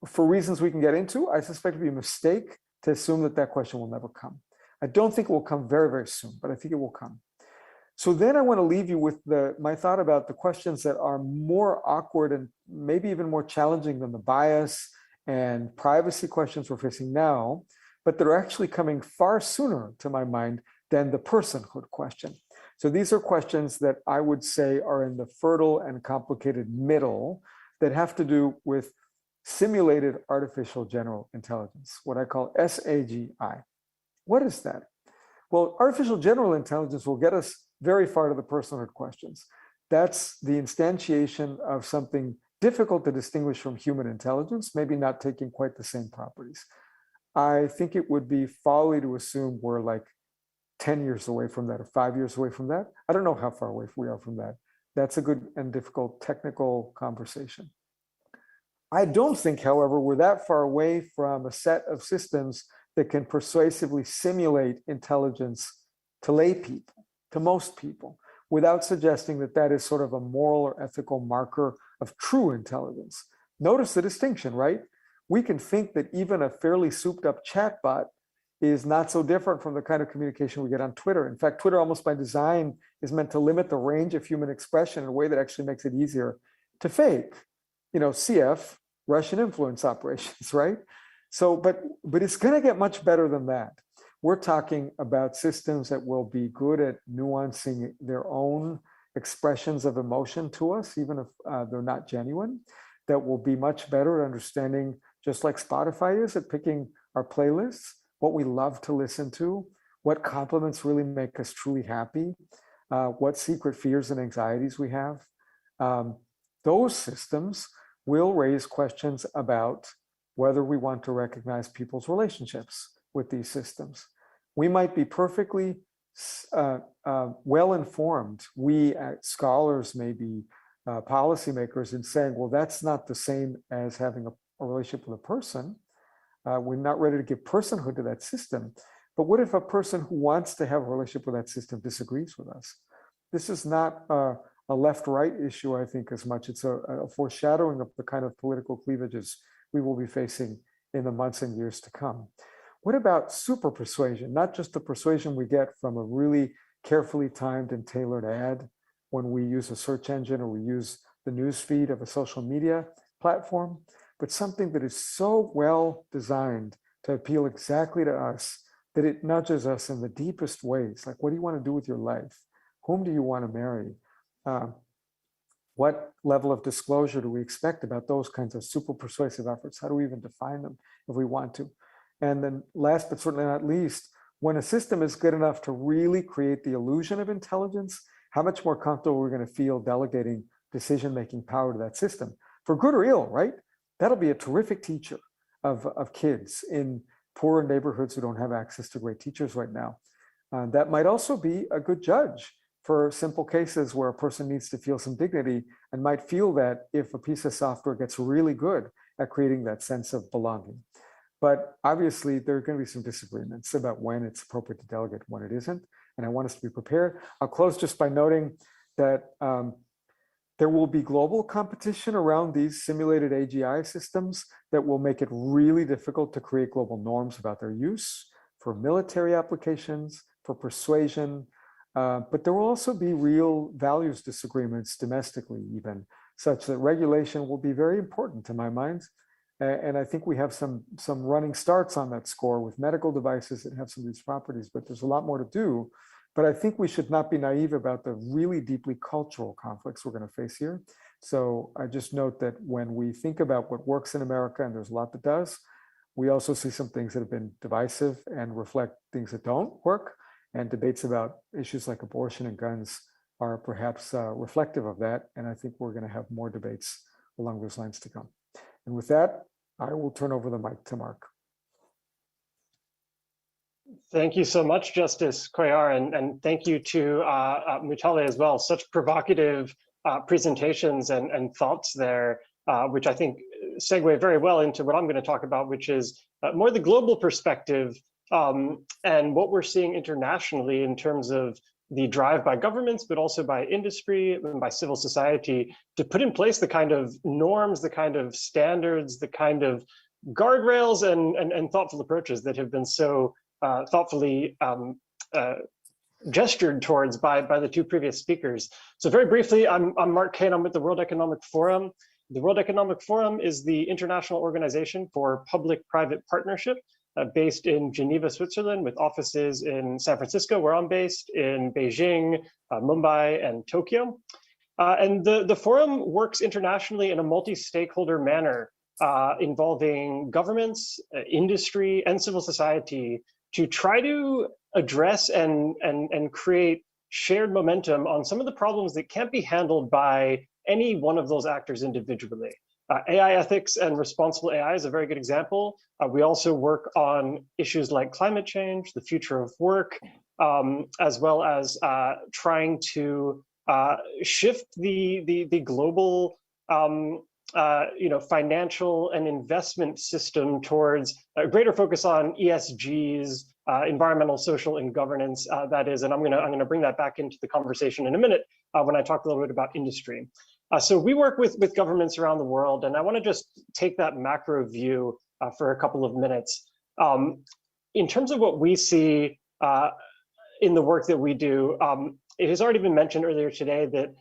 For reasons we can get into, I suspect it'd be a mistake to assume that that question will never come. I don't think it will come very, very soon, but I think it will come. So then I want to leave you with my thought about the questions that are more awkward and maybe even more challenging than the bias and privacy questions we're facing now, but that are actually coming far sooner to my mind than the personhood question. So these are questions that I would say are in the fertile and complicated middle that have to do with simulated artificial general intelligence, what I call SAGI. What is that? Well, artificial general intelligence will get us very far to the personhood questions. That's the instantiation of something difficult to distinguish from human intelligence, maybe not taking quite the same properties. I think it would be folly to assume we're like 10 years away from that or 5 years away from that. I don't know how far away we are from that. That's a good and difficult technical conversation. I don't think, however, we're that far away from a set of systems that can persuasively simulate intelligence to lay people, to most people, without suggesting that that is sort of a moral or ethical marker of true intelligence. Notice the distinction, right? We can think that even a fairly souped up chatbot is not so different from the kind of communication we get on Twitter. In fact, Twitter almost by design is meant to limit the range of human expression in a way that actually makes it easier to fake, CF, Russian influence operations, right? So, but it's going to get much better than that. We're talking about systems that will be good at nuancing their own expressions of emotion to us, even if they're not genuine, that will be much better at understanding, just like Spotify is, at picking our playlists, what we love to listen to, what compliments really make us truly happy, what secret fears and anxieties we have. Those systems will raise questions about whether we want to recognize people's relationships with these systems. We might be perfectly well-informed, we scholars, maybe policymakers, in saying, well, that's not the same as having a relationship with a person. We're not ready to give personhood to that system. But what if a person who wants to have a relationship with that system disagrees with us? This is not a left-right issue, I think, as much. It's a foreshadowing of the kind of political cleavages we will be facing in the months and years to come. What about super persuasion? Not just the persuasion we get from a really carefully timed and tailored ad when we use a search engine or we use the news feed of a social media platform, but something that is so well designed to appeal exactly to us that it nudges us in the deepest ways. Like, what do you want to do with your life? Whom do you want to marry? What level of disclosure do we expect about those kinds of super persuasive efforts? How do we even define them if we want to? And then last but certainly not least, when a system is good enough to really create the illusion of intelligence, how much more comfortable we're going to feel delegating decision-making power to that system, for good or ill, right? That'll be a terrific teacher of kids in poorer neighborhoods who don't have access to great teachers right now. That might also be a good judge for simple cases where a person needs to feel some dignity and might feel that if a piece of software gets really good at creating that sense of belonging. But obviously, there are going to be some disagreements about when it's appropriate to delegate, when it isn't. And I want us to be prepared. I'll close just by noting that there will be global competition around these simulated AGI systems that will make it really difficult to create global norms about their use for military applications, for persuasion. But there will also be real values disagreements domestically, even, such that regulation will be very important to my mind. And I think we have some running starts on that score with medical devices that have some of these properties, but there's a lot more to do. But I think we should not be naive about the really deeply cultural conflicts we're going to face here. So I just note that when we think about what works in America, and there's a lot that does, we also see some things that have been divisive and reflect things that don't work. And debates about issues like abortion and guns are perhaps reflective of that. And I think we're going to have more debates along those lines to come. And with that, I will turn over the mic to Mark. Thank you so much, Justice Cuellar, and thank you to Mutale as well. Such provocative presentations and thoughts there, which I think segue very well into what I'm going to talk about, which is more the global perspective and what we're seeing internationally in terms of the drive by governments, but also by industry and by civil society to put in place the kind of norms, the kind of standards, the kind of guardrails and thoughtful approaches that have been so thoughtfully gestured towards by the two previous speakers. So very briefly, I'm Mark Kane. I'm with the World Economic Forum. The World Economic Forum is the international organization for public-private partnership based in Geneva, Switzerland, with offices in San Francisco, where I'm based, in Beijing, Mumbai, and Tokyo. And the forum works internationally in a multi-stakeholder manner involving governments, industry, and civil society to try to address and create shared momentum on some of the problems that can't be handled by any one of those actors individually. AI ethics and responsible AI is a very good example. We also work on issues like climate change, the future of work, as well as trying to shift the global financial and investment system towards a greater focus on ESGs, environmental, social, and governance. That is, and I'm gonna bring that back into the conversation in a minute when I talk a little bit about industry. So we work with governments around the world, and I want to just take that macro view for a couple of minutes. In terms of what we see in the work that we do, it has already been mentioned earlier today that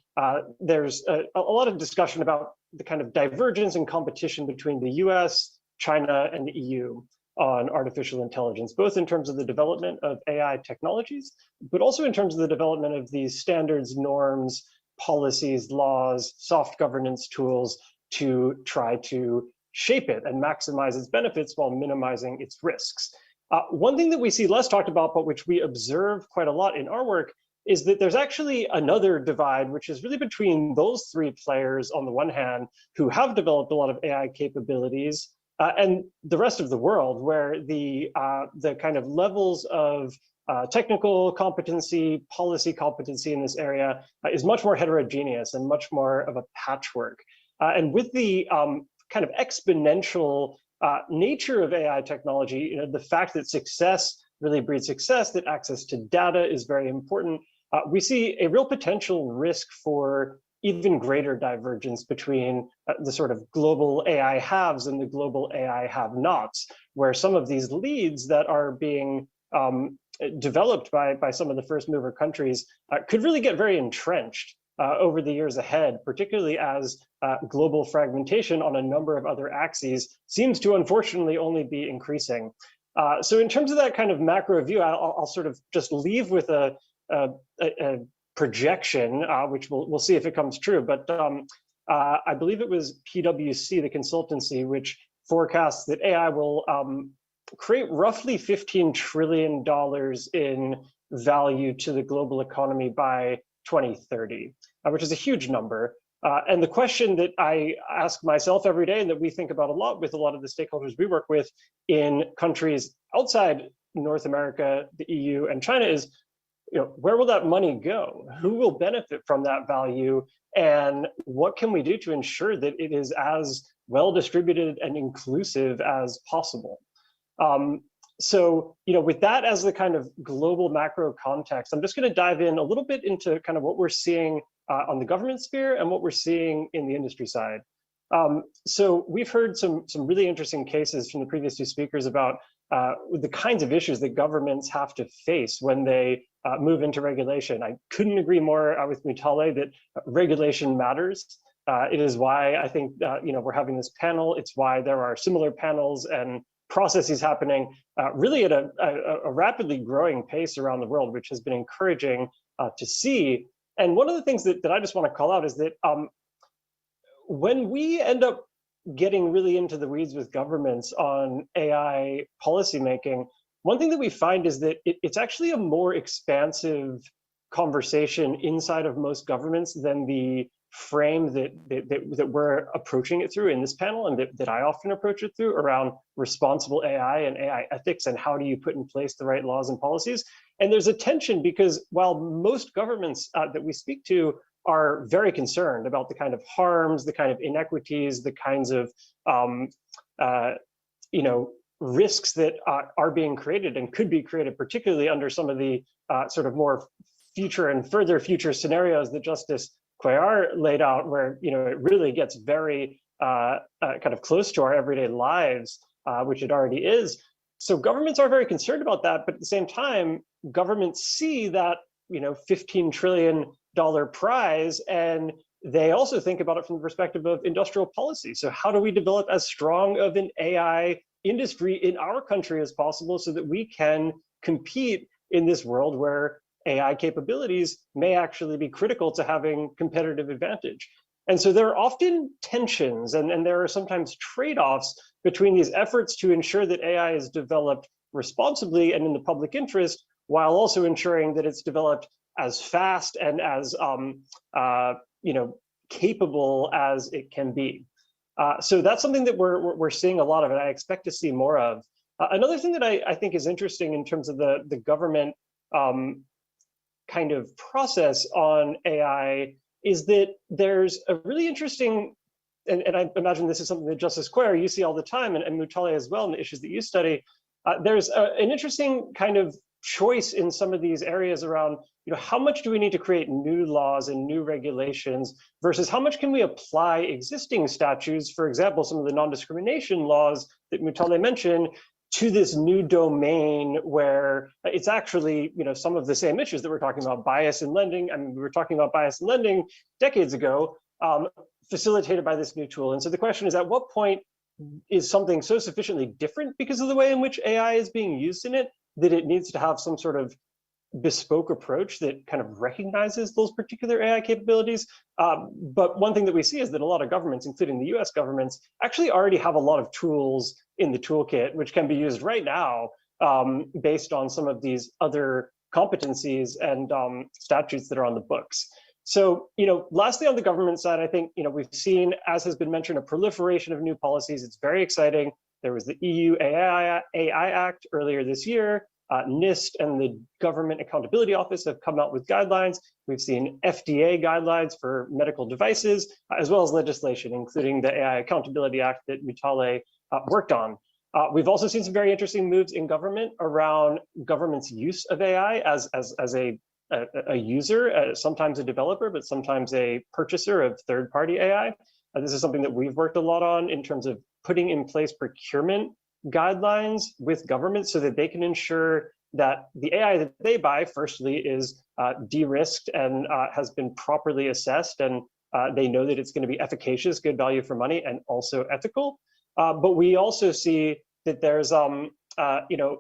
there's a lot of discussion about the kind of divergence and competition between the US, China, and the EU on artificial intelligence, both in terms of the development of AI technologies, but also in terms of the development of these standards, norms, policies, laws, soft governance tools to try to shape it and maximize its benefits while minimizing its risks. One thing that we see less talked about, but which we observe quite a lot in our work, is that there's actually another divide, which is really between those three players on the one hand, who have developed a lot of AI capabilities, and the rest of the world, where the kind of levels of technical competency, policy competency in this area is much more heterogeneous and much more of a patchwork. And with the kind of exponential nature of AI technology, the fact that success really breeds success, that access to data is very important, we see a real potential risk for even greater divergence between the sort of global AI haves and the global AI have-nots, where some of these leads that are being developed by some of the first mover countries could really get very entrenched over the years ahead, particularly as global fragmentation on a number of other axes seems to unfortunately only be increasing. So in terms of that kind of macro view, I'll sort of just leave with a projection, which we'll see if it comes true. But I believe it was PwC, the consultancy, which forecasts that AI will create roughly $15 trillion in value to the global economy by 2030, which is a huge number. And the question that I ask myself every day, and that we think about a lot with a lot of the stakeholders we work with in countries outside North America, the EU, and China is, where will that money go? Who will benefit from that value? And what can we do to ensure that it is as well distributed and inclusive as possible? So, with that as the kind of global macro context, I'm just going to dive in a little bit into kind of what we're seeing on the government sphere and what we're seeing in the industry side. So we've heard some really interesting cases from the previous two speakers about the kinds of issues that governments have to face when they move into regulation. I couldn't agree more with Mutale that regulation matters. It is why I think we're having this panel. It's why there are similar panels and processes happening really at a rapidly growing pace around the world, which has been encouraging to see. And one of the things that I just want to call out is that when we end up getting really into the weeds with governments on AI policymaking, one thing that we find is that it's actually a more expansive conversation inside of most governments than the frame that we're approaching it through in this panel, and that I often approach it through, around responsible AI and AI ethics, and how do you put in place the right laws and policies. And there's a tension, because while most governments that we speak to are very concerned about the kind of harms, the kind of inequities, the kinds of risks that are being created and could be created, particularly under some of the sort of more future and further future scenarios that Justice Cuellar laid out, where it really gets very kind of close to our everyday lives, which it already is. So governments are very concerned about that, but at the same time, governments see that $15 trillion prize, and they also think about it from the perspective of industrial policy. So how do we develop as strong of an AI industry in our country as possible, so that we can compete in this world where AI capabilities may actually be critical to having competitive advantage? And so there are often tensions, and there are sometimes trade-offs between these efforts to ensure that AI is developed responsibly and in the public interest, while also ensuring that it's developed as fast and as capable as it can be. So that's something that we're seeing a lot of, and I expect to see more of. Another thing that I think is interesting in terms of the government kind of process on AI is that there's a really interesting, and I imagine this is something that Justice Cuellar, you see all the time, and Mutale as well in the issues that you study. There's an interesting kind of choice in some of these areas around, how much do we need to create new laws and new regulations versus how much can we apply existing statutes, for example, some of the non-discrimination laws that Mutale mentioned, to this new domain where it's actually, some of the same issues that we're talking about, bias in lending. I mean, we were talking about bias in lending decades ago, facilitated by this new tool. And so the question is, at what point is something so sufficiently different because of the way in which AI is being used in it, that it needs to have some sort of bespoke approach that kind of recognizes those particular AI capabilities? But one thing that we see is that a lot of governments, including the US governments, actually already have a lot of tools in the toolkit, which can be used right now based on some of these other competencies and statutes that are on the books. So, lastly, on the government side, I think, we've seen, as has been mentioned, a proliferation of new policies. It's very exciting. There was the EU AI Act earlier this year. NIST and the Government Accountability Office have come out with guidelines. We've seen FDA guidelines for medical devices, as well as legislation, including the AI Accountability Act that Mutale worked on. We've also seen some very interesting moves in government around government's use of AI as a user, sometimes a developer, but sometimes a purchaser of third-party AI. This is something that we've worked a lot on in terms of putting in place procurement guidelines with government so that they can ensure that the AI that they buy, firstly, is de-risked and has been properly assessed, and they know that it's going to be efficacious, good value for money, and also ethical. But we also see that there's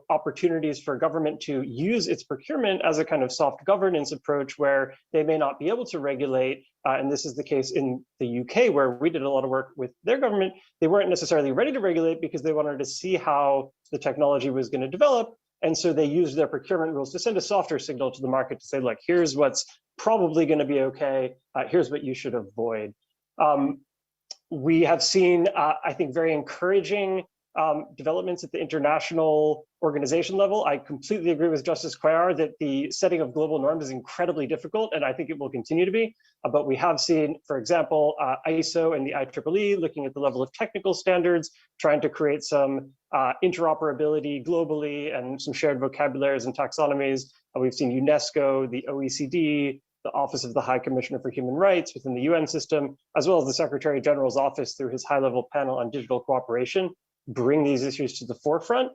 opportunities for government to use its procurement as a kind of soft governance approach, where they may not be able to regulate. And this is the case in the UK, where we did a lot of work with their government. They weren't necessarily ready to regulate because they wanted to see how the technology was going to develop. And so they used their procurement rules to send a softer signal to the market to say, look, here's what's probably going to be okay. Here's what you should avoid. We have seen, I think, very encouraging developments at the international organization level. I completely agree with Justice Cuellar that the setting of global norms is incredibly difficult, and I think it will continue to be. But we have seen, for example, ISO and the IEEE looking at the level of technical standards, trying to create some interoperability globally and some shared vocabularies and taxonomies. We've seen UNESCO, the OECD, the Office of the High Commissioner for Human Rights within the UN system, as well as the Secretary General's office through his high-level panel on digital cooperation, bring these issues to the forefront.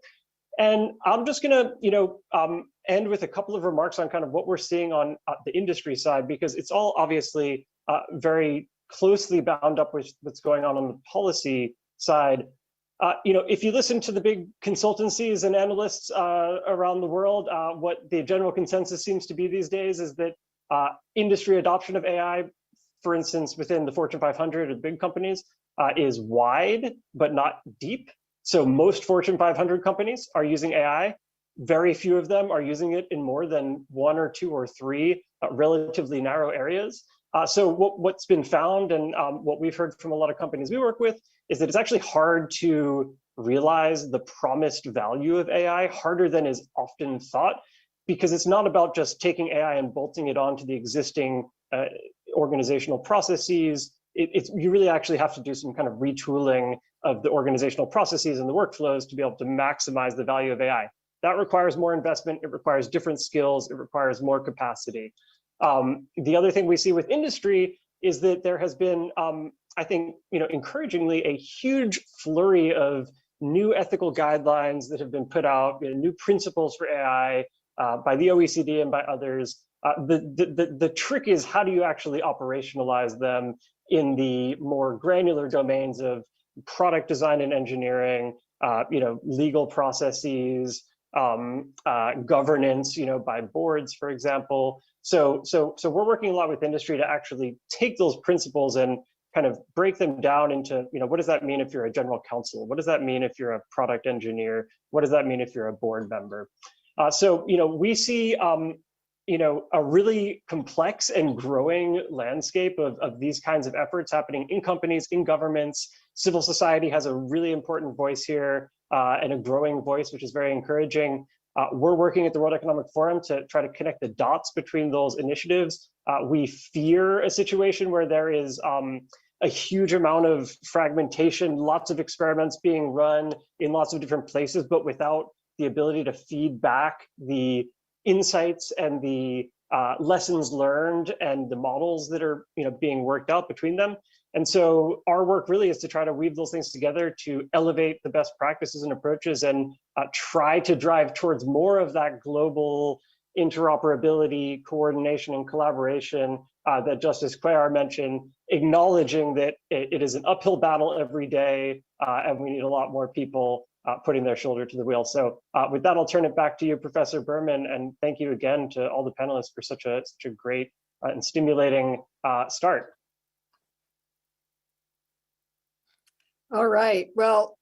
And I'm just going to end with a couple of remarks on kind of what we're seeing on the industry side, because it's all obviously very closely bound up with what's going on the policy side. If you listen to the big consultancies and analysts around the world, what the general consensus seems to be these days is that industry adoption of AI, for instance, within the Fortune 500 or the big companies, is wide but not deep. So most Fortune 500 companies are using AI. Very few of them are using it in more than one or two or three relatively narrow areas. So what's been found and what we've heard from a lot of companies we work with is that it's actually hard to realize the promised value of AI, harder than is often thought, because it's not about just taking AI and bolting it onto the existing organizational processes. You really actually have to do some kind of retooling of the organizational processes and the workflows to be able to maximize the value of AI. That requires more investment, it requires different skills, it requires more capacity. The other thing we see with industry is that there has been, I think, encouragingly, a huge flurry of new ethical guidelines that have been put out, new principles for AI by the OECD and by others. The trick is, how do you actually operationalize them in the more granular domains of product design and engineering, legal processes, governance, by boards, for example. So we're working a lot with industry to actually take those principles and kind of break them down into, what does that mean if you're a general counsel? What does that mean if you're a product engineer? What does that mean if you're a board member? So we see, a really complex and growing landscape of these kinds of efforts happening in companies, in governments. Civil society has a really important voice here and a growing voice, which is very encouraging. We're working at the World Economic Forum to try to connect the dots between those initiatives. We fear a situation where there is a huge amount of fragmentation, lots of experiments being run in lots of different places, but without the ability to feed back the insights and the lessons learned and the models that are being worked out between them. And so our work really is to try to weave those things together to elevate the best practices and approaches and try to drive towards more of that global interoperability, coordination, and collaboration that Justice Cuellar mentioned, acknowledging that it is an uphill battle every day and we need a lot more people putting their shoulder to the wheel. So with that, I'll turn it back to you, Professor Berman, and thank you again to all the panelists for such a great and stimulating start. All right, well,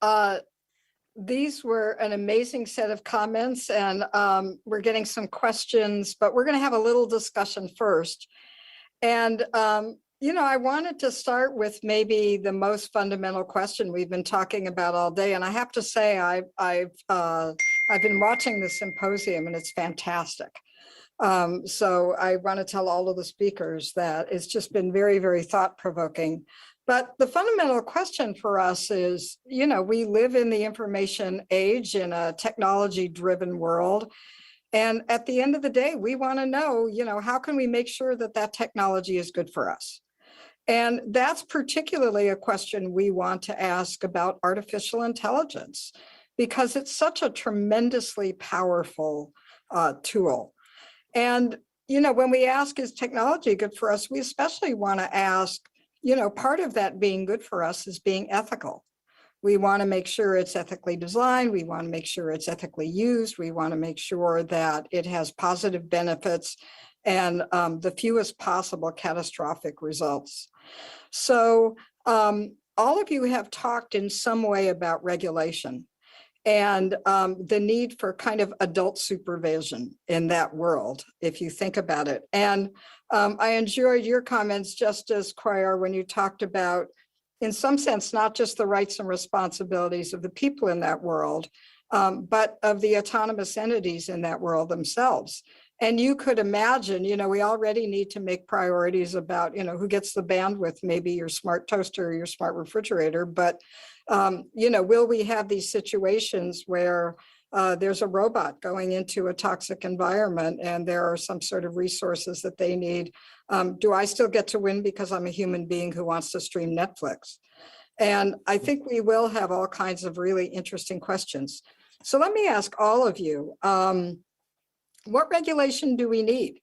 these were an amazing set of comments, and we're getting some questions, but we're gonna have a little discussion first. And I wanted to start with maybe the most fundamental question we've been talking about all day. And I have to say, I've been watching the symposium and it's fantastic. So I want to tell all of the speakers that it's just been very, very thought-provoking. But the fundamental question for us is, we live in the information age in a technology-driven world. And at the end of the day, we want to know, how can we make sure that that technology is good for us? And that's particularly a question we want to ask about artificial intelligence, because it's such a tremendously powerful tool. And, when we ask, is technology good for us? We especially want to ask, part of that being good for us is being ethical. We want to make sure it's ethically designed. We want to make sure it's ethically used. We want to make sure that it has positive benefits and the fewest possible catastrophic results. So all of you have talked in some way about regulation and the need for kind of adult supervision in that world, if you think about it. And I enjoyed your comments, Justice Cuellar, when you talked about, in some sense, not just the rights and responsibilities of the people in that world, but of the autonomous entities in that world themselves. And you could imagine, we already need to make priorities about, who gets the bandwidth, maybe your smart toaster or your smart refrigerator. But, will we have these situations where there's a robot going into a toxic environment and there are some sort of resources that they need? Do I still get to win because I'm a human being who wants to stream Netflix? And I think we will have all kinds of really interesting questions. So let me ask all of you, what regulation do we need?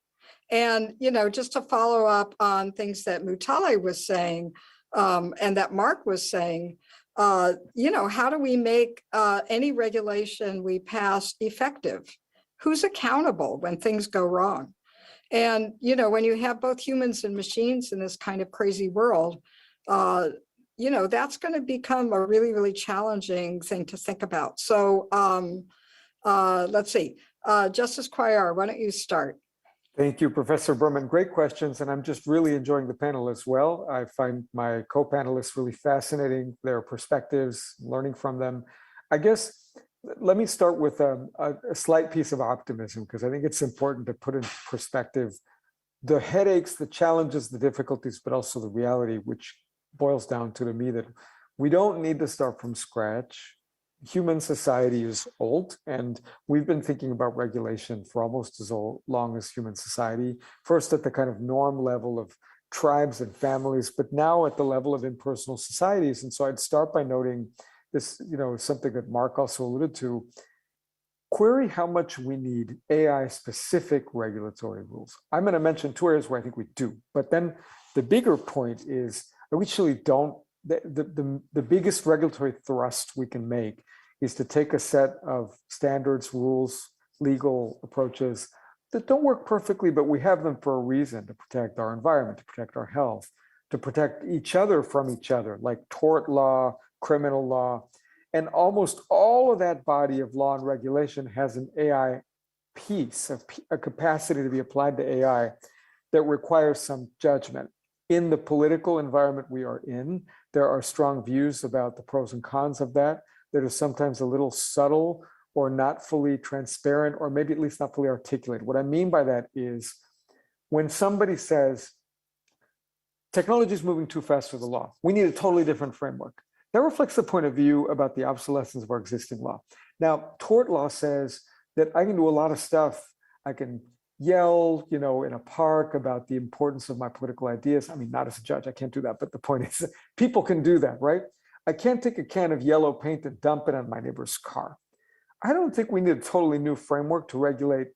And, just to follow up on things that Mutale was saying and that Mark was saying, how do we make any regulation we pass effective? Who's accountable when things go wrong? And, when you have both humans and machines in this kind of crazy world, that's going to become a really, really challenging thing to think about. So let's see. Justice Cuellar, why don't you start? Thank you, Professor Berman. Great questions, and I'm just really enjoying the panel as well. I find my co-panelists really fascinating, their perspectives, learning from them. I guess, let me start with a slight piece of optimism, because I think it's important to put in perspective the headaches, the challenges, the difficulties, but also the reality, which boils down to me that we don't need to start from scratch. Human society is old, and we've been thinking about regulation for almost as long as human society, first at the kind of norm level of tribes and families, but now at the level of impersonal societies. And so I'd start by noting this, something that Mark also alluded to, query how much we need AI-specific regulatory rules. I'm going to mention two areas where I think we do, but then the bigger point is we actually don't. The biggest regulatory thrust we can make is to take a set of standards, rules, legal approaches that don't work perfectly, but we have them for a reason, to protect our environment, to protect our health, to protect each other from each other, like tort law, criminal law. And almost all of that body of law and regulation has an AI piece, a capacity to be applied to AI that requires some judgment. In the political environment we are in, there are strong views about the pros and cons of that are sometimes a little subtle or not fully transparent, or maybe at least not fully articulated. What I mean by that is when somebody says, technology is moving too fast for the law, we need a totally different framework. That reflects the point of view about the obsolescence of our existing law. Now, tort law says that I can do a lot of stuff. I can yell, in a park about the importance of my political ideas. I mean, not as a judge, I can't do that, but the point is people can do that, right? I can't take a can of yellow paint and dump it on my neighbor's car. I don't think we need a totally new framework to regulate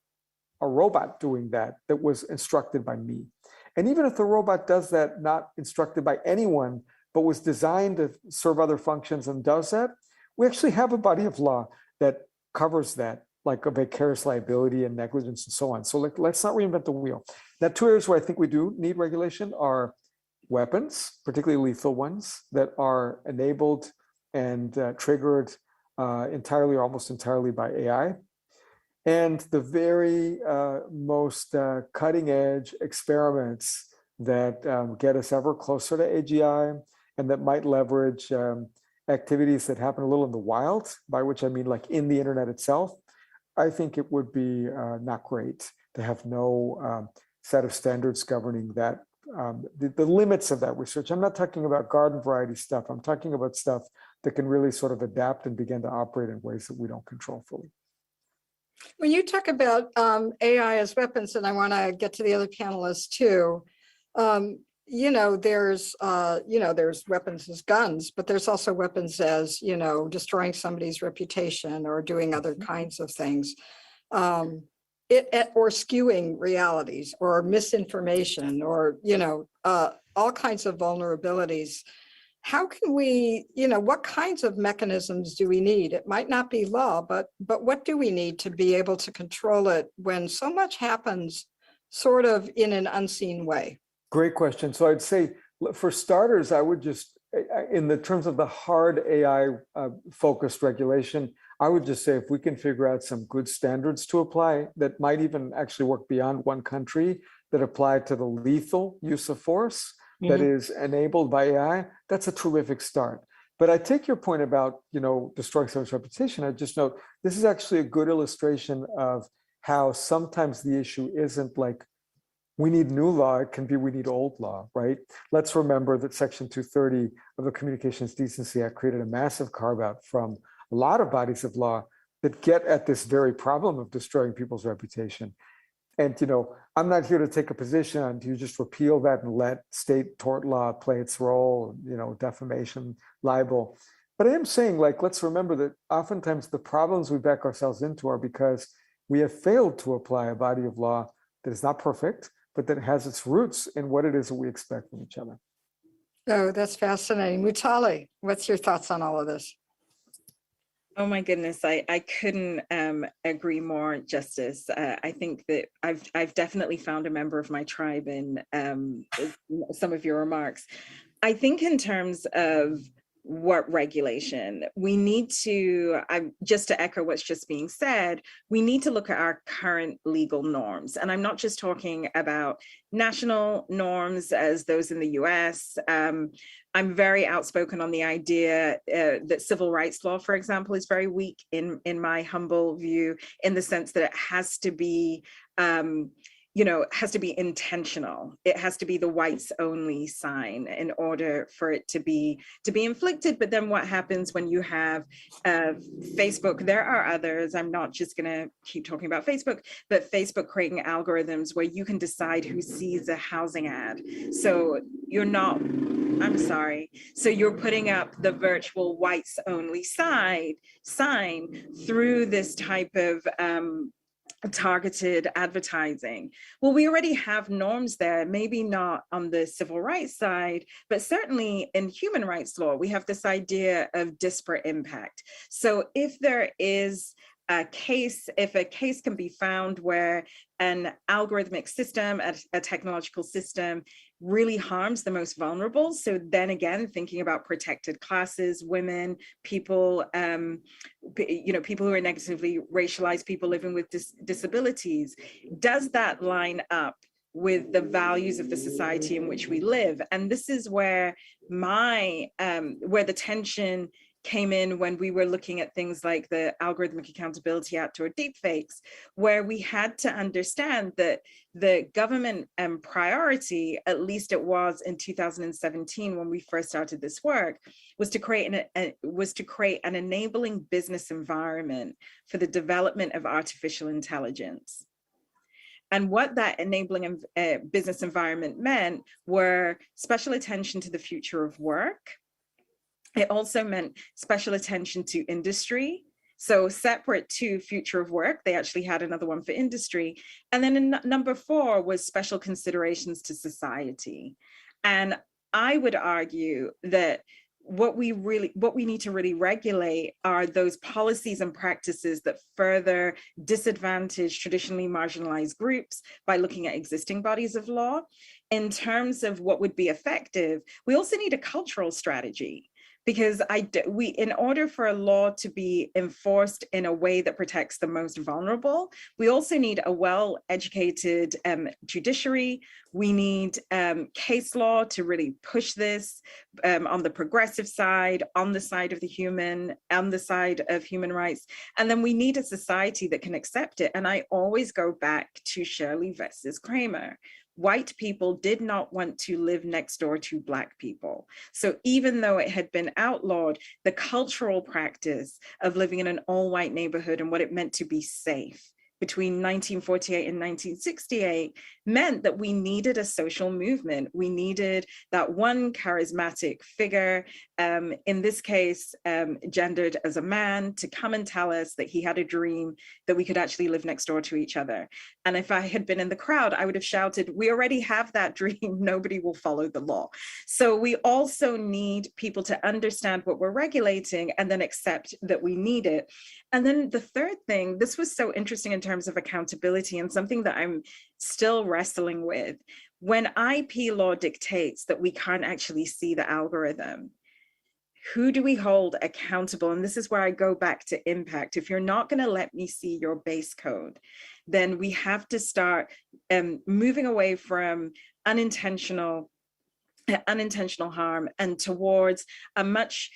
a robot doing that was instructed by me. And even if the robot does that, not instructed by anyone, but was designed to serve other functions and does that, we actually have a body of law that covers that, like a vicarious liability and negligence and so on. So let's not reinvent the wheel. Now, two areas where I think we do need regulation are weapons, particularly lethal ones, that are enabled and triggered entirely or almost entirely by AI. And the very most cutting edge experiments that get us ever closer to AGI and that might leverage activities that happen a little in the wild, by which I mean like in the internet itself. I think it would be not great to have no set of standards governing that, the limits of that research. I'm not talking about garden variety stuff. I'm talking about stuff that can really sort of adapt and begin to operate in ways that we don't control fully. When you talk about AI as weapons, and I want to get to the other panelists too, there's weapons as guns, but there's also weapons as, destroying somebody's reputation or doing other kinds of things, or skewing realities or misinformation or, all kinds of vulnerabilities. How can we, what kinds of mechanisms do we need? It might not be law, but what do we need to be able to control it when so much happens sort of in an unseen way? Great question. So I'd say, for starters, I would just, in the terms of the hard AI focused regulation, I would just say if we can figure out some good standards to apply that might even actually work beyond one country, that apply to the lethal use of force that is enabled by AI, that's a terrific start. But I take your point about, destroying someone's reputation. I just note this is actually a good illustration of how sometimes the issue isn't like we need new law, it can be we need old law, right? Let's remember that Section 230 of the Communications Decency Act created a massive carve-out from a lot of bodies of law that get at this very problem of destroying people's reputation. And, I'm not here to take a position on, do you just repeal that and let state tort law play its role, defamation, libel. But I am saying, let's remember that oftentimes the problems we back ourselves into are because we have failed to apply a body of law that is not perfect, but that has its roots in what it is that we expect from each other. Oh, that's fascinating. Mutale, what's your thoughts on all of this? Oh my goodness, I couldn't agree more, Justice. I think that I've definitely found a member of my tribe in some of your remarks. I think in terms of what regulation. We need to, just to echo what's just being said, we need to look at our current legal norms. And I'm not just talking about national norms as those in the US. I'm very outspoken on the idea that civil rights law, for example, is very weak in my humble view, in the sense that it has to be, has to be intentional. It has to be the whites only sign in order for it to be inflicted. But then what happens when you have Facebook? There are others. I'm not just going to keep talking about Facebook, but Facebook creating algorithms where you can decide who sees a housing ad. So you're not, I'm sorry. So you're putting up the virtual whites only sign through this type of targeted advertising. Well, we already have norms there, maybe not on the civil rights side, but certainly in human rights law, we have this idea of disparate impact. So if there is if a case can be found where an algorithmic system, a technological system really harms the most vulnerable. So then again, thinking about protected classes, women, people, people who are negatively racialized, people living with disabilities, does that line up with the values of the society in which we live? And this is where where the tension came in when we were looking at things like the Algorithmic Accountability Act or deepfakes, where we had to understand that the government priority, at least it was in 2017 when we first started this work, was to create an enabling business environment for the development of artificial intelligence. And what that enabling business environment meant were special attention to the future of work. It also meant special attention to industry. So separate to future of work, they actually had another one for industry. And then number 4 was special considerations to society. And I would argue that what we need to really regulate are those policies and practices that further disadvantage traditionally marginalized groups by looking at existing bodies of law. In terms of what would be effective, we also need a cultural strategy. Because in order for a law to be enforced in a way that protects the most vulnerable, we also need a well-educated judiciary. We need case law to really push this on the progressive side, on the side of human rights. And then we need a society that can accept it. And I always go back to Shirley versus Kramer. White people did not want to live next door to Black people. So even though it had been outlawed, the cultural practice of living in an all-white neighborhood and what it meant to be safe between 1948 and 1968 meant that we needed a social movement. We needed that one charismatic figure, in this case, gendered as a man, to come and tell us that he had a dream that we could actually live next door to each other. And if I had been in the crowd, I would have shouted, "We already have that dream, nobody will follow the law." So we also need people to understand what we're regulating and then accept that we need it. And then the third thing, this was so interesting in terms of accountability and something that I'm still wrestling with. When IP law dictates that we can't actually see the algorithm, who do we hold accountable? And this is where I go back to impact. If you're not going to let me see your base code, then we have to start moving away from unintentional harm and towards a much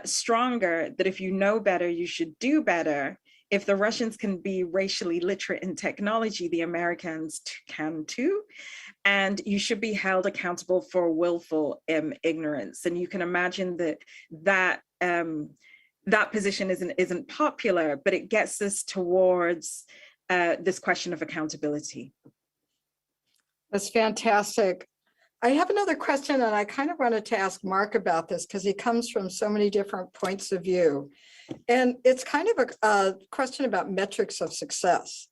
stronger that if you know better, you should do better. If the Russians can be racially literate in technology, the Americans can too. And you should be held accountable for willful ignorance. And you can imagine that position isn't popular, but it gets us towards this question of accountability. That's fantastic. I have another question, and I kind of wanted to ask Mark about this because he comes from so many different points of view. And it's kind of a question about metrics of success.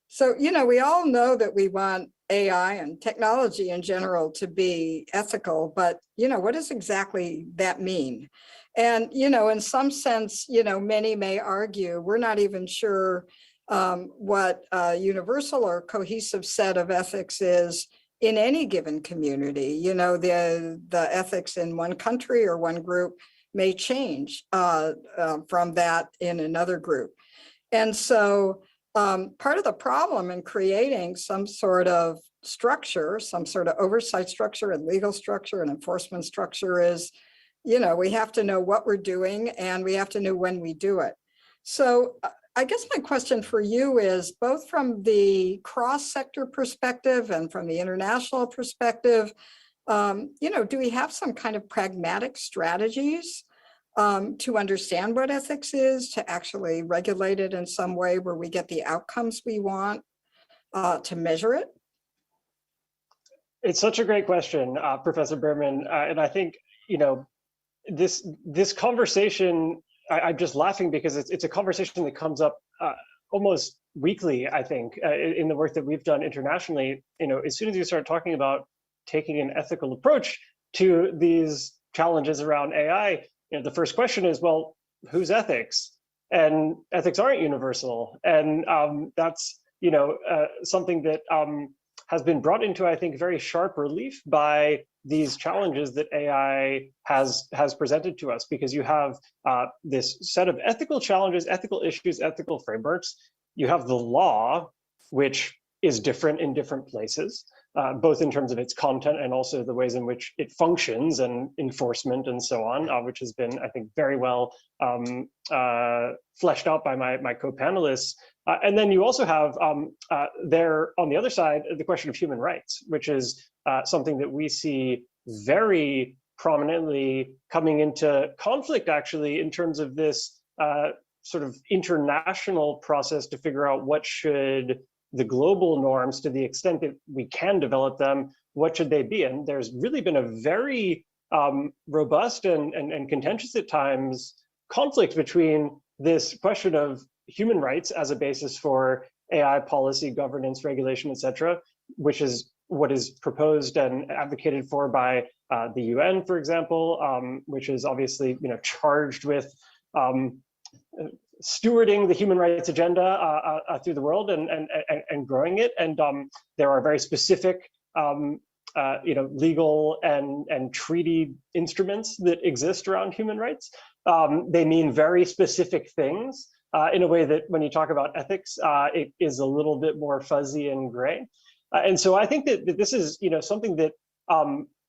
So, we all know that we want AI and technology in general to be ethical, but, what does exactly that mean? And, in some sense, many may argue we're not even sure what a universal or cohesive set of ethics is in any given community. The ethics in one country or one group may change from that in another group. And so part of the problem in creating some sort of structure, some sort of oversight structure and legal structure and enforcement structure is, we have to know what we're doing and we have to know when we do it. So I guess my question for you is, both from the cross-sector perspective and from the international perspective, do we have some kind of pragmatic strategies to understand what ethics is, to actually regulate it in some way where we get the outcomes we want, to measure it? It's such a great question, Professor Berman. And I think, this conversation, I'm just laughing because it's a conversation that comes up almost weekly, I think, in the work that we've done internationally. As soon as you start talking about taking an ethical approach to these challenges around AI, the first question is, well, whose ethics? And ethics aren't universal. And that's, something that has been brought into, I think, very sharp relief by these challenges that AI has presented to us, because you have this set of ethical challenges, ethical issues, ethical frameworks. You have the law, which is different in different places, both in terms of its content and also the ways in which it functions and enforcement and so on, which has been, I think, very well fleshed out by my co-panelists. And then you also have there on the other side, the question of human rights, which is something that we see very prominently coming into conflict, actually, in terms of this sort of international process to figure out what should the global norms, to the extent that we can develop them, what should they be? And there's really been a very robust and contentious at times conflict between this question of human rights as a basis for AI policy, governance, regulation, et cetera, which is what is proposed and advocated for by the UN, for example, which is obviously charged with stewarding the human rights agenda through the world and growing it. And there are very specific legal and treaty instruments that exist around human rights. They mean very specific things in a way that when you talk about ethics, it is a little bit more fuzzy and gray. And so I think that this is something that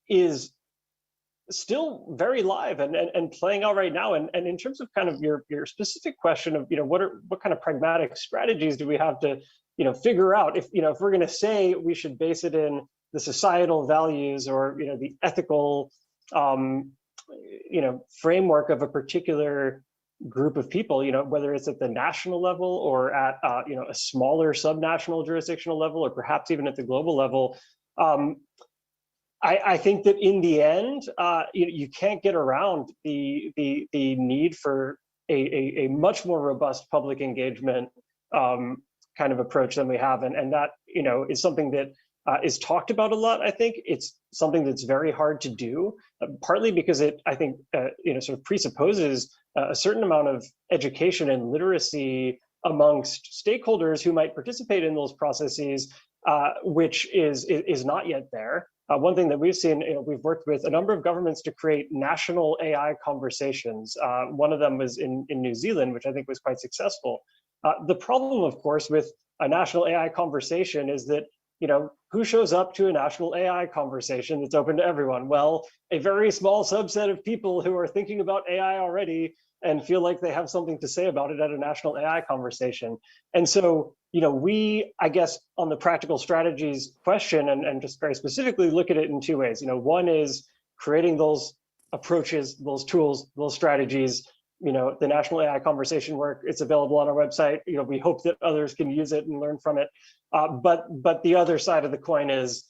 is still very live and playing out right now. And in terms of kind of your specific question of what kind of pragmatic strategies do we have to figure out if we're going to say we should base it in the societal values or the ethical framework of a particular group of people, whether it's at the national level or at a smaller subnational jurisdictional level, or perhaps even at the global level. I think that in the end, you can't get around the need for a much more robust public engagement kind of approach than we have, and that is something that is talked about a lot. I think it's something that's very hard to do, partly because it, I think, sort of presupposes a certain amount of education and literacy amongst stakeholders who might participate in those processes, which is not yet there. One thing that we've seen, we've worked with a number of governments to create national AI conversations. One of them was in New Zealand, which I think was quite successful. The problem, of course, with a national AI conversation is that, who shows up to a national AI conversation that's open to everyone? Well, a very small subset of people who are thinking about AI already and feel like they have something to say about it at a national AI conversation. And so, we, I guess, on the practical strategies question, and just very specifically look at it in two ways. One is creating those approaches, those tools, those strategies. The national AI conversation work, it's available on our website. We hope that others can use it and learn from it. But the other side of the coin is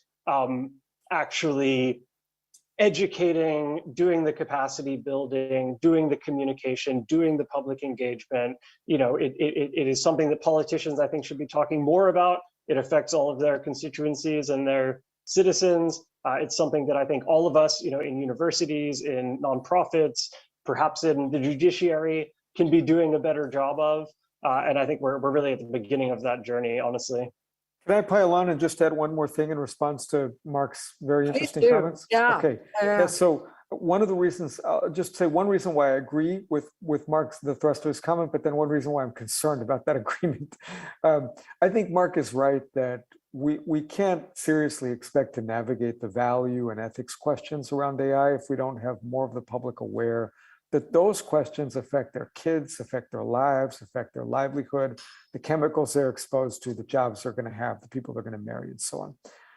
actually educating, doing the capacity building, doing the communication, doing the public engagement. It is something that politicians, I think, should be talking more about. It affects all of their constituencies and their citizens. It's something that I think all of us, in universities, in nonprofits, perhaps in the judiciary, can be doing a better job of. And I think we're really at the beginning of that journey, honestly. Can I pile on and just add one more thing in response to Mark's very interesting comments? Yeah. Okay. Yeah, so one of the reasons, I'll just say one reason why I agree with Mark's, the thrust of his comment, but then one reason why I'm concerned about that agreement. I think Mark is right that we can't seriously expect to navigate the value and ethics questions around AI if we don't have more of the public aware that those questions affect their kids, affect their lives, affect their livelihood, the chemicals they're exposed to, the jobs they're going to have, the people they're going to marry, and so on.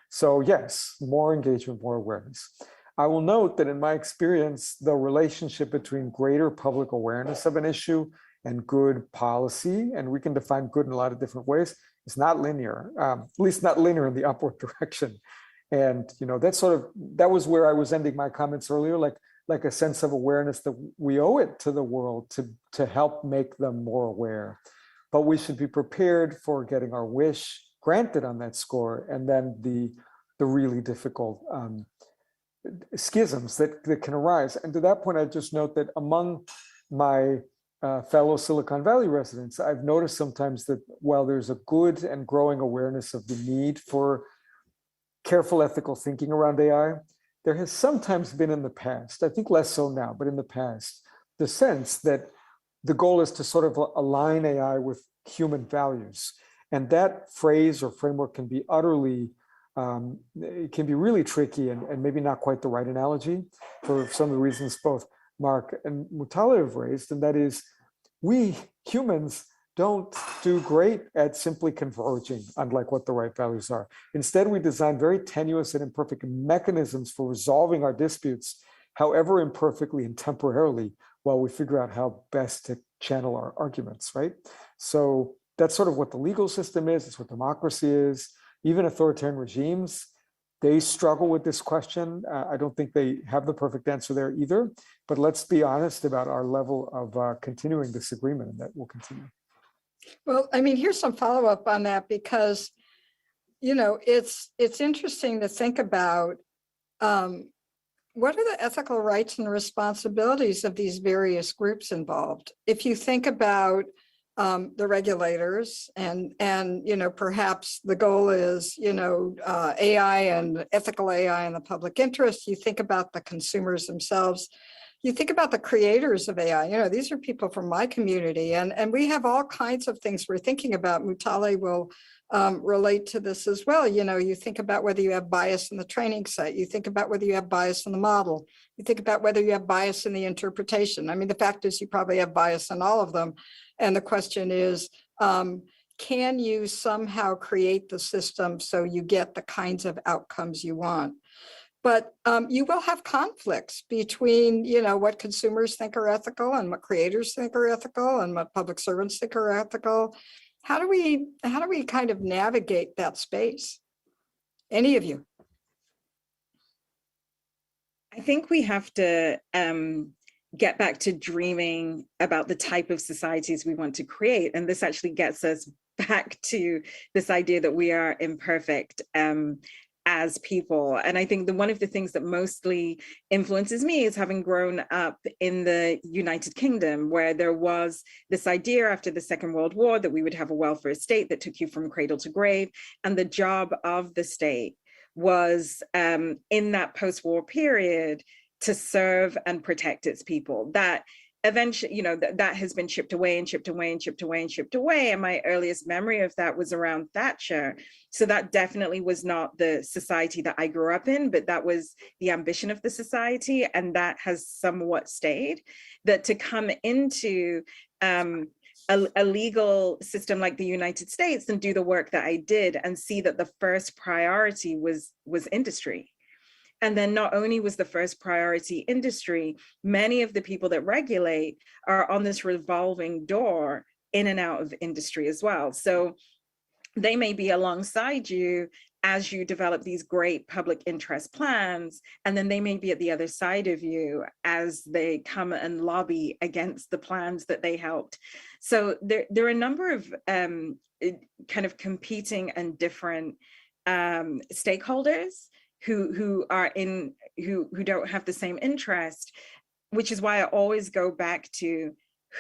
So yes, more engagement, more awareness. I will note that in my experience, the relationship between greater public awareness of an issue and good policy, and we can define good in a lot of different ways, is not linear, at least not linear in the upward direction. And that was where I was ending my comments earlier, like a sense of awareness that we owe it to the world to help make them more aware. But we should be prepared for getting our wish granted on that score, and then the really difficult schisms that can arise. And to that point, I just note that among my fellow Silicon Valley residents, I've noticed sometimes that while there's a good and growing awareness of the need for careful ethical thinking around AI, there has sometimes been in the past, I think less so now, but in the past, the sense that the goal is to sort of align AI with human values. And that phrase or framework can be utterly it can be really tricky and maybe not quite the right analogy for some of the reasons both Mark and Mutale have raised, and that is we humans don't do great at simply converging on what the right values are. Instead, we design very tenuous and imperfect mechanisms for resolving our disputes, however imperfectly and temporarily, while we figure out how best to channel our arguments, right? So that's sort of what the legal system is, it's what democracy is. Even authoritarian regimes, they struggle with this question. I don't think they have the perfect answer there either, but let's be honest about our level of continuing disagreement, and that will continue. Well, I mean, here's some follow-up on that, because, it's interesting to think about what are the ethical rights and responsibilities of these various groups involved. If you think about the regulators and perhaps the goal is AI and ethical AI in the public interest, you think about the consumers themselves, you think about the creators of AI. These are people from my community, and we have all kinds of things we're thinking about. Mutale will relate to this as well. You think about whether you have bias in the training set, you think about whether you have bias in the model, you think about whether you have bias in the interpretation. I mean, the fact is you probably have bias in all of them. And the question is, can you somehow create the system so you get the kinds of outcomes you want? But you will have conflicts between, what consumers think are ethical and what creators think are ethical and what public servants think are ethical. How do we kind of navigate that space? Any of you? I think we have to get back to dreaming about the type of societies we want to create. And this actually gets us back to this idea that we are imperfect as people. And I think one of the things that mostly influences me is having grown up in the United Kingdom, where there was this idea after the Second World War that we would have a welfare state that took you from cradle to grave. And the job of the state was in that post-war period to serve and protect its people. That eventually, that has been chipped away and chipped away and chipped away and chipped away. And my earliest memory of that was around Thatcher. So that definitely was not the society that I grew up in, but that was the ambition of the society. And that has somewhat stayed. That to come into a legal system like the United States and do the work that I did and see that the first priority was industry. And then not only was the first priority industry, many of the people that regulate are on this revolving door in and out of industry as well. So they may be alongside you as you develop these great public interest plans, and then they may be at the other side of you as they come and lobby against the plans that they helped. So there are a number of kind of competing and different stakeholders who don't have the same interest, which is why I always go back to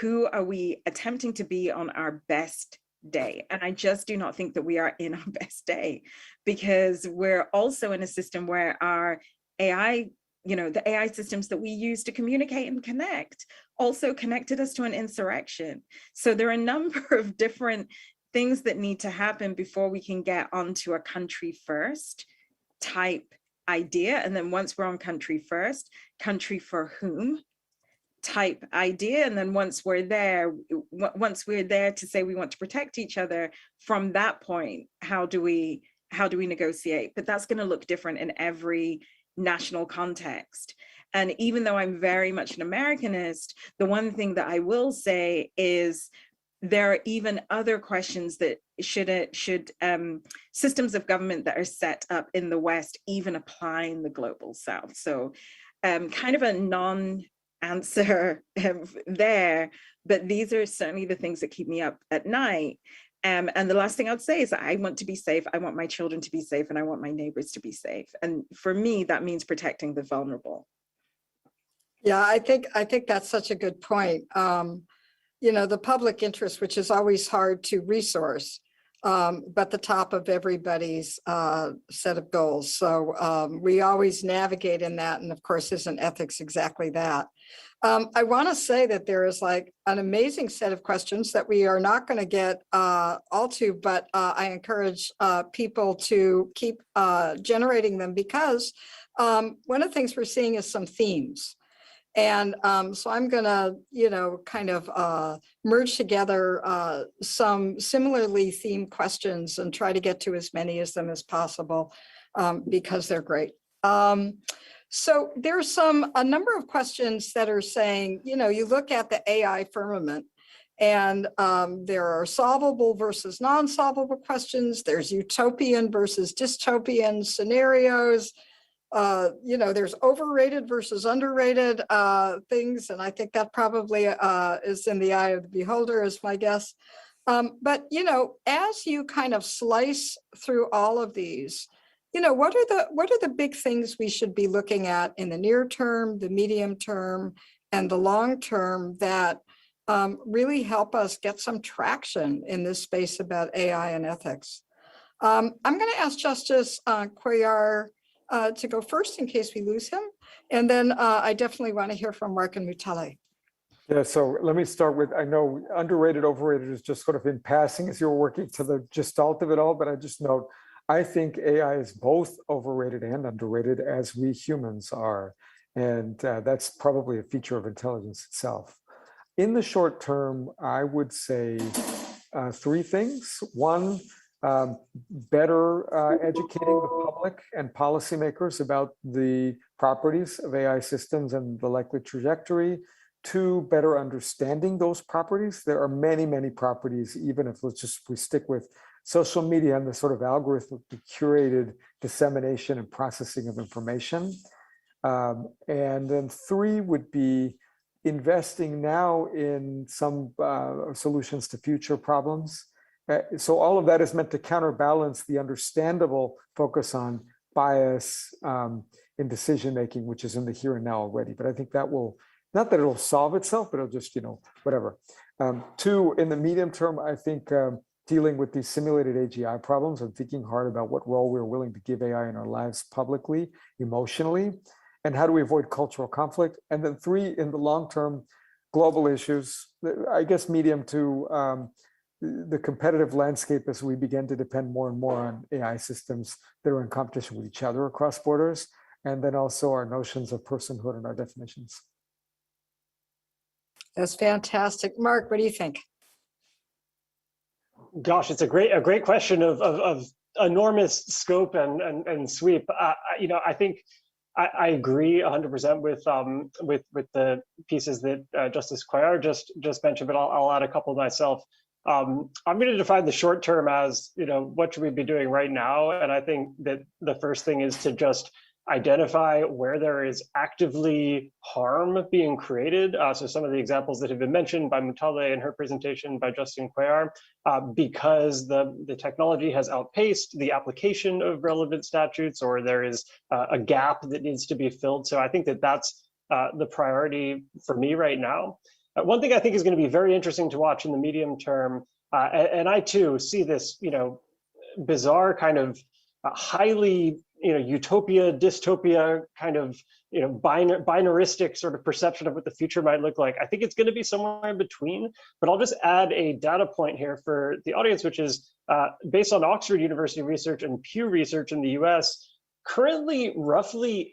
who are we attempting to be on our best day? And I just do not think that we are in our best day, because we're also in a system where our AI the AI systems that we use to communicate and connect also connected us to an insurrection. So there are a number of different things that need to happen before we can get onto a country first type idea. And then once we're on country first, country for whom type idea. And then once we're there to say we want to protect each other, from that point, how do we negotiate? But that's going to look different in every national context. And even though I'm very much an Americanist, the one thing that I will say is there are even other questions that should systems of government that are set up in the West even apply in the global South. So kind of a non-answer there, but these are certainly the things that keep me up at night. And the last thing I'd say is that I want to be safe. I want my children to be safe, and I want my neighbors to be safe. And for me, that means protecting the vulnerable. Yeah, I think that's such a good point. The public interest, which is always hard to resource, but the top of everybody's set of goals. So we always navigate in that. And of course, isn't ethics exactly that? I want to say that there is like an amazing set of questions that we are not going to get all to, but I encourage people to keep generating them, because one of the things we're seeing is some themes. And so I'm going to, kind of merge together some similarly themed questions and try to get to as many of them as possible, because they're great. So there's a number of questions that are saying, you look at the AI firmament, and there are solvable versus non-solvable questions. There's utopian versus dystopian scenarios. There's overrated versus underrated things. And I think that probably is in the eye of the beholder, is my guess. But, as you kind of slice through all of these, what are the big things we should be looking at in the near term, the medium term, and the long term that really help us get some traction in this space about AI and ethics? I'm going to ask Justice Cuellar to go first in case we lose him. And then I definitely want to hear from Mark and Mutale. Yeah, so let me start with, I know underrated, overrated is just sort of in passing as you're working to the gestalt of it all, but I just note, I think AI is both overrated and underrated, as we humans are. And that's probably a feature of intelligence itself. In the short term, I would say three things. One, better educating the public and policymakers about the properties of AI systems and the likely trajectory. Two, better understanding those properties. There are many, many properties, even if we stick with social media and the sort of algorithm, the curated dissemination and processing of information. And then three would be investing now in some solutions to future problems. So all of that is meant to counterbalance the understandable focus on bias in decision-making, which is in the here and now already. But I think that will, not that it'll solve itself, but it'll just, whatever. Two, in the medium term, I think dealing with these simulated AGI problems and thinking hard about what role we're willing to give AI in our lives publicly, emotionally, and how do we avoid cultural conflict. And then three, in the long term, global issues, I guess medium to the competitive landscape as we begin to depend more and more on AI systems that are in competition with each other across borders, and then also our notions of personhood and our definitions. That's fantastic. Mark, what do you think? Gosh, it's a great question of enormous scope and sweep. I think I agree 100% with the pieces that Justice Cuellar just mentioned, but I'll add a couple myself. I'm going to define the short term as, what should we be doing right now? And I think that the first thing is to just identify where there is actively harm being created. So some of the examples that have been mentioned by Mutale in her presentation, by Justin Cuellar, because the technology has outpaced the application of relevant statutes, or there is a gap that needs to be filled. So I think that that's the priority for me right now. One thing I think is going to be very interesting to watch in the medium term, and I too see this, bizarre kind of highly utopia, dystopia kind of, binaristic sort of perception of what the future might look like. I think it's going to be somewhere in between, but I'll just add a data point here for the audience, which is based on Oxford University research and Pew research in the US. Currently, roughly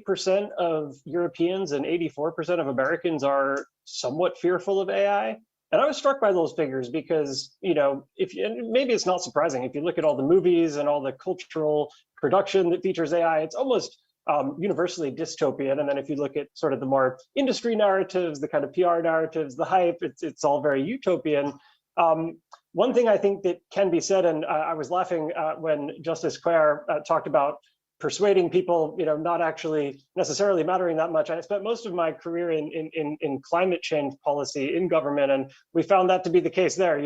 88% of Europeans and 84% of Americans are somewhat fearful of AI. And I was struck by those figures because, maybe it's not surprising. If you look at all the movies and all the cultural production that features AI, it's almost universally dystopian. And then if you look at sort of the more industry narratives, the kind of PR narratives, the hype, it's all very utopian. One thing I think that can be said, and I was laughing when Justice Clare talked about persuading people, not actually necessarily mattering that much. I spent most of my career in climate change policy in government, and we found that to be the case there.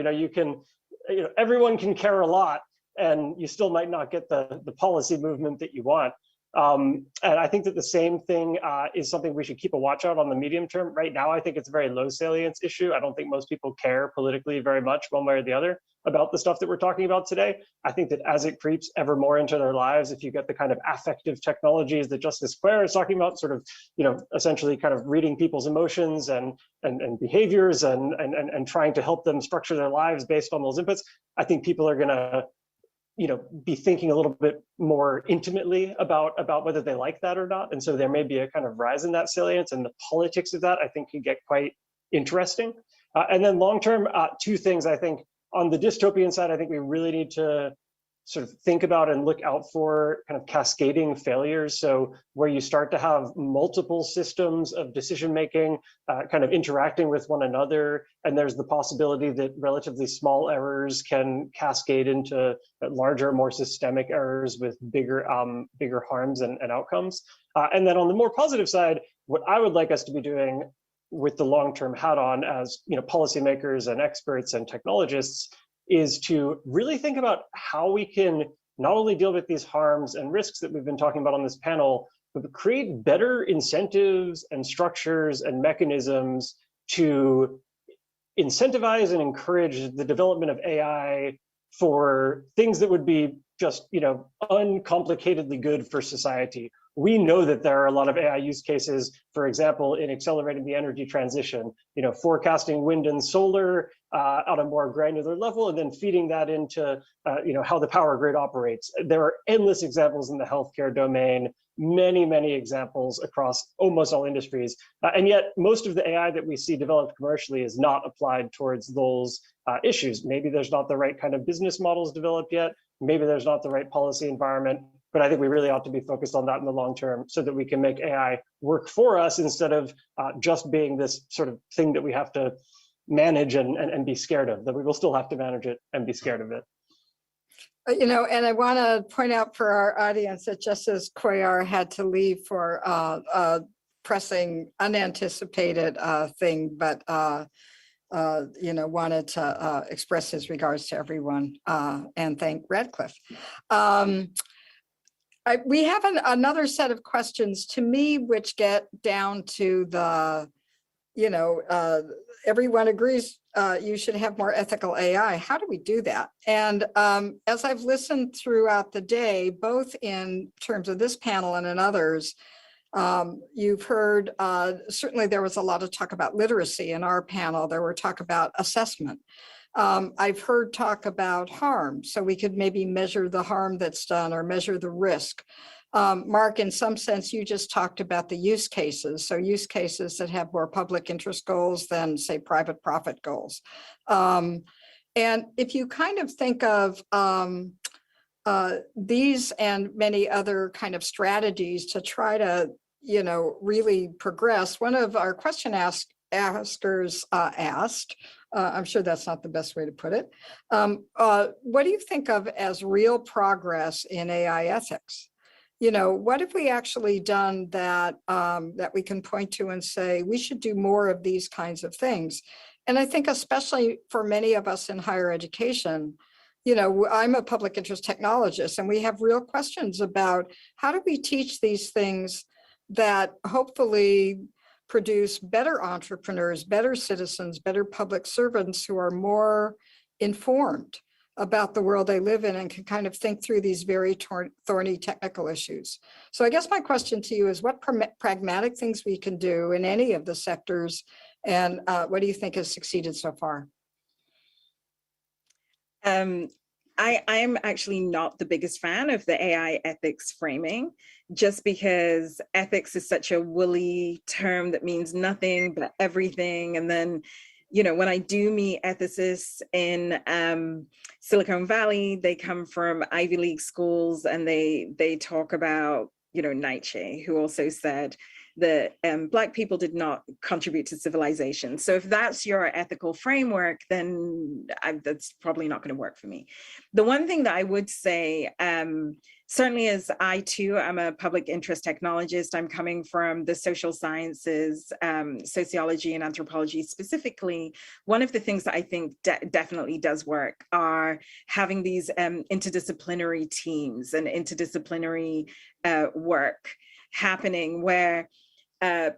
Everyone can care a lot, and you still might not get the policy movement that you want. And I think that the same thing is something we should keep a watch out on the medium term. Right now, I think it's a very low salience issue. I don't think most people care politically very much one way or the other about the stuff that we're talking about today. I think that as it creeps ever more into their lives, if you get the kind of affective technologies that Justice Clare is talking about, sort of, essentially kind of reading people's emotions and behaviors and trying to help them structure their lives based on those inputs, I think people are going to be thinking a little bit more intimately about whether they like that or not. And so there may be a kind of rise in that salience, and the politics of that, I think, can get quite interesting. And then long-term, two things, I think. On the dystopian side, I think we really need to sort of think about and look out for kind of cascading failures. So where you start to have multiple systems of decision-making kind of interacting with one another, and there's the possibility that relatively small errors can cascade into larger, more systemic errors with bigger harms and outcomes. And then on the more positive side, what I would like us to be doing with the long-term hat on as policymakers and experts and technologists is to really think about how we can not only deal with these harms and risks that we've been talking about on this panel, but create better incentives and structures and mechanisms to incentivize and encourage the development of AI for things that would be just, uncomplicatedly good for society. We know that there are a lot of AI use cases, for example, in accelerating the energy transition, forecasting wind and solar at a more granular level, and then feeding that into, how the power grid operates. There are endless examples in the healthcare domain, many, many examples across almost all industries. And yet most of the AI that we see developed commercially is not applied towards those issues. Maybe there's not the right kind of business models developed yet. Maybe there's not the right policy environment. But I think we really ought to be focused on that in the long term so that we can make AI work for us instead of just being this sort of thing that we have to manage and be scared of, that we will still have to manage it and be scared of it. And I want to point out for our audience that Justice Cuellar had to leave for a pressing, unanticipated thing, but wanted to express his regards to everyone and thank Radcliffe. We have another set of questions to me, which get down to the, everyone agrees you should have more ethical AI. How do we do that? And as I've listened throughout the day, both in terms of this panel and in others, you've heard, certainly there was a lot of talk about literacy in our panel. There were talk about assessment. I've heard talk about harm, so we could maybe measure the harm that's done or measure the risk. Mark, in some sense, you just talked about the use cases. So use cases that have more public interest goals than, say, private profit goals. And if you kind of think of these and many other kind of strategies to try to, really progress, one of our question askers asked, I'm sure that's not the best way to put it. What do you think of as real progress in AI ethics? What have we actually done that that we can point to and say, we should do more of these kinds of things? And I think especially for many of us in higher education, I'm a public interest technologist, and we have real questions about how do we teach these things that hopefully produce better entrepreneurs, better citizens, better public servants who are more informed. about the world they live in and can kind of think through these very thorny technical issues. So I guess my question to you is what pragmatic things we can do in any of the sectors, and what do you think has succeeded so far? I am actually not the biggest fan of the AI ethics framing, just because ethics is such a woolly term that means nothing but everything. And then, you know, when I do meet ethicists in Silicon Valley, they come from Ivy League schools, and they talk about, you know, Nietzsche, who also said that Black people did not contribute to civilization. So if that's your ethical framework, then that's probably not going to work for me. The one thing that I would say, certainly as I too am a public interest technologist, I'm coming from the social sciences, sociology and anthropology specifically. One of the things that I think definitely does work are having these interdisciplinary teams and interdisciplinary work happening where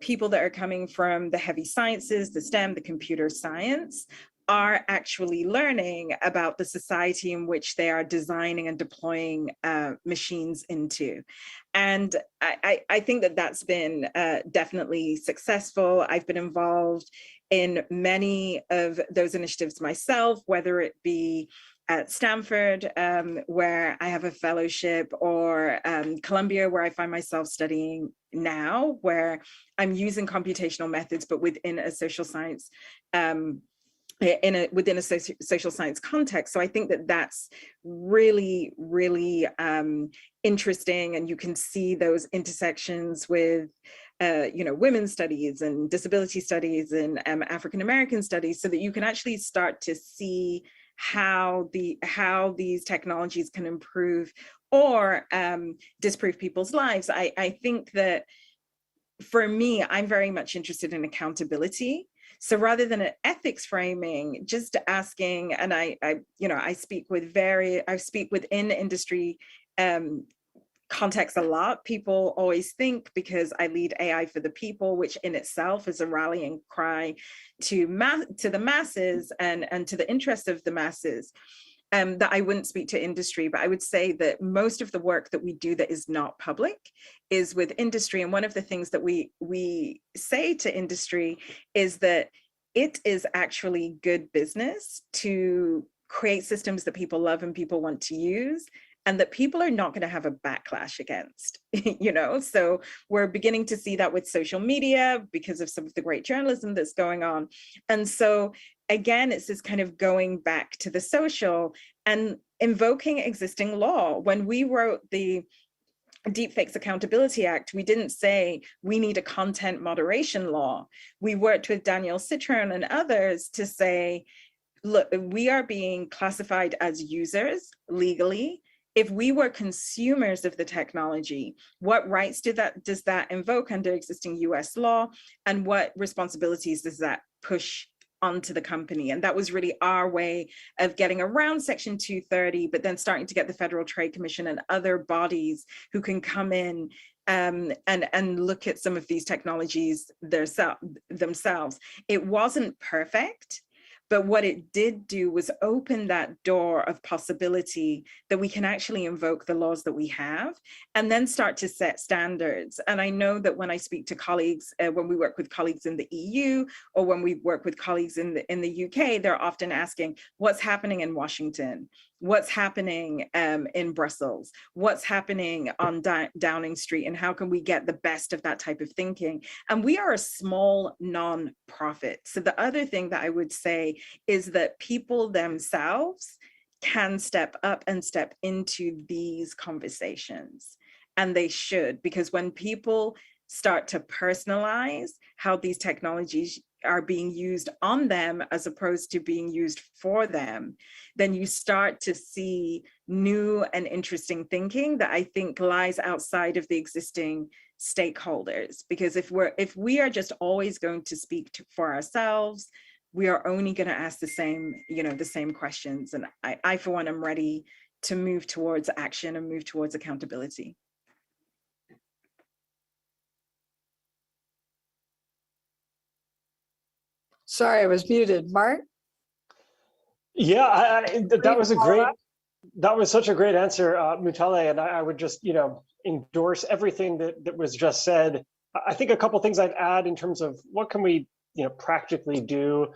people that are coming from the heavy sciences, the STEM, the computer science, are actually learning about the society in which they are designing and deploying machines into. And I think that that's been definitely successful. I've been involved in many of those initiatives myself, whether it be at Stanford, where I have a fellowship, or Columbia, where I find myself studying now, where I'm using computational methods, but within a social science, within a social science context. So I think that that's really, really interesting, and you can see those intersections with you know, women's studies and disability studies and African American studies, so that you can actually start to see how these technologies can improve or disprove people's lives. I think that for me, I'm very much interested in accountability. So rather than an ethics framing, just asking, and I speak within industry context a lot. People always think, because I lead AI for the people, which in itself is a rallying cry to the masses and to the interests of the masses, that I wouldn't speak to industry. But I would say that most of the work that we do that is not public is with industry. And one of the things that we say to industry is that it is actually good business to create systems that people love and people want to use, and that people are not going to have a backlash against, you know? So we're beginning to see that with social media because of some of the great journalism that's going on. And so again, it's this kind of going back to the social and invoking existing law. When we wrote the Deepfakes Accountability Act, we didn't say we need a content moderation law. We worked with Daniel Citron and others to say, look, we are being classified as users legally. If we were consumers of the technology, what rights does that invoke under existing US law, and what responsibilities does that push onto the company? And that was really our way of getting around Section 230, but then starting to get the Federal Trade Commission and other bodies who can come in and look at some of these technologies themselves. It wasn't perfect, but what it did do was open that door of possibility that we can actually invoke the laws that we have and then start to set standards. And I know that when I speak to colleagues, when we work with colleagues in the EU, or when we work with colleagues in the UK, they're often asking, what's happening in Washington? What's happening in Brussels? What's happening on Downing Street? And how can we get the best of that type of thinking? And we are a small nonprofit. So the other thing that I would say is that people themselves can step up and step into these conversations. And they should, because when people start to personalize how these technologies are being used on them as opposed to being used for them, then you start to see new and interesting thinking that I think lies outside of the existing stakeholders. Because if we are just always going to speak for ourselves, we are only going to ask the same questions. And I for one am ready to move towards action and move towards accountability. Sorry, I was muted. Mark? Yeah, that was a great, that was such a great answer, Mutale, and I would just, endorse everything that was just said. I think a couple things I'd add in terms of what can we, practically do.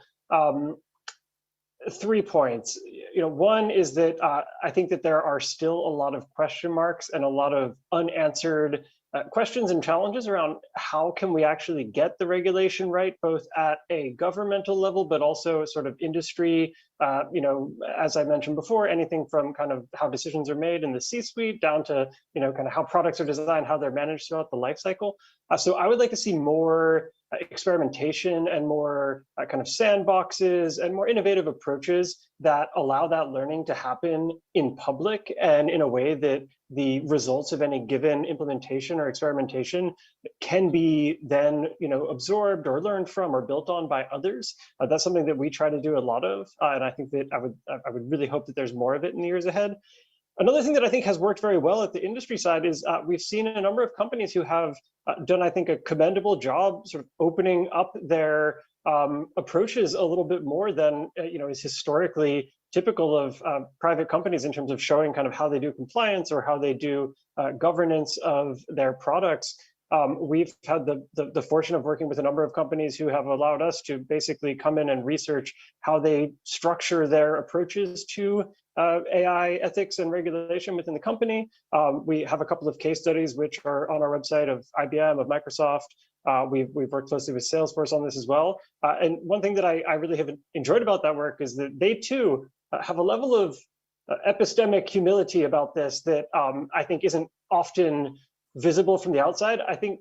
3 points. One is that I think that there are still a lot of question marks and a lot of unanswered questions and challenges around how can we actually get the regulation right, both at a governmental level, but also sort of industry, as I mentioned before, anything from kind of how decisions are made in the C-suite down to, kind of how products are designed, how they're managed throughout the life cycle. So I would like to see more experimentation and more kind of sandboxes and more innovative approaches that allow that learning to happen in public and in a way that the results of any given implementation or experimentation can be then, absorbed or learned from or built on by others. That's something that we try to do a lot of, and I think that I would really hope that there's more of it in the years ahead. Another thing that I think has worked very well at the industry side is we've seen a number of companies who have done, I think, a commendable job sort of opening up their approaches a little bit more than is historically typical of private companies in terms of showing kind of how they do compliance or how they do governance of their products. We've had the fortune of working with a number of companies who have allowed us to basically come in and research how they structure their approaches to AI ethics and regulation within the company. We have a couple of case studies which are on our website of IBM, of Microsoft. We've worked closely with Salesforce on this as well. And one thing that I really have enjoyed about that work is that they too have a level of epistemic humility about this that I think isn't often visible from the outside. I think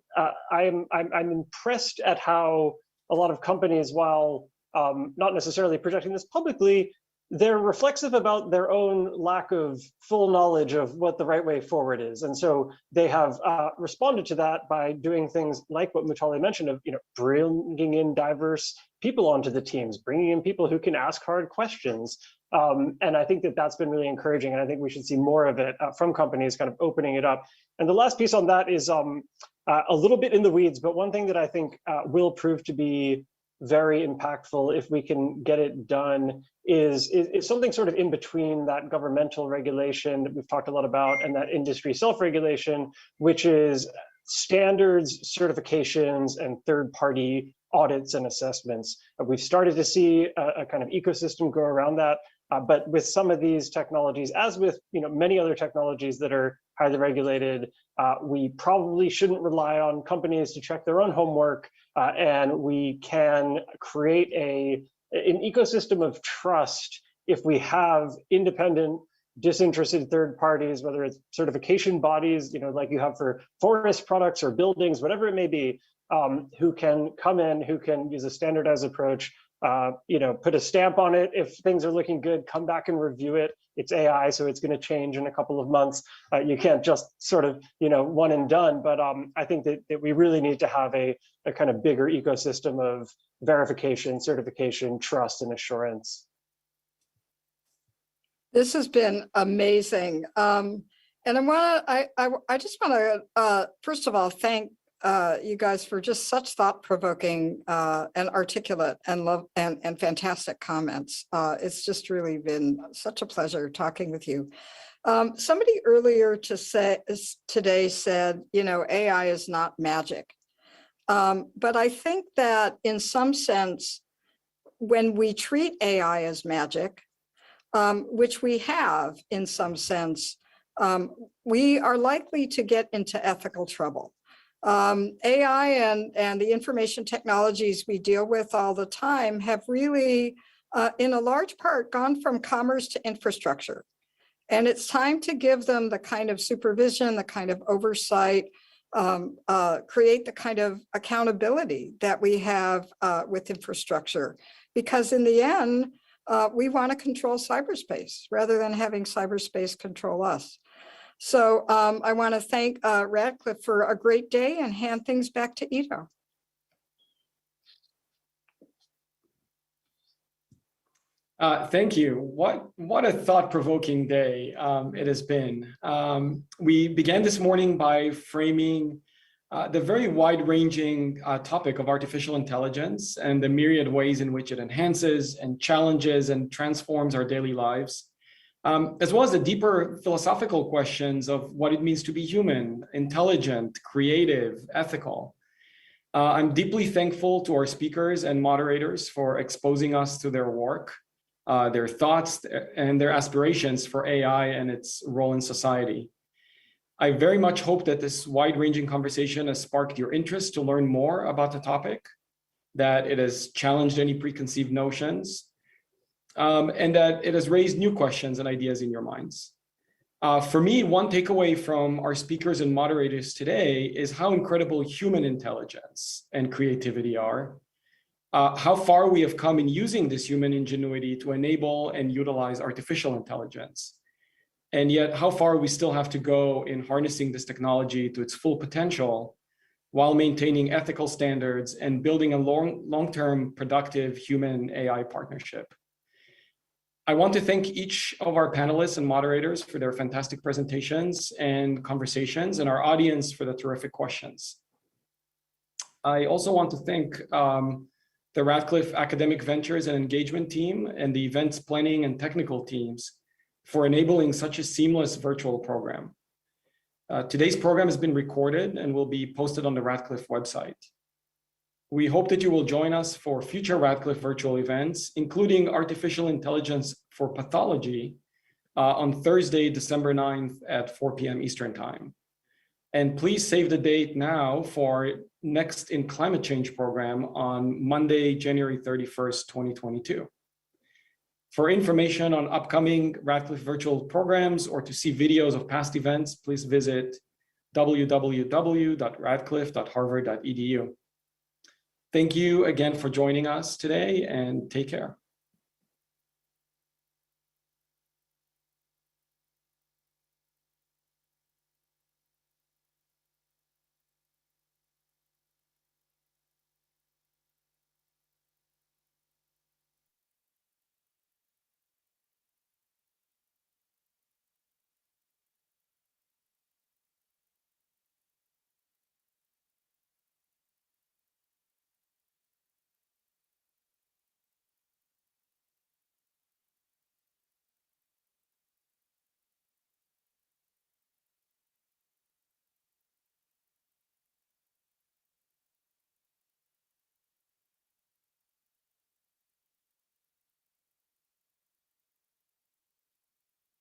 I'm impressed at how a lot of companies, while not necessarily projecting this publicly, they're reflexive about their own lack of full knowledge of what the right way forward is. And so they have responded to that by doing things like what Mutale mentioned of, bringing in diverse people onto the teams, bringing in people who can ask hard questions. And I think that that's been really encouraging. And I think we should see more of it from companies kind of opening it up. And the last piece on that is a little bit in the weeds, but one thing that I think will prove to be very impactful if we can get it done is something sort of in between that governmental regulation that we've talked a lot about and that industry self-regulation, which is standards, certifications, and third-party audits and assessments. We've started to see a kind of ecosystem grow around that, but with some of these technologies, as with many other technologies that are highly regulated, we probably shouldn't rely on companies to check their own homework, and we can create an ecosystem of trust if we have independent, disinterested third parties, whether it's certification bodies, like you have for forest products or buildings, whatever it may be, who can come in, who can use a standardized approach, put a stamp on it. If things are looking good, come back and review it. It's AI, so it's going to change in a couple of months. You can't just sort of, one and done. But I think that we really need to have a kind of bigger ecosystem of verification, certification, trust, and assurance. This has been amazing. And I just want to, first of all, thank you guys for just such thought-provoking and articulate and fantastic comments. It's just really been such a pleasure talking with you. Somebody earlier today said, AI is not magic. But I think that in some sense, when we treat AI as magic, which we have in some sense, we are likely to get into ethical trouble. AI and the information technologies we deal with all the time have really, in a large part, gone from commerce to infrastructure. And it's time to give them the kind of supervision, the kind of oversight, create the kind of accountability that we have with infrastructure. Because in the end, we want to control cyberspace rather than having cyberspace control us. So I want to thank Radcliffe for a great day and hand things back to Ito. Thank you. What a thought-provoking day it has been. We began this morning by framing The very wide-ranging topic of artificial intelligence and the myriad ways in which it enhances and challenges and transforms our daily lives, as well as the deeper philosophical questions of what it means to be human, intelligent, creative, ethical. I'm deeply thankful to our speakers and moderators for exposing us to their work, their thoughts, and their aspirations for AI and its role in society. I very much hope that this wide-ranging conversation has sparked your interest to learn more about the topic, that it has challenged any preconceived notions, and that it has raised new questions and ideas in your minds. For me, one takeaway from our speakers and moderators today is how incredible human intelligence and creativity are, how far we have come in using this human ingenuity to enable and utilize artificial intelligence, and yet how far we still have to go in harnessing this technology to its full potential while maintaining ethical standards and building a long-term productive human-AI partnership. I want to thank each of our panelists and moderators for their fantastic presentations and conversations, and our audience for the terrific questions. I also want to thank the Radcliffe Academic Ventures and Engagement team and the events planning and technical teams for enabling such a seamless virtual program. Today's program has been recorded and will be posted on the Radcliffe website. We hope that you will join us for future Radcliffe virtual events, including Artificial Intelligence for Pathology on Thursday, December 9th at 4 p.m. Eastern Time. And please save the date now for Next in Climate Change program on Monday, January 31st, 2022. For information on upcoming Radcliffe virtual programs or to see videos of past events, please visit www.radcliffe.harvard.edu. Thank you again for joining us today, and take care.